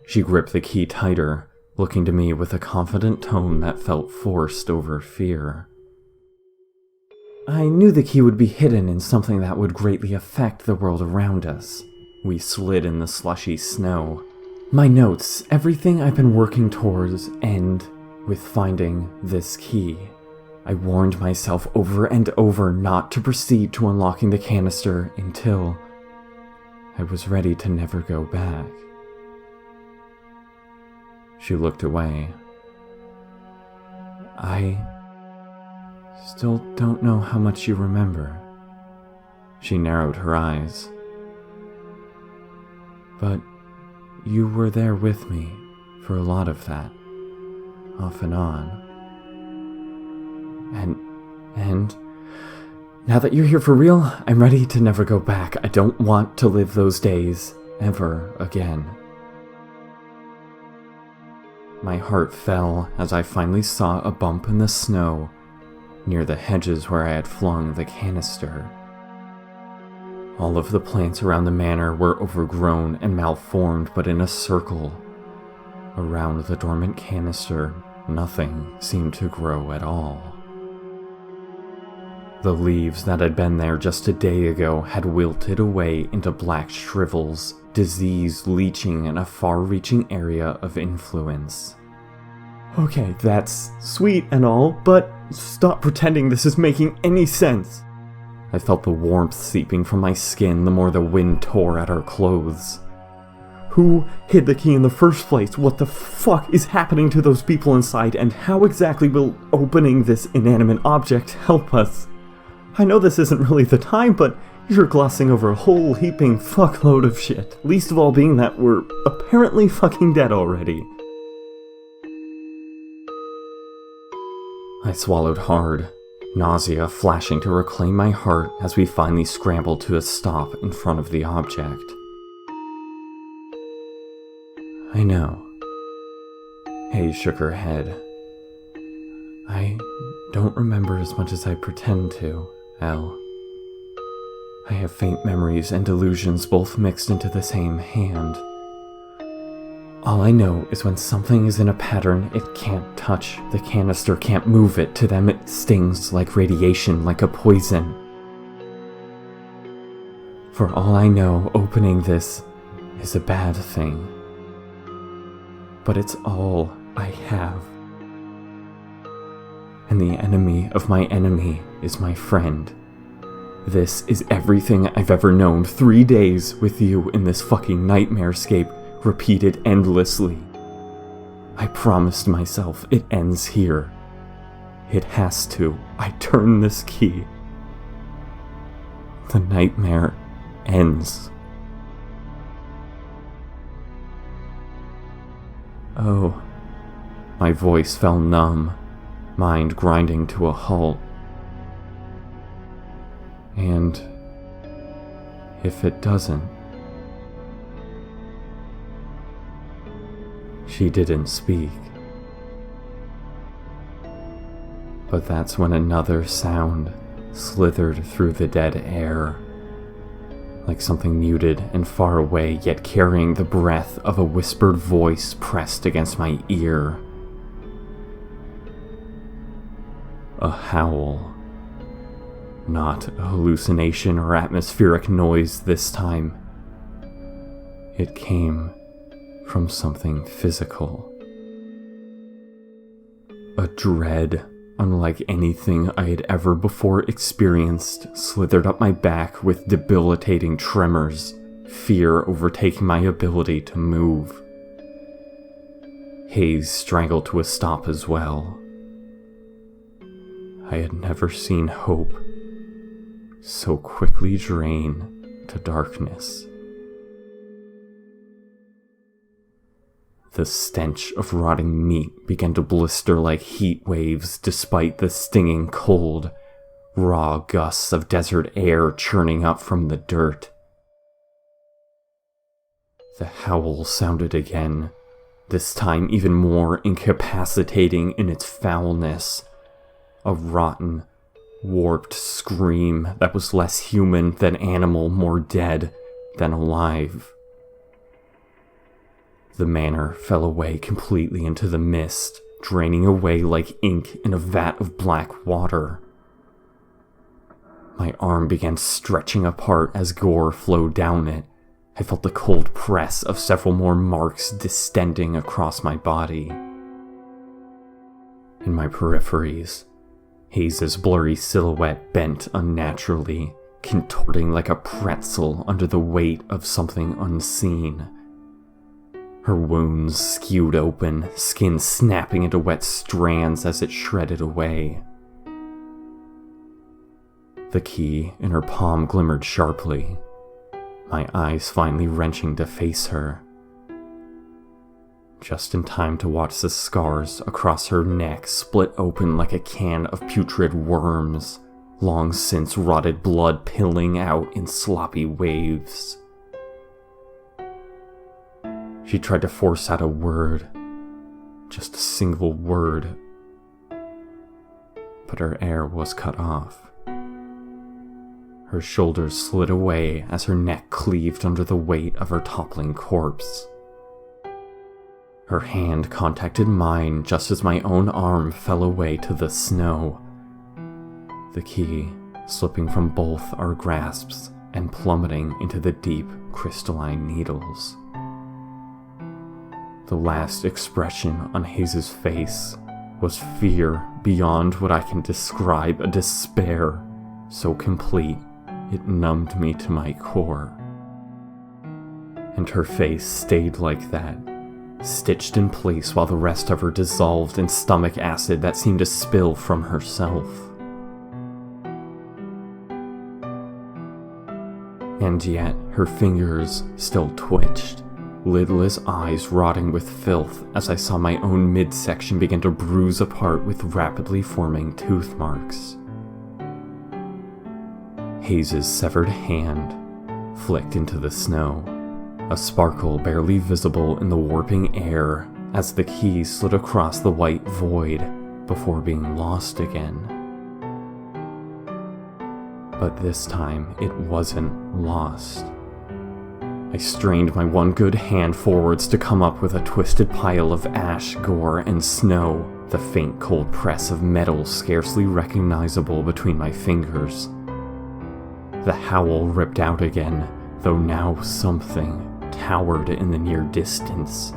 [SPEAKER 3] She gripped the key tighter, looking to me with a confident tone that felt forced over fear. "I knew the key would be hidden in something that would greatly affect the world around us." We slid in the slushy snow. "My notes, everything I've been working towards, end with finding this key. I warned myself over and over not to proceed to unlocking the canister until I was ready to never go back." She looked away. "I still don't know how much you remember." She narrowed her eyes. "But you were there with me for a lot of that, off and on. And now that you're here for real, I'm ready to never go back. I don't want to live those days ever again." My heart fell as I finally saw a bump in the snow near the hedges where I had flung the canister.
[SPEAKER 2] All of the plants around the manor were overgrown and malformed, but in a circle. Around the dormant canister, nothing seemed to grow at all. The leaves that had been there just a day ago had wilted away into black shrivels, disease leaching in a far-reaching area of influence.
[SPEAKER 3] Okay, that's sweet and all, but stop pretending this is making any sense.
[SPEAKER 2] I felt the warmth seeping from my skin the more the wind tore at our clothes.
[SPEAKER 3] Who hid the key in the first place? What the fuck is happening to those people inside, and how exactly will opening this inanimate object help us? I know this isn't really the time, but you're glossing over a whole heaping fuckload of shit, least of all being that we're apparently fucking dead already.
[SPEAKER 2] I swallowed hard, nausea flashing to reclaim my heart as we finally scrambled to a stop in front of the object. I know. Hayes shook her head. I don't remember as much as I pretend to, Elle. I have faint memories and delusions both mixed into the same hand. All I know is when something is in a pattern it can't touch, the canister can't move it, to them it stings like radiation, like a poison. For all I know, opening this is a bad thing. But it's all I have. And the enemy of my enemy is my friend. This is everything I've ever known. 3 days with you in this fucking nightmarescape, repeated endlessly. I promised myself it ends here. It has to. I turn this key. The nightmare ends. Oh. My voice fell numb, mind grinding to a halt. And if it doesn't? She didn't speak. But that's when another sound slithered through the dead air, like something muted and far away, yet carrying the breath of a whispered voice pressed against my ear. A howl. Not a hallucination or atmospheric noise this time. It came from something physical. A dread unlike anything I had ever before experienced slithered up my back with debilitating tremors, fear overtaking my ability to move. Hayes strangled to a stop as well. I had never seen hope so quickly drain to darkness. The stench of rotting meat began to blister like heat waves despite the stinging cold, raw gusts of desert air churning up from the dirt. The howl sounded again, this time even more incapacitating in its foulness. A rotten, warped scream that was less human than animal, more dead than alive. The manor fell away completely into the mist, draining away like ink in a vat of black water. My arm began stretching apart as gore flowed down it. I felt the cold press of several more marks distending across my body. In my peripheries, Hayes' blurry silhouette bent unnaturally, contorting like a pretzel under the weight of something unseen. Her wounds skewed open, skin snapping into wet strands as it shredded away. The key in her palm glimmered sharply, my eyes finally wrenching to face her. Just in time to watch the scars across her neck split open like a can of putrid worms, long since rotted blood pilling out in sloppy waves. She tried to force out a word, just a single word, but her air was cut off.
[SPEAKER 3] Her shoulders slid away as her neck cleaved under the weight of her toppling corpse. Her hand contacted mine just as my own arm fell away to the snow, the key slipping from both our grasps and plummeting into the deep crystalline needles. The last expression on Hayes' face was fear beyond what I can describe, a despair so complete it numbed me to my core. And her face stayed like that, stitched in place while the rest of her dissolved in stomach acid that seemed to spill from herself. And yet her fingers still twitched, lidless eyes rotting with filth as I saw my own midsection begin to bruise apart with rapidly forming tooth marks. Hayes' severed hand flicked into the snow, a sparkle barely visible in the warping air as the key slid across the white void before being lost again. But this time it wasn't lost. I strained my one good hand forwards to come up with a twisted pile of ash, gore, and snow, the faint cold press of metal scarcely recognizable between my fingers. The howl ripped out again, though now something towered in the near distance.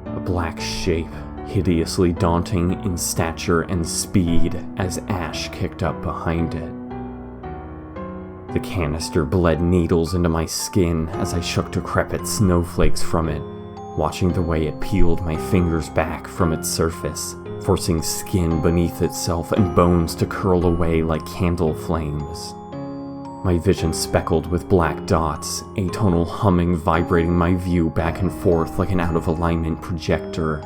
[SPEAKER 3] A black shape, hideously daunting in stature and speed as ash kicked up behind it. The canister bled needles into my skin as I shook decrepit snowflakes from it, watching the way it peeled my fingers back from its surface, forcing skin beneath itself and bones to curl away like candle flames. My vision speckled with black dots, atonal humming vibrating my view back and forth like an out-of-alignment projector.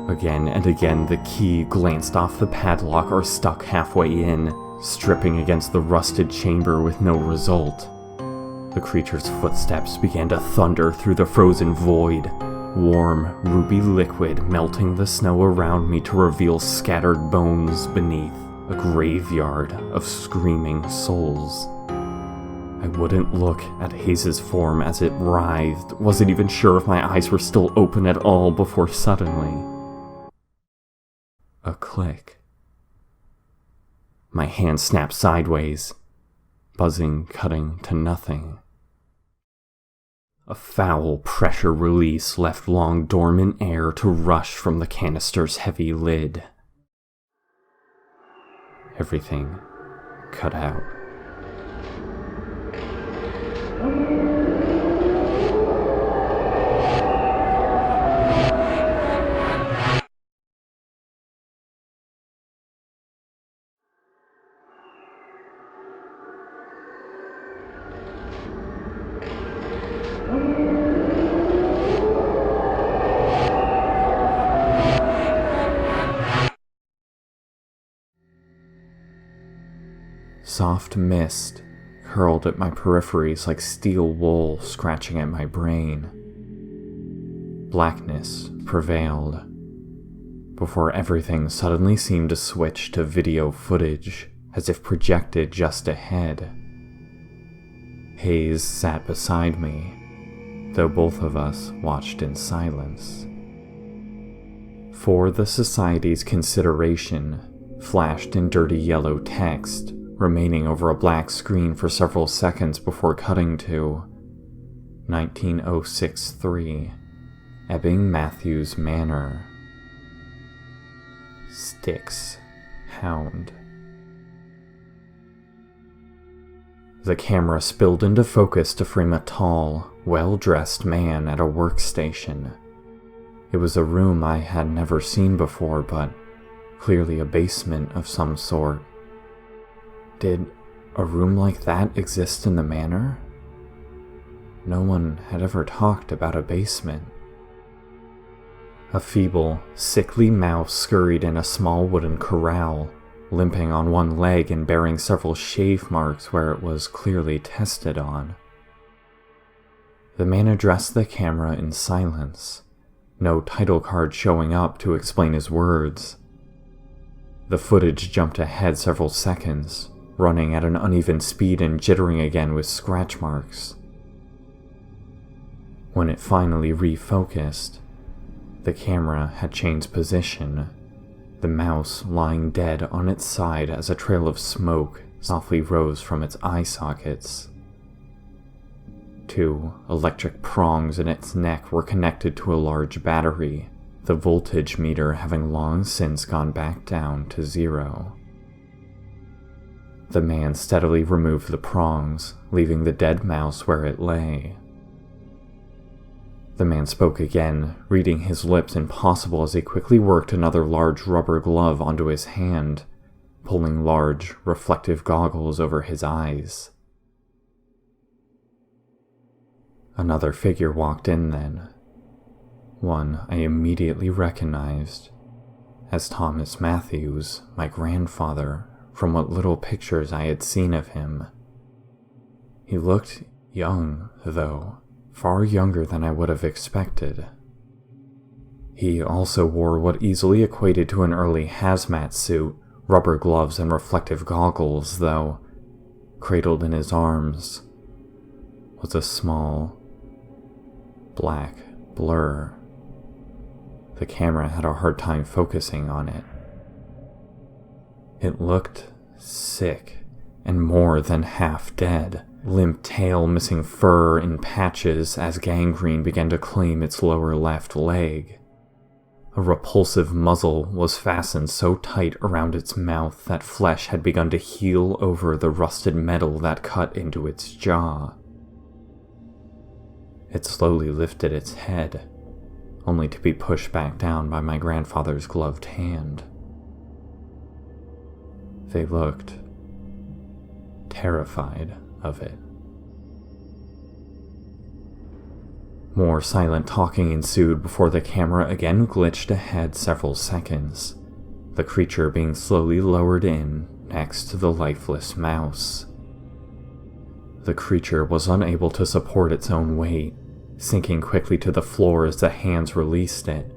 [SPEAKER 3] Again and again the key glanced off the padlock or stuck halfway in, stripping against the rusted chamber with no result. The creature's footsteps began to thunder through the frozen void, warm, ruby liquid melting the snow around me to reveal scattered bones beneath, a graveyard of screaming souls. I wouldn't look at Hayes' form as it writhed, wasn't even sure if my eyes were still open at all before suddenly... a click. My hand snapped sideways, buzzing cutting to nothing. A foul pressure release left long dormant air to rush from the canister's heavy lid. Everything cut out. Soft mist curled at my peripheries like steel wool scratching at my brain. Blackness prevailed, before everything suddenly seemed to switch to video footage, as if projected just ahead. Hayes sat beside me, though both of us watched in silence. For the Society's consideration, flashed in dirty yellow text, remaining over a black screen for several seconds before cutting to 19063, Ebbing Matthews Manor. Styx, Hound. The camera spilled into focus to frame a tall, well-dressed man at a workstation. It was a room I had never seen before, but clearly a basement of some sort. Did a room like that exist in the manor? No one had ever talked about a basement. A feeble, sickly mouse scurried in a small wooden corral, limping on one leg and bearing several shave marks where it was clearly tested on. The man addressed the camera in silence, no title card showing up to explain his words. The footage jumped ahead several seconds,
[SPEAKER 2] running at an uneven speed and jittering again with scratch marks. When it finally refocused, the camera had changed position, the mouse lying dead on its side as a trail of smoke softly rose from its eye sockets. 2 electric prongs in its neck were connected to a large battery, the voltage meter having long since gone back down to 0. The man steadily removed the prongs, leaving the dead mouse where it lay. The man spoke again, reading his lips impossible as he quickly worked another large rubber glove onto his hand, pulling large, reflective goggles over his eyes. Another figure walked in then. One I immediately recognized as Thomas Matthews, my grandfather, from what little pictures I had seen of him. He looked young, though, far younger than I would have expected. He also wore what easily equated to an early hazmat suit, rubber gloves and reflective goggles, though, cradled in his arms, was a small, black blur. The camera had a hard time focusing on it. It looked sick and more than half dead, limp tail missing fur in patches as gangrene began to claim its lower left leg. A repulsive muzzle was fastened so tight around its mouth that flesh had begun to heal over the rusted metal that cut into its jaw. It slowly lifted its head, only to be pushed back down by my grandfather's gloved hand. They looked terrified of it. More silent talking ensued before the camera again glitched ahead several seconds, the creature being slowly lowered in next to the lifeless mouse. The creature was unable to support its own weight, sinking quickly to the floor as the hands released it.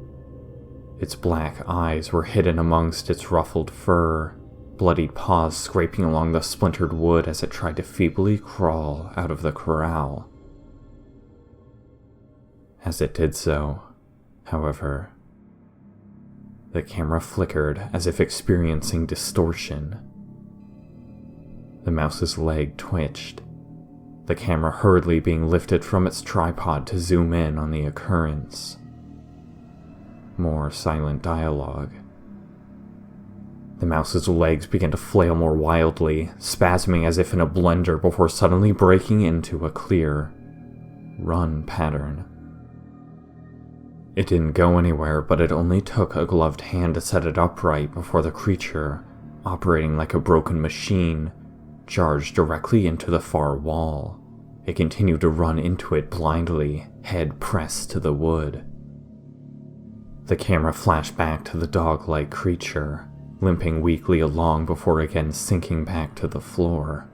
[SPEAKER 2] Its black eyes were hidden amongst its ruffled fur, bloodied paws scraping along the splintered wood as it tried to feebly crawl out of the corral. As it did so, however, the camera flickered as if experiencing distortion. The mouse's leg twitched, the camera hurriedly being lifted from its tripod to zoom in on the occurrence. More silent dialogue. The mouse's legs began to flail more wildly, spasming as if in a blender before suddenly breaking into a clear run pattern. It didn't go anywhere, but it only took a gloved hand to set it upright before the creature, operating like a broken machine, charged directly into the far wall. It continued to run into it blindly, head pressed to the wood. The camera flashed back to the dog-like creature, limping weakly along before again sinking back to the floor.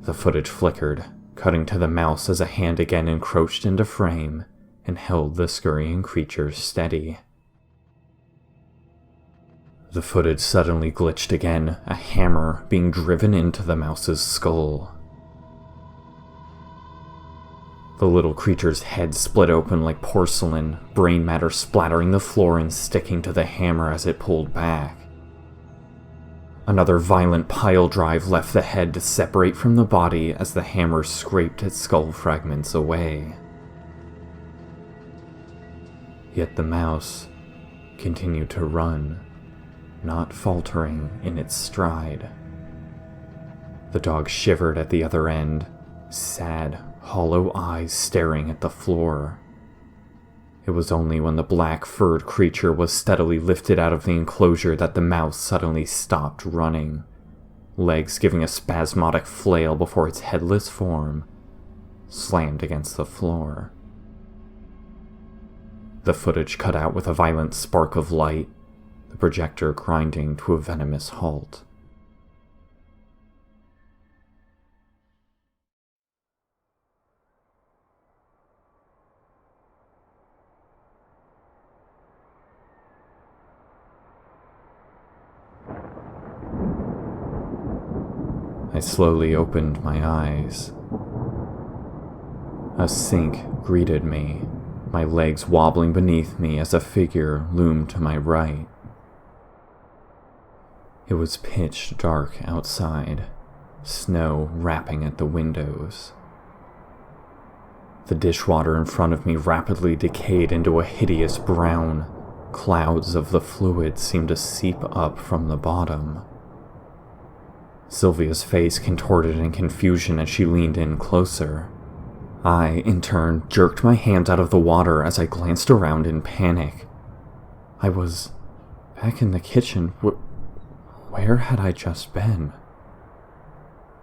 [SPEAKER 2] The footage flickered, cutting to the mouse as a hand again encroached into frame and held the scurrying creature steady. The footage suddenly glitched again, a hammer being driven into the mouse's skull. The little creature's head split open like porcelain, brain matter splattering the floor and sticking to the hammer as it pulled back. Another violent pile drive left the head to separate from the body as the hammer scraped its skull fragments away. Yet the mouse continued to run, not faltering in its stride. The dog shivered at the other end, sad, hollow eyes staring at the floor. It was only when the black-furred creature was steadily lifted out of the enclosure that the mouse suddenly stopped running, legs giving a spasmodic flail before its headless form slammed against the floor. The footage cut out with a violent spark of light, the projector grinding to a venomous halt. I slowly opened my eyes. A sink greeted me, my legs wobbling beneath me as a figure loomed to my right. It was pitch dark outside, snow rapping at the windows. The dishwater in front of me rapidly decayed into a hideous brown. Clouds of the fluid seemed to seep up from the bottom. Sylvia's face contorted in confusion as she leaned in closer. I, in turn, jerked my hands out of the water as I glanced around in panic. I was back in the kitchen. Where had I just been?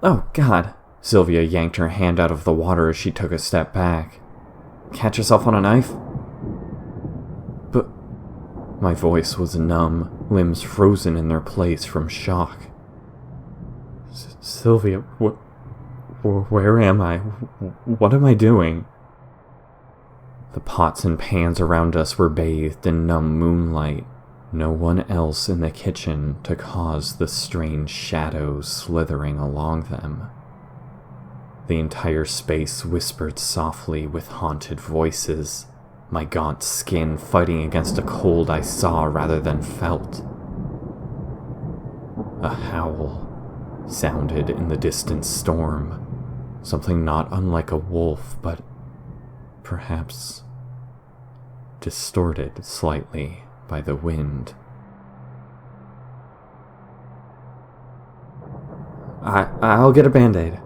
[SPEAKER 2] Oh, God! Sylvia yanked her hand out of the water as she took a step back. Catch yourself on a knife? But my voice was numb, limbs frozen in their place from shock. Sylvia, where am I? What am I doing? The pots and pans around us were bathed in numb moonlight. No one else in the kitchen to cause the strange shadows slithering along them. The entire space whispered softly with haunted voices, my gaunt skin fighting against a cold I saw rather than felt. A howl sounded in the distant storm, something not unlike a wolf, but perhaps distorted slightly by the wind. I'll get a Band-Aid.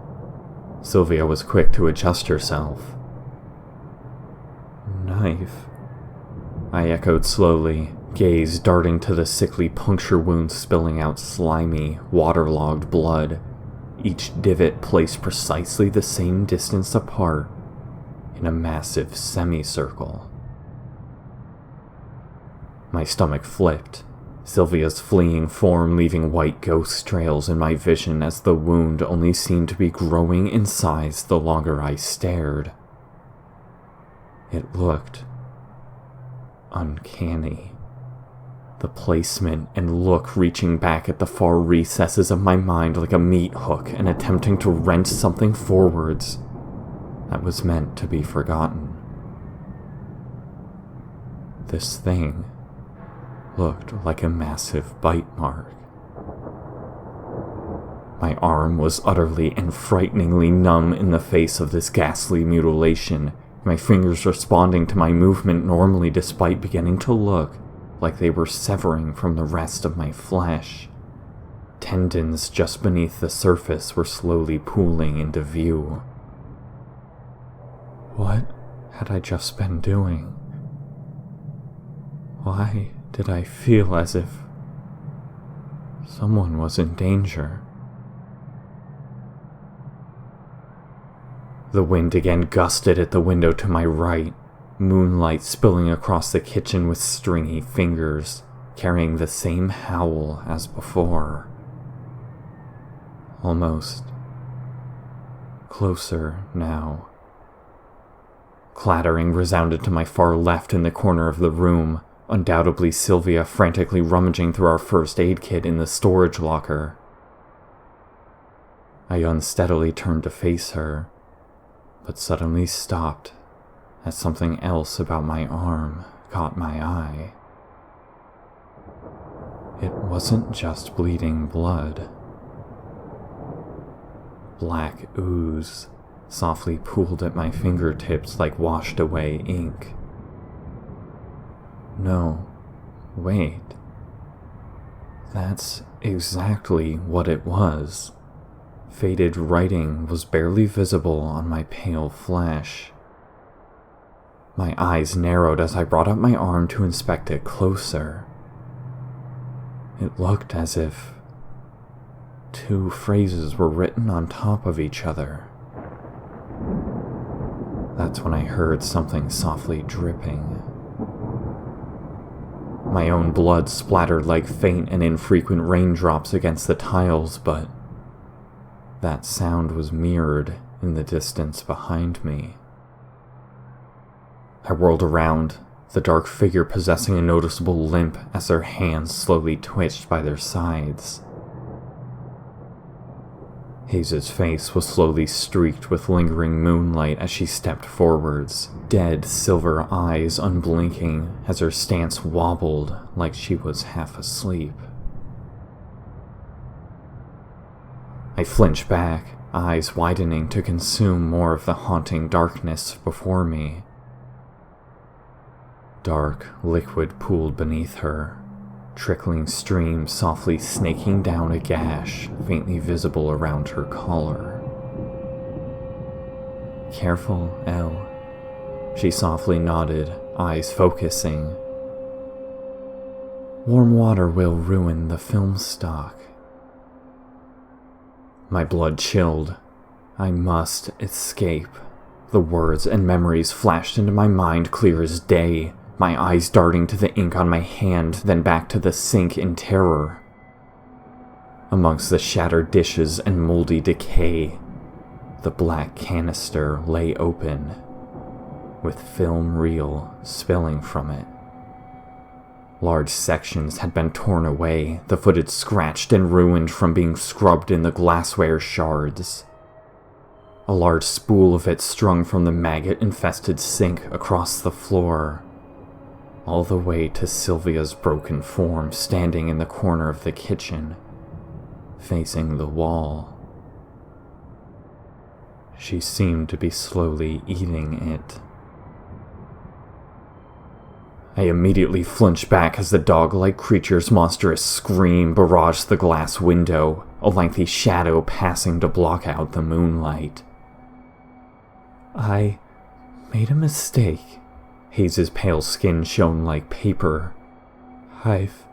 [SPEAKER 2] Sylvia was quick to adjust herself. Knife? I echoed slowly, gaze darting to the sickly puncture wounds spilling out slimy, waterlogged blood, each divot placed precisely the same distance apart in a massive semicircle. My stomach flipped, Sylvia's fleeing form leaving white ghost trails in my vision as the wound only seemed to be growing in size the longer I stared. It looked uncanny. The placement and look reaching back at the far recesses of my mind like a meat hook and attempting to wrench something forwards that was meant to be forgotten. This thing looked like a massive bite mark. My arm was utterly and frighteningly numb in the face of this ghastly mutilation, my fingers responding to my movement normally despite beginning to look like they were severing from the rest of my flesh. Tendons just beneath the surface were slowly pooling into view. What had I just been doing? Why did I feel as if someone was in danger? The wind again gusted at the window to my right, moonlight spilling across the kitchen with stringy fingers, carrying the same howl as before. Almost closer now. Clattering resounded to my far left in the corner of the room, undoubtedly Sylvia frantically rummaging through our first aid kit in the storage locker. I unsteadily turned to face her, but suddenly stopped as something else about my arm caught my eye. It wasn't just bleeding blood. Black ooze softly pooled at my fingertips like washed away ink. No, wait. That's exactly what it was. Faded writing was barely visible on my pale flesh. My eyes narrowed as I brought up my arm to inspect it closer. It looked as if two phrases were written on top of each other. That's when I heard something softly dripping. My own blood splattered like faint and infrequent raindrops against the tiles, but that sound was mirrored in the distance behind me. I whirled around, the dark figure possessing a noticeable limp as their hands slowly twitched by their sides. Haze's face was slowly streaked with lingering moonlight as she stepped forwards, dead silver eyes unblinking as her stance wobbled like she was half asleep. I flinched back, eyes widening to consume more of the haunting darkness before me. Dark liquid pooled beneath her, trickling streams softly snaking down a gash faintly visible around her collar. "Careful, Elle," she softly nodded, eyes focusing. "Warm water will ruin the film stock." My blood chilled. I must escape. The words and memories flashed into my mind clear as day, my eyes darting to the ink on my hand, then back to the sink in terror. Amongst the shattered dishes and moldy decay, the black canister lay open, with film reel spilling from it. Large sections had been torn away, the footage scratched and ruined from being scrubbed in the glassware shards. A large spool of it strung from the maggot-infested sink across the floor, all the way to Sylvia's broken form standing in the corner of the kitchen, facing the wall. She seemed to be slowly eating it. I immediately flinched back as the dog-like creature's monstrous scream barraged the glass window, a lengthy shadow passing to block out the moonlight. "I made a mistake." Haze's pale skin shone like paper. "I've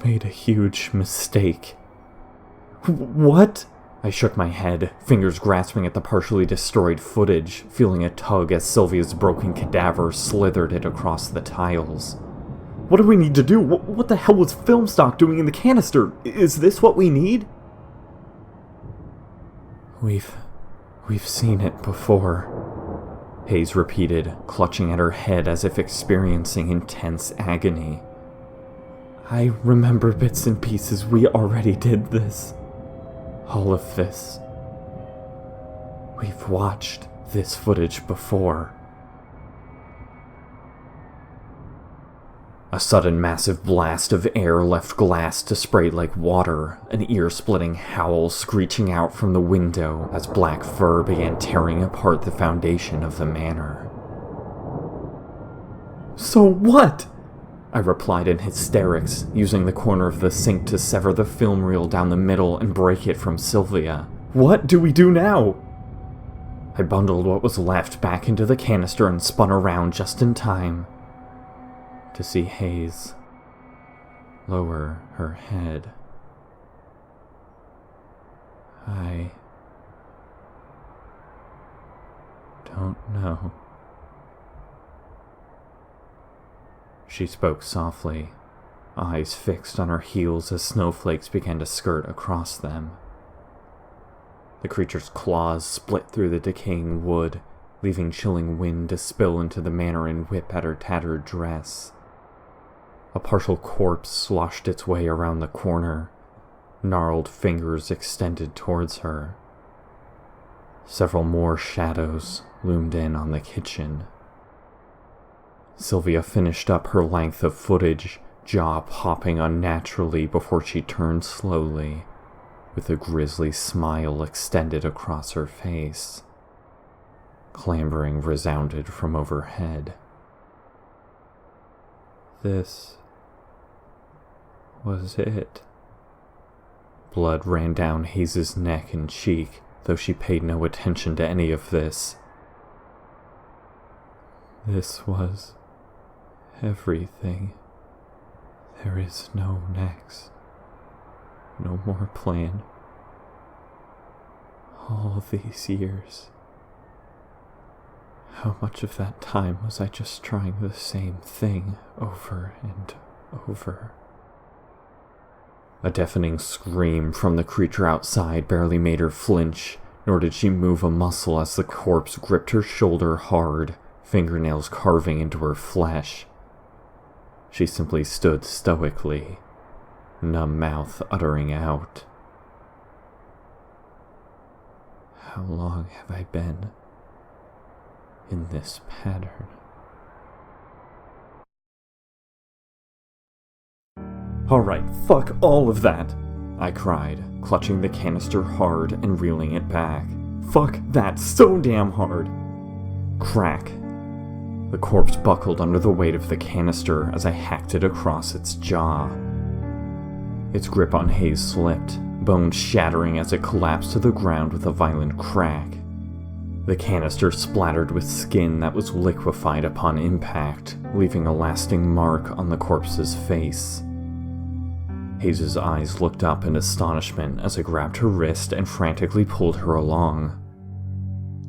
[SPEAKER 2] made a huge mistake." "What?" I shook my head, fingers grasping at the partially destroyed footage, feeling a tug as Sylvia's broken cadaver slithered it across the tiles. "What do we need to do? What the hell was film stock doing in the canister? Is this what we need?" We've seen it before," Haze repeated, clutching at her head as if experiencing intense agony. "I remember bits and pieces. We already did this. All of this. We've watched this footage before." A sudden massive blast of air left glass to spray like water, an ear-splitting howl screeching out from the window as black fur began tearing apart the foundation of the manor. "So what?" I replied in hysterics, using the corner of the sink to sever the film reel down the middle and break it from Sylvia. "What do we do now?" I bundled what was left back into the canister and spun around just in time to see Haze lower her head. "I don't know." She spoke softly, eyes fixed on her heels as snowflakes began to skirt across them. The creature's claws split through the decaying wood, leaving chilling wind to spill into the manor and whip at her tattered dress. A partial corpse sloshed its way around the corner, gnarled fingers extended towards her. Several more shadows loomed in on the kitchen. Sylvia finished up her length of footage, jaw popping unnaturally before she turned slowly, with a grisly smile extended across her face. Clambering resounded from overhead. This was it. Blood ran down Haze's neck and cheek, though she paid no attention to any of this. This was everything. There is no next. No more plan. All these years. How much of that time was I just trying the same thing over and over? A deafening scream from the creature outside barely made her flinch, nor did she move a muscle as the corpse gripped her shoulder hard, fingernails carving into her flesh. She simply stood stoically, numb mouth uttering out,
[SPEAKER 3] How long have I been in this pattern?
[SPEAKER 1] Alright, fuck all of that, I cried, clutching the canister hard and reeling it back. Fuck that so damn hard. Crack. The corpse buckled under the weight of the canister as I hacked it across its jaw. Its grip on Hayes slipped, bones shattering as it collapsed to the ground with a violent crack. The canister splattered with skin that was liquefied upon impact, leaving a lasting mark on the corpse's face. Hayes' eyes looked up in astonishment as I grabbed her wrist and frantically pulled her along.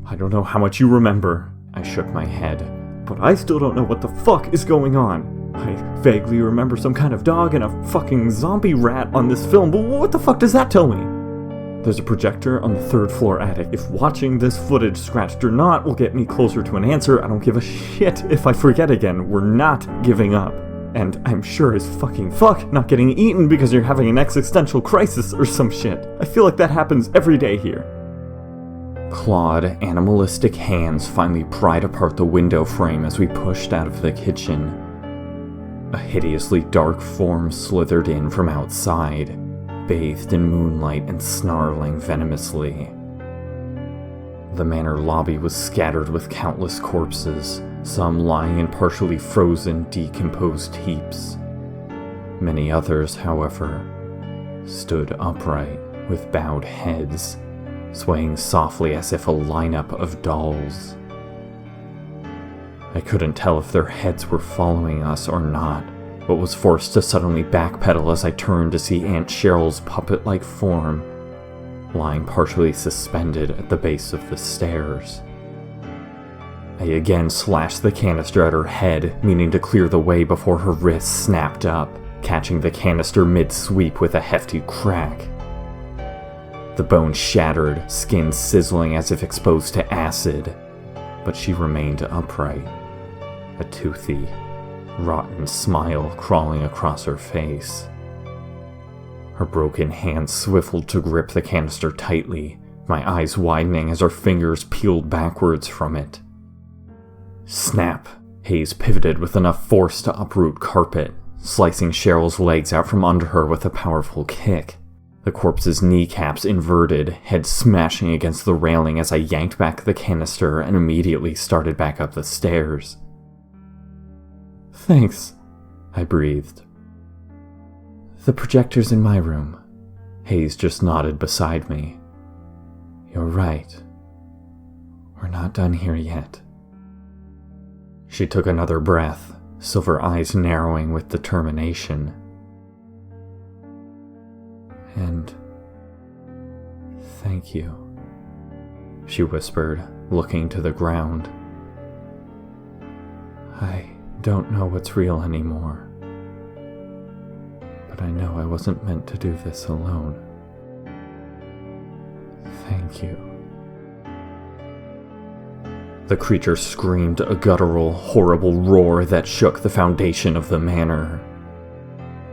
[SPEAKER 1] I don't know how much you remember, I shook my head, but I still don't know what the fuck is going on. I vaguely remember some kind of dog and a fucking zombie rat on this film, but what the fuck does that tell me? There's a projector on the 3rd floor attic. If watching this footage, scratched or not, will get me closer to an answer, I don't give a shit if I forget again. We're not giving up. And I'm sure as fucking fuck not getting eaten because you're having an existential crisis or some shit. I feel like that happens every day here. Clawed, animalistic hands finally pried apart the window frame as we pushed out of the kitchen. A hideously dark form slithered in from outside, bathed in moonlight and snarling venomously. The manor lobby was scattered with countless corpses, some lying in partially frozen, decomposed heaps. Many others, however, stood upright with bowed heads, swaying softly as if a lineup of dolls. I couldn't tell if their heads were following us or not, but was forced to suddenly backpedal as I turned to see Aunt Cheryl's puppet-like form lying partially suspended at the base of the stairs. I again slashed the canister at her head, meaning to clear the way before her wrist snapped up, catching the canister mid-sweep with a hefty crack. The bone shattered, skin sizzling as if exposed to acid, but she remained upright, a toothy, rotten smile crawling across her face. Her broken hand swiveled to grip the canister tightly, my eyes widening as her fingers peeled backwards from it. Snap! Hayes pivoted with enough force to uproot carpet, slicing Cheryl's legs out from under her with a powerful kick. The corpse's kneecaps inverted, head smashing against the railing as I yanked back the canister and immediately started back up the stairs. Thanks, I breathed. The projector's in my room. Hayes just nodded beside me. You're right. We're not done here yet. She took another breath, silver eyes narrowing with determination. And thank you, she whispered, looking to the ground. I don't know what's real anymore, but I know I wasn't meant to do this alone. Thank you. The creature screamed a guttural, horrible roar that shook the foundation of the manor.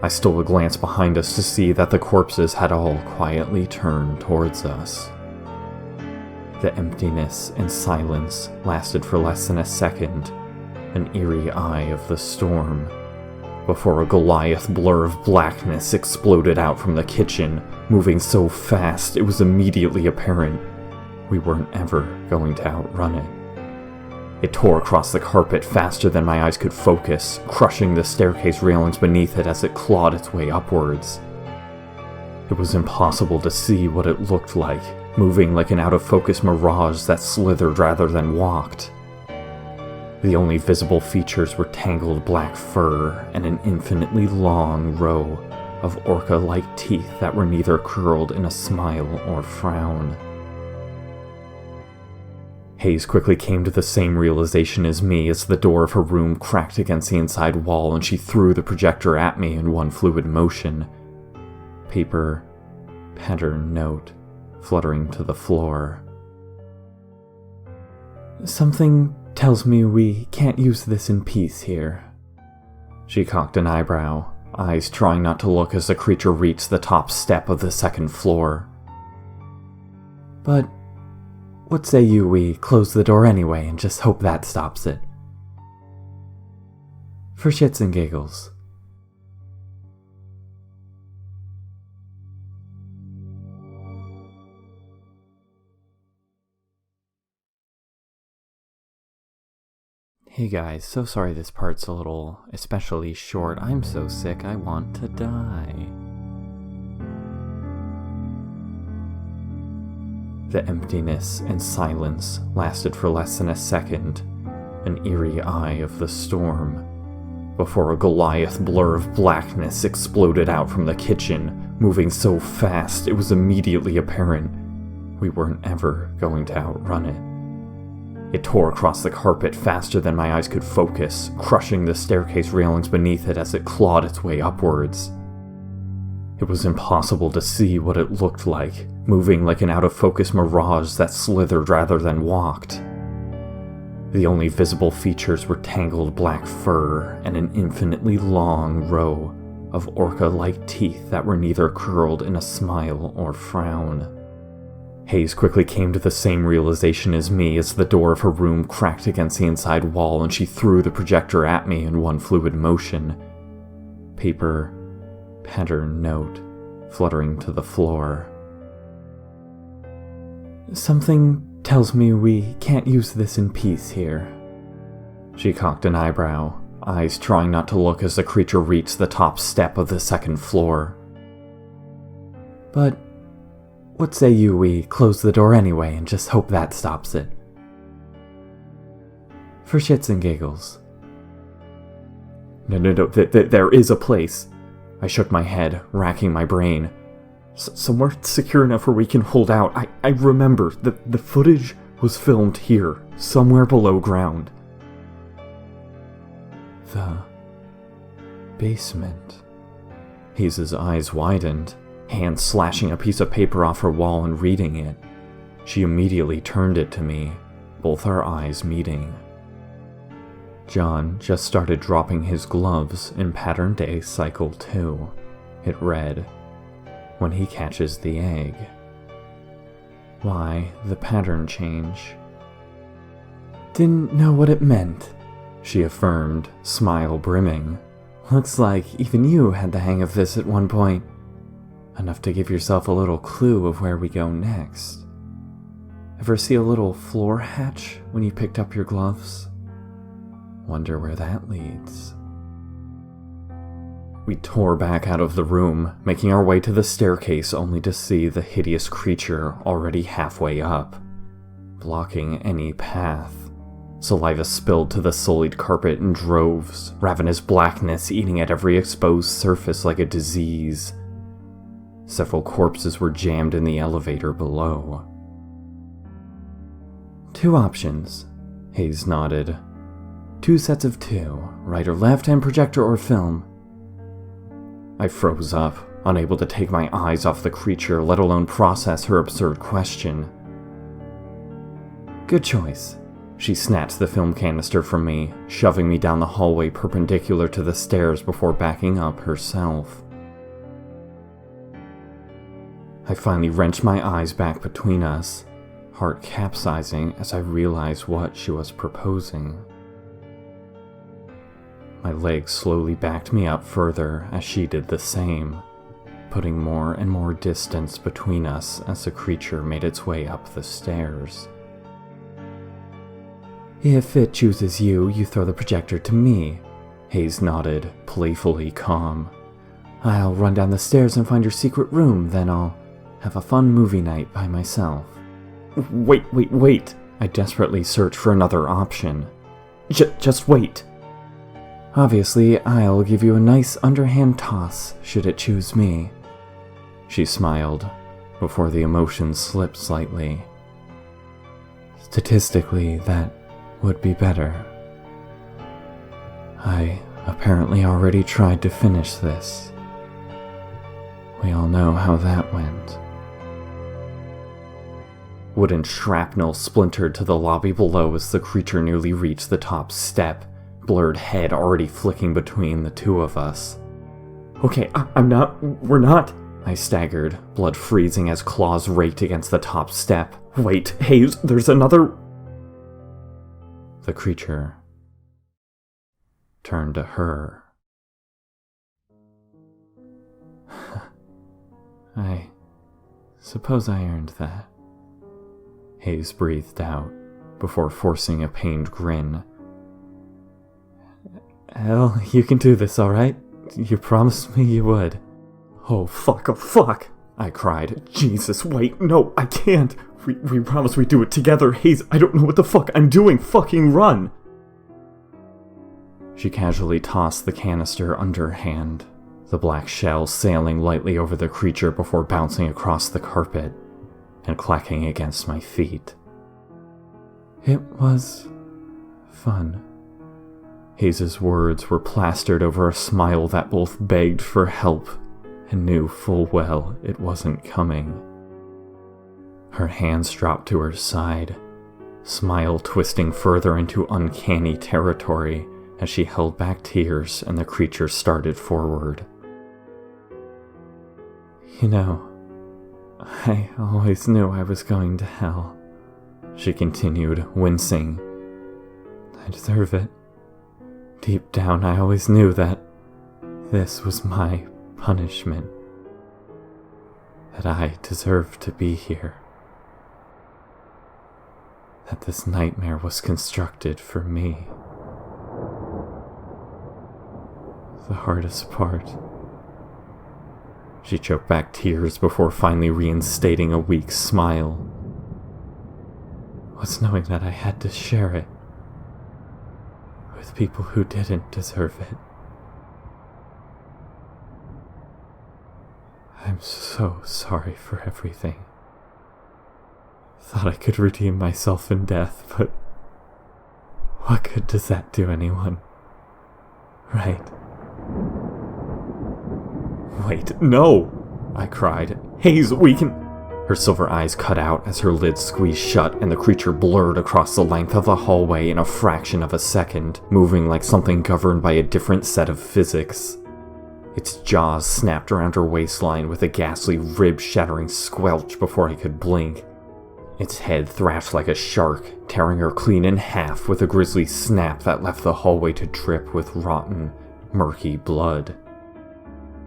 [SPEAKER 1] I stole a glance behind us to see that the corpses had all quietly turned towards us. The emptiness and silence lasted for less than a second, an eerie eye of the storm, before a Goliath blur of blackness exploded out from the kitchen, moving so fast it was immediately apparent we weren't ever going to outrun it. It tore across the carpet faster than my eyes could focus, crushing the staircase railings beneath it as it clawed its way upwards. It was impossible to see what it looked like, moving like an out-of-focus mirage that slithered rather than walked. The only visible features were tangled black fur and an infinitely long row of orca-like teeth that were neither curled in a smile or frown. Hayes quickly came to the same realization as me as the door of her room cracked against the inside wall and she threw the projector at me in one fluid motion. Paper, pattern note, fluttering to the floor. Something tells me we can't use this in peace here. She cocked an eyebrow, eyes trying not to look as the creature reached the top step of the second floor. But
[SPEAKER 3] what say you we close the door anyway and just hope that stops it? For shits and giggles. Hey guys, so sorry this part's a little especially short. I'm so sick I want to die. The emptiness and silence lasted for less than a second, an eerie eye of the storm, before a Goliath blur of blackness exploded out from the kitchen, moving so fast it was immediately apparent we weren't ever going to outrun it. It tore across the carpet faster than my eyes could focus, crushing the staircase railings beneath it as it clawed its way upwards. It was impossible to see what it looked like, moving like an out-of-focus mirage that slithered rather than walked. The only visible features were tangled black fur and an infinitely long row of orca-like teeth that were neither curled in a smile or frown. Hayes quickly came to the same realization as me as the door of her room cracked against the inside wall and she threw the projector at me in one fluid motion. Paper, pattern note, fluttering to the floor. Something tells me we can't use this in peace here. She cocked an eyebrow, eyes trying not to look as the creature reached the top step of the second floor. But what say you we close the door anyway and just hope that stops it? For shits and giggles. No, there is a place. I shook my head, racking my brain. Somewhere secure enough where we can hold out. I remember the footage was filmed here, somewhere below ground. The basement. Hayes' eyes widened, hand slashing a piece of paper off her wall and reading it. She immediately turned it to me, both our eyes meeting. John just started dropping his gloves in pattern day cycle 2. It read, "When he catches the egg." Why the pattern change? Didn't know what it meant, she affirmed, smile brimming. Looks like even you had the hang of this at one point. Enough to give yourself a little clue of where we go next. Ever see a little floor hatch when you picked up your gloves? Wonder where that leads. We tore back out of the room, making our way to the staircase only to see the hideous creature already halfway up, blocking any path. Saliva spilled to the sullied carpet in droves, ravenous blackness eating at every exposed surface like a disease. Several corpses were jammed in the elevator below. 2 options, Hayes nodded. 2 sets of 2, right or left, and projector or film. I froze up, unable to take my eyes off the creature, let alone process her absurd question. Good choice. She snatched the film canister from me, shoving me down the hallway perpendicular to the stairs before backing up herself. I finally wrenched my eyes back between us, heart capsizing as I realized what she was proposing. My legs slowly backed me up further as she did the same, putting more and more distance between us as the creature made its way up the stairs. If it chooses you, you throw the projector to me, Hayes nodded, playfully calm. I'll run down the stairs and find your secret room, then I'll have a fun movie night by myself. Wait. I desperately searched for another option. Just wait. Obviously, I'll give you a nice underhand toss should it choose me. She smiled, before the emotion slipped slightly. Statistically, that would be better. I apparently already tried to finish this. We all know how that went. Wooden shrapnel splintered to the lobby below as the creature nearly reached the top step, blurred head already flicking between the two of us. Okay, we're not.
[SPEAKER 2] I staggered, blood freezing as claws raked against the top step. Wait, Hayes, there's another... The creature turned to her. I suppose I earned that. Hayes breathed out, before forcing a pained grin. Hell, you can do this, alright? You promised me you would. Oh, fuck, I cried. Jesus, wait, no, I can't. We promised we'd do it together. Hayes, I don't know what the fuck I'm doing. Fucking run! She casually tossed the canister underhand, the black shell sailing lightly over the creature before bouncing across the carpet and clacking against my feet. It was fun. Hayes's words were plastered over a smile that both begged for help and knew full well it wasn't coming. Her hands dropped to her side, smile twisting further into uncanny territory as she held back tears and the creature started forward. You know, I always knew I was going to hell, she continued, wincing. I deserve it. Deep down, I always knew that this was my punishment, that I deserved to be here, that this nightmare was constructed for me. The hardest part. She choked back tears before finally reinstating a weak smile. Was knowing that I had to share it with people who didn't deserve it. I'm so sorry for everything. Thought I could redeem myself in death, but what good does that do anyone? Right? Wait, no! I cried. Hayes, we can... Her silver eyes cut out as her lids squeezed shut and the creature blurred across the length of the hallway in a fraction of a second, moving like something governed by a different set of physics. Its jaws snapped around her waistline with a ghastly rib-shattering squelch before I could blink. Its head thrashed like a shark, tearing her clean in half with a grisly snap that left the hallway to drip with rotten, murky blood.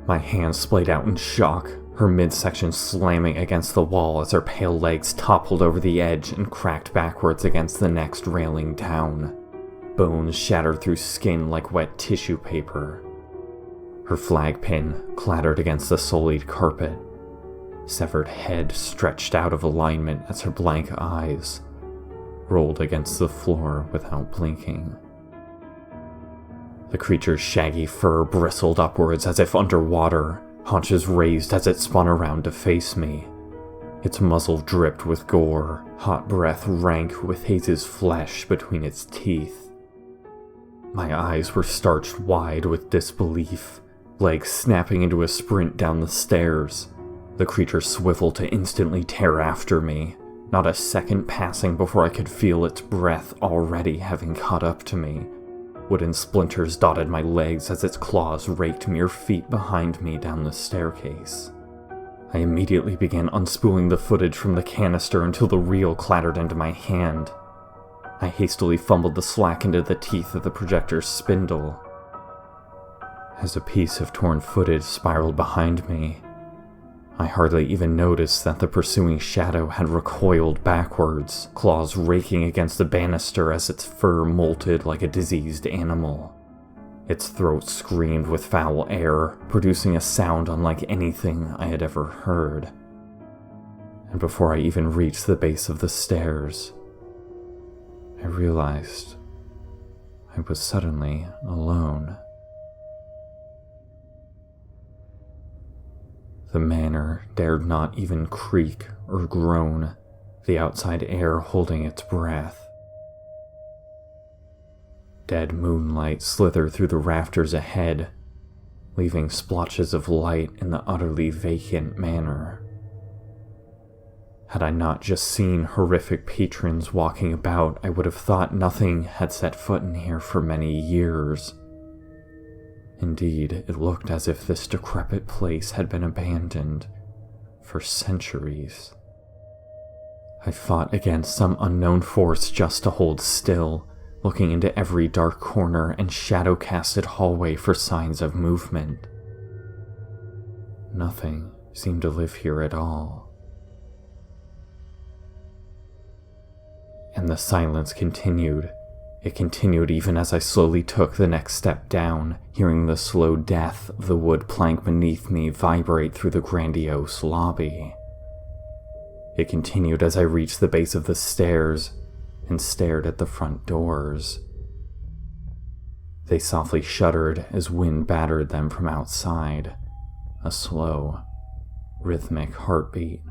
[SPEAKER 2] My hand splayed out in shock, her midsection slamming against the wall as her pale legs toppled over the edge and cracked backwards against the next railing down. Bones shattered through skin like wet tissue paper. Her flag pin clattered against the sullied carpet. Severed head stretched out of alignment as her blank eyes rolled against the floor without blinking. The creature's shaggy fur bristled upwards as if underwater, haunches raised as it spun around to face me. Its muzzle dripped with gore, hot breath rank with Hayes' flesh between its teeth. My eyes were starched wide with disbelief, legs snapping into a sprint down the stairs. The creature swiveled to instantly tear after me, not a second passing before I could feel its breath already having caught up to me. Wooden splinters dotted my legs as its claws raked mere feet behind me down the staircase. I immediately began unspooling the footage from the canister until the reel clattered into my hand. I hastily fumbled the slack into the teeth of the projector's spindle. As a piece of torn footage spiraled behind me, I hardly even noticed that the pursuing shadow had recoiled backwards, claws raking against the banister as its fur molted like a diseased animal. Its throat screamed with foul air, producing a sound unlike anything I had ever heard. And before I even reached the base of the stairs, I realized I was suddenly alone. The manor dared not even creak or groan, the outside air holding its breath. Dead moonlight slithered through the rafters ahead, leaving splotches of light in the utterly vacant manor. Had I not just seen horrific patrons walking about, I would have thought nothing had set foot in here for many years. Indeed, it looked as if this decrepit place had been abandoned for centuries. I fought against some unknown force just to hold still, looking into every dark corner and shadow-casted hallway for signs of movement. Nothing seemed to live here at all. And the silence continued. It continued even as I slowly took the next step down, hearing the slow death of the wood plank beneath me vibrate through the grandiose lobby. It continued as I reached the base of the stairs and stared at the front doors. They softly shuddered as wind battered them from outside, a slow, rhythmic heartbeat,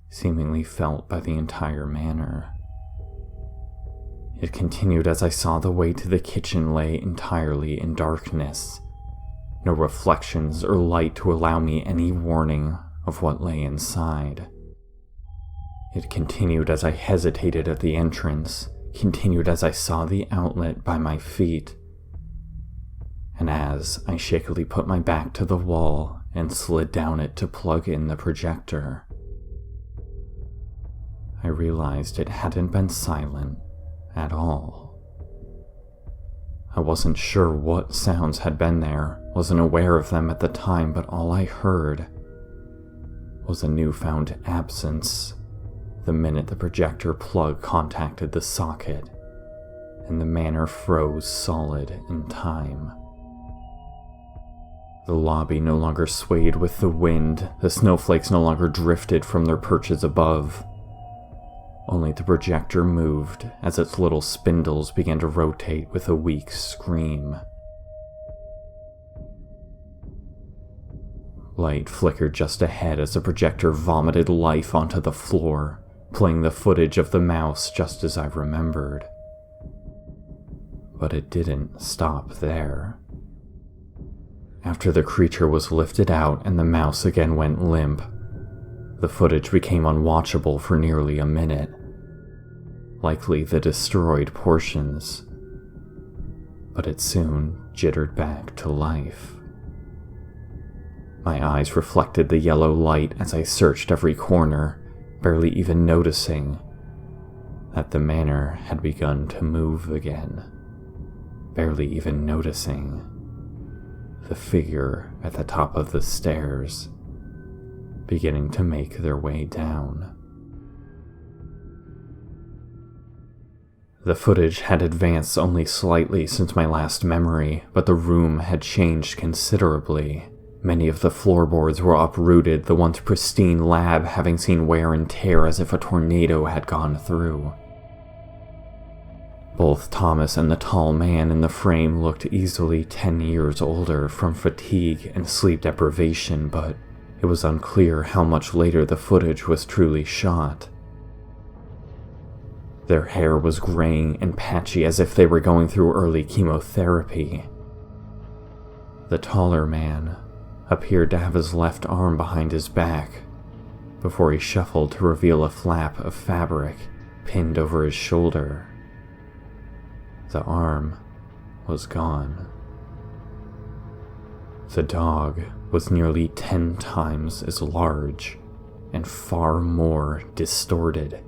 [SPEAKER 2] seemingly felt by the entire manor. It continued as I saw the way to the kitchen lay entirely in darkness, no reflections or light to allow me any warning of what lay inside. It continued as I hesitated at the entrance, continued as I saw the outlet by my feet, and as I shakily put my back to the wall and slid down it to plug in the projector. I realized it hadn't been silent at all. I wasn't sure what sounds had been there, wasn't aware of them at the time, but all I heard was a newfound absence the minute the projector plug contacted the socket, and the manor froze solid in time. The lobby no longer swayed with the wind, the snowflakes no longer drifted from their perches above. Only the projector moved as its little spindles began to rotate with a weak scream. Light flickered just ahead as the projector vomited life onto the floor, playing the footage of the mouse just as I remembered. But it didn't stop there. After the creature was lifted out and the mouse again went limp, the footage became unwatchable for nearly a minute. Likely the destroyed portions, but it soon jittered back to life. My eyes reflected the yellow light as I searched every corner, barely even noticing that the manor had begun to move again, barely even noticing the figure at the top of the stairs beginning to make their way down. The footage had advanced only slightly since my last memory, but the room had changed considerably. Many of the floorboards were uprooted, the once pristine lab having seen wear and tear as if a tornado had gone through. Both Thomas and the tall man in the frame looked easily 10 years older from fatigue and sleep deprivation, but it was unclear how much later the footage was truly shot. Their hair was graying and patchy as if they were going through early chemotherapy. The taller man appeared to have his left arm behind his back, before he shuffled to reveal a flap of fabric pinned over his shoulder. The arm was gone. The dog was nearly 10 times as large and far more distorted.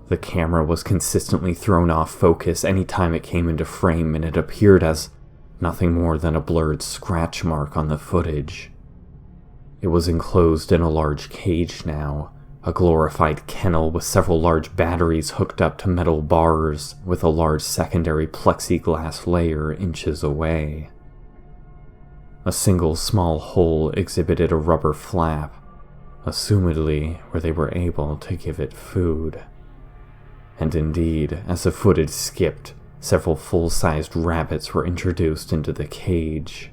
[SPEAKER 2] The camera was consistently thrown off focus any time it came into frame, and it appeared as nothing more than a blurred scratch mark on the footage. It was enclosed in a large cage now, a glorified kennel with several large batteries hooked up to metal bars, with a large secondary plexiglass layer inches away. A single small hole exhibited a rubber flap, assumedly where they were able to give it food. And indeed, as the footage skipped, several full-sized rabbits were introduced into the cage.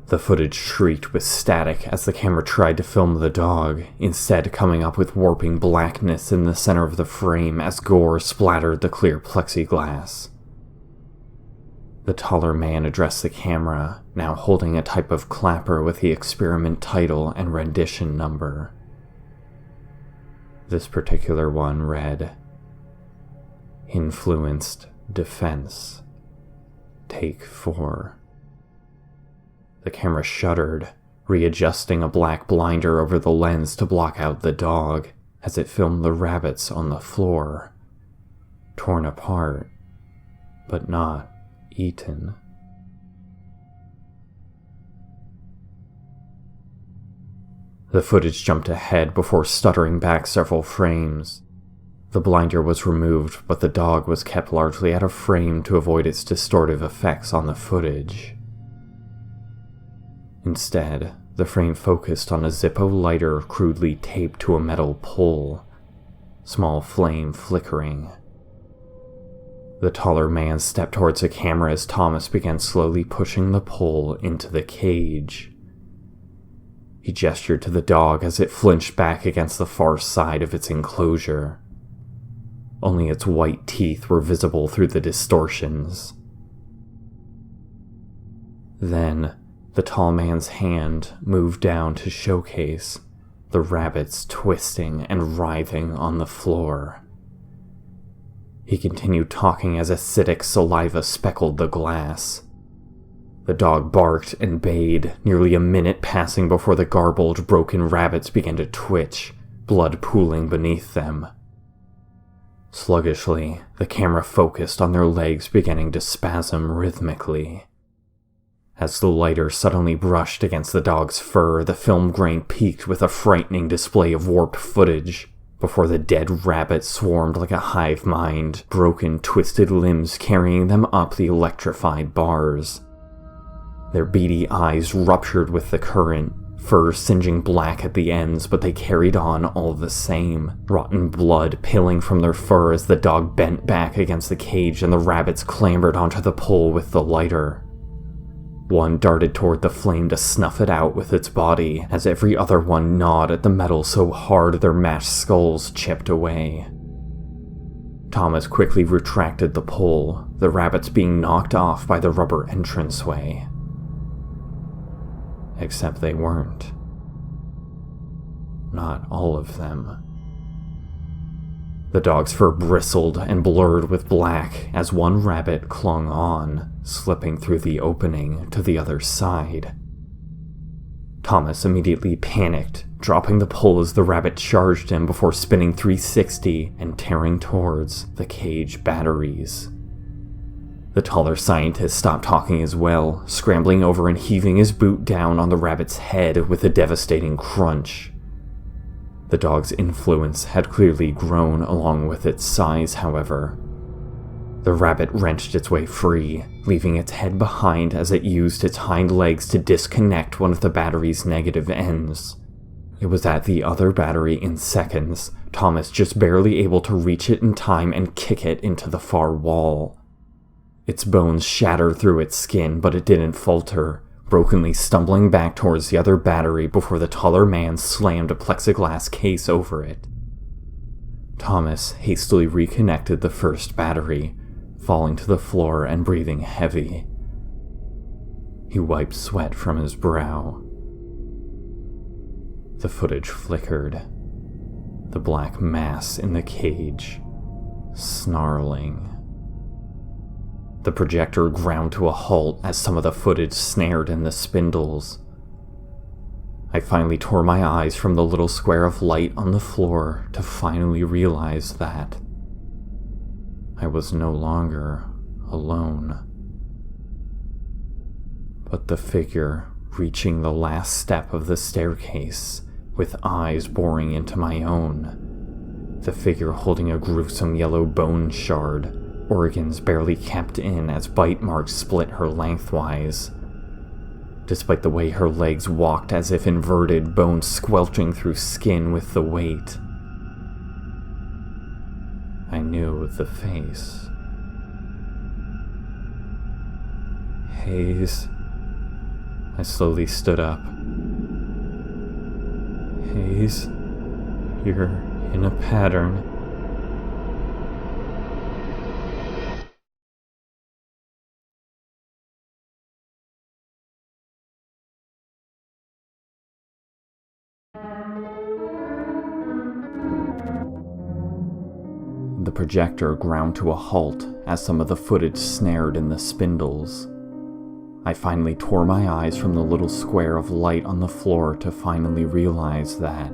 [SPEAKER 2] The footage shrieked with static as the camera tried to film the dog, instead coming up with warping blackness in the center of the frame as gore splattered the clear plexiglass. The taller man addressed the camera, now holding a type of clapper with the experiment title and rendition number. This particular one read, "Influenced Defense
[SPEAKER 3] Take 4. The camera shuddered, readjusting a black blinder over the lens to block out the dog as it filmed the rabbits on the floor, torn apart, but not eaten. The footage jumped ahead before stuttering back several frames. The blinder was removed, but the dog was kept largely out of frame to avoid its distortive effects on the footage. Instead, the frame focused on a Zippo lighter crudely taped to a metal pole, small flame flickering. The taller man stepped towards the camera as Thomas began slowly pushing the pole into the cage. He gestured to the dog as it flinched back against the far side of its enclosure. Only its white teeth were visible through the distortions. Then, the tall man's hand moved down to showcase the rabbits twisting and writhing on the floor. He continued talking as acidic saliva speckled the glass. The dog barked and bayed, nearly a minute passing before the garbled, broken rabbits began to twitch, blood pooling beneath them. Sluggishly, the camera focused on their legs beginning to spasm rhythmically. As the lighter suddenly brushed against the dog's fur, the film grain peaked with a frightening display of warped footage, before the dead rabbit swarmed like a hive mind, broken, twisted limbs carrying them up the electrified bars. Their beady eyes ruptured with the current, fur singeing black at the ends, but they carried on all the same, rotten blood pilling from their fur as the dog bent back against the cage and the rabbits clambered onto the pole with the lighter. One darted toward the flame to snuff it out with its body, as every other one gnawed at the metal so hard their mashed skulls chipped away. Thomas quickly retracted the pole, the rabbits being knocked off by the rubber entranceway. Except they weren't. Not all of them. The dog's fur bristled and blurred with black as one rabbit clung on, slipping through the opening to the other side. Thomas immediately panicked, dropping the pole as the rabbit charged him before spinning 360 and tearing towards the cage batteries. The taller scientist stopped talking as well, scrambling over and heaving his boot down on the rabbit's head with a devastating crunch. The dog's influence had clearly grown along with its size, however. The rabbit wrenched its way free, leaving its head behind as it used its hind legs to disconnect one of the battery's negative ends. It was at the other battery in seconds, Thomas just barely able to reach it in time and kick it into the far wall. Its bones shattered through its skin, but it didn't falter, brokenly stumbling back towards the other battery before the taller man slammed a plexiglass case over it. Thomas hastily reconnected the first battery, falling to the floor and breathing heavy. He wiped sweat from his brow. The footage flickered. The black mass in the cage, snarling. The projector ground to a halt as some of the footage snared in the spindles. I finally tore my eyes from the little square of light on the floor to finally realize that I was no longer alone. But the figure reaching the last step of the staircase, with eyes boring into my own, the figure holding a gruesome yellow bone shard, organs barely kept in as bite marks split her lengthwise. Despite the way her legs walked as if inverted, bones squelching through skin with the weight. I knew the face. Hayes. I slowly stood up. Hayes, you're in a pattern. The
[SPEAKER 1] The projector ground to a halt as some of the footage snared in the spindles. I finally tore my eyes from the little square of light on the floor to finally realize that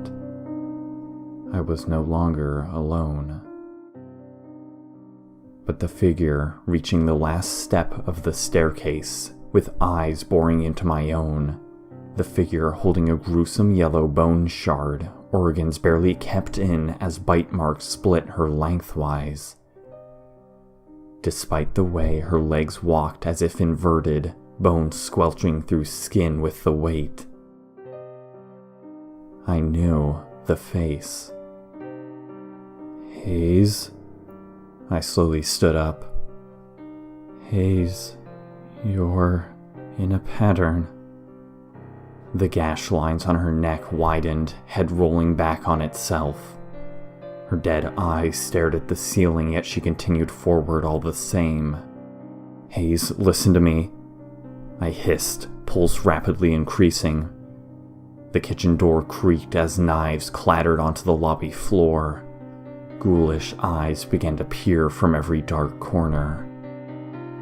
[SPEAKER 1] I was no longer alone. But the figure reaching the last step of the staircase, with eyes boring into my own, the figure holding a gruesome yellow bone shard, organs barely kept in as bite marks split her lengthwise. Despite the way her legs walked as if inverted, bones squelching through skin with the weight, I knew the face. Hayes? I slowly stood up. Hayes, you're in a pattern. The gash lines on her neck widened, head rolling back on itself. Her dead eyes stared at the ceiling, yet she continued forward all the same. Hayes, listen to me. I hissed, pulse rapidly increasing. The kitchen door creaked as knives clattered onto the lobby floor. Ghoulish eyes began to peer from every dark corner.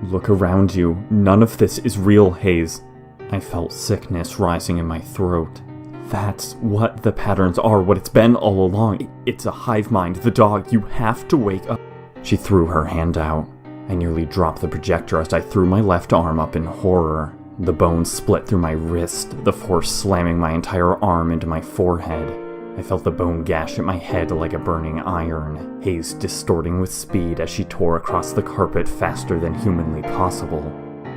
[SPEAKER 1] Look around you. None of this is real, Hayes. I felt sickness rising in my throat. That's what the patterns are, what it's been all along. It's a hive mind, the dog. You have to wake up. She threw her hand out. I nearly dropped the projector as I threw my left arm up in horror. The bone split through my wrist, the force slamming my entire arm into my forehead. I felt the bone gash at my head like a burning iron, Hayes distorting with speed as she tore across the carpet faster than humanly possible.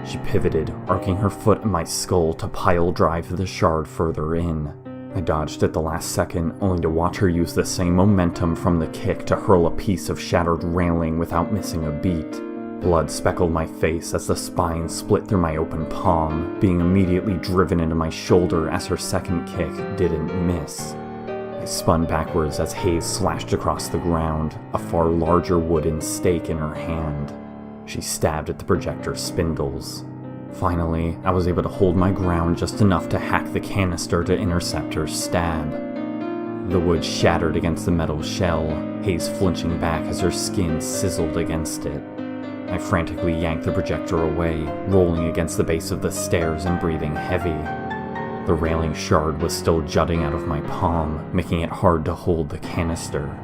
[SPEAKER 1] She pivoted, arcing her foot at my skull to pile drive the shard further in. I dodged at the last second, only to watch her use the same momentum from the kick to hurl a piece of shattered railing without missing a beat. Blood speckled my face as the spine split through my open palm, being immediately driven into my shoulder as her second kick didn't miss. I spun backwards as Hayes slashed across the ground, a far larger wooden stake in her hand. She stabbed at the projector spindles. Finally, I was able to hold my ground just enough to hack the canister to intercept her stab. The wood shattered against the metal shell, Hayes flinching back as her skin sizzled against it. I frantically yanked the projector away, rolling against the base of the stairs and breathing heavy. The railing shard was still jutting out of my palm, making it hard to hold the canister.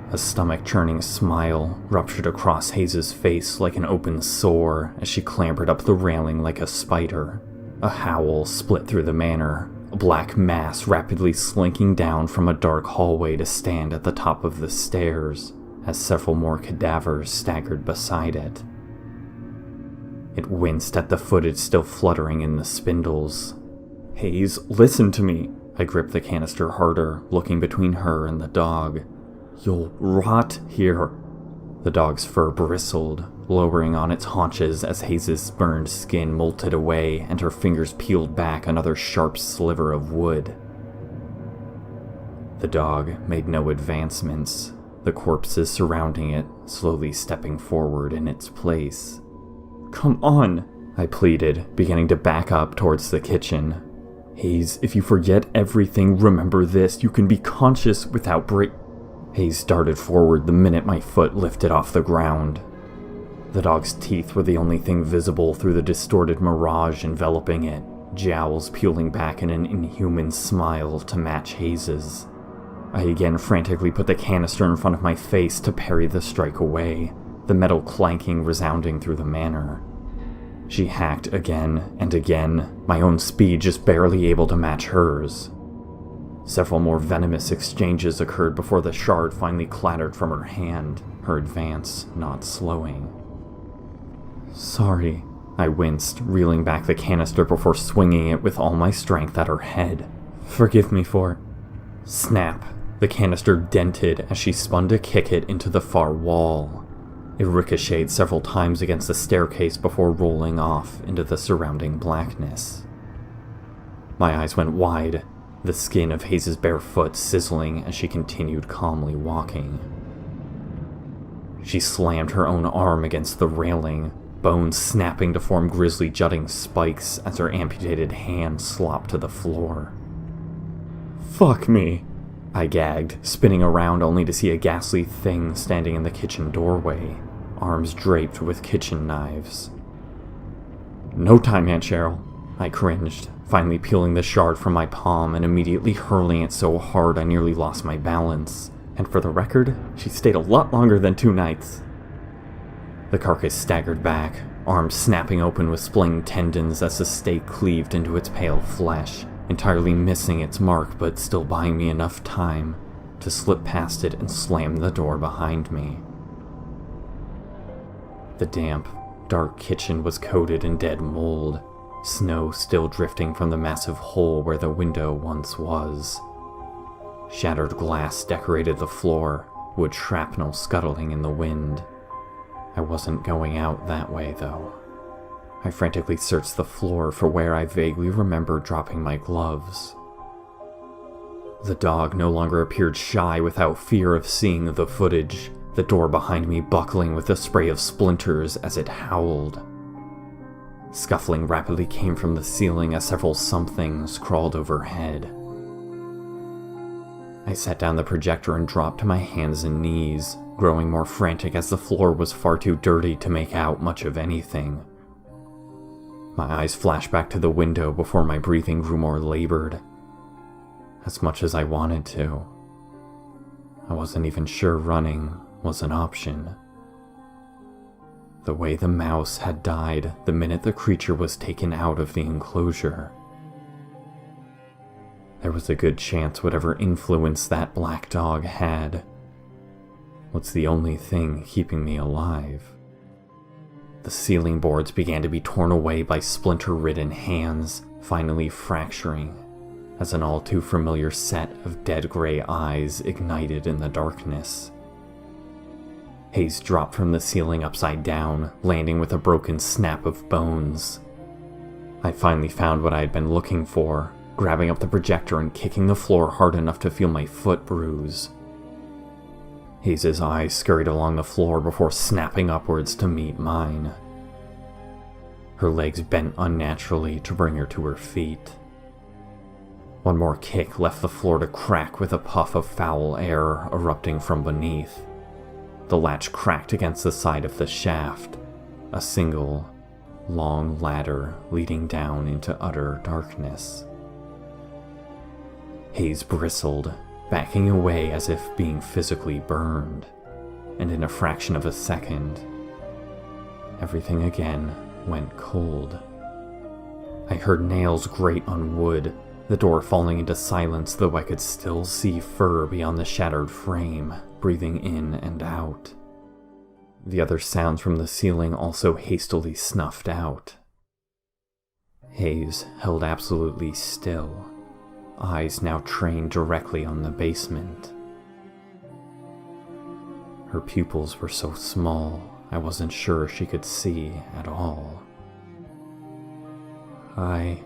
[SPEAKER 1] A stomach-churning smile ruptured across Hayes' face like an open sore as she clambered up the railing like a spider. A howl split through the manor, a black mass rapidly slinking down from a dark hallway to stand at the top of the stairs, as several more cadavers staggered beside it. It winced at the footage still fluttering in the spindles. Hayes, listen to me. I gripped the canister harder, looking between her and the dog. You'll rot here. The dog's fur bristled, lowering on its haunches as Hayes' burned skin molted away and her fingers peeled back another sharp sliver of wood. The dog made no advancements, the corpses surrounding it slowly stepping forward in its place. Come on, I pleaded, beginning to back up towards the kitchen. Hayes, if you forget everything, remember this. You can be conscious without break. Hayes darted forward the minute my foot lifted off the ground. The dog's teeth were the only thing visible through the distorted mirage enveloping it, jowls peeling back in an inhuman smile to match Hayes'. I again frantically put the canister in front of my face to parry the strike away, the metal clanking resounding through the manor. She hacked again and again, my own speed just barely able to match hers. Several more venomous exchanges occurred before the shard finally clattered from her hand, her advance not slowing. Sorry, I winced, reeling back the canister before swinging it with all my strength at her head. Forgive me for... Snap! The canister dented as she spun to kick it into the far wall. It ricocheted several times against the staircase before rolling off into the surrounding blackness. My eyes went wide, the skin of Hayes' bare foot sizzling as she continued calmly walking. She slammed her own arm against the railing, bones snapping to form grisly jutting spikes as her amputated hand slopped to the floor. Fuck me!
[SPEAKER 2] I gagged, spinning around only to see a ghastly thing standing in the kitchen doorway, arms draped with kitchen knives. "No time, Aunt Cheryl," I cringed, finally peeling the shard from my palm and immediately hurling it so hard I nearly lost my balance. And for the record, she stayed a lot longer than 2 nights. The carcass staggered back, arms snapping open with splaying tendons as the steak cleaved into its pale flesh, entirely missing its mark but still buying me enough time to slip past it and slam the door behind me. The damp, dark kitchen was coated in dead mold, snow still drifting from the massive hole where the window once was. Shattered glass decorated the floor, wood shrapnel scuttling in the wind. I wasn't going out that way, though. I frantically searched the floor for where I vaguely remembered dropping my gloves. The dog no longer appeared shy without fear of seeing the footage, the door behind me buckling with a spray of splinters as it howled. Scuffling rapidly came from the ceiling as several somethings crawled overhead. I set down the projector and dropped to my hands and knees, growing more frantic as the floor was far too dirty to make out much of anything. My eyes flashed back to the window before my breathing grew more labored. As much as I wanted to, I wasn't even sure running was an option. The way the mouse had died the minute the creature was taken out of the enclosure. There was a good chance whatever influence that black dog had was the only thing keeping me alive. The ceiling boards began to be torn away by splinter-ridden hands, finally fracturing, as an all-too-familiar set of dead gray eyes ignited in the darkness. Haze dropped from the ceiling upside down, landing with a broken snap of bones. I finally found what I had been looking for, grabbing up the projector and kicking the floor hard enough to feel my foot bruise. Haze's eyes scurried along the floor before snapping upwards to meet mine. Her legs bent unnaturally to bring her to her feet. One more kick left the floor to crack with a puff of foul air erupting from beneath. The latch cracked against the side of the shaft, a single, long ladder leading down into utter darkness. Haze bristled, backing away as if being physically burned, and in a fraction of a second, everything again went cold. I heard nails grate on wood, the door falling into silence, though I could still see fur beyond the shattered frame, breathing in and out. The other sounds from the ceiling also hastily snuffed out. Haze held absolutely still, eyes now trained directly on the basement. Her pupils were so small, I wasn't sure she could see at all. I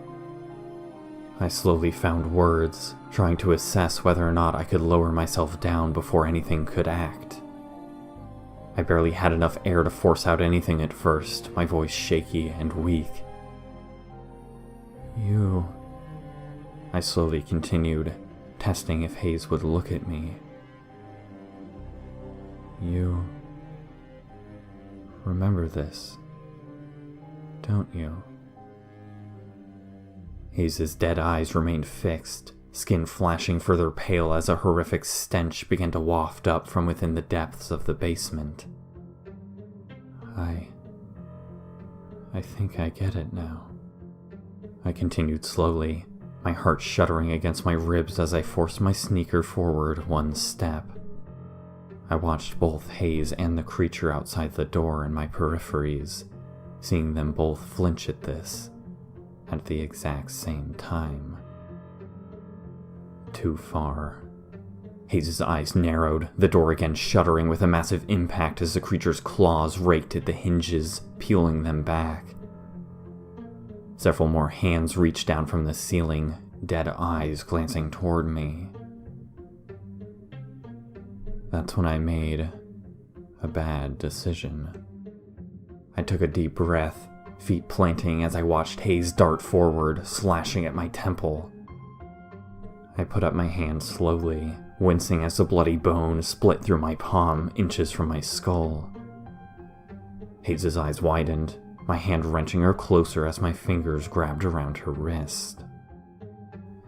[SPEAKER 2] slowly found words, trying to assess whether or not I could lower myself down before anything could act. I barely had enough air to force out anything at first, my voice shaky and weak. "You," I slowly continued, testing if Haze would look at me. "You remember this, don't you?" Haze's dead eyes remained fixed, skin flashing further pale as a horrific stench began to waft up from within the depths of the basement. I think I get it now. I continued slowly, my heart shuddering against my ribs as I forced my sneaker forward one step. I watched both Haze and the creature outside the door in my peripheries, seeing them both flinch at this, at the exact same time. Too far. Haze's eyes narrowed, the door again shuddering with a massive impact as the creature's claws raked at the hinges, peeling them back. Several more hands reached down from the ceiling, dead eyes glancing toward me. That's when I made a bad decision. I took a deep breath, feet planting as I watched Haze dart forward, slashing at my temple. I put up my hand slowly, wincing as the bloody bone split through my palm inches from my skull. Hayes' eyes widened, my hand wrenching her closer as my fingers grabbed around her wrist.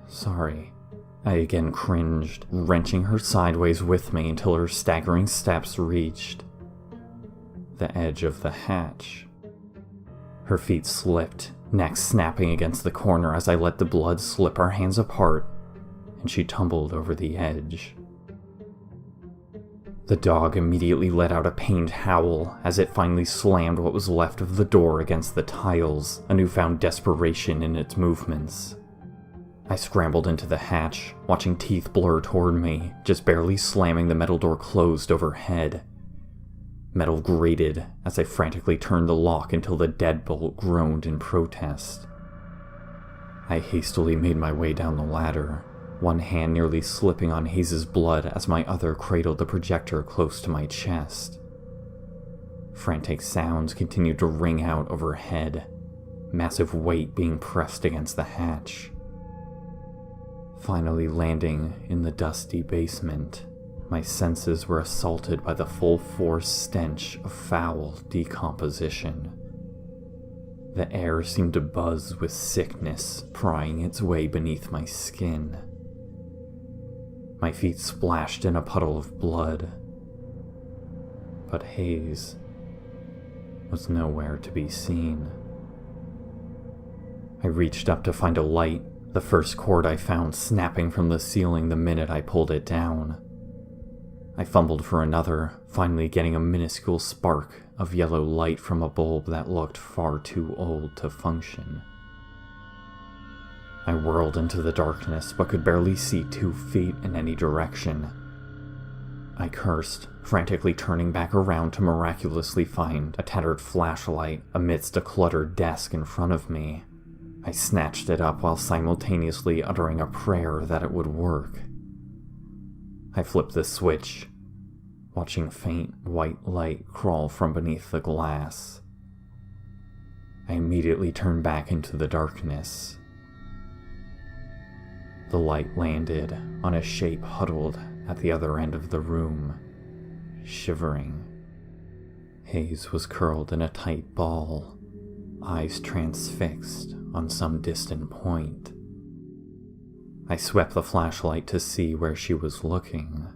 [SPEAKER 2] Sorry, I again cringed, wrenching her sideways with me until her staggering steps reached the edge of the hatch. Her feet slipped, neck snapping against the corner as I let the blood slip our hands apart, and she tumbled over the edge. The dog immediately let out a pained howl as it finally slammed what was left of the door against the tiles, a newfound desperation in its movements. I scrambled into the hatch, watching teeth blur toward me, just barely slamming the metal door closed overhead. Metal grated as I frantically turned the lock until the deadbolt groaned in protest. I hastily made my way down the ladder, one hand nearly slipping on Hayes' blood as my other cradled the projector close to my chest. Frantic sounds continued to ring out overhead, massive weight being pressed against the hatch. Finally landing in the dusty basement, my senses were assaulted by the full-force stench of foul decomposition. The air seemed to buzz with sickness prying its way beneath my skin. My feet splashed in a puddle of blood, but Hayes was nowhere to be seen. I reached up to find a light, the first cord I found snapping from the ceiling the minute I pulled it down. I fumbled for another, finally getting a minuscule spark of yellow light from a bulb that looked far too old to function. I whirled into the darkness but could barely see 2 feet in any direction. I cursed, frantically turning back around to miraculously find a tattered flashlight amidst a cluttered desk in front of me. I snatched it up while simultaneously uttering a prayer that it would work. I flipped the switch, watching faint white light crawl from beneath the glass. I immediately turned back into the darkness. The light landed on a shape huddled at the other end of the room, shivering. Hayes was curled in a tight ball, eyes transfixed on some distant point. I swept the flashlight to see where she was looking.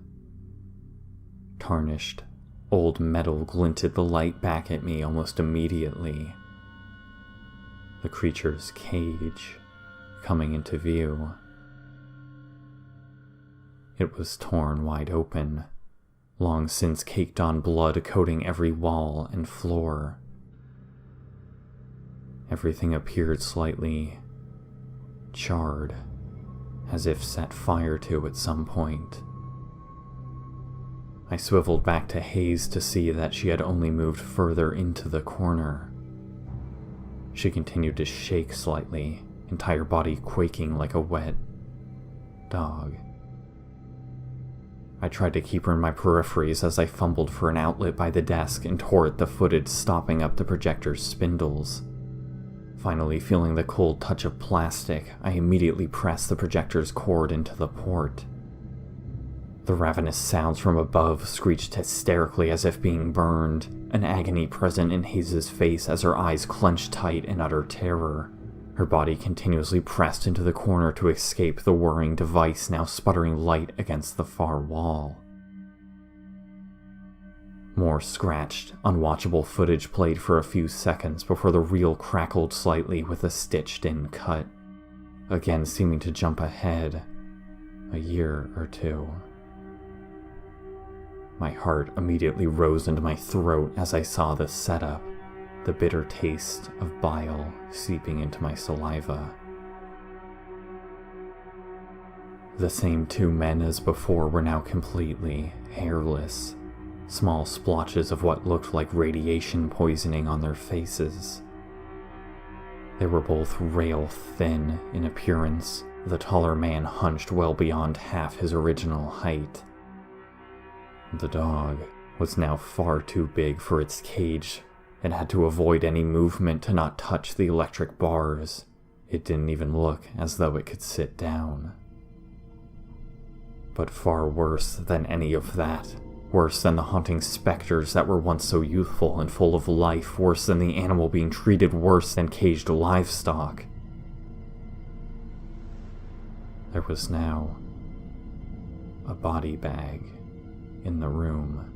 [SPEAKER 2] Tarnished, old metal glinted the light back at me almost immediately. The creature's cage coming into view. It was torn wide open, long since caked on blood coating every wall and floor. Everything appeared slightly charred, as if set fire to at some point. I swiveled back to Hayes to see that she had only moved further into the corner. She continued to shake slightly, entire body quaking like a wet dog. I tried to keep her in my peripheries as I fumbled for an outlet by the desk and tore at the footage, stopping up the projector's spindles. Finally, feeling the cold touch of plastic, I immediately pressed the projector's cord into the port. The ravenous sounds from above screeched hysterically as if being burned, an agony present in Hayes' face as her eyes clenched tight in utter terror. Her body continuously pressed into the corner to escape the whirring device now sputtering light against the far wall. More scratched, unwatchable footage played for a few seconds before the reel crackled slightly with a stitched-in cut, again seeming to jump ahead a year or two. My heart immediately rose into my throat as I saw the setup, the bitter taste of bile seeping into my saliva. The same 2 men as before were now completely hairless, small splotches of what looked like radiation poisoning on their faces. They were both rail-thin in appearance, the taller man hunched well beyond half his original height. The dog was now far too big for its cage and had to avoid any movement to not touch the electric bars. It didn't even look as though it could sit down. But far worse than any of that. Worse than the haunting specters that were once so youthful and full of life. Worse than the animal being treated worse than caged livestock. There was now a body bag in the room.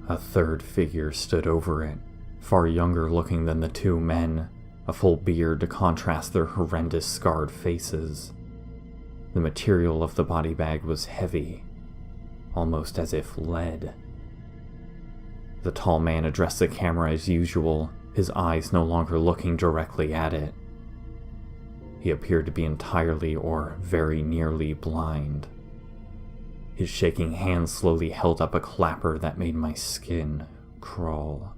[SPEAKER 2] A third figure stood over it, far younger looking than the two men, a full beard to contrast their horrendous scarred faces. The material of the body bag was heavy, almost as if lead. The tall man addressed the camera as usual, his eyes no longer looking directly at it. He appeared to be entirely or very nearly blind. His shaking hand slowly held up a clapper that made my skin crawl.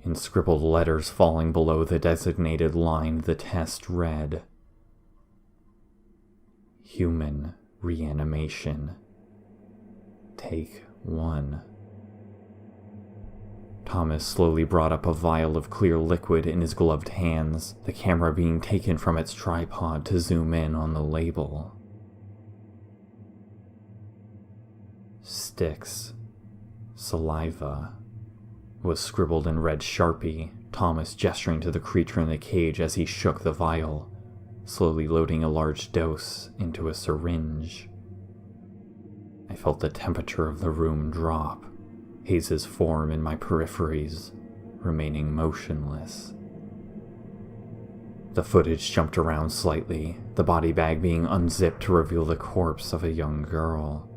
[SPEAKER 2] In scribbled letters falling below the designated line, the test read, "Human reanimation. Take 1. Thomas slowly brought up a vial of clear liquid in his gloved hands, the camera being taken from its tripod to zoom in on the label. Sticks. Saliva. Was scribbled in red Sharpie, Thomas gesturing to the creature in the cage as he shook the vial, slowly loading a large dose into a syringe. I felt the temperature of the room drop, Hayes's form in my peripheries, remaining motionless. The footage jumped around slightly, the body bag being unzipped to reveal the corpse of a young girl.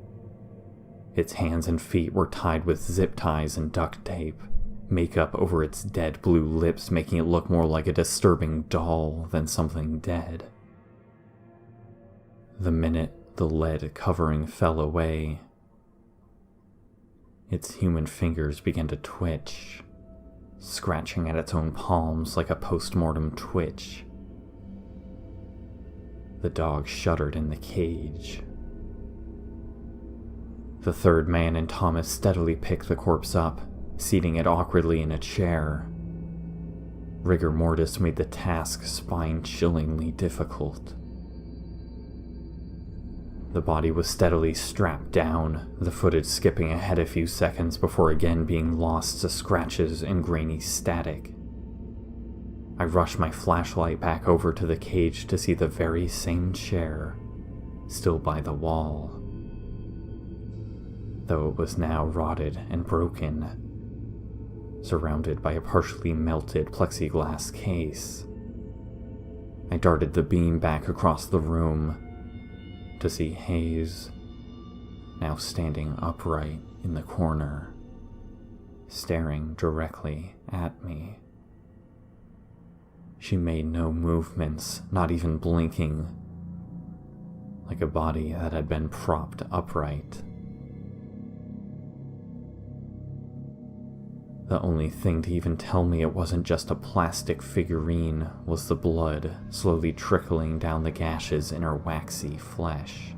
[SPEAKER 2] Its hands and feet were tied with zip ties and duct tape, makeup over its dead blue lips making it look more like a disturbing doll than something dead. The minute the lead covering fell away, its human fingers began to twitch, scratching at its own palms like a post-mortem twitch. The dog shuddered in the cage. The third man and Thomas steadily picked the corpse up, seating it awkwardly in a chair. Rigor mortis made the task spine-chillingly difficult. The body was steadily strapped down, the footage skipping ahead a few seconds before again being lost to scratches and grainy static. I rushed my flashlight back over to the cage to see the very same chair, still by the wall. Though it was now rotted and broken, surrounded by a partially melted plexiglass case. I darted the beam back across the room to see Hayes, now standing upright in the corner, staring directly at me. She made no movements, not even blinking, like a body that had been propped upright. The only thing to even tell me it wasn't just a plastic figurine was the blood slowly trickling down the gashes in her waxy flesh.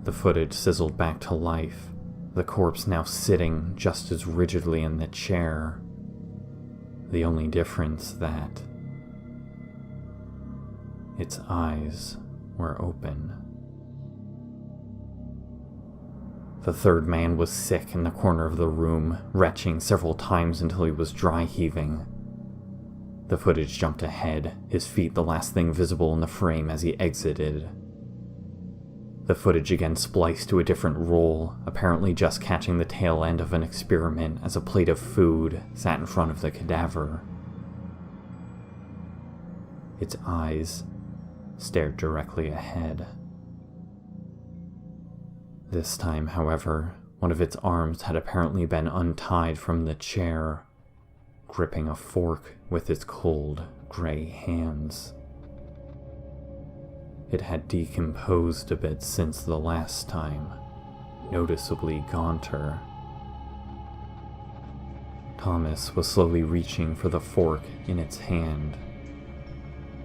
[SPEAKER 2] The footage sizzled back to life, the corpse now sitting just as rigidly in the chair. The only difference that its eyes were open. The third man was sick in the corner of the room, retching several times until he was dry heaving. The footage jumped ahead, his feet the last thing visible in the frame as he exited. The footage again spliced to a different roll, apparently just catching the tail end of an experiment as a plate of food sat in front of the cadaver. Its eyes stared directly ahead. This time, however, one of its arms had apparently been untied from the chair, gripping a fork with its cold, gray hands. It had decomposed a bit since the last time, noticeably gaunter. Thomas was slowly reaching for the fork in its hand.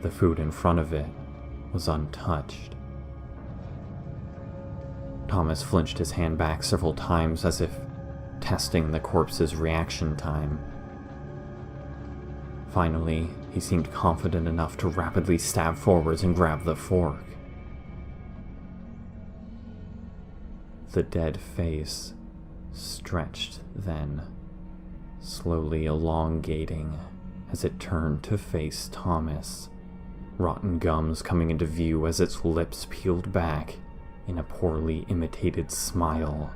[SPEAKER 2] The food in front of it was untouched. Thomas flinched his hand back several times as if testing the corpse's reaction time. Finally, he He seemed confident enough to rapidly stab forwards and grab the fork. The dead face stretched then, slowly elongating as it turned to face Thomas, rotten gums coming into view as its lips peeled back in a poorly imitated smile,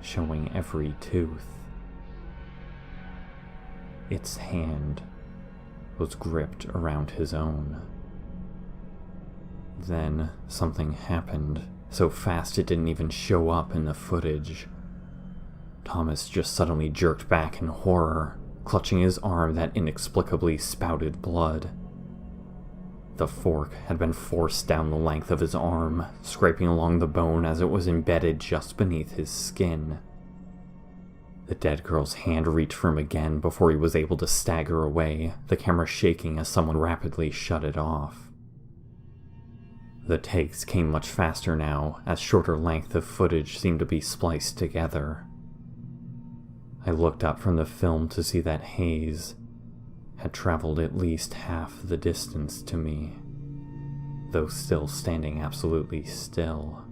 [SPEAKER 2] showing every tooth. Its hand was gripped around his own. Then something happened, so fast it didn't even show up in the footage. Thomas just suddenly jerked back in horror, clutching his arm that inexplicably spouted blood. The fork had been forced down the length of his arm, scraping along the bone as it was embedded just beneath his skin. The dead girl's hand reached for him again before he was able to stagger away, the camera shaking as someone rapidly shut it off. The takes came much faster now, as shorter lengths of footage seemed to be spliced together. I looked up from the film to see that Hayes had traveled at least half the distance to me, though still standing absolutely still.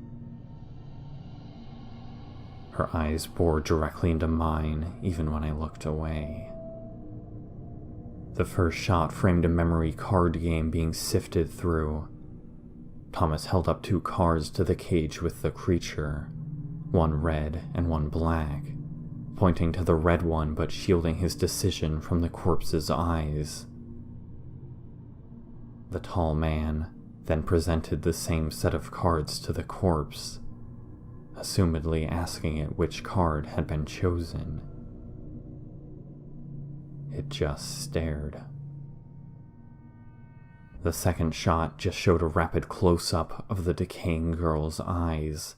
[SPEAKER 2] Her eyes bored directly into mine, even when I looked away. The first shot framed a memory card game being sifted through. Thomas held up 2 cards to the cage with the creature, one red and one black, pointing to the red one but shielding his decision from the corpse's eyes. The tall man then presented the same set of cards to the corpse, assumedly asking it which card had been chosen. It just stared. The second shot just showed a rapid close-up of the decaying girl's eyes.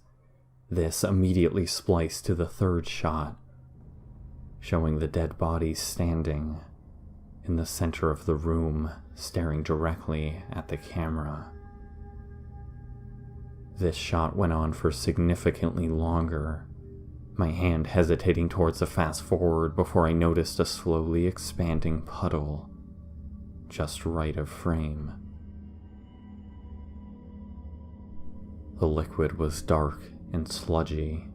[SPEAKER 2] This immediately spliced to the third shot, showing the dead body standing in the center of the room, staring directly at the camera. This shot went on for significantly longer, my hand hesitating towards a fast forward before I noticed a slowly expanding puddle just right of frame. The liquid was dark and sludgy.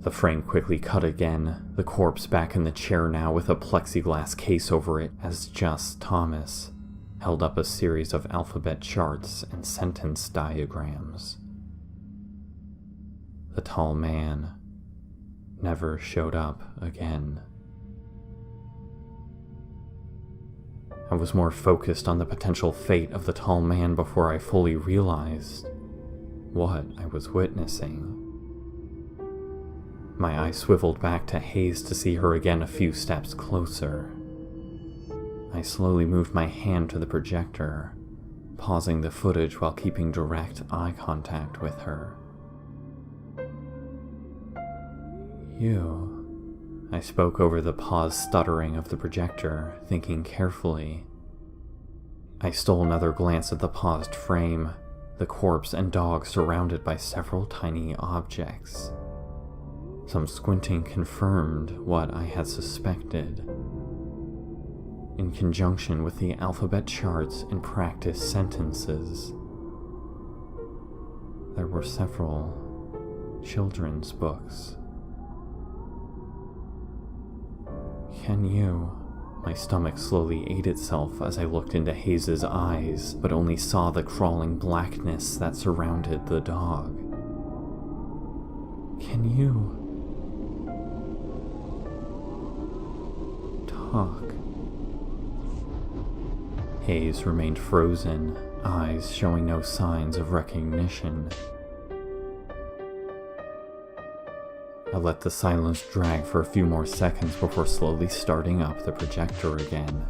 [SPEAKER 2] The frame quickly cut again, the corpse back in the chair now with a plexiglass case over it as just Thomas held up a series of alphabet charts and sentence diagrams. The tall man never showed up again. I was more focused on the potential fate of the tall man before I fully realized what I was witnessing. My eye swiveled back to Hayes to see her again a few steps closer. I slowly moved my hand to the projector, pausing the footage while keeping direct eye contact with her. "You," I spoke over the paused stuttering of the projector, thinking carefully. I stole another glance at the paused frame, the corpse and dog surrounded by several tiny objects. Some squinting confirmed what I had suspected. In conjunction with the alphabet charts and practice sentences, there were several children's books. "Can you?" My stomach slowly ate itself as I looked into Hayes' eyes, but only saw the crawling blackness that surrounded the dog. "Can you talk?" Hayes remained frozen, eyes showing no signs of recognition. I let the silence drag for a few more seconds before slowly starting up the projector again.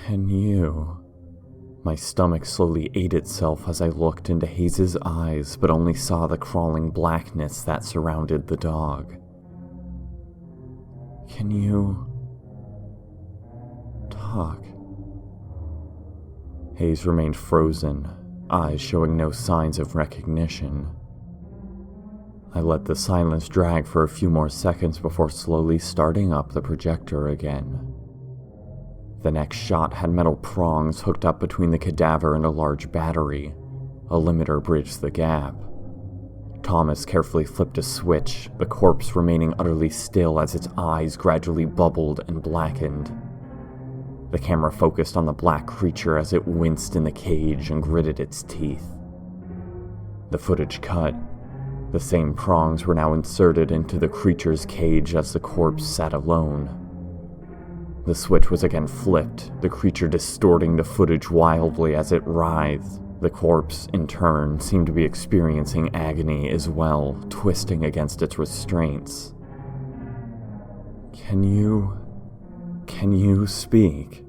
[SPEAKER 2] "Can you?"
[SPEAKER 3] My stomach slowly ate itself as I looked into Hayes' eyes, but only saw the crawling blackness that surrounded the dog. Can you talk? Hayes remained frozen, eyes showing no signs of recognition. I let the silence drag for a few more seconds before slowly starting up the projector again. The next shot had metal prongs hooked up between the cadaver and a large battery. A limiter bridged the gap. Thomas carefully flipped a switch, the corpse remaining utterly still as its eyes gradually bubbled and blackened. The camera focused on the black creature as it winced in the cage and gritted its teeth. The footage cut. The same prongs were now inserted into the creature's cage as the corpse sat alone. The switch was again flipped, the creature distorting the footage wildly as it writhed. The corpse, in turn, seemed to be experiencing agony as well, twisting against its restraints. Can you speak?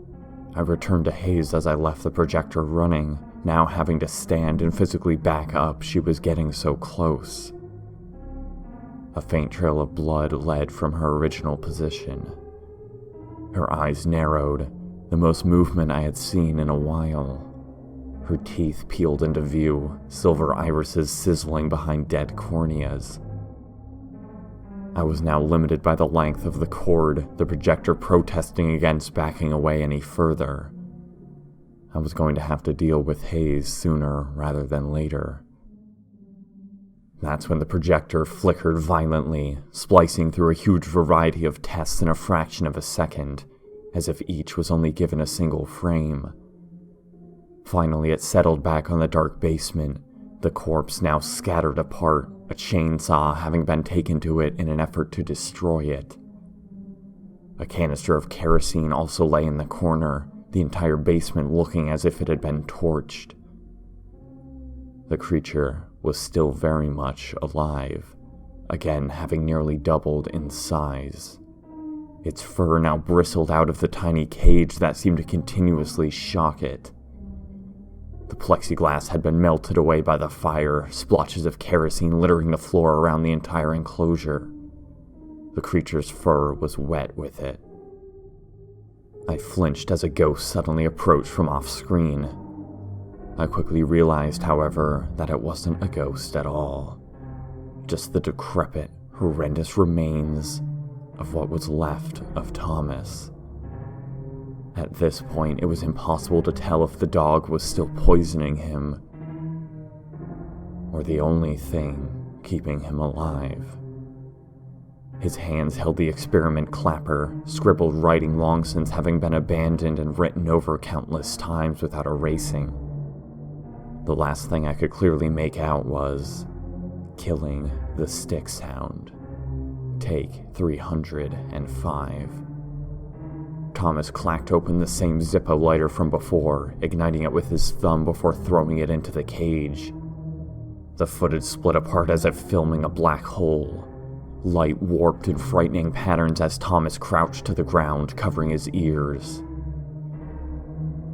[SPEAKER 3] I returned to Hayes as I left the projector running, now having to stand and physically back up. She was getting so close. A faint trail of blood led from her original position. Her eyes narrowed, the most movement I had seen in a while. Her teeth peeled into view, silver irises sizzling behind dead corneas. I was now limited by the length of the cord, the projector protesting against backing away any further. I was going to have to deal with Hayes sooner rather than later. That's when the projector flickered violently, splicing through a huge variety of tests in a fraction of a second, as if each was only given a single frame. Finally, it settled back on the dark basement, the corpse now scattered apart, a chainsaw having been taken to it in an effort to destroy it. A canister of kerosene also lay in the corner, the entire basement looking as if it had been torched. The creature was still very much alive, again having nearly doubled in size. Its fur now bristled out of the tiny cage that seemed to continuously shock it. The plexiglass had been melted away by the fire, splotches of kerosene littering the floor around the entire enclosure. The creature's fur was wet with it. I flinched as a ghost suddenly approached from off-screen. I quickly realized, however, that it wasn't a ghost at all. Just the decrepit, horrendous remains of what was left of Thomas. At this point, it was impossible to tell if the dog was still poisoning him, or the only thing keeping him alive. His hands held the experiment clapper, scribbled writing long since having been abandoned and written over countless times without erasing. The last thing I could clearly make out was, "Killing the stick sound. Take 305. Thomas clacked open the same Zippo lighter from before, igniting it with his thumb before throwing it into the cage. The footage split apart as if filming a black hole. Light warped in frightening patterns as Thomas crouched to the ground, covering his ears.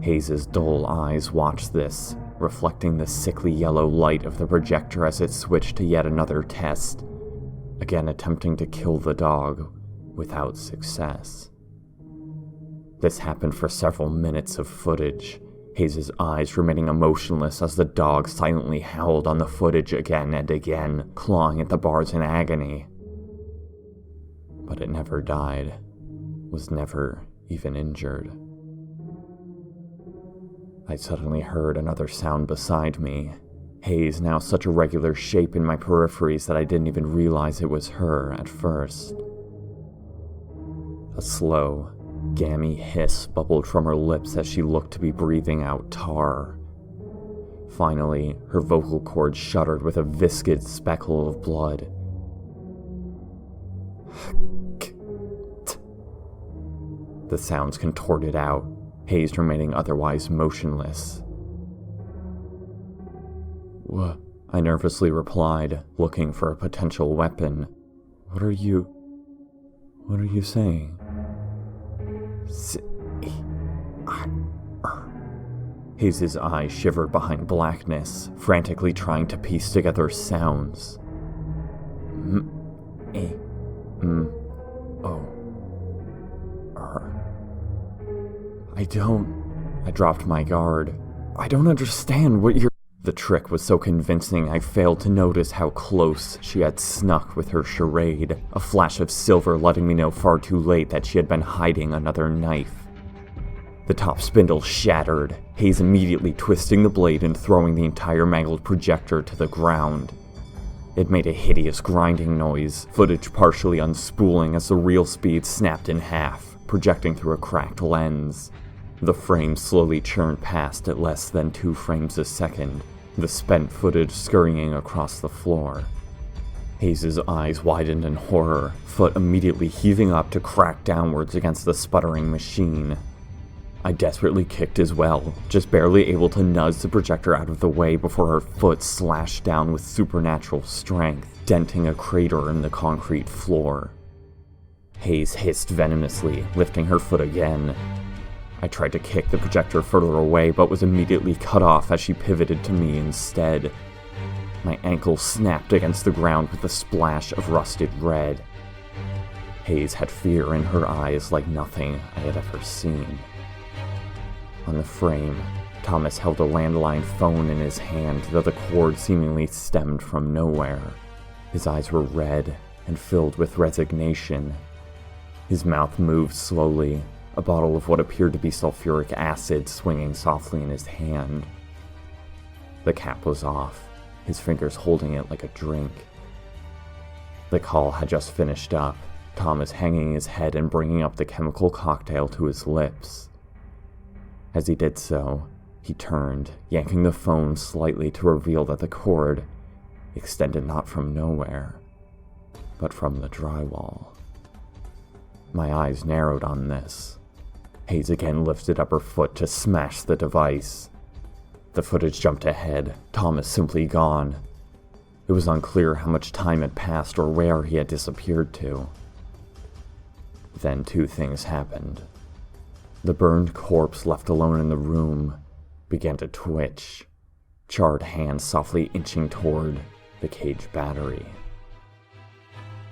[SPEAKER 3] Hayes' dull eyes watched this, reflecting the sickly yellow light of the projector as it switched to yet another test, again attempting to kill the dog, without success. This happened for several minutes of footage, Hayes' eyes remaining emotionless as the dog silently howled on the footage again and again, clawing at the bars in agony. But it never died, was never even injured. I suddenly heard another sound beside me, Hayes now such a regular shape in my peripheries that I didn't even realize it was her at first. A slow, gammy hiss bubbled from her lips as she looked to be breathing out tar. Finally, her vocal cords shuddered with a viscid speckle of blood. The sounds contorted out, Hayes remaining otherwise motionless. "What?" I nervously replied, looking for a potential weapon. What are you saying?" Hayes' eyes shivered behind blackness, frantically trying to piece together sounds. I dropped my guard. I don't understand what you're... The trick was so convincing I failed to notice how close she had snuck with her charade, a flash of silver letting me know far too late that she had been hiding another knife. The top spindle shattered, Hayes immediately twisting the blade and throwing the entire mangled projector to the ground. It made a hideous grinding noise, footage partially unspooling as the reel speed snapped in half, projecting through a cracked lens. The frame slowly churned past at less than 2 frames a second, the spent footage scurrying across the floor. Hayes' eyes widened in horror, foot immediately heaving up to crack downwards against the sputtering machine. I desperately kicked as well, just barely able to nudge the projector out of the way before her foot slashed down with supernatural strength, denting a crater in the concrete floor. Hayes hissed venomously, lifting her foot again. I tried to kick the projector further away, but was immediately cut off as she pivoted to me instead. My ankle snapped against the ground with a splash of rusted red. Hayes had fear in her eyes like nothing I had ever seen. On the frame, Thomas held a landline phone in his hand, though the cord seemingly stemmed from nowhere. His eyes were red and filled with resignation. His mouth moved slowly, a bottle of what appeared to be sulfuric acid swinging softly in his hand. The cap was off, his fingers holding it like a drink. The call had just finished up, Thomas hanging his head and bringing up the chemical cocktail to his lips. As he did so, he turned, yanking the phone slightly to reveal that the cord extended not from nowhere, but from the drywall. My eyes narrowed on this. Hayes again lifted up her foot to smash the device. The footage jumped ahead, Thomas simply gone. It was unclear how much time had passed or where he had disappeared to. Then 2 things happened. The burned corpse left alone in the room began to twitch, charred hands softly inching toward the cage battery.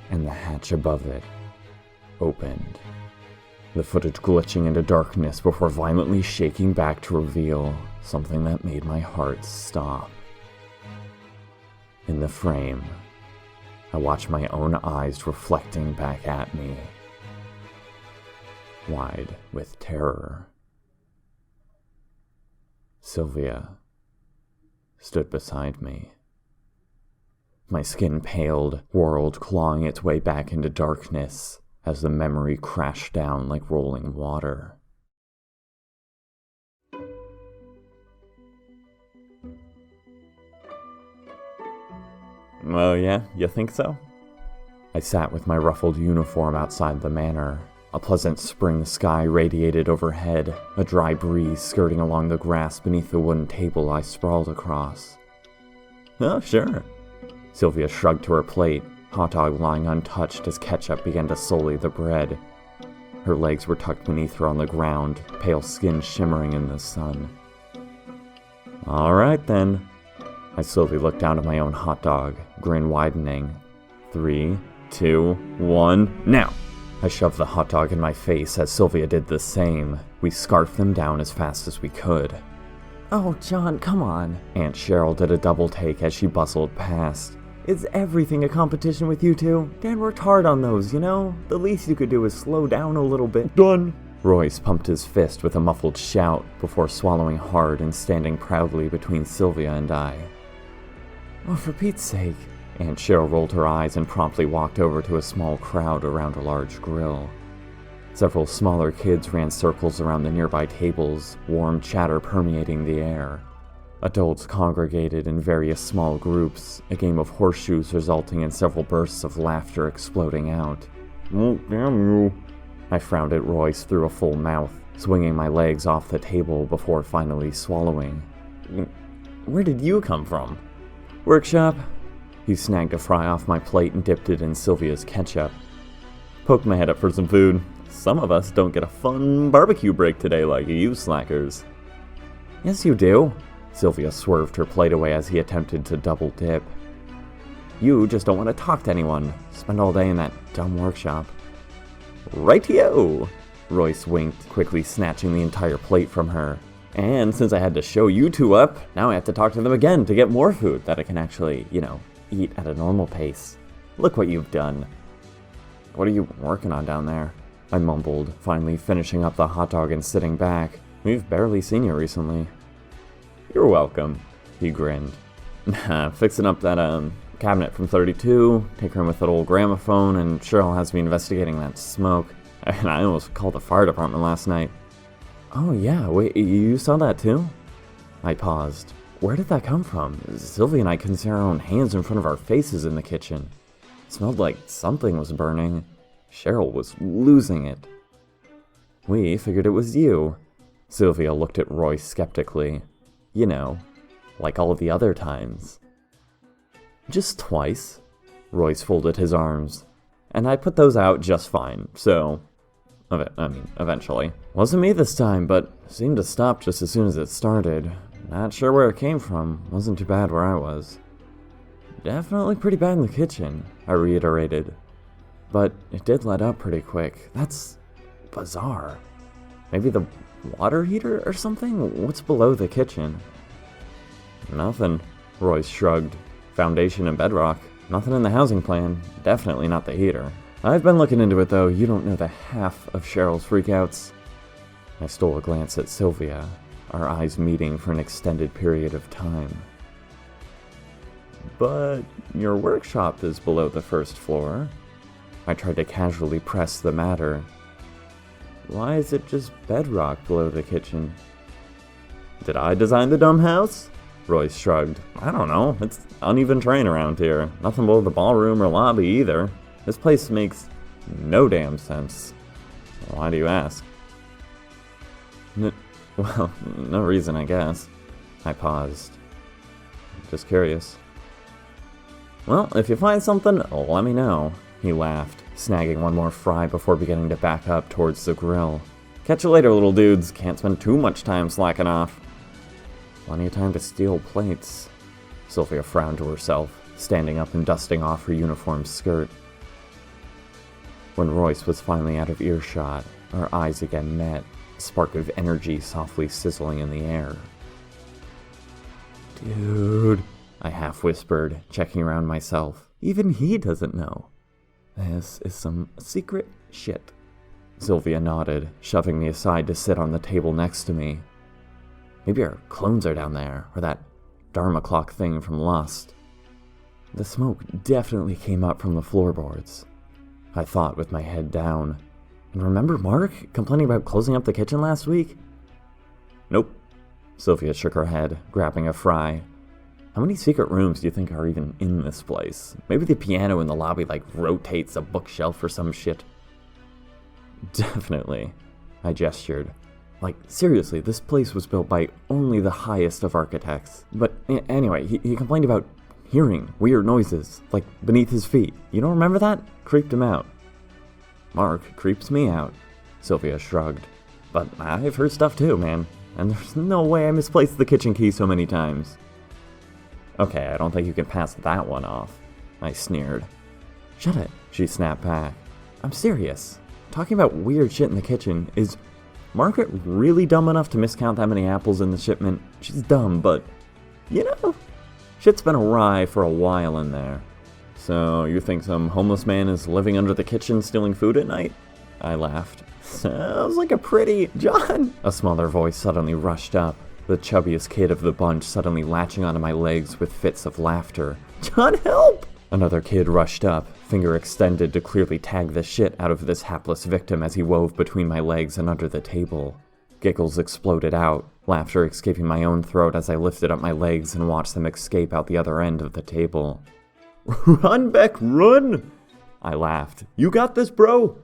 [SPEAKER 3] And the hatch above it opened, the footage glitching into darkness before violently shaking back to reveal something that made my heart stop. In the frame, I watched my own eyes reflecting back at me, wide with terror. Sylvia stood beside me. My skin paled, world clawing its way back into darkness as the memory crashed down like rolling water. Oh yeah, you think so? I sat with my ruffled uniform outside the manor. A pleasant spring sky radiated overhead, a dry breeze skirting along the grass beneath the wooden table I sprawled across. Oh, sure. Sylvia shrugged to her plate, hot dog lying untouched as ketchup began to sully the bread. Her legs were tucked beneath her on the ground, pale skin shimmering in the sun. All right then. I slowly looked down at my own hot dog, grin widening. 3, 2, 1, now! I shoved the hot dog in my face as Sylvia did the same. We scarfed them down as fast as we could.
[SPEAKER 4] Oh, John, come on.
[SPEAKER 3] Aunt Cheryl did a double take as she bustled past.
[SPEAKER 4] Is everything a competition with you two? Dan worked hard on those, you know? The least you could do is slow down a little bit.
[SPEAKER 3] Done! Royce pumped his fist with a muffled shout before swallowing hard and standing proudly between Sylvia and I.
[SPEAKER 4] Oh, for Pete's sake.
[SPEAKER 3] Aunt Cheryl rolled her eyes and promptly walked over to a small crowd around a large grill. Several smaller kids ran circles around the nearby tables, warm chatter permeating the air. Adults congregated in various small groups, a game of horseshoes resulting in several bursts of laughter exploding out.
[SPEAKER 1] Oh, damn you.
[SPEAKER 3] I frowned at Royce through a full mouth, swinging my legs off the table before finally swallowing.
[SPEAKER 4] Where did you come from?
[SPEAKER 3] Workshop. He snagged a fry off my plate and dipped it in Sylvia's ketchup.
[SPEAKER 1] Poked my head up for some food. Some of us don't get a fun barbecue break today like you slackers.
[SPEAKER 4] Yes, you do. Sylvia swerved her plate away as he attempted to double dip. You just don't want to talk to anyone. Spend all day in that dumb workshop. Rightio! Royce winked, quickly snatching the entire plate from her. And since I had to show you two up, now I have to talk to them again to get more food that I can actually, eat at a normal pace. Look what you've done. What are you working on down there? I mumbled, finally finishing up the hot dog and sitting back. We've barely seen you recently. You're welcome, he grinned. Fixing up that, cabinet from 32, tinkering with that old gramophone, and Cheryl has me investigating that smoke. And I almost called the fire department last night. Oh yeah, wait, you saw that too? I paused. Where did that come from? Sylvia and I couldn't see our own hands in front of our faces in the kitchen. It smelled like something was burning. Cheryl was losing it. We figured it was you. Sylvia looked at Royce skeptically. You know, like all of the other times. Just twice. Royce folded his arms. And I put those out just fine, so... eventually. Wasn't me this time, but seemed to stop just as soon as it started. Not sure where it came from. Wasn't too bad where I was. Definitely pretty bad in the kitchen, I reiterated. But it did let up pretty quick. That's bizarre. Maybe the water heater or something? What's below the kitchen? Nothing, Royce shrugged. Foundation and bedrock. Nothing in the housing plan. Definitely not the heater. I've been looking into it though. You don't know the half of Cheryl's freakouts. I stole a glance at Sylvia, our eyes meeting for an extended period of time. But your workshop is below the first floor. I tried to casually press the matter. Why is it just bedrock below the kitchen? Did I design the dumb house? Royce shrugged. I don't know. It's uneven terrain around here. Nothing below the ballroom or lobby either. This place makes no damn sense. Why do you ask? Well, no reason, I guess. I paused. Just curious. Well, if you find something, let me know. He laughed, snagging one more fry before beginning to back up towards the grill. Catch you later, little dudes. Can't spend too much time slacking off. Plenty of time to steal plates. Sylvia frowned to herself, standing up and dusting off her uniform skirt. When Royce was finally out of earshot, our eyes again met, a spark of energy softly sizzling in the air. Dude, I half whispered, checking around myself. Even he doesn't know. This is some secret shit. Sylvia nodded, shoving me aside to sit on the table next to me. Maybe our clones are down there, or that Dharma clock thing from Lust. The smoke definitely came up from the floorboards. I thought with my head down. And remember Mark complaining about closing up the kitchen last week? Nope. Sylvia shook her head, grabbing a fry. How many secret rooms do you think are even in this place? Maybe the piano in the lobby rotates a bookshelf or some shit. Definitely. I gestured. Seriously, this place was built by only the highest of architects. But anyway, he complained about hearing weird noises, beneath his feet. You don't remember that? Creeped him out. Mark creeps me out. Sylvia shrugged. But I've heard stuff too, man. And there's no way I misplaced the kitchen key so many times. Okay, I don't think you can pass that one off. I sneered. Shut it, she snapped back. I'm serious. Talking about weird shit in the kitchen is... Margaret really dumb enough to miscount that many apples in the shipment? She's dumb, but, shit's been awry for a while in there. So, you think some homeless man is living under the kitchen stealing food at night? I laughed. Sounds like a pretty... John! A smaller voice suddenly rushed up, the chubbiest kid of the bunch suddenly latching onto my legs with fits of laughter. John, help! Another kid rushed up, finger extended to clearly tag the shit out of this hapless victim as he wove between my legs and under the table. Giggles exploded out, laughter escaping my own throat as I lifted up my legs and watched them escape out the other end of the table. Run, Beck, run! I laughed. You got this, bro?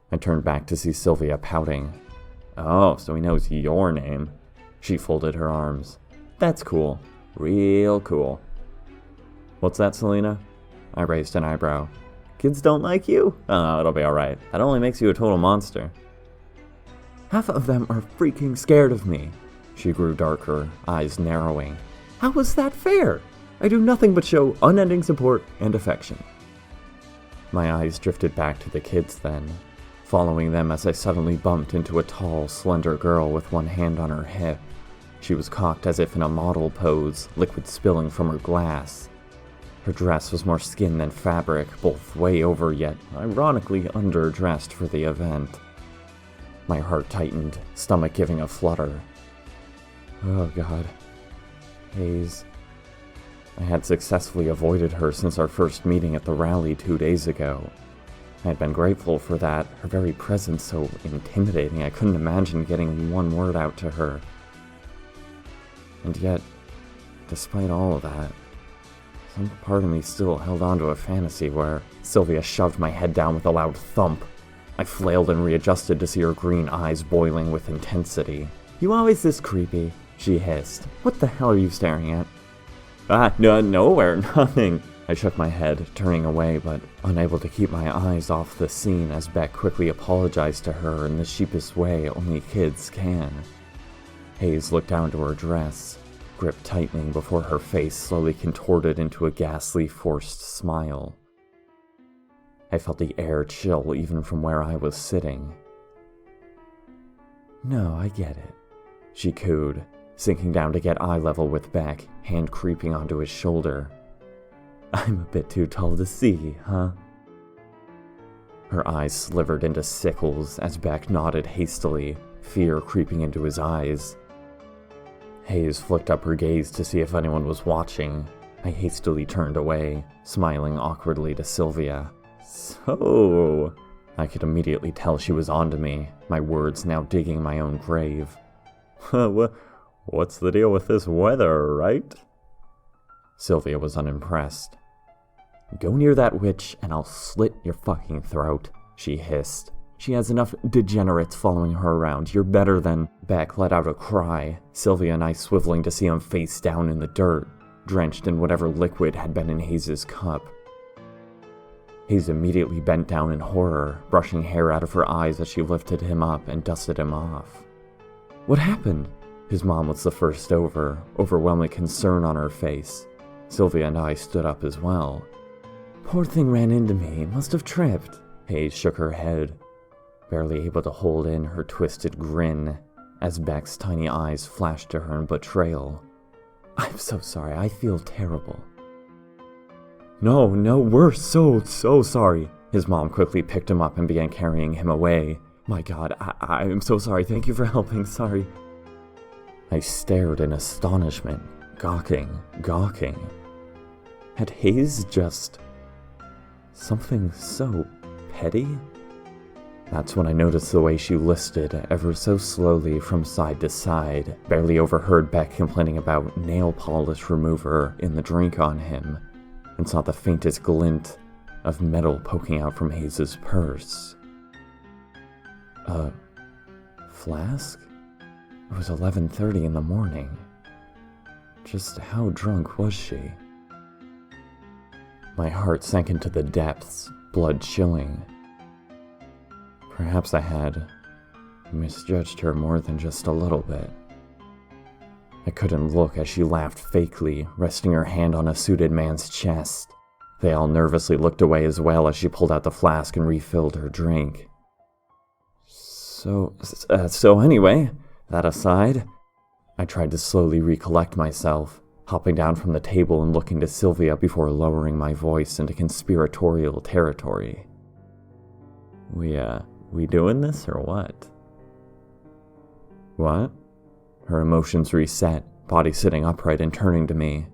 [SPEAKER 4] I turned back to see Sylvia pouting. Oh, so he knows your name. She folded her arms. That's cool. Real cool. What's that, Selena? I raised an eyebrow. Kids don't like you? Oh, it'll be alright. That only makes you a total monster. Half of them are freaking scared of me. She grew darker, eyes narrowing. How was that fair? I do nothing but show unending support and affection. My eyes drifted back to the kids then, following them as I suddenly bumped into a tall, slender girl with one hand on her hip. She was cocked as if in a model pose, liquid spilling from her glass. Her dress was more skin than fabric, both way over yet ironically underdressed for the event. My heart tightened, stomach giving a flutter. Oh God. Hayes. I had successfully avoided her since our first meeting at the rally 2 days ago. I had been grateful for that, her very presence so intimidating I couldn't imagine getting one word out to her. And yet, despite all of that, some part of me still held on to a fantasy where Sylvia shoved my head down with a loud thump. I flailed and readjusted to see her green eyes boiling with intensity. You always this creepy, she hissed. What the hell are you staring at? Nowhere, nothing. I shook my head, turning away, but unable to keep my eyes off the scene as Beck quickly apologized to her in the sheepish way only kids can. Hayes looked down to her dress, grip tightening before her face slowly contorted into a ghastly forced smile. I felt the air chill even from where I was sitting. No, I get it, she cooed, sinking down to get eye level with Beck, hand creeping onto his shoulder. I'm a bit too tall to see, huh? Her eyes slivered into sickles as Beck nodded hastily, fear creeping into his eyes. Hayes flicked up her gaze to see if anyone was watching. I hastily turned away, smiling awkwardly to Sylvia. So, I could immediately tell she was onto me, my words now digging my own grave. What's the deal with this weather, right? Sylvia was unimpressed. Go near that witch and I'll slit your fucking throat, she hissed. She has enough degenerates following her around. You're better than... Beck let out a cry, Sylvia and I swiveling to see him face down in the dirt, drenched in whatever liquid had been in Hayes' cup. Hayes immediately bent down in horror, brushing hair out of her eyes as she lifted him up and dusted him off. What happened? His mom was the first over, overwhelming concern on her face. Sylvia and I stood up as well. Poor thing ran into me, must have tripped. Hayes shook her head, barely able to hold in her twisted grin, as Beck's tiny eyes flashed to her in betrayal. I'm so sorry, I feel terrible. No, we're so sorry. His mom quickly picked him up and began carrying him away. My God, I'm so sorry, thank you for helping, sorry. I stared in astonishment, gawking. Had Hayes just... something so petty? That's when I noticed the way she listed ever so slowly from side to side, barely overheard Beck complaining about nail polish remover in the drink on him, and saw the faintest glint of metal poking out from Hayes' purse. A flask? It was 11:30 in the morning. Just how drunk was she? My heart sank into the depths, blood chilling. Perhaps I had misjudged her more than just a little bit. I couldn't look as she laughed fakely, resting her hand on a suited man's chest. They all nervously looked away as well as she pulled out the flask and refilled her drink. So anyway, that aside, I tried to slowly recollect myself, hopping down from the table and looking to Sylvia before lowering my voice into conspiratorial territory. We doing this or what? What? Her emotions reset, body sitting upright and turning to me.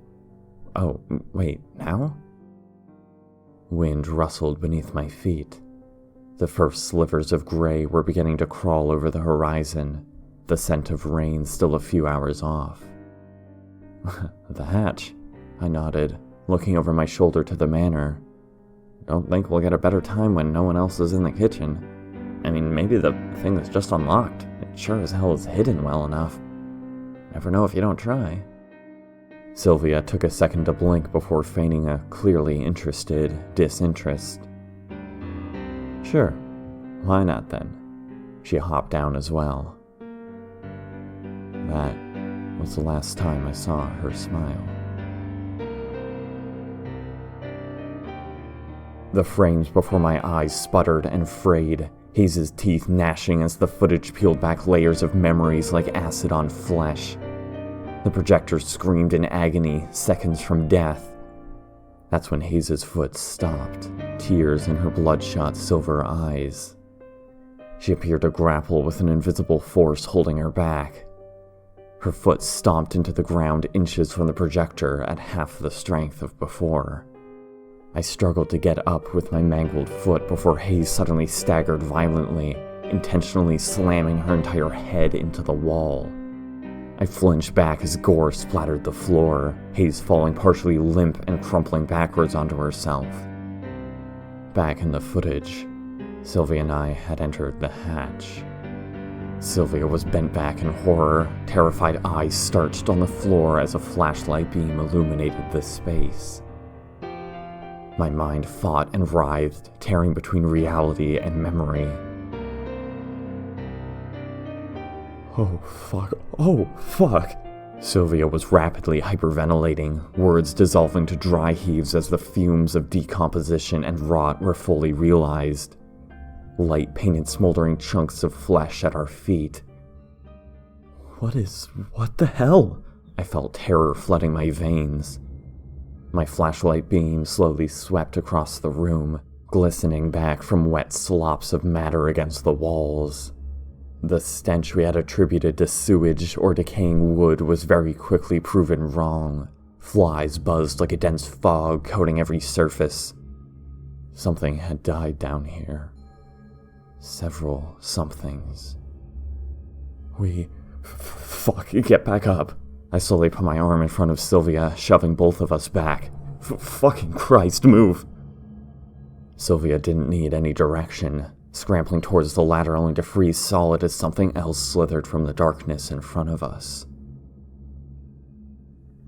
[SPEAKER 4] Oh, wait, now? Wind rustled beneath my feet. The first slivers of gray were beginning to crawl over the horizon, the scent of rain still a few hours off. The hatch, I nodded, looking over my shoulder to the manor. Don't think we'll get a better time when no one else is in the kitchen. I mean, maybe the thing that's just unlocked. It sure as hell is hidden well enough. Never know if you don't try. Sylvia took a second to blink before feigning a clearly interested disinterest. Sure, why not then? She hopped down as well. That was the last time I saw her smile. The frames before my eyes sputtered and frayed, Hayes' teeth gnashing as the footage peeled back layers of memories like acid on flesh. The projector screamed in agony, seconds from death. That's when Hayes' foot stopped, tears in her bloodshot silver eyes. She appeared to grapple with an invisible force holding her back. Her foot stomped into the ground inches from the projector at half the strength of before. I struggled to get up with my mangled foot before Hayes suddenly staggered violently, intentionally slamming her entire head into the wall. I flinched back as gore splattered the floor, Hayes falling partially limp and crumpling backwards onto herself. Back in the footage, Sylvia and I had entered the hatch. Sylvia was bent back in horror, terrified eyes starched on the floor as a flashlight beam illuminated the space. My mind fought and writhed, tearing between reality and memory. Oh fuck. Sylvia was rapidly hyperventilating, words dissolving to dry heaves as the fumes of decomposition and rot were fully realized. Light painted smoldering chunks of flesh at our feet. What the hell? I felt terror flooding my veins. My flashlight beam slowly swept across the room, glistening back from wet slops of matter against the walls. The stench we had attributed to sewage or decaying wood was very quickly proven wrong. Flies buzzed like a dense fog coating every surface. Something had died down here. Several somethings. Fuck, get back up. I slowly put my arm in front of Sylvia, shoving both of us back. Fucking Christ, move! Sylvia didn't need any direction, scrambling towards the ladder only to freeze solid as something else slithered from the darkness in front of us.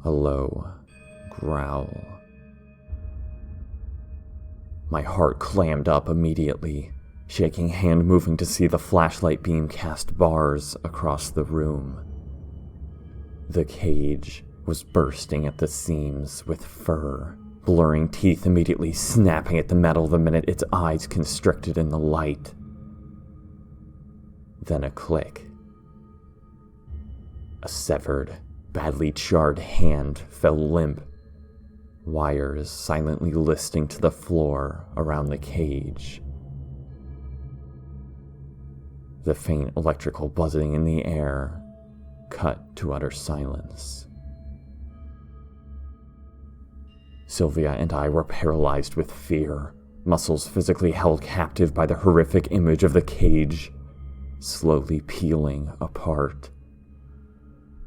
[SPEAKER 4] A low growl. My heart clammed up immediately, shaking hand moving to see the flashlight beam cast bars across the room. The cage was bursting at the seams with fur, blurring teeth immediately snapping at the metal the minute its eyes constricted in the light. Then a click. A severed, badly charred hand fell limp, wires silently listing to the floor around the cage. The faint electrical buzzing in the air cut to utter silence. Sylvia and I were paralyzed with fear, muscles physically held captive by the horrific image of the cage, slowly peeling apart.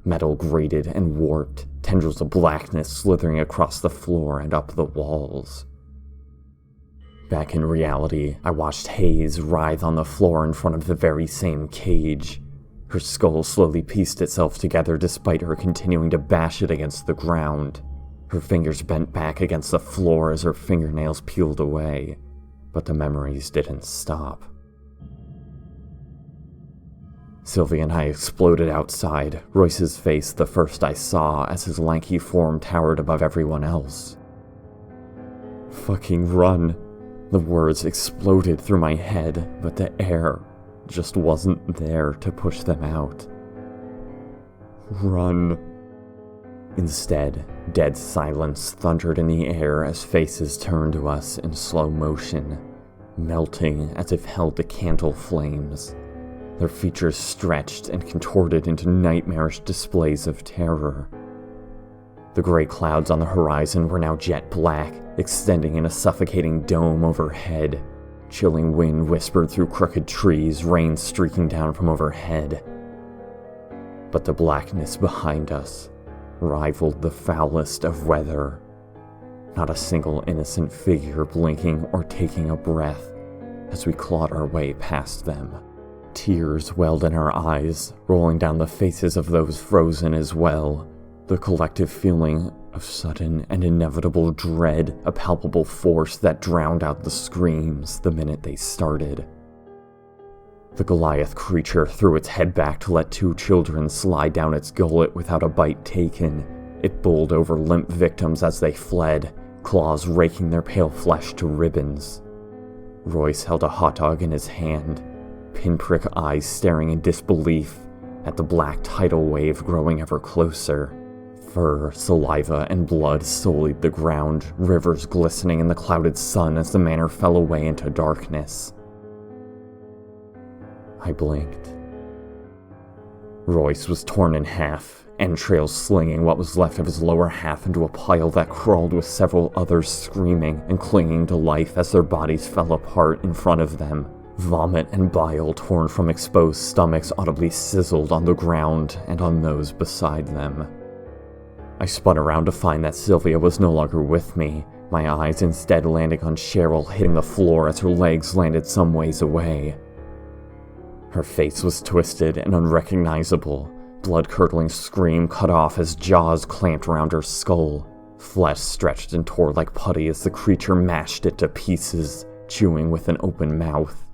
[SPEAKER 4] Metal grated and warped, tendrils of blackness slithering across the floor and up the walls. Back in reality, I watched Hayes writhe on the floor in front of the very same cage. Her skull slowly pieced itself together despite her continuing to bash it against the ground. Her fingers bent back against the floor as her fingernails peeled away, but the memories didn't stop. Sylvia and I exploded outside, Royce's face the first I saw as his lanky form towered above everyone else. Fucking run! The words exploded through my head, but the air just wasn't there to push them out. Run. Instead, dead silence thundered in the air as faces turned to us in slow motion, melting as if held to candle flames. Their features stretched and contorted into nightmarish displays of terror. The gray clouds on the horizon were now jet black, extending in a suffocating dome overhead. Chilling wind whispered through crooked trees, rain streaking down from overhead. But the blackness behind us rivaled the foulest of weather. Not a single innocent figure blinking or taking a breath as we clawed our way past them. Tears welled in our eyes, rolling down the faces of those frozen as well. The collective feeling of sudden and inevitable dread, a palpable force that drowned out the screams the minute they started. The Goliath creature threw its head back to let 2 children slide down its gullet without a bite taken. It bowled over limp victims as they fled, claws raking their pale flesh to ribbons. Royce held a hot dog in his hand, pinprick eyes staring in disbelief at the black tidal wave growing ever closer. Fur, saliva, and blood sullied the ground, rivers glistening in the clouded sun as the manor fell away into darkness. I blinked. Royce was torn in half, entrails slinging what was left of his lower half into a pile that crawled with several others screaming and clinging to life as their bodies fell apart in front of them. Vomit and bile torn from exposed stomachs audibly sizzled on the ground and on those beside them. I spun around to find that Sylvia was no longer with me, my eyes instead landing on Cheryl hitting the floor as her legs landed some ways away. Her face was twisted and unrecognizable, blood-curdling scream cut off as jaws clamped around her skull. Flesh stretched and tore like putty as the creature mashed it to pieces, chewing with an open mouth.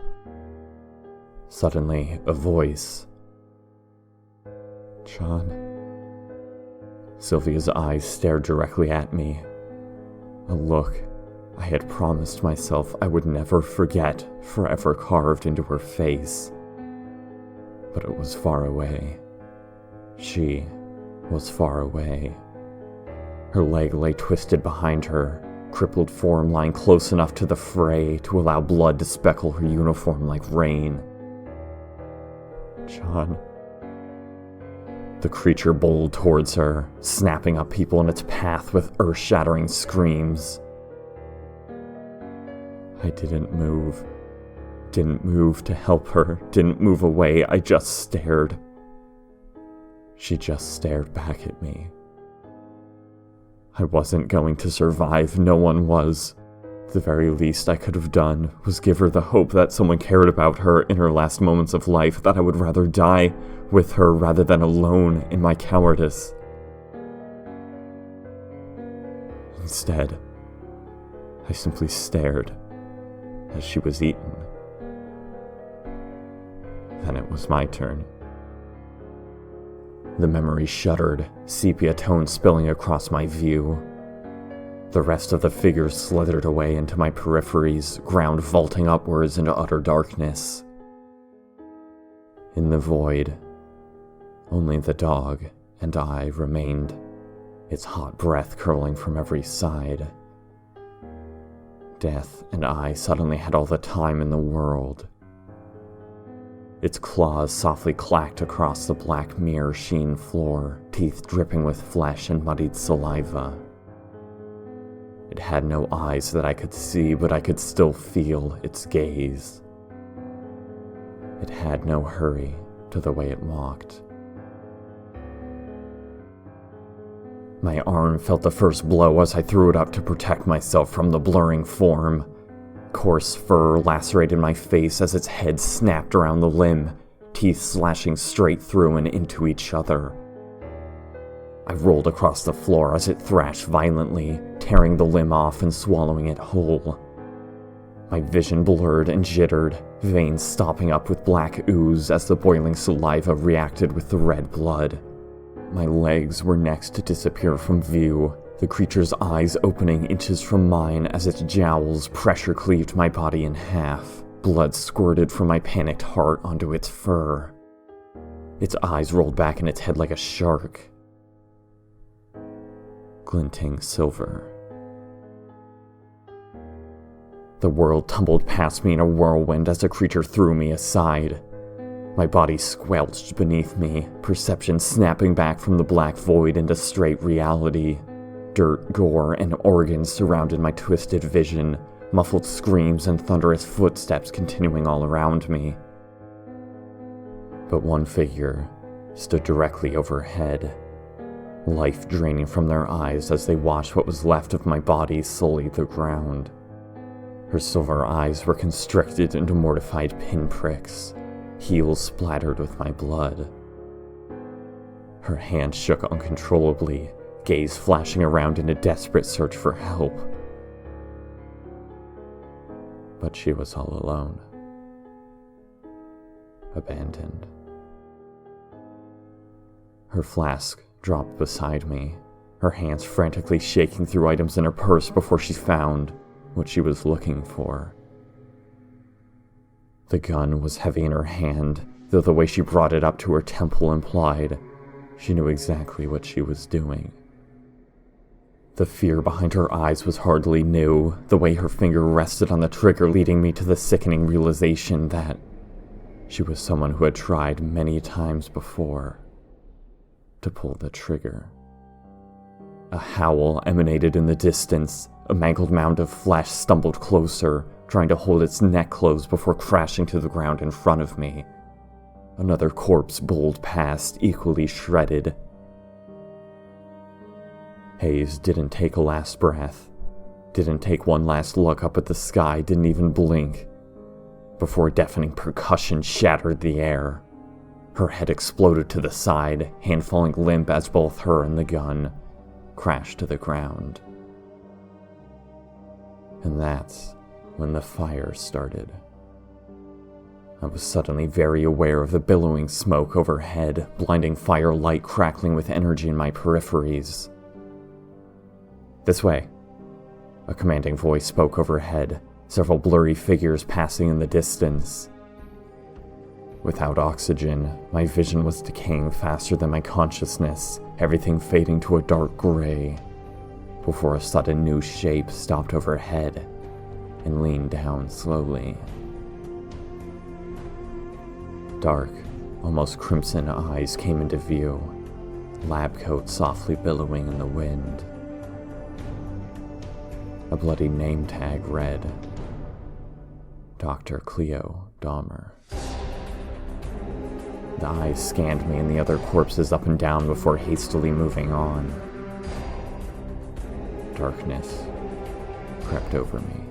[SPEAKER 4] Suddenly, a voice. "John." Sylvia's eyes stared directly at me. A look I had promised myself I would never forget, forever carved into her face. But it was far away. She was far away. Her leg lay twisted behind her, crippled form lying close enough to the fray to allow blood to speckle her uniform like rain. "John." The creature bowled towards her, snapping up people in its path with earth-shattering screams. I didn't move. Didn't move to help her, didn't move away, I just stared. She just stared back at me. I wasn't going to survive, no one was. The very least I could have done was give her the hope that someone cared about her in her last moments of life, that I would rather die with her rather than alone in my cowardice. Instead, I simply stared as she was eaten. Then it was my turn. The memory shuddered, sepia tone spilling across my view. The rest of the figures slithered away into my peripheries, ground vaulting upwards into utter darkness. In the void, only the dog and I remained, its hot breath curling from every side. Death and I suddenly had all the time in the world. Its claws softly clacked across the black mirror-sheen floor, teeth dripping with flesh and muddied saliva. It had no eyes that I could see, but I could still feel its gaze. It had no hurry to the way it walked. My arm felt the first blow as I threw it up to protect myself from the blurring form. Coarse fur lacerated my face as its head snapped around the limb, teeth slashing straight through and into each other. I rolled across the floor as it thrashed violently, tearing the limb off and swallowing it whole. My vision blurred and jittered, veins stopping up with black ooze as the boiling saliva reacted with the red blood. My legs were next to disappear from view, the creature's eyes opening inches from mine as its jowls pressure-cleaved my body in half. Blood squirted from my panicked heart onto its fur. Its eyes rolled back in its head like a shark. Glinting silver. The world tumbled past me in a whirlwind as the creature threw me aside. My body squelched beneath me, perception snapping back from the black void into straight reality. Dirt, gore, and organs surrounded my twisted vision, muffled screams and thunderous footsteps continuing all around me. But one figure stood directly overhead, life draining from their eyes as they watched what was left of my body sully the ground. Her silver eyes were constricted into mortified pinpricks, heels splattered with my blood. Her hand shook uncontrollably, gaze flashing around in a desperate search for help. But she was all alone.
[SPEAKER 1] abandoned. Her flask dropped beside me, her hands frantically shaking through items in her purse before she found what she was looking for. The gun was heavy in her hand, though the way she brought it up to her temple implied she knew exactly what she was doing. The fear behind her eyes was hardly new, the way her finger rested on the trigger leading me to the sickening realization that she was someone who had tried many times before to pull the trigger. A howl emanated in the distance. A mangled mound of flesh stumbled closer, trying to hold its neck closed before crashing to the ground in front of me. Another corpse bowled past, equally shredded. Hayes didn't take a last breath, didn't take one last look up at the sky, didn't even blink, before deafening percussion shattered the air. Her head exploded to the side, hand falling limp as both her and the gun crashed to the ground. And that's when the fire started. I was suddenly very aware of the billowing smoke overhead, blinding firelight crackling with energy in my peripheries. "This way," a commanding voice spoke overhead, several blurry figures passing in the distance. Without oxygen, my vision was decaying faster than my consciousness, everything fading to a dark gray, before a sudden new shape stopped overhead and leaned down slowly. Dark, almost crimson eyes came into view, lab coat softly billowing in the wind. A bloody name tag read, Dr. Cleo Dahmer. The eyes scanned me and the other corpses up and down before hastily moving on. Darkness crept over me.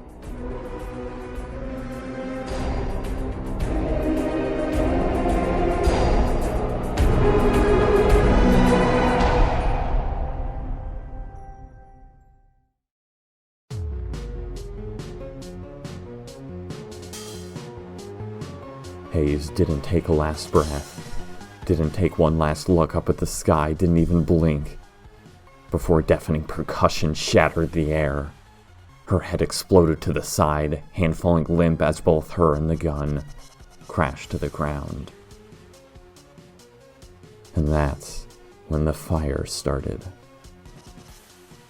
[SPEAKER 1] Hayes didn't take a last breath, didn't take one last look up at the sky, didn't even blink, before deafening percussion shattered the air. Her head exploded to the side, hand falling limp as both her and the gun crashed to the ground. And that's when the fire started.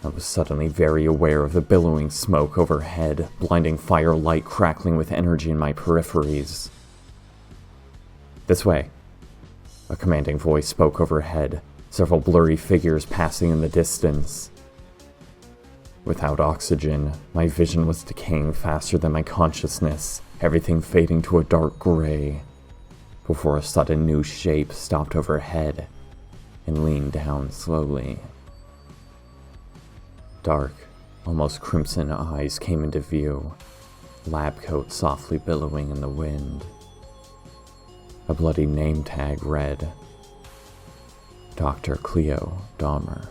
[SPEAKER 1] I was suddenly very aware of the billowing smoke overhead, blinding firelight crackling with energy in my peripheries. "This way," a commanding voice spoke overhead, several blurry figures passing in the distance. Without oxygen, my vision was decaying faster than my consciousness, everything fading to a dark gray, before a sudden new shape stopped overhead and leaned down slowly. Dark, almost crimson eyes came into view, lab coat softly billowing in the wind. A bloody name tag read, Dr. Cleo Dahmer.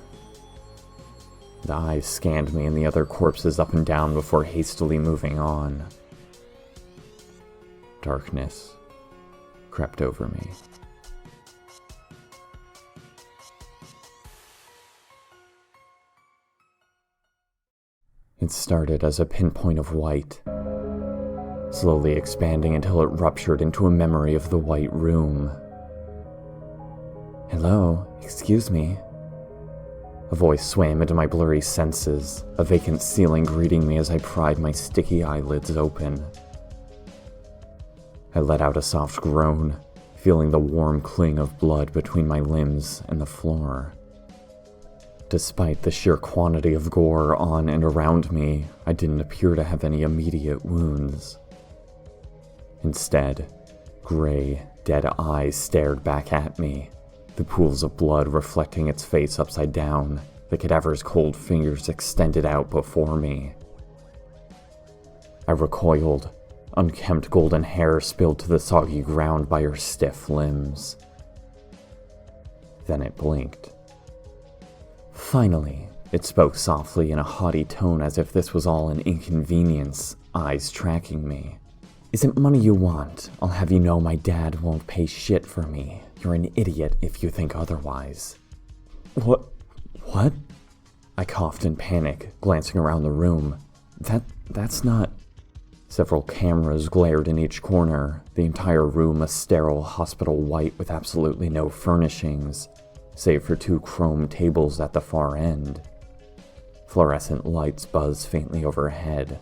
[SPEAKER 1] The eyes scanned me and the other corpses up and down before hastily moving on. Darkness crept over me. It started as a pinpoint of white, slowly expanding until it ruptured into a memory of the white room. "Hello, excuse me." A voice swam into my blurry senses, a vacant ceiling greeting me as I pried my sticky eyelids open. I let out a soft groan, feeling the warm cling of blood between my limbs and the floor. Despite the sheer quantity of gore on and around me, I didn't appear to have any immediate wounds. Instead, gray, dead eyes stared back at me, the pools of blood reflecting its face upside down, the cadaver's cold fingers extended out before me. I recoiled, unkempt golden hair spilled to the soggy ground by her stiff limbs. Then it blinked. Finally, it spoke softly in a haughty tone as if this was all an inconvenience, eyes tracking me.
[SPEAKER 4] Is it money you want? I'll have you know my dad won't pay shit for me. You're an idiot if you think otherwise. What? I coughed in panic, glancing around the room. That's not... Several cameras glared in each corner, the entire room a sterile hospital white with absolutely no furnishings, save for 2 chrome tables at the far end. Fluorescent lights buzzed faintly overhead.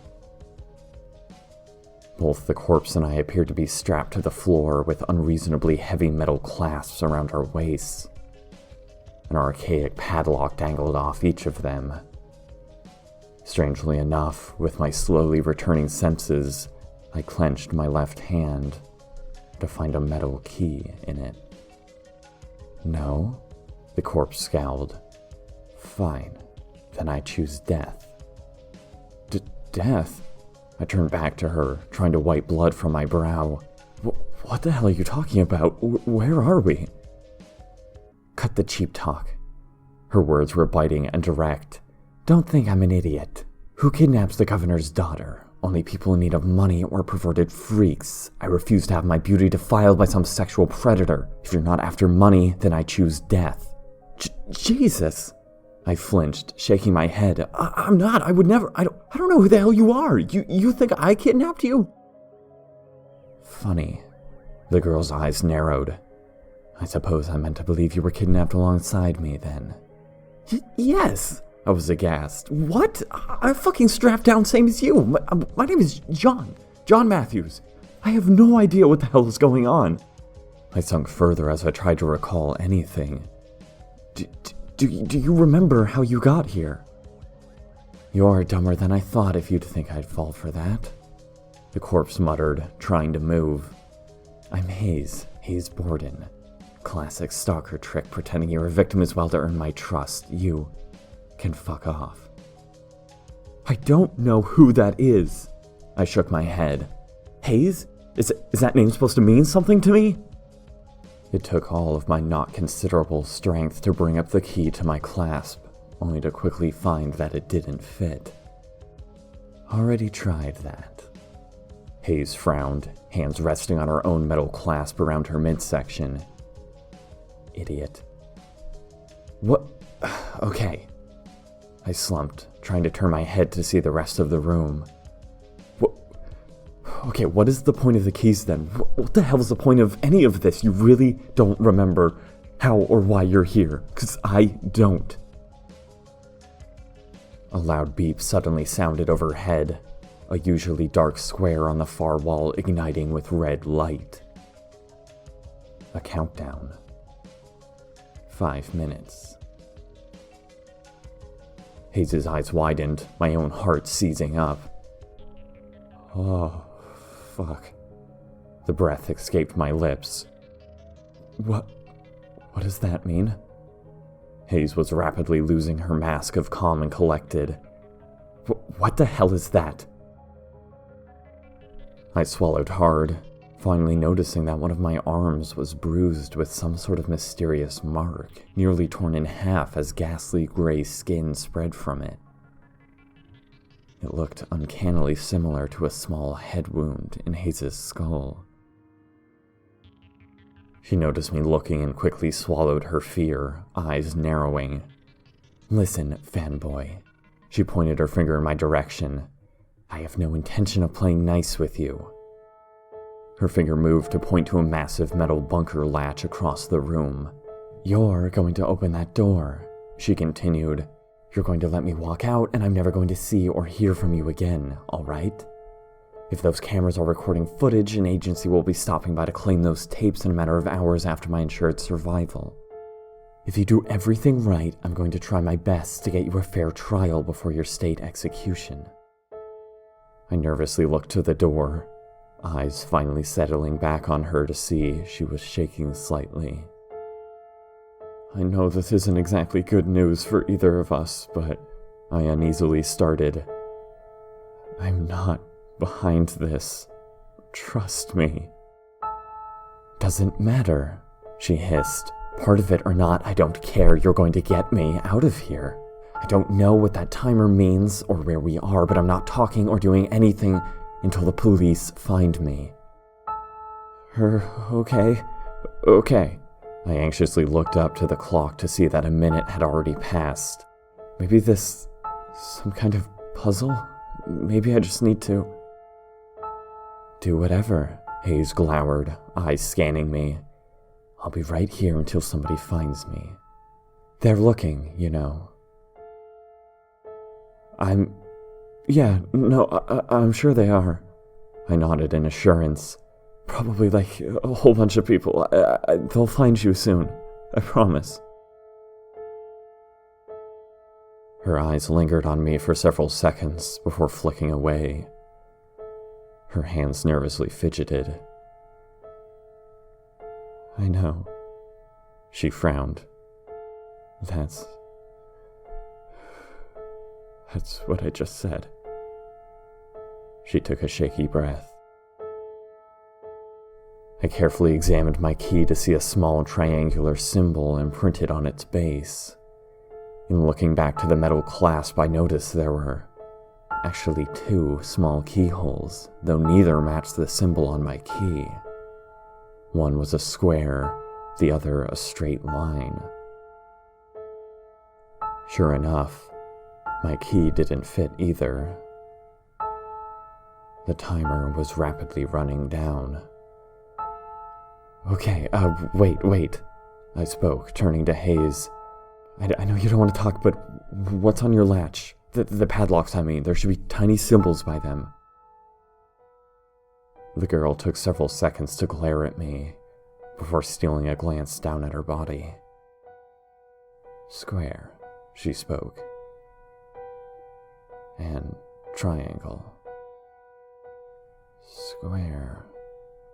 [SPEAKER 4] Both the corpse and I appeared to be strapped to the floor with unreasonably heavy metal clasps around our waists. An archaic padlock dangled off each of them. Strangely enough, with my slowly returning senses, I clenched my left hand to find a metal key in it. No? The corpse scowled. Fine. Then I choose death. Death? I turned back to her, trying to wipe blood from my brow. What the hell are you talking about? Where are we? Cut the cheap talk. Her words were biting and direct. Don't think I'm an idiot. Who kidnaps the governor's daughter? Only people in need of money or perverted freaks. I refuse to have my beauty defiled by some sexual predator. If you're not after money, then I choose death. Jesus! I flinched, shaking my head. I'm not. I would never. I don't know who the hell you are. You think I kidnapped you? Funny. The girl's eyes narrowed. I suppose I meant to believe you were kidnapped alongside me then. Yes! I was aghast. What? I'm fucking strapped down same as you. My name is John Matthews. I have no idea what the hell is going on. I sunk further as I tried to recall anything. Do you remember how you got here? You're dumber than I thought if you'd think I'd fall for that. The corpse muttered, trying to move. I'm Hayes Borden. Classic stalker trick pretending you're a victim as well to earn my trust. You can fuck off. I don't know who that is. I shook my head. Hayes? Is that name supposed to mean something to me? It took all of my not considerable strength to bring up the key to my clasp, only to quickly find that it didn't fit. Already tried that. Hayes frowned, hands resting on her own metal clasp around her midsection. Idiot. What? Okay. I slumped, trying to turn my head to see the rest of the room. Okay, what is the point of the keys then? What the hell is the point of any of this? You really don't remember how or why you're here, 'cause I don't. A loud beep suddenly sounded overhead, a usually dark square on the far wall igniting with red light. A countdown. 5 minutes. Hayes' eyes widened, my own heart seizing up. Oh, fuck. The breath escaped my lips. What does that mean? Hayes was rapidly losing her mask of calm and collected. What the hell is that? I swallowed hard, finally noticing that one of my arms was bruised with some sort of mysterious mark, nearly torn in half as ghastly gray skin spread from it. It looked uncannily similar to a small head wound in Hayes' skull. She noticed me looking and quickly swallowed her fear, eyes narrowing. Listen, fanboy. She pointed her finger in my direction. I have no intention of playing nice with you. Her finger moved to point to a massive metal bunker latch across the room. You're going to open that door, she continued. You're going to let me walk out, and I'm never going to see or hear from you again, all right? If those cameras are recording footage, an agency will be stopping by to claim those tapes in a matter of hours after my insured survival. If you do everything right, I'm going to try my best to get you a fair trial before your state execution. I nervously looked to the door, eyes finally settling back on her to see she was shaking slightly. I know this isn't exactly good news for either of us, but I uneasily started. I'm not behind this. Trust me. Doesn't matter, she hissed. Part of it or not, I don't care. You're going to get me out of here. I don't know what that timer means or where we are, but I'm not talking or doing anything until the police find me. Okay. I anxiously looked up to the clock to see that a minute had already passed. Maybe this... some kind of puzzle? Maybe I just need to... Do whatever, Hayes glowered, eyes scanning me. I'll be right here until somebody finds me. They're looking, you know. I'm sure they are. I nodded in assurance. Probably like a whole bunch of people. They'll find you soon. I promise. Her eyes lingered on me for several seconds before flicking away. Her hands nervously fidgeted. I know. She frowned. That's what I just said. She took a shaky breath. I carefully examined my key to see a small triangular symbol imprinted on its base. In looking back to the metal clasp, I noticed there were actually 2 small keyholes, though neither matched the symbol on my key. One was a square, the other a straight line. Sure enough, my key didn't fit either. The timer was rapidly running down. Okay, wait, I spoke, turning to Hayes. I know you don't want to talk, but what's on your latch? The padlocks, I mean. There should be tiny symbols by them. The girl took several seconds to glare at me, before stealing a glance down at her body. Square, she spoke. And triangle. Square,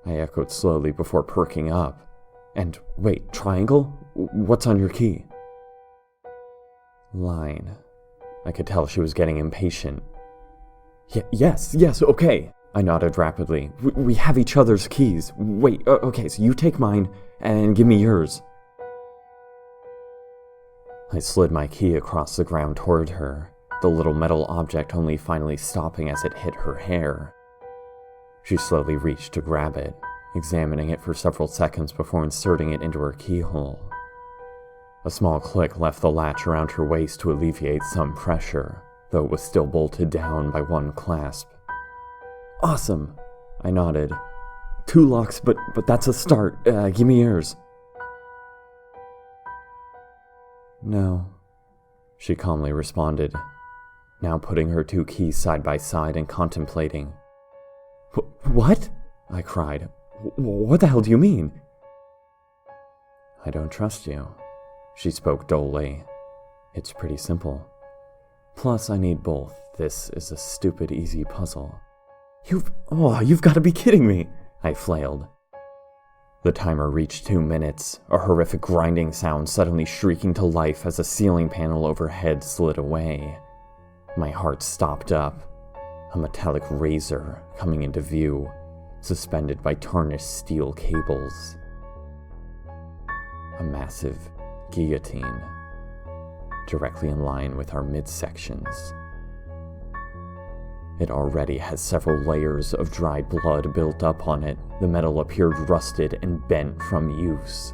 [SPEAKER 4] I echoed slowly before perking up. And wait, triangle? What's on your key? Line. I could tell she was getting impatient. Yes, okay. I nodded rapidly. We have each other's keys. Wait, okay, so you take mine and give me yours. I slid my key across the ground toward her, the little metal object only finally stopping as it hit her hair. She slowly reached to grab it, examining it for several seconds before inserting it into her keyhole. A small click left the latch around her waist to alleviate some pressure, though it was still bolted down by one clasp. Awesome, I nodded. 2 locks, but that's a start. Give me yours. No, she calmly responded, now putting her 2 keys side by side and contemplating. What? I cried. What the hell do you mean? I don't trust you, she spoke dully. It's pretty simple. Plus, I need both. This is a stupid easy puzzle. You've got to be kidding me, I flailed. The timer reached 2 minutes, a horrific grinding sound suddenly shrieking to life as a ceiling panel overhead slid away. My heart stopped up, a metallic razor coming into view, suspended by tarnished steel cables. A massive guillotine, directly in line with our midsections. It already has several layers of dried blood built up on it. The metal appeared rusted and bent from use.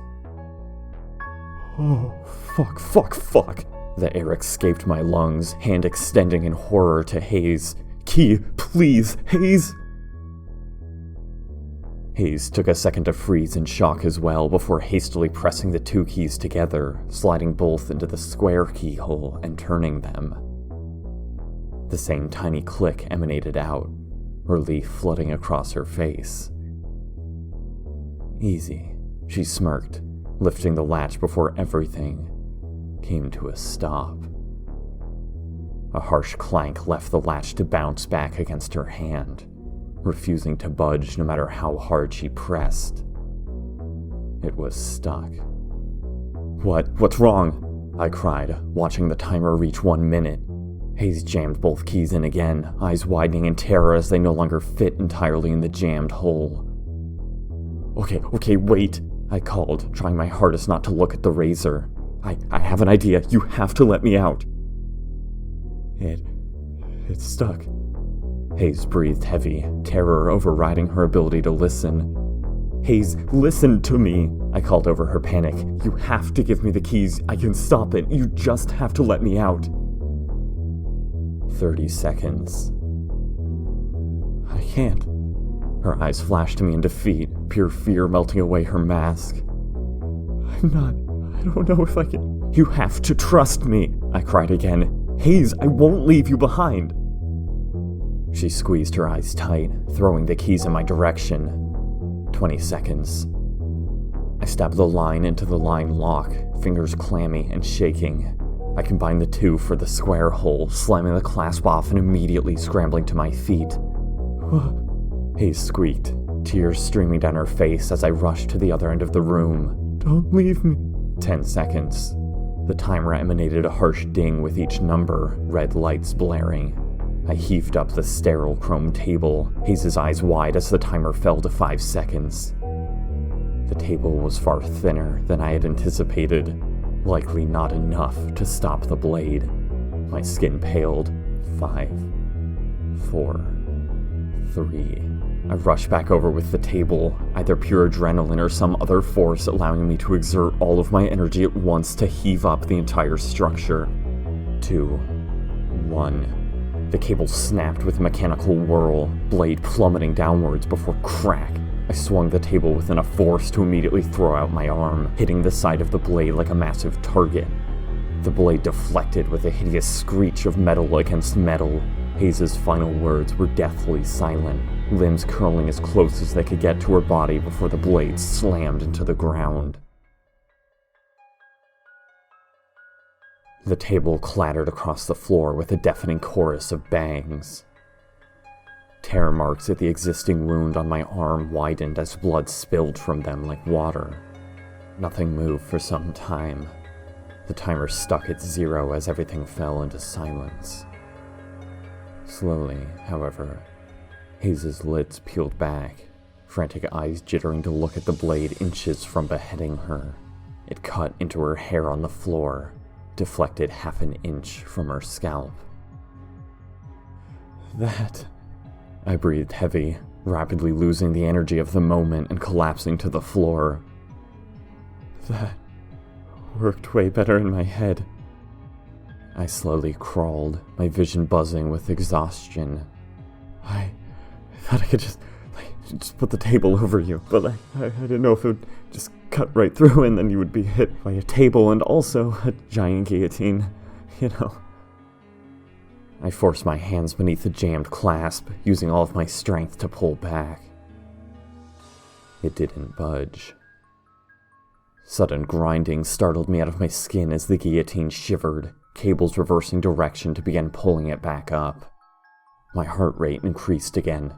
[SPEAKER 4] Oh, fuck. The air escaped my lungs, hand extending in horror to Hayes. Key, please, Hayes! Hayes took a second to freeze in shock as well before hastily pressing the 2 keys together, sliding both into the square keyhole and turning them. The same tiny click emanated out, relief flooding across her face. Easy, she smirked, lifting the latch before everything came to a stop. A harsh clank left the latch to bounce back against her hand, refusing to budge no matter how hard she pressed. It was stuck. What's wrong? I cried, watching the timer reach 1 minute. Hayes jammed both keys in again, eyes widening in terror as they no longer fit entirely in the jammed hole. Okay, wait, I called, trying my hardest not to look at the razor. I have an idea. You have to let me out. It's stuck.
[SPEAKER 1] Hayes breathed heavy, terror overriding her ability to listen. Hayes, listen to me, I called over her panic. You have to give me the keys. I can stop it. You just have to let me out. 30 seconds. I can't. Her eyes flashed to me in defeat, pure fear melting away her mask. I don't know if I can. You have to trust me, I cried again. Hayes, I won't leave you behind. She squeezed her eyes tight, throwing the keys in my direction. 20 seconds. I stabbed the line into the line lock, fingers clammy and shaking. I combined the two for the square hole, slamming the clasp off and immediately scrambling to my feet. Hayes squeaked, tears streaming down her face as I rushed to the other end of the room. Don't leave me. 10 seconds. The timer emanated a harsh ding with each number, red lights blaring. I heaved up the sterile chrome table, Hayes' eyes wide as the timer fell to 5 seconds. The table was far thinner than I had anticipated, likely not enough to stop the blade. My skin paled. 5, 4, 3. I rushed back over with the table, either pure adrenaline or some other force allowing me to exert all of my energy at once to heave up the entire structure. 2, 1. The cable snapped with a mechanical whirl, blade plummeting downwards before crack. I swung the table with enough force to immediately throw out my arm, hitting the side of the blade like a massive target. The blade deflected with a hideous screech of metal against metal. Hayes' final words were deathly silent, limbs curling as close as they could get to her body before the blade slammed into the ground. The table clattered across the floor with a deafening chorus of bangs. Tear marks at the existing wound on my arm widened as blood spilled from them like water. Nothing moved for some time. The timer stuck at 0 as everything fell into silence. Slowly, however, Hayes' lids peeled back, frantic eyes jittering to look at the blade inches from beheading her. It cut into her hair on the floor, deflected half an inch from her scalp. That... I breathed heavy, rapidly losing the energy of the moment and collapsing to the floor. That worked way better in my head. I slowly crawled, my vision buzzing with exhaustion. I thought I could just put the table over you, but I didn't know if it would just cut right through and then you would be hit by a table and also a giant guillotine, you know. I forced my hands beneath the jammed clasp, using all of my strength to pull back. It didn't budge. Sudden grinding startled me out of my skin as the guillotine shivered, cables reversing direction to begin pulling it back up. My heart rate increased again.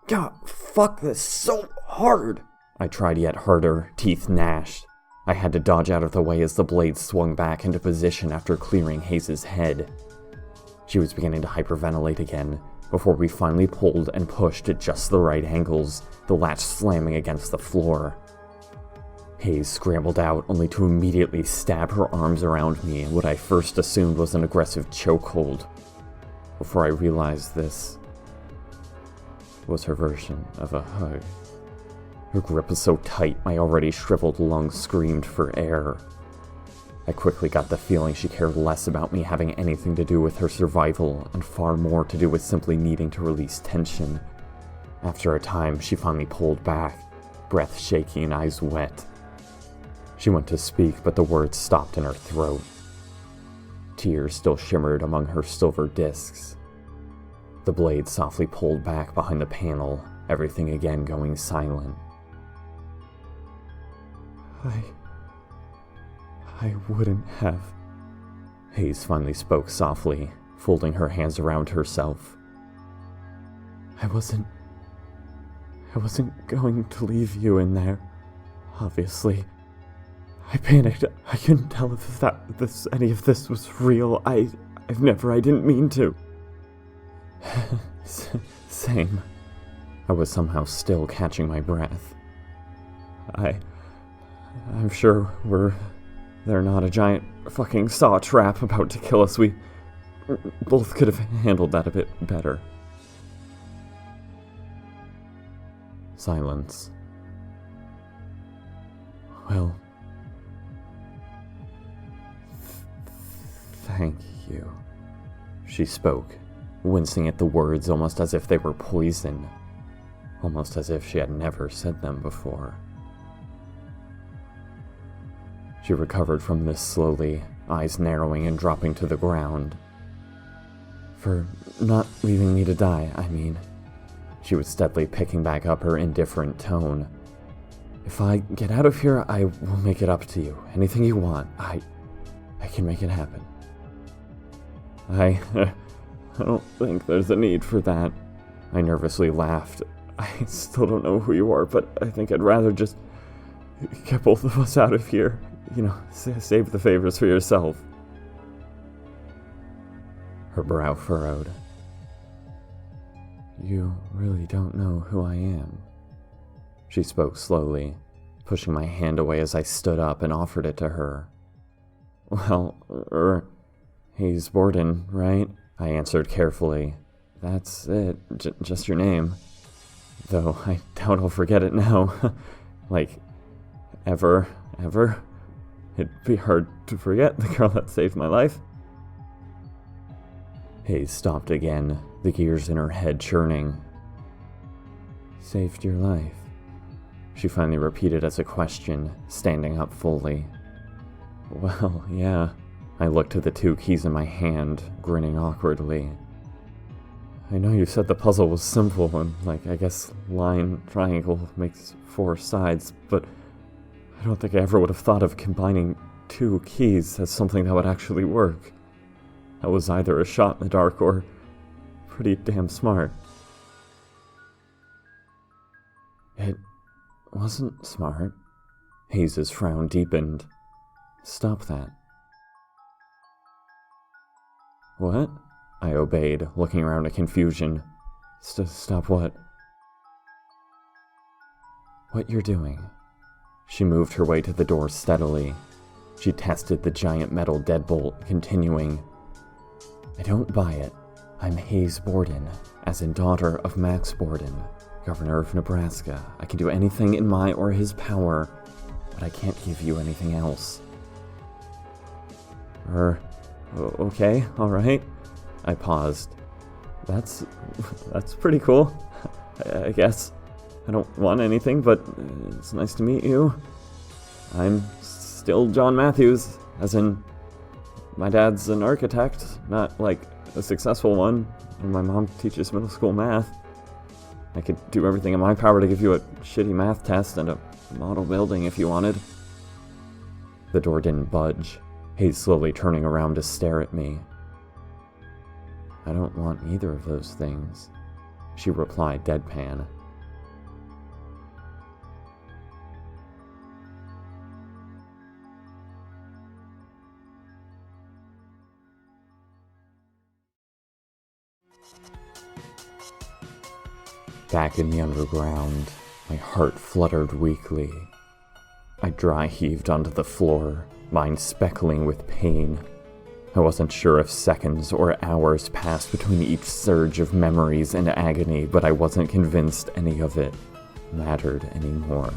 [SPEAKER 1] God, fuck this so hard! I tried yet harder, teeth gnashed. I had to dodge out of the way as the blade swung back into position after clearing Hayes' head. She was beginning to hyperventilate again, before we finally pulled and pushed at just the right angles, the latch slamming against the floor. Hayes scrambled out, only to immediately stab her arms around me in what I first assumed was an aggressive chokehold. Before I realized this was her version of a hug. Her grip was so tight my already shriveled lungs screamed for air. I quickly got the feeling she cared less about me having anything to do with her survival and far more to do with simply needing to release tension. After a time, she finally pulled back, breath shaky and eyes wet. She went to speak, but the words stopped in her throat. Tears still shimmered among her silver discs. The blade softly pulled back behind the panel, everything again going silent. I wouldn't have... Hayes finally spoke softly, folding her hands around herself. I wasn't going to leave you in there, obviously. I panicked. I couldn't tell if any of this was real. I didn't mean to. Same. I was somehow still catching my breath. I'm sure they're not a giant fucking saw trap about to kill us. We both could have handled that a bit better. Silence. Well, thank you, she spoke, wincing at the words almost as if they were poison, almost as if she had never said them before. She recovered from this slowly, eyes narrowing and dropping to the ground. For not leaving me to die, I mean. She was steadily picking back up her indifferent tone. If I get out of here, I will make it up to you. Anything you want, I can make it happen. I don't think there's a need for that. I nervously laughed. I still don't know who you are, but I think I'd rather just get both of us out of here. You know, save the favors for yourself. Her brow furrowed. You really don't know who I am. She spoke slowly, pushing my hand away as I stood up and offered it to her. Well, Hayes Borden, right? I answered carefully. That's it, just your name. Though I doubt I'll forget it now. Like, ever. It'd be hard to forget the girl that saved my life. Hayes stopped again, the gears in her head churning. Saved your life? She finally repeated as a question, standing up fully. Well, yeah. I looked at the 2 keys in my hand, grinning awkwardly. I know you said the puzzle was simple and, I guess line, triangle makes 4 sides, but I don't think I ever would have thought of combining 2 keys as something that would actually work. That was either a shot in the dark or pretty damn smart. It wasn't smart. Hayes' frown deepened. Stop that. What? I obeyed, looking around in confusion. Stop what? What you're doing. She moved her way to the door steadily. She tested the giant metal deadbolt, continuing. I don't buy it. I'm Hayes Borden, as in daughter of Max Borden, governor of Nebraska. I can do anything in my or his power, but I can't give you anything else. Okay, alright. I paused. That's pretty cool, I guess. I don't want anything, but it's nice to meet you. I'm still John Matthews, as in, my dad's an architect, not like a successful one, and my mom teaches middle school math. I could do everything in my power to give you a shitty math test and a model building if you wanted. The door didn't budge, Hayes slowly turning around to stare at me. I don't want either of those things, she replied deadpan. Back in the underground, my heart fluttered weakly. I dry heaved onto the floor, mind speckling with pain. I wasn't sure if seconds or hours passed between each surge of memories and agony, but I wasn't convinced any of it mattered anymore.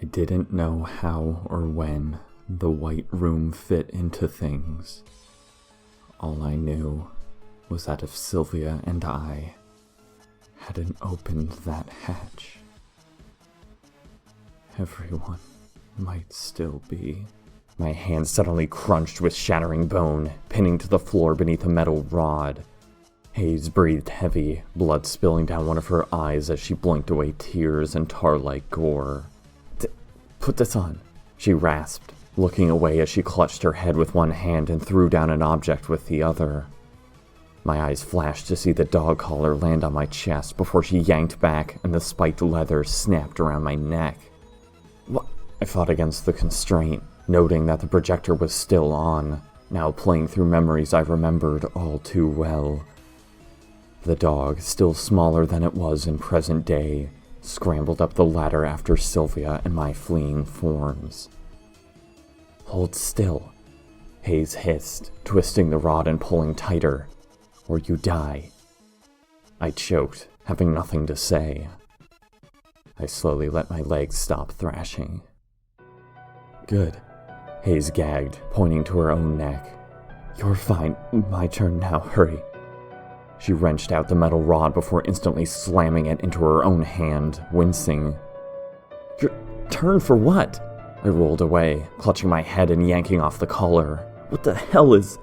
[SPEAKER 1] I didn't know how or when the white room fit into things. All I knew was that if Sylvia and I hadn't opened that hatch, everyone might still be. My hand suddenly crunched with shattering bone, pinning to the floor beneath a metal rod. Hayes breathed heavy, blood spilling down one of her eyes as she blinked away tears and tar-like gore. Put this on, she rasped, looking away as she clutched her head with one hand and threw down an object with the other. My eyes flashed to see the dog collar land on my chest before she yanked back and the spiked leather snapped around my neck. What? I fought against the constraint, noting that the projector was still on, now playing through memories I remembered all too well. The dog, still smaller than it was in present day, scrambled up the ladder after Sylvia and my fleeing forms. Hold still, Hayes hissed, twisting the rod and pulling tighter. Or you die. I choked, having nothing to say. I slowly let my legs stop thrashing. Good, Hayes gagged, pointing to her own neck. You're fine. My turn now. Hurry. She wrenched out the metal rod before instantly slamming it into her own hand, wincing. Your turn for what? I rolled away, clutching my head and yanking off the collar. What the hell is...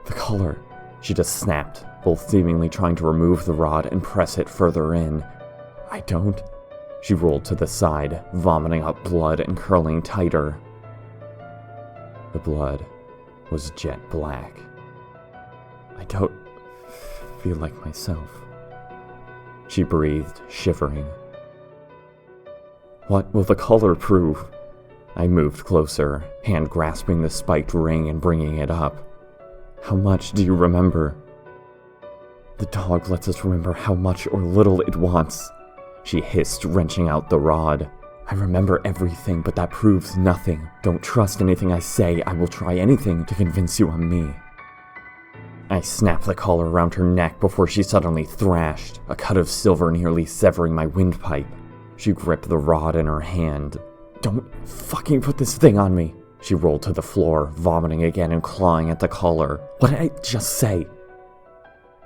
[SPEAKER 1] The collar? She just snapped, both seemingly trying to remove the rod and press it further in. I don't... She rolled to the side, vomiting up blood and curling tighter. The blood was jet black. I don't feel like myself. She breathed, shivering. What will the color prove? I moved closer, hand grasping the spiked ring and bringing it up. How much do you remember? The dog lets us remember how much or little it wants, she hissed, wrenching out the rod. I remember everything, but that proves nothing. Don't trust anything I say. I will try anything to convince you I'm me. I snapped the collar around her neck before she suddenly thrashed, a cut of silver nearly severing my windpipe. She gripped the rod in her hand. Don't fucking put this thing on me. She rolled to the floor, vomiting again and clawing at the collar. What did I just say?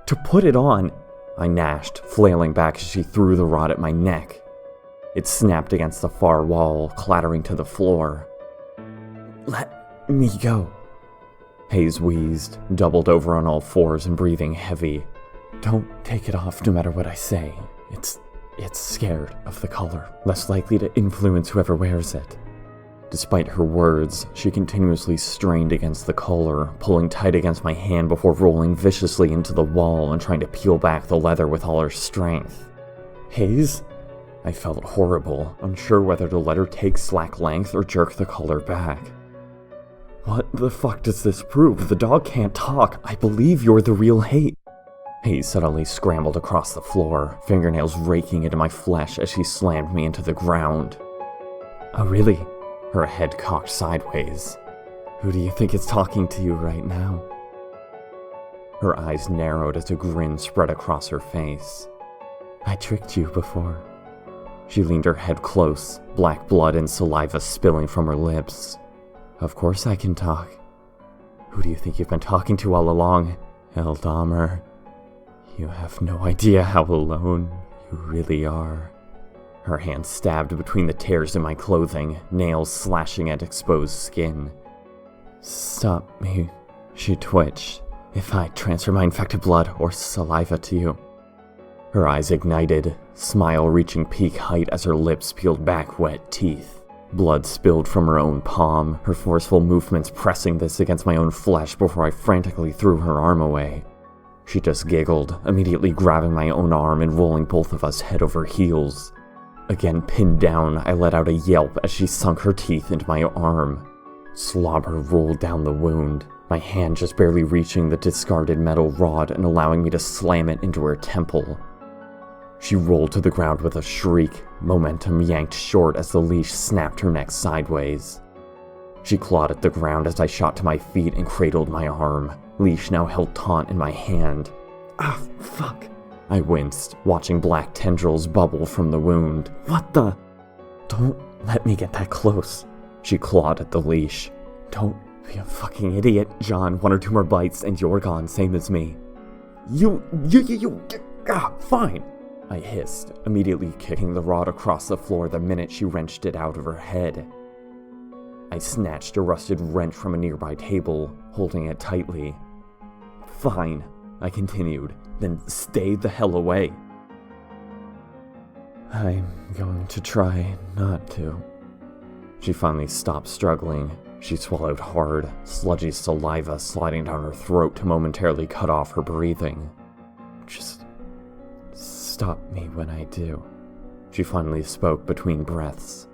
[SPEAKER 1] To put it on, I gnashed, flailing back as she threw the rod at my neck. It snapped against the far wall, clattering to the floor. Let me go. Hayes wheezed, doubled over on all fours and breathing heavy. Don't take it off no matter what I say. It's scared of the color, less likely to influence whoever wears it. Despite her words, she continuously strained against the collar, pulling tight against my hand before rolling viciously into the wall and trying to peel back the leather with all her strength. Hayes? I felt horrible, unsure whether to let her take slack length or jerk the collar back. What the fuck does this prove? The dog can't talk. I believe you're the real Hayes. Hayes suddenly scrambled across the floor, fingernails raking into my flesh as she slammed me into the ground. Oh really? Her head cocked sideways. Who do you think is talking to you right now? Her eyes narrowed as a grin spread across her face. I tricked you before. She leaned her head close, black blood and saliva spilling from her lips. Of course I can talk. Who do you think you've been talking to all along, Eldammer? You have no idea how alone you really are. Her hand stabbed between the tears in my clothing, nails slashing at exposed skin. Stop me, she twitched. If I transfer my infected blood or saliva to you. Her eyes ignited, smile reaching peak height as her lips peeled back wet teeth. Blood spilled from her own palm, her forceful movements pressing this against my own flesh before I frantically threw her arm away. She just giggled, immediately grabbing my own arm and rolling both of us head over heels. Again pinned down, I let out a yelp as she sunk her teeth into my arm. Slobber rolled down the wound, my hand just barely reaching the discarded metal rod and allowing me to slam it into her temple. She rolled to the ground with a shriek, momentum yanked short as the leash snapped her neck sideways. She clawed at the ground as I shot to my feet and cradled my arm, leash now held taut in my hand. Ah, fuck! I winced, watching black tendrils bubble from the wound. What the? Don't let me get that close. She clawed at the leash. Don't be a fucking idiot, John. 1 or 2 more bites and you're gone, same as me. Fine. I hissed, immediately kicking the rod across the floor the minute she wrenched it out of her head. I snatched a rusted wrench from a nearby table, holding it tightly. Fine, I continued, then stay the hell away. I'm going to try not to. She finally stopped struggling. She swallowed hard, sludgy saliva sliding down her throat to momentarily cut off her breathing. Just stop me when I do. She finally spoke between breaths.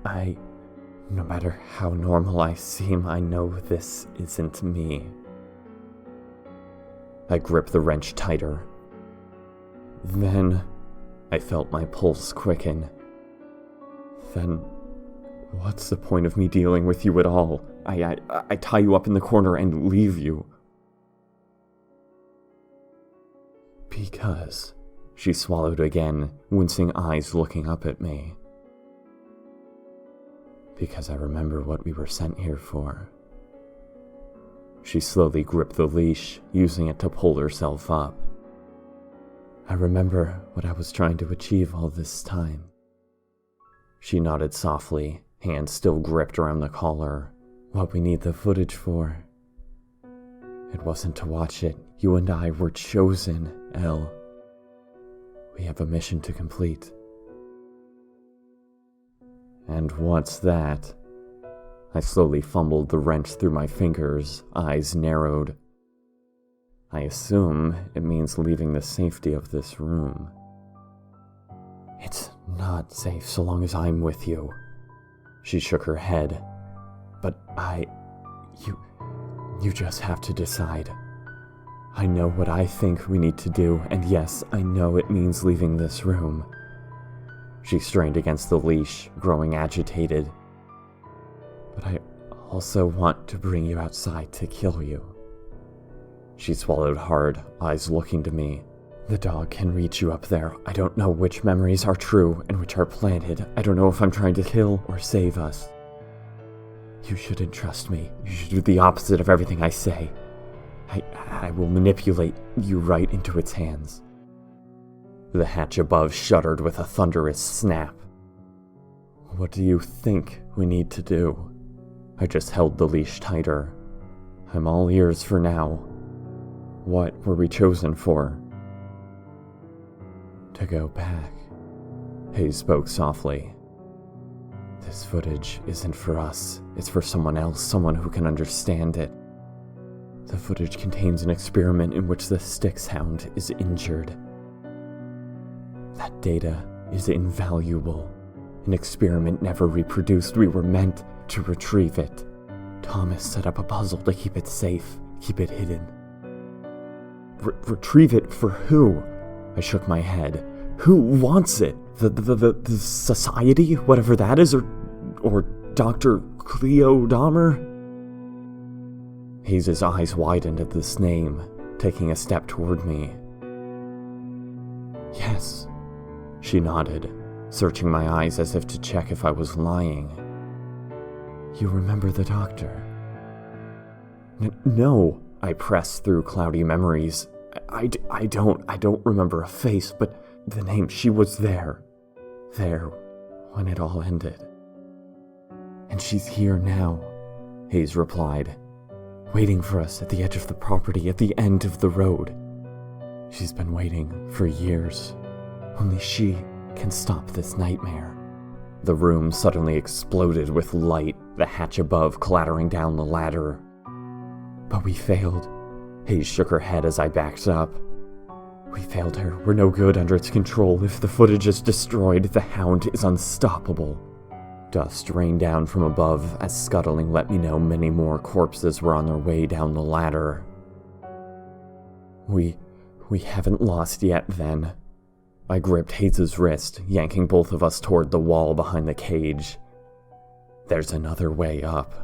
[SPEAKER 1] No matter how normal I seem, I know this isn't me. I gripped the wrench tighter. Then, I felt my pulse quicken. Then, what's the point of me dealing with you at all? I tie you up in the corner and leave you. Because, She swallowed again, wincing eyes looking up at me. Because I remember what we were sent here for. She slowly gripped the leash, using it to pull herself up. I remember what I was trying to achieve all this time. She nodded softly, hands still gripped around the collar. What we need the footage for. It wasn't to watch it. You and I were chosen, Elle. We have a mission to complete. And what's that? I slowly fumbled the wrench through my fingers, eyes narrowed. I assume it means leaving the safety of this room. It's not safe so long as I'm with you. She shook her head. But you just have to decide. I know what I think we need to do, and yes, I know it means leaving this room. She strained against the leash, growing agitated. But I also want to bring you outside to kill you. She swallowed hard, eyes looking to me. The dog can reach you up there. I don't know which memories are true and which are planted. I don't know if I'm trying to kill or save us. You shouldn't trust me. You should do the opposite of everything I say. I will manipulate you right into its hands. The hatch above shuddered with a thunderous snap. What do you think we need to do? I just held the leash tighter. I'm all ears for now. What were we chosen for? To go back. Hayes spoke softly. This footage isn't for us. It's for someone else, someone who can understand it. The footage contains an experiment in which the Styx hound is injured. That data is invaluable. An experiment never reproduced. We were meant to retrieve it. Thomas set up a puzzle to keep it safe, keep it hidden. Retrieve it for who? I shook my head. Who wants it? The society, whatever that is, or Dr. Cleo Dahmer? Hayes' eyes widened at this name, taking a step toward me. Yes, she nodded, searching my eyes as if to check if I was lying. You remember the doctor? No, I pressed through cloudy memories. I don't remember a face, but the name, she was there when it all ended. And she's here now, Hayes replied, waiting for us at the edge of the property, at the end of the road. She's been waiting for years. Only she can stop this nightmare. The room suddenly exploded with light, the hatch above clattering down the ladder. But we failed. Hayes shook her head as I backed up. We failed her. We're no good under its control. If the footage is destroyed, the hound is unstoppable. Dust rained down from above as scuttling let me know many more corpses were on their way down the ladder. We haven't lost yet, then. I gripped Hayes' wrist, yanking both of us toward the wall behind the cage. There's another way up.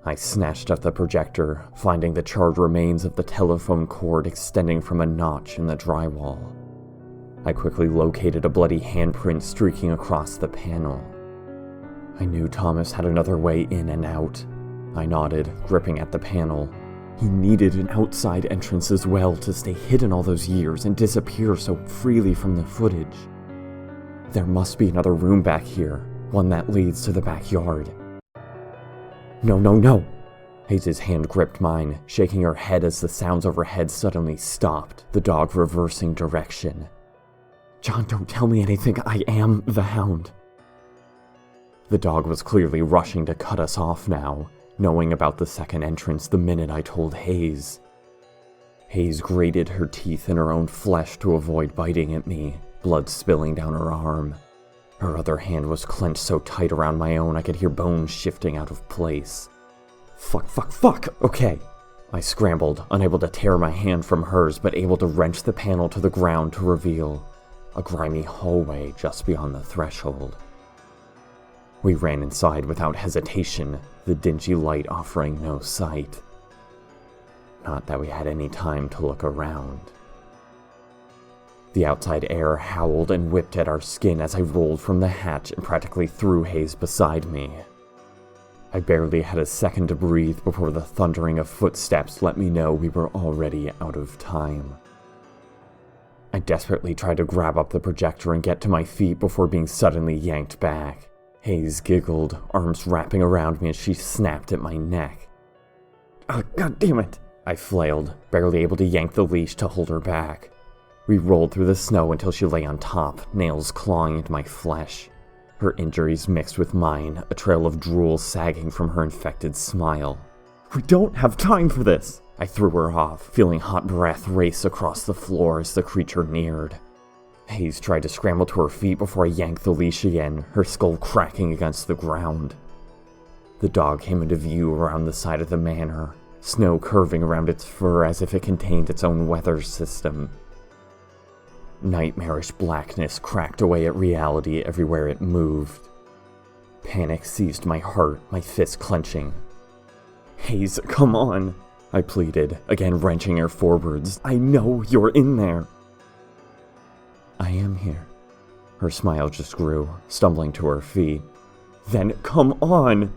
[SPEAKER 1] I snatched at the projector, finding the charred remains of the telephone cord extending from a notch in the drywall. I quickly located a bloody handprint streaking across the panel. I knew Thomas had another way in and out. I nodded, gripping at the panel. He needed an outside entrance as well to stay hidden all those years and disappear so freely from the footage. There must be another room back here, one that leads to the backyard. No. Hayes' hand gripped mine, shaking her head as the sounds overhead suddenly stopped, the dog reversing direction. John, don't tell me anything. I am the hound. The dog was clearly rushing to cut us off now, knowing about the second entrance the minute I told Hayes. Hayes grated her teeth in her own flesh to avoid biting at me, blood spilling down her arm. Her other hand was clenched so tight around my own I could hear bones shifting out of place. Fuck! Okay. I scrambled, unable to tear my hand from hers, but able to wrench the panel to the ground to reveal a grimy hallway just beyond the threshold. We ran inside without hesitation, the dingy light offering no sight. Not that we had any time to look around.
[SPEAKER 4] The outside air howled and whipped at our skin as I rolled from the hatch and practically threw Hayes beside me. I barely had a second to breathe before the thundering of footsteps let me know we were already out of time. I desperately tried to grab up the projector and get to my feet before being suddenly yanked back. Hayes giggled, arms wrapping around me as she snapped at my neck. "Oh, God damn it!" I flailed, barely able to yank the leash to hold her back. We rolled through the snow until she lay on top, nails clawing into my flesh. Her injuries mixed with mine, a trail of drool sagging from her infected smile. "We don't have time for this!" I threw her off, feeling hot breath race across the floor as the creature neared. Hayes tried to scramble to her feet before I yanked the leash again, her skull cracking against the ground. The dog came into view around the side of the manor, snow curving around its fur as if it contained its own weather system. Nightmarish blackness cracked away at reality everywhere it moved. Panic seized my heart, my fist clenching. "Hayes, come on," I pleaded, again wrenching her forwards. "I know you're in there." "I am here." Her smile just grew, stumbling to her feet. "Then come on,"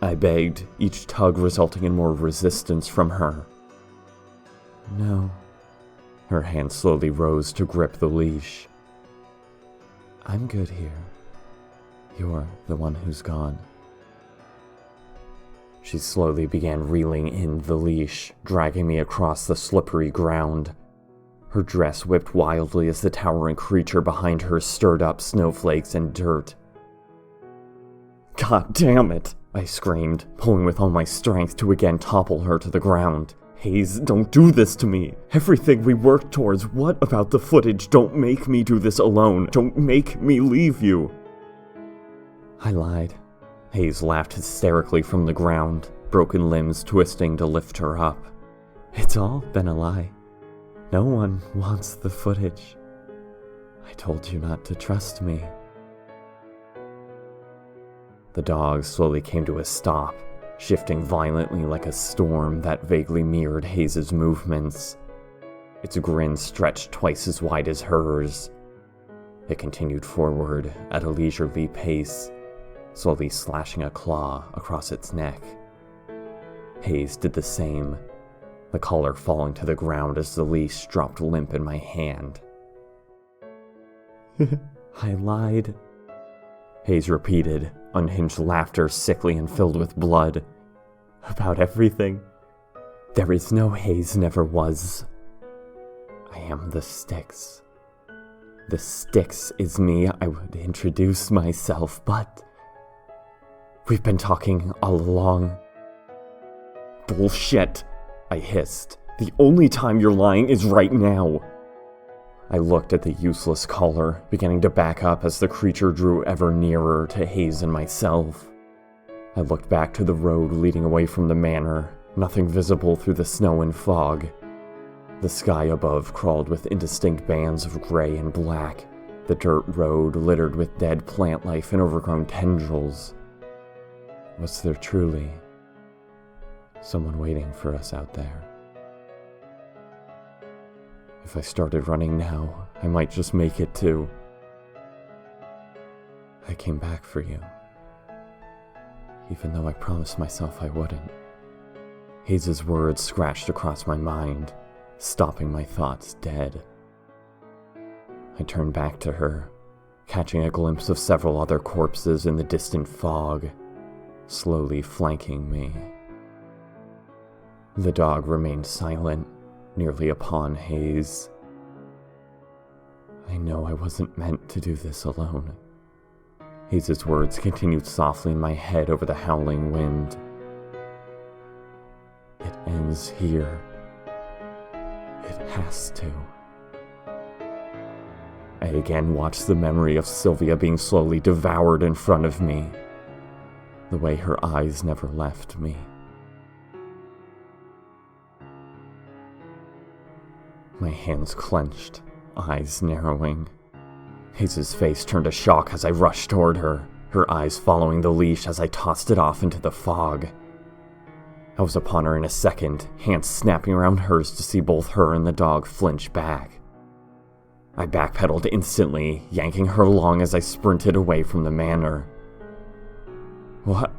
[SPEAKER 4] I begged, each tug resulting in more resistance from her. "No." Her hand slowly rose to grip the leash. "I'm good here. You're the one who's gone." She slowly began reeling in the leash, dragging me across the slippery ground. Her dress whipped wildly as the towering creature behind her stirred up snowflakes and dirt. "God damn it!" I screamed, pulling with all my strength to again topple her to the ground. "Hayes, don't do this to me. Everything we worked towards, what about the footage? Don't make me do this alone. Don't make me leave you." I lied. Hayes laughed hysterically from the ground, broken limbs twisting to lift her up. "It's all been a lie. No one wants the footage. I told you not to trust me." The dog slowly came to a stop, shifting violently like a storm that vaguely mirrored Hayes' movements. Its grin stretched twice as wide as hers. It continued forward at a leisurely pace, slowly slashing a claw across its neck. Hayes did the same, the collar falling to the ground as the leash dropped limp in my hand. "I lied," Hayes repeated, unhinged laughter sickly and filled with blood. "About everything. There is no Hayes, never was. I am the Styx. The Styx is me. I would introduce myself, but we've been talking all along." "Bullshit," I hissed. "The only time you're lying is right now." I looked at the useless collar, beginning to back up as the creature drew ever nearer to Hayes and myself. I looked back to the road leading away from the manor, nothing visible through the snow and fog. The sky above crawled with indistinct bands of gray and black, the dirt road littered with dead plant life and overgrown tendrils. Was there truly someone waiting for us out there? If I started running now, I might just make it to... I came back for you, even though I promised myself I wouldn't. Hayes' words scratched across my mind, stopping my thoughts dead. I turned back to her, catching a glimpse of several other corpses in the distant fog, slowly flanking me. The dog remained silent, nearly upon Hayes. I know I wasn't meant to do this alone. Hayes' words continued softly in my head over the howling wind. It ends here. It has to. I again watched the memory of Sylvia being slowly devoured in front of me, the way her eyes never left me. My hands clenched, eyes narrowing. Hayes' face turned to shock as I rushed toward her, her eyes following the leash as I tossed it off into the fog. I was upon her in a second, hands snapping around hers to see both her and the dog flinch back. I backpedaled instantly, yanking her along as I sprinted away from the manor. What?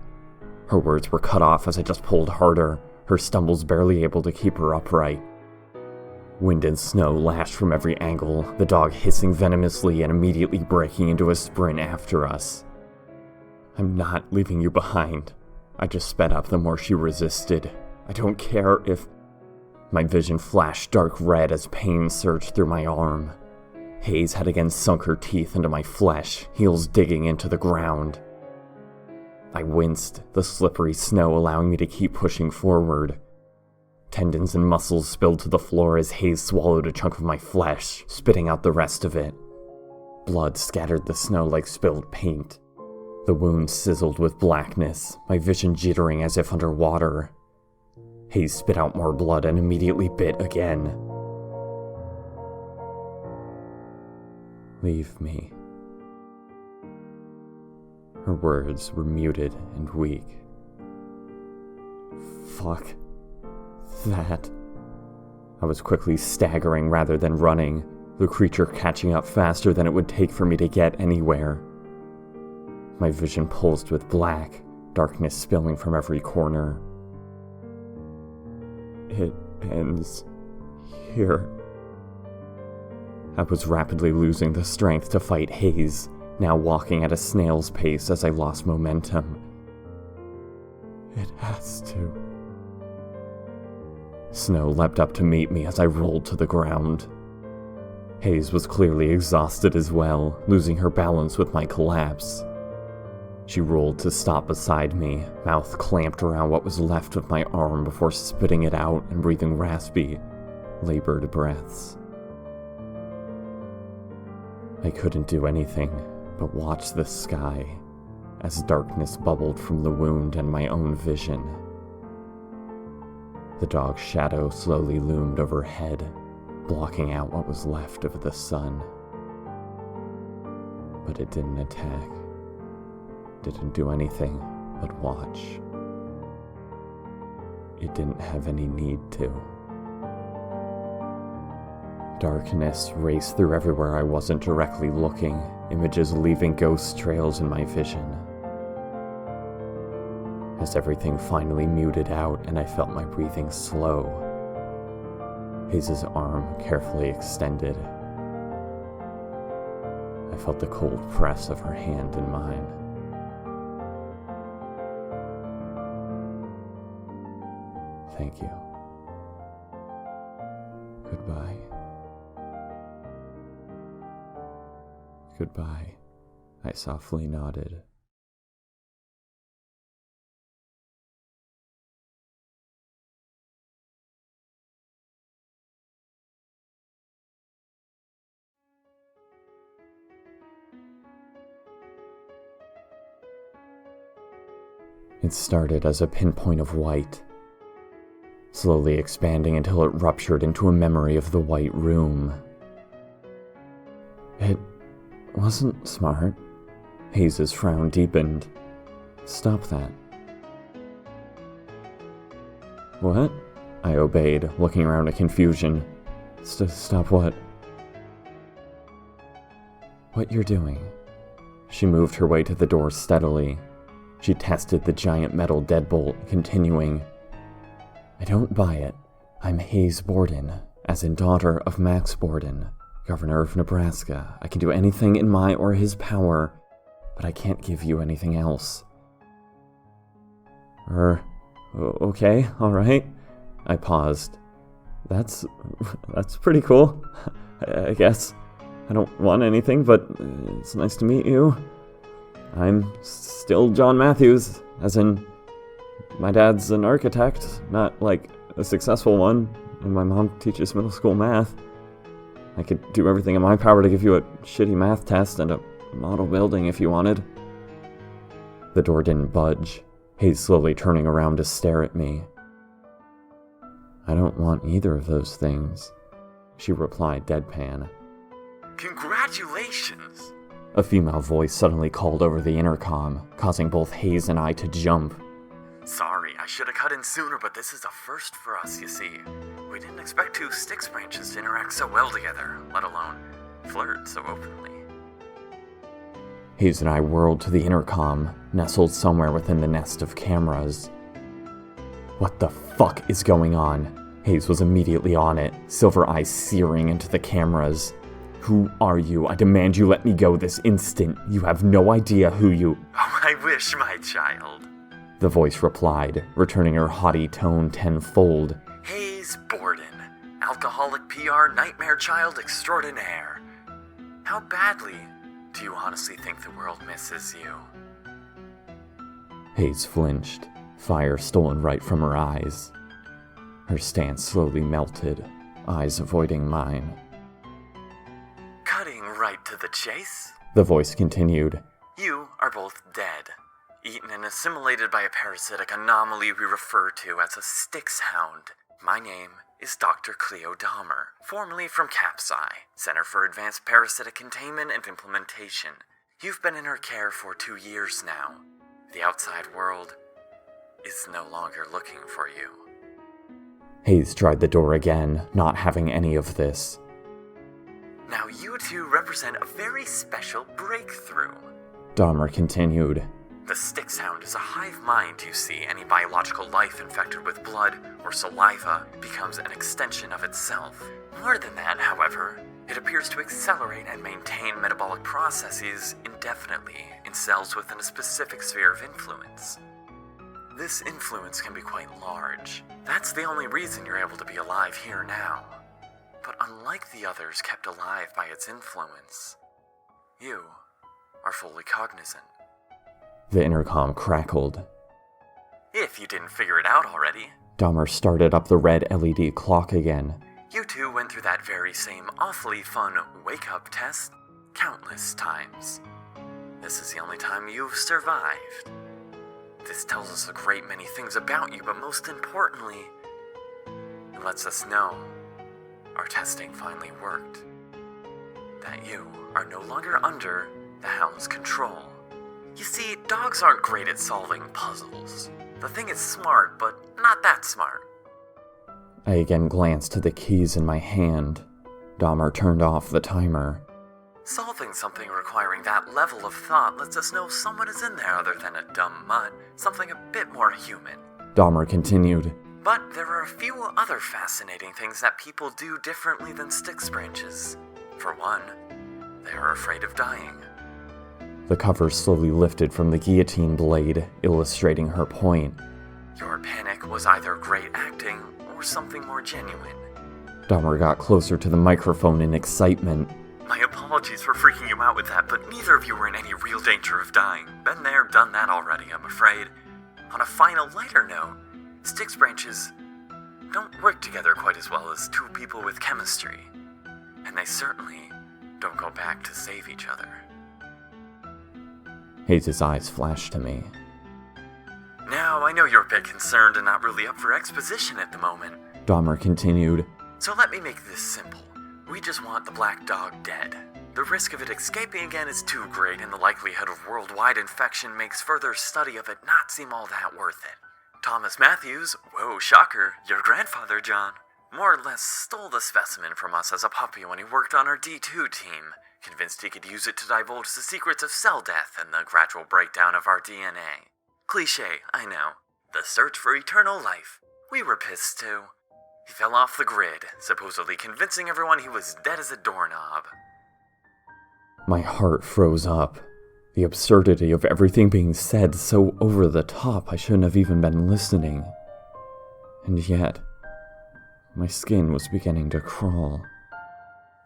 [SPEAKER 4] Her words were cut off as I just pulled harder, her stumbles barely able to keep her upright. Wind and snow lashed from every angle, the dog hissing venomously and immediately breaking into a sprint after us. I'm not leaving you behind. I just sped up the more she resisted. I don't care if... My vision flashed dark red as pain surged through my arm. Hayes had again sunk her teeth into my flesh, heels digging into the ground. I winced, the slippery snow allowing me to keep pushing forward. Tendons and muscles spilled to the floor as Hayes swallowed a chunk of my flesh, spitting out the rest of it. Blood scattered the snow like spilled paint. The wound sizzled with blackness, my vision jittering as if underwater. Hayes spit out more blood and immediately bit again. Leave me. Her words were muted and weak. Fuck that. I was quickly staggering rather than running, the creature catching up faster than it would take for me to get anywhere. My vision pulsed with black, darkness spilling from every corner. It ends here. I was rapidly losing the strength to fight Hayes, now walking at a snail's pace as I lost momentum. It has to. Snow leapt up to meet me as I rolled to the ground. Hayes was clearly exhausted as well, losing her balance with my collapse. She rolled to stop beside me, mouth clamped around what was left of my arm before spitting it out and breathing raspy, labored breaths. I couldn't do anything but watch the sky as darkness bubbled from the wound and my own vision. The dog's shadow slowly loomed overhead, blocking out what was left of the sun. But it didn't attack. Didn't do anything but watch. It didn't have any need to. Darkness raced through everywhere I wasn't directly looking, images leaving ghost trails in my vision. As everything finally muted out and I felt my breathing slow, Hayes' arm carefully extended. I felt the cold press of her hand in mine. Thank you. Goodbye. Goodbye, I softly nodded. It started as a pinpoint of white, slowly expanding until it ruptured into a memory of the white room. It wasn't smart. Hayes' frown deepened. Stop that. What? I obeyed, looking around in confusion. Stop what? What you're doing. She moved her way to the door steadily. She tested the giant metal deadbolt, continuing. I don't buy it. I'm Hayes Borden, as in daughter of Max Borden, Governor of Nebraska. I can do anything in my or his power, but I can't give you anything else. Okay, alright. I paused. That's pretty cool, I guess. I don't want anything, but it's nice to meet you. I'm still John Matthews, as in, my dad's an architect, not like a successful one, and my mom teaches middle school math. I could do everything in my power to give you a shitty math test and a model building if you wanted. The door didn't budge, Hayes slowly turning around to stare at me. I don't want either of those things, she replied deadpan.
[SPEAKER 1] Congratulations!
[SPEAKER 4] A female voice suddenly called over the intercom, causing both Hayes and I to jump.
[SPEAKER 1] Sorry, I should have cut in sooner, but this is a first for us, you see. We didn't expect two Styx branches to interact so well together, let alone
[SPEAKER 2] flirt so openly.
[SPEAKER 4] Hayes and I whirled to the intercom, nestled somewhere within the nest of cameras. What the fuck is going on? Hayes was immediately on it, silver eyes searing into the cameras. Who are you? I demand you let me go this instant. You have no idea who you—
[SPEAKER 2] Oh, I wish, my child.
[SPEAKER 4] The voice replied, returning her haughty tone tenfold.
[SPEAKER 2] Hayes Borden, alcoholic PR nightmare child extraordinaire. How badly do you honestly think the world misses you?
[SPEAKER 4] Hayes flinched, fire stolen right from her eyes. Her stance slowly melted, eyes avoiding mine.
[SPEAKER 2] Cutting right to the chase,
[SPEAKER 4] The voice continued.
[SPEAKER 2] you are both dead, eaten and assimilated by a parasitic anomaly we refer to as a Styx hound. My name is Dr. Cleo Dahmer, formerly from CAPSI, Center for Advanced Parasitic Containment and Implementation. You've been in her care for 2 years now. The outside world is no longer looking for you.
[SPEAKER 4] Hayes tried the door again, not having any of this.
[SPEAKER 2] Now you two represent a very special breakthrough.
[SPEAKER 4] Dahmer continued.
[SPEAKER 2] The Styx hound is a hive mind, you see. Any biological life infected with blood or saliva becomes an extension of itself. More than that, however, it appears to accelerate and maintain metabolic processes indefinitely in cells within a specific sphere of influence. This influence can be quite large. That's the only reason you're able to be alive here now. But unlike the others kept alive by its influence, you are fully cognizant.
[SPEAKER 4] The intercom crackled.
[SPEAKER 2] If you didn't figure it out already,
[SPEAKER 4] Dahmer started up the red LED clock again.
[SPEAKER 2] you two went through that very same awfully fun wake-up test countless times. This is the only time you've survived. This tells us a great many things about you, but most importantly, it lets us know our testing finally worked. That you are no longer under the hound's control. You see, dogs aren't great at solving puzzles. The thing is smart, but not that smart.
[SPEAKER 4] I again glanced to the keys in my hand. Dahmer turned off the timer.
[SPEAKER 2] Solving something requiring that level of thought lets us know someone is in there other than a dumb mutt, something a bit more human.
[SPEAKER 4] Dahmer continued.
[SPEAKER 2] But there are a few other fascinating things that people do differently than Styx branches. For one, they are afraid of dying.
[SPEAKER 4] The cover slowly lifted from the guillotine blade, illustrating her point.
[SPEAKER 2] Your panic was either great acting or something more genuine.
[SPEAKER 4] Dahmer got closer to the microphone in excitement.
[SPEAKER 2] My apologies for freaking you out with that, but neither of you were in any real danger of dying. Been there, done that already, I'm afraid. On a final, lighter note, Styx branches don't work together quite as well as two people with chemistry. And they certainly don't go back to save each other.
[SPEAKER 4] Hayes' eyes flashed to me.
[SPEAKER 2] Now, I know you're a bit concerned and not really up for exposition at the moment.
[SPEAKER 4] Dahmer continued.
[SPEAKER 2] So let me make this simple. We just want the black dog dead. The risk of it escaping again is too great, and the likelihood of worldwide infection makes further study of it not seem all that worth it. Thomas Matthews, whoa, shocker, your grandfather, John, more or less stole the specimen from us as a puppy when he worked on our D2 team, convinced he could use it to divulge the secrets of cell death and the gradual breakdown of our DNA. Cliché, I know. The search for eternal life. We were pissed too. He fell off the grid, supposedly convincing everyone he was dead as a doorknob.
[SPEAKER 4] My heart froze up. The absurdity of everything being said so over the top I shouldn't have even been listening. And yet, my skin was beginning to crawl.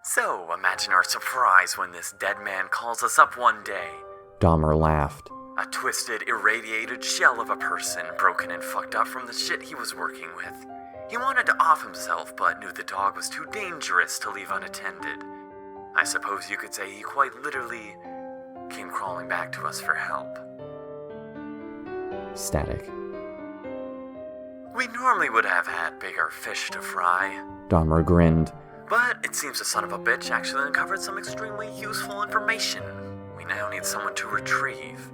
[SPEAKER 2] So, imagine our surprise when this dead man calls us up one day.
[SPEAKER 4] Dahmer laughed.
[SPEAKER 2] A twisted, irradiated shell of a person, broken and fucked up from the shit he was working with. He wanted to off himself, but knew the dog was too dangerous to leave unattended. I suppose you could say he quite literally came crawling back to us for help.
[SPEAKER 4] Static.
[SPEAKER 2] We normally would have had bigger fish to fry.
[SPEAKER 4] Dahmer grinned.
[SPEAKER 2] But it seems the son of a bitch actually uncovered some extremely useful information we now need someone to retrieve.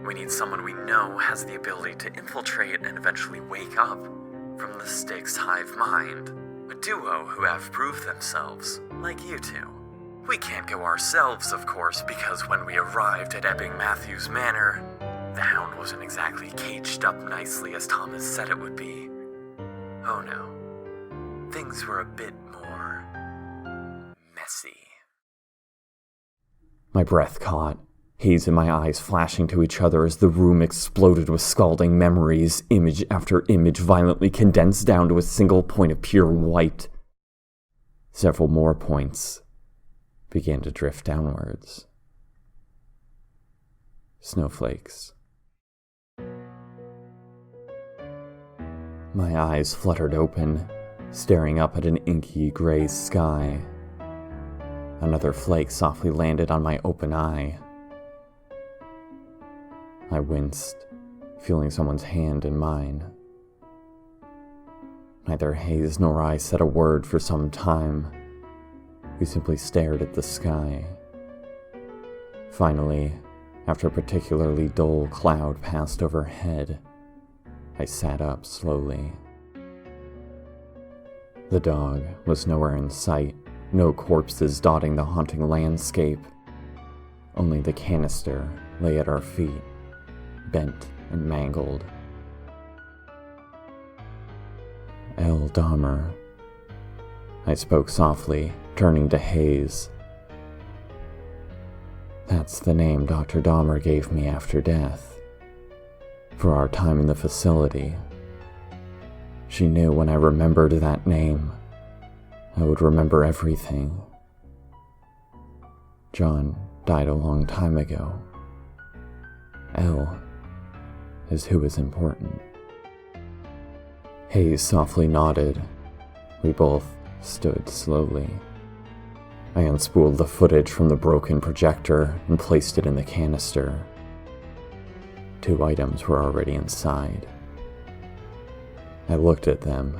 [SPEAKER 2] We need someone we know has the ability to infiltrate and eventually wake up from the Styx hive mind. A duo who have proved themselves, like you two.
[SPEAKER 1] We can't go ourselves, of course, because when we arrived at Ebbing Matthews Manor, the hound wasn't exactly caged up nicely as Thomas said it would be. Oh no. Things were a bit more messy.
[SPEAKER 4] My breath caught, haze in my eyes flashing to each other as the room exploded with scalding memories, image after image violently condensed down to a single point of pure white. Several more points began to drift downwards. Snowflakes. My eyes fluttered open, staring up at an inky gray sky. Another flake softly landed on my open eye. I winced, feeling someone's hand in mine. Neither Hayes nor I said a word for some time. We simply stared at the sky. Finally, after a particularly dull cloud passed overhead, I sat up slowly. The dog was nowhere in sight, no corpses dotting the haunting landscape. Only the canister lay at our feet, bent and mangled. L. Dahmer. I spoke softly, turning to Hayes. That's the name Dr. Dahmer gave me after death. For our time in the facility. She knew when I remembered that name, I would remember everything. John died a long time ago. L is who is important. Hayes softly nodded. We both stood slowly. I unspooled the footage from the broken projector and placed it in the canister. 2 items were already inside. I looked at them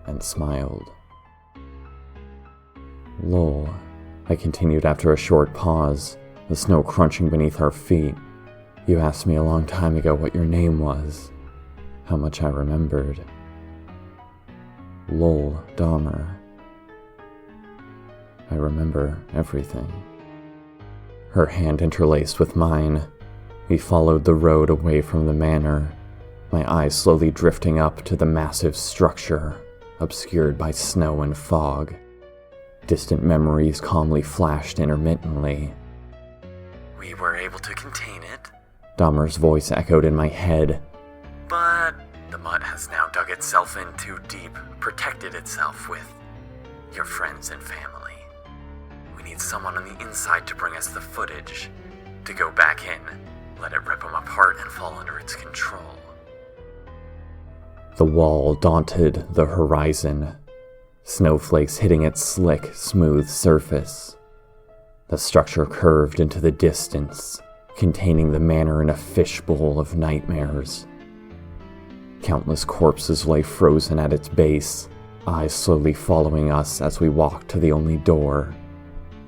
[SPEAKER 4] and smiled. Lol, I continued after a short pause, the snow crunching beneath our feet. You asked me a long time ago what your name was, how much I remembered. Lol Dahmer. I remember everything. Her hand interlaced with mine. We followed the road away from the manor, my eyes slowly drifting up to the massive structure, obscured by snow and fog. Distant memories calmly flashed intermittently.
[SPEAKER 1] We were able to contain it,
[SPEAKER 4] Dahmer's voice echoed in my head.
[SPEAKER 1] but the mud has now dug itself in too deep, protected itself with your friends and family. We need someone on the inside to bring us the footage, to go back in, let it rip them apart and fall under its control.
[SPEAKER 4] The wall daunted the horizon, snowflakes hitting its slick, smooth surface. The structure curved into the distance, containing the manor in a fishbowl of nightmares. Countless corpses lay frozen at its base, eyes slowly following us as we walked to the only door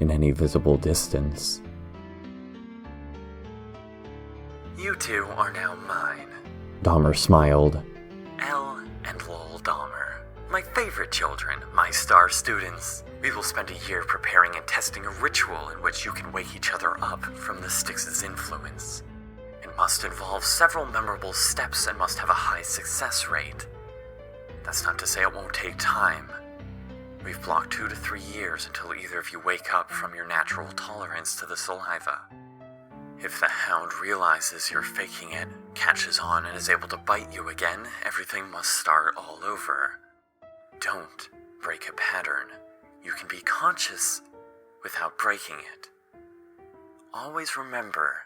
[SPEAKER 4] in any visible distance.
[SPEAKER 1] You two are now mine,
[SPEAKER 4] Dahmer smiled.
[SPEAKER 1] Elle and Lowell Dahmer. My favorite children, my star students. We will spend a year preparing and testing a ritual in which you can wake each other up from the Styx's influence. It must involve several memorable steps and must have a high success rate. That's not to say it won't take time. We've blocked 2 to 3 years until either of you wake up from your natural tolerance to the saliva. If the hound realizes you're faking it, catches on, and is able to bite you again, everything must start all over. Don't break a pattern. You can be conscious without breaking it. Always remember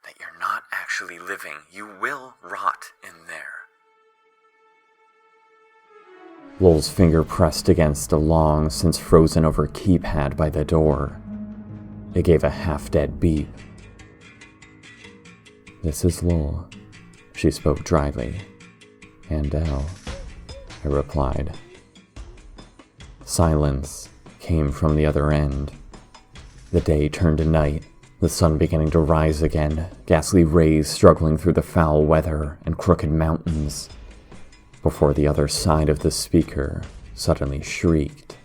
[SPEAKER 1] that you're not actually living. You will rot in there.
[SPEAKER 4] Lowell's finger pressed against a long, since frozen over keypad by the door. It gave a half-dead beep. This is Lowell, she spoke dryly. And Elle, I replied. Silence came from the other end. The day turned to night, the sun beginning to rise again, ghastly rays struggling through the foul weather and crooked mountains, before the other side of the speaker suddenly shrieked.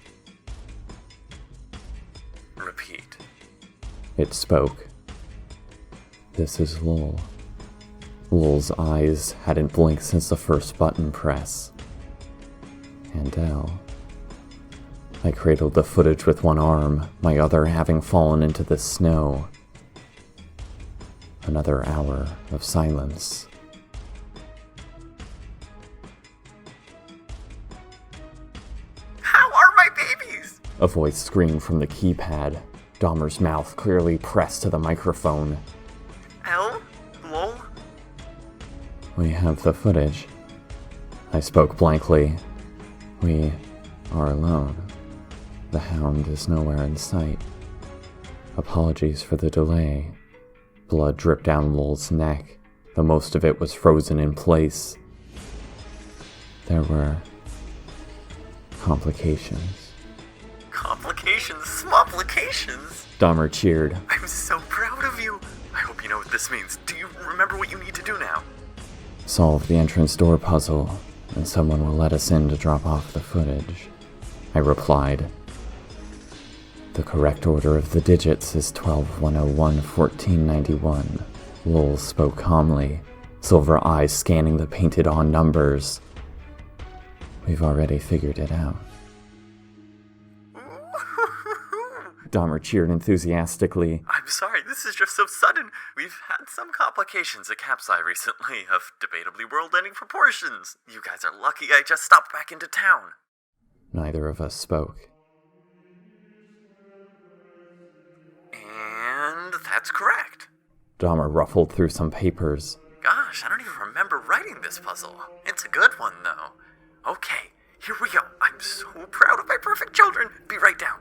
[SPEAKER 1] Repeat.
[SPEAKER 4] It spoke. This is Lowell. Lowell's eyes hadn't blinked since the first button press. And Elle. I cradled the footage with one arm, my other having fallen into the snow. Another hour of silence.
[SPEAKER 1] How are my babies?
[SPEAKER 4] A voice screamed from the keypad, Dahmer's mouth clearly pressed to the microphone.
[SPEAKER 1] Elle? Lol?
[SPEAKER 4] We have the footage. I spoke blankly. We are alone. The hound is nowhere in sight. Apologies for the delay. Blood dripped down Lowell's neck, though most of it was frozen in place. There were complications.
[SPEAKER 1] Complications? Smopplications?
[SPEAKER 4] Dahmer cheered.
[SPEAKER 1] I'm so proud of you. I hope you know what this means. Do you remember what you need to do now?
[SPEAKER 4] Solve the entrance door puzzle, and someone will let us in to drop off the footage. I replied. The correct order of the digits is 12-101-1491. Lowell spoke calmly, silver eyes scanning the painted-on numbers. We've already figured it out. Dahmer cheered enthusiastically.
[SPEAKER 1] I'm sorry, this is just so sudden. We've had some complications at Capside recently of debatably world-ending proportions. You guys are lucky I just stopped back into town.
[SPEAKER 4] Neither of us spoke.
[SPEAKER 1] And that's correct.
[SPEAKER 4] Dahmer ruffled through some papers.
[SPEAKER 1] Gosh, I don't even remember writing this puzzle. It's a good one, though. Okay, here we go. I'm so proud of my perfect children. Be right down.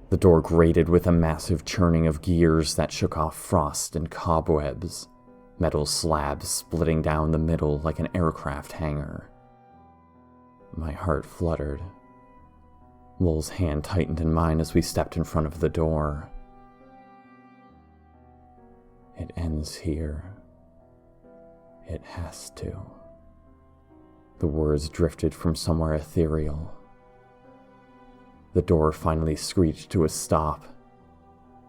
[SPEAKER 4] The door grated with a massive churning of gears that shook off frost and cobwebs, metal slabs splitting down the middle like an aircraft hangar. My heart fluttered. Lowell's hand tightened in mine as we stepped in front of the door. It ends here. It has to. The words drifted from somewhere ethereal. The door finally screeched to a stop,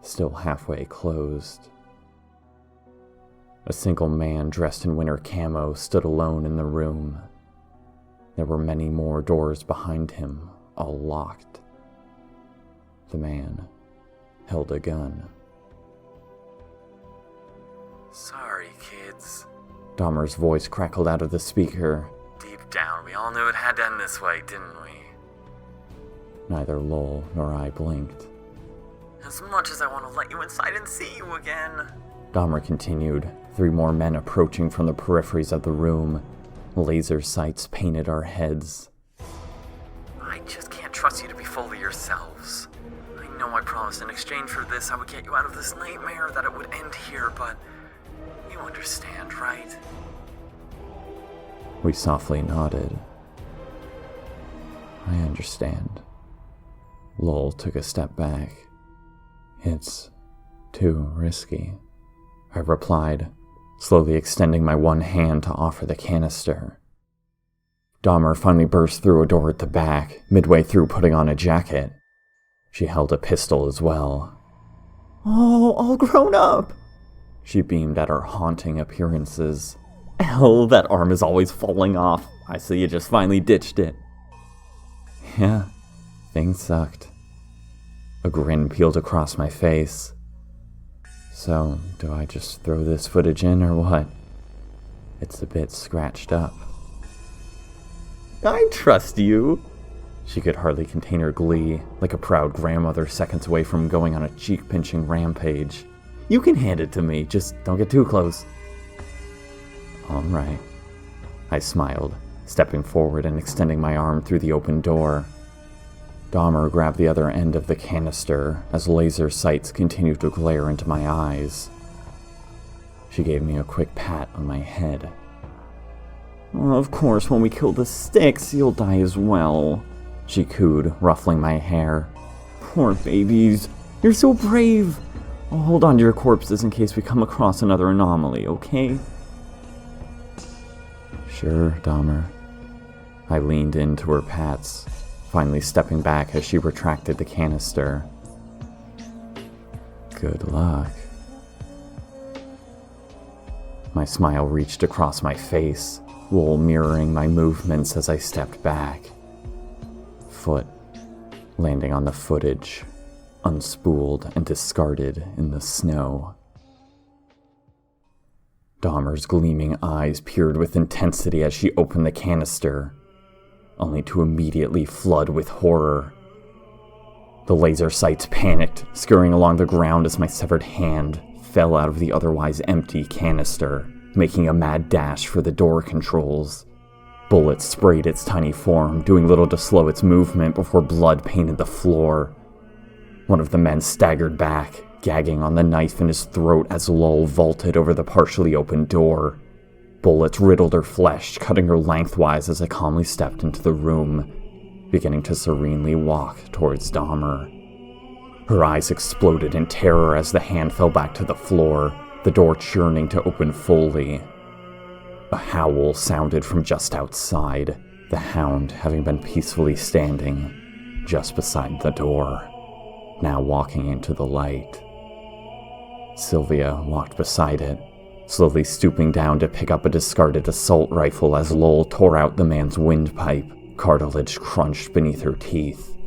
[SPEAKER 4] still halfway closed. A single man dressed in winter camo stood alone in the room. There were many more doors behind him, all locked. The man held a gun.
[SPEAKER 1] Sorry, kids.
[SPEAKER 4] Dahmer's voice crackled out of the speaker.
[SPEAKER 1] Deep down, we all knew it had to end this way, didn't we?
[SPEAKER 4] Neither Lowell nor I blinked.
[SPEAKER 1] As much as I want to let you inside and see you again.
[SPEAKER 4] Dahmer continued, 3 more men approaching from the peripheries of the room. Laser sights painted our heads.
[SPEAKER 1] I just can't trust you to be fully yourselves. I know I promised in exchange for this I would get you out of this nightmare, that it would end here, but you understand, right?
[SPEAKER 4] We softly nodded. I understand. Lowell took a step back. It's too risky, I replied, slowly extending my one hand to offer the canister. Dahmer finally burst through a door at the back, midway through putting on a jacket. She held a pistol as well. Oh, all grown up! She beamed at our haunting appearances. Elle, that arm is always falling off. I see you just finally ditched it. Yeah, things sucked. A grin peeled across my face. So, do I just throw this footage in or what? It's a bit scratched up. I trust you. She could hardly contain her glee, like a proud grandmother seconds away from going on a cheek-pinching rampage. You can hand it to me, just don't get too close. All right. I smiled, stepping forward and extending my arm through the open door. Dahmer grabbed the other end of the canister as laser sights continued to glare into my eyes. She gave me a quick pat on my head. Of course, when we kill the sticks, you'll die as well, she cooed, ruffling my hair. Poor babies. You're so brave. I'll hold on to your corpses in case we come across another anomaly, okay? Sure, Dahmer. I leaned into her pats, finally stepping back as she retracted the canister.
[SPEAKER 1] Good luck. My smile reached across my face, Lowell mirroring my movements as I stepped back. Foot landing on the footage, unspooled and discarded in the snow. Dahmer's gleaming eyes peered with intensity as she opened the canister, only to immediately flood with horror. The laser sights panicked, scurrying along the ground as my severed hand fell out of the otherwise empty canister, making a mad dash for the door controls. Bullets sprayed its tiny form, doing little to slow its movement before blood painted the floor. One of the men staggered back, gagging on the knife in his throat as Lowell vaulted over the partially open door. Bullets riddled her flesh, cutting her lengthwise as I calmly stepped into the room, beginning to serenely walk towards Dahmer. Her eyes exploded in terror as the hand fell back to the floor, the door churning to open fully. A howl sounded from just outside, the hound having been peacefully standing just beside the door, now walking into the light. Sylvia walked beside it, slowly stooping down to pick up a discarded assault rifle as Lowell tore out the man's windpipe, cartilage crunched beneath her teeth.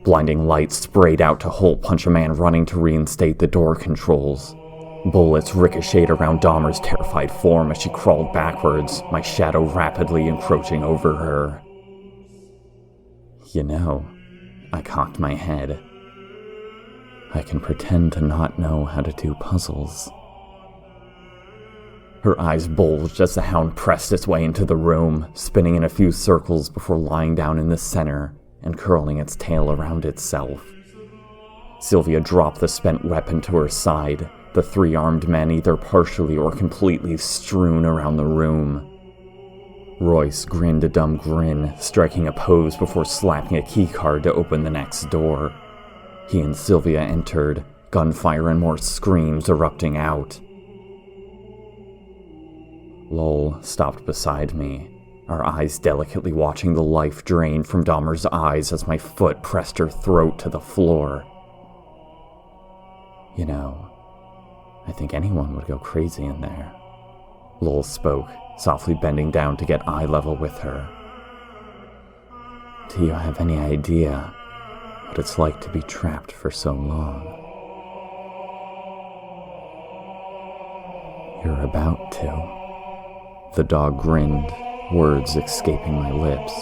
[SPEAKER 1] Blinding light sprayed out to hole punch a man running to reinstate the door controls. Bullets ricocheted around Dahmer's terrified form as she crawled backwards, my shadow rapidly encroaching over her. You know, I cocked my head. I can pretend to not know how to do puzzles. Her eyes bulged as the hound pressed its way into the room, spinning in a few circles before lying down in the center and curling its tail around itself. Sylvia dropped the spent weapon to her side, the three-armed men either partially or completely strewn around the room. Royce grinned a dumb grin, striking a pose before slapping a keycard to open the next door. He and Sylvia entered, gunfire and more screams erupting out. Lowell stopped beside me, our eyes delicately watching the life drain from Dahmer's eyes as my foot pressed her throat to the floor. You know, I think anyone would go crazy in there. Lowell spoke, softly bending down to get eye level with her. Do you have any idea what it's like to be trapped for so long? You're about to. The dog grinned, words escaping my lips.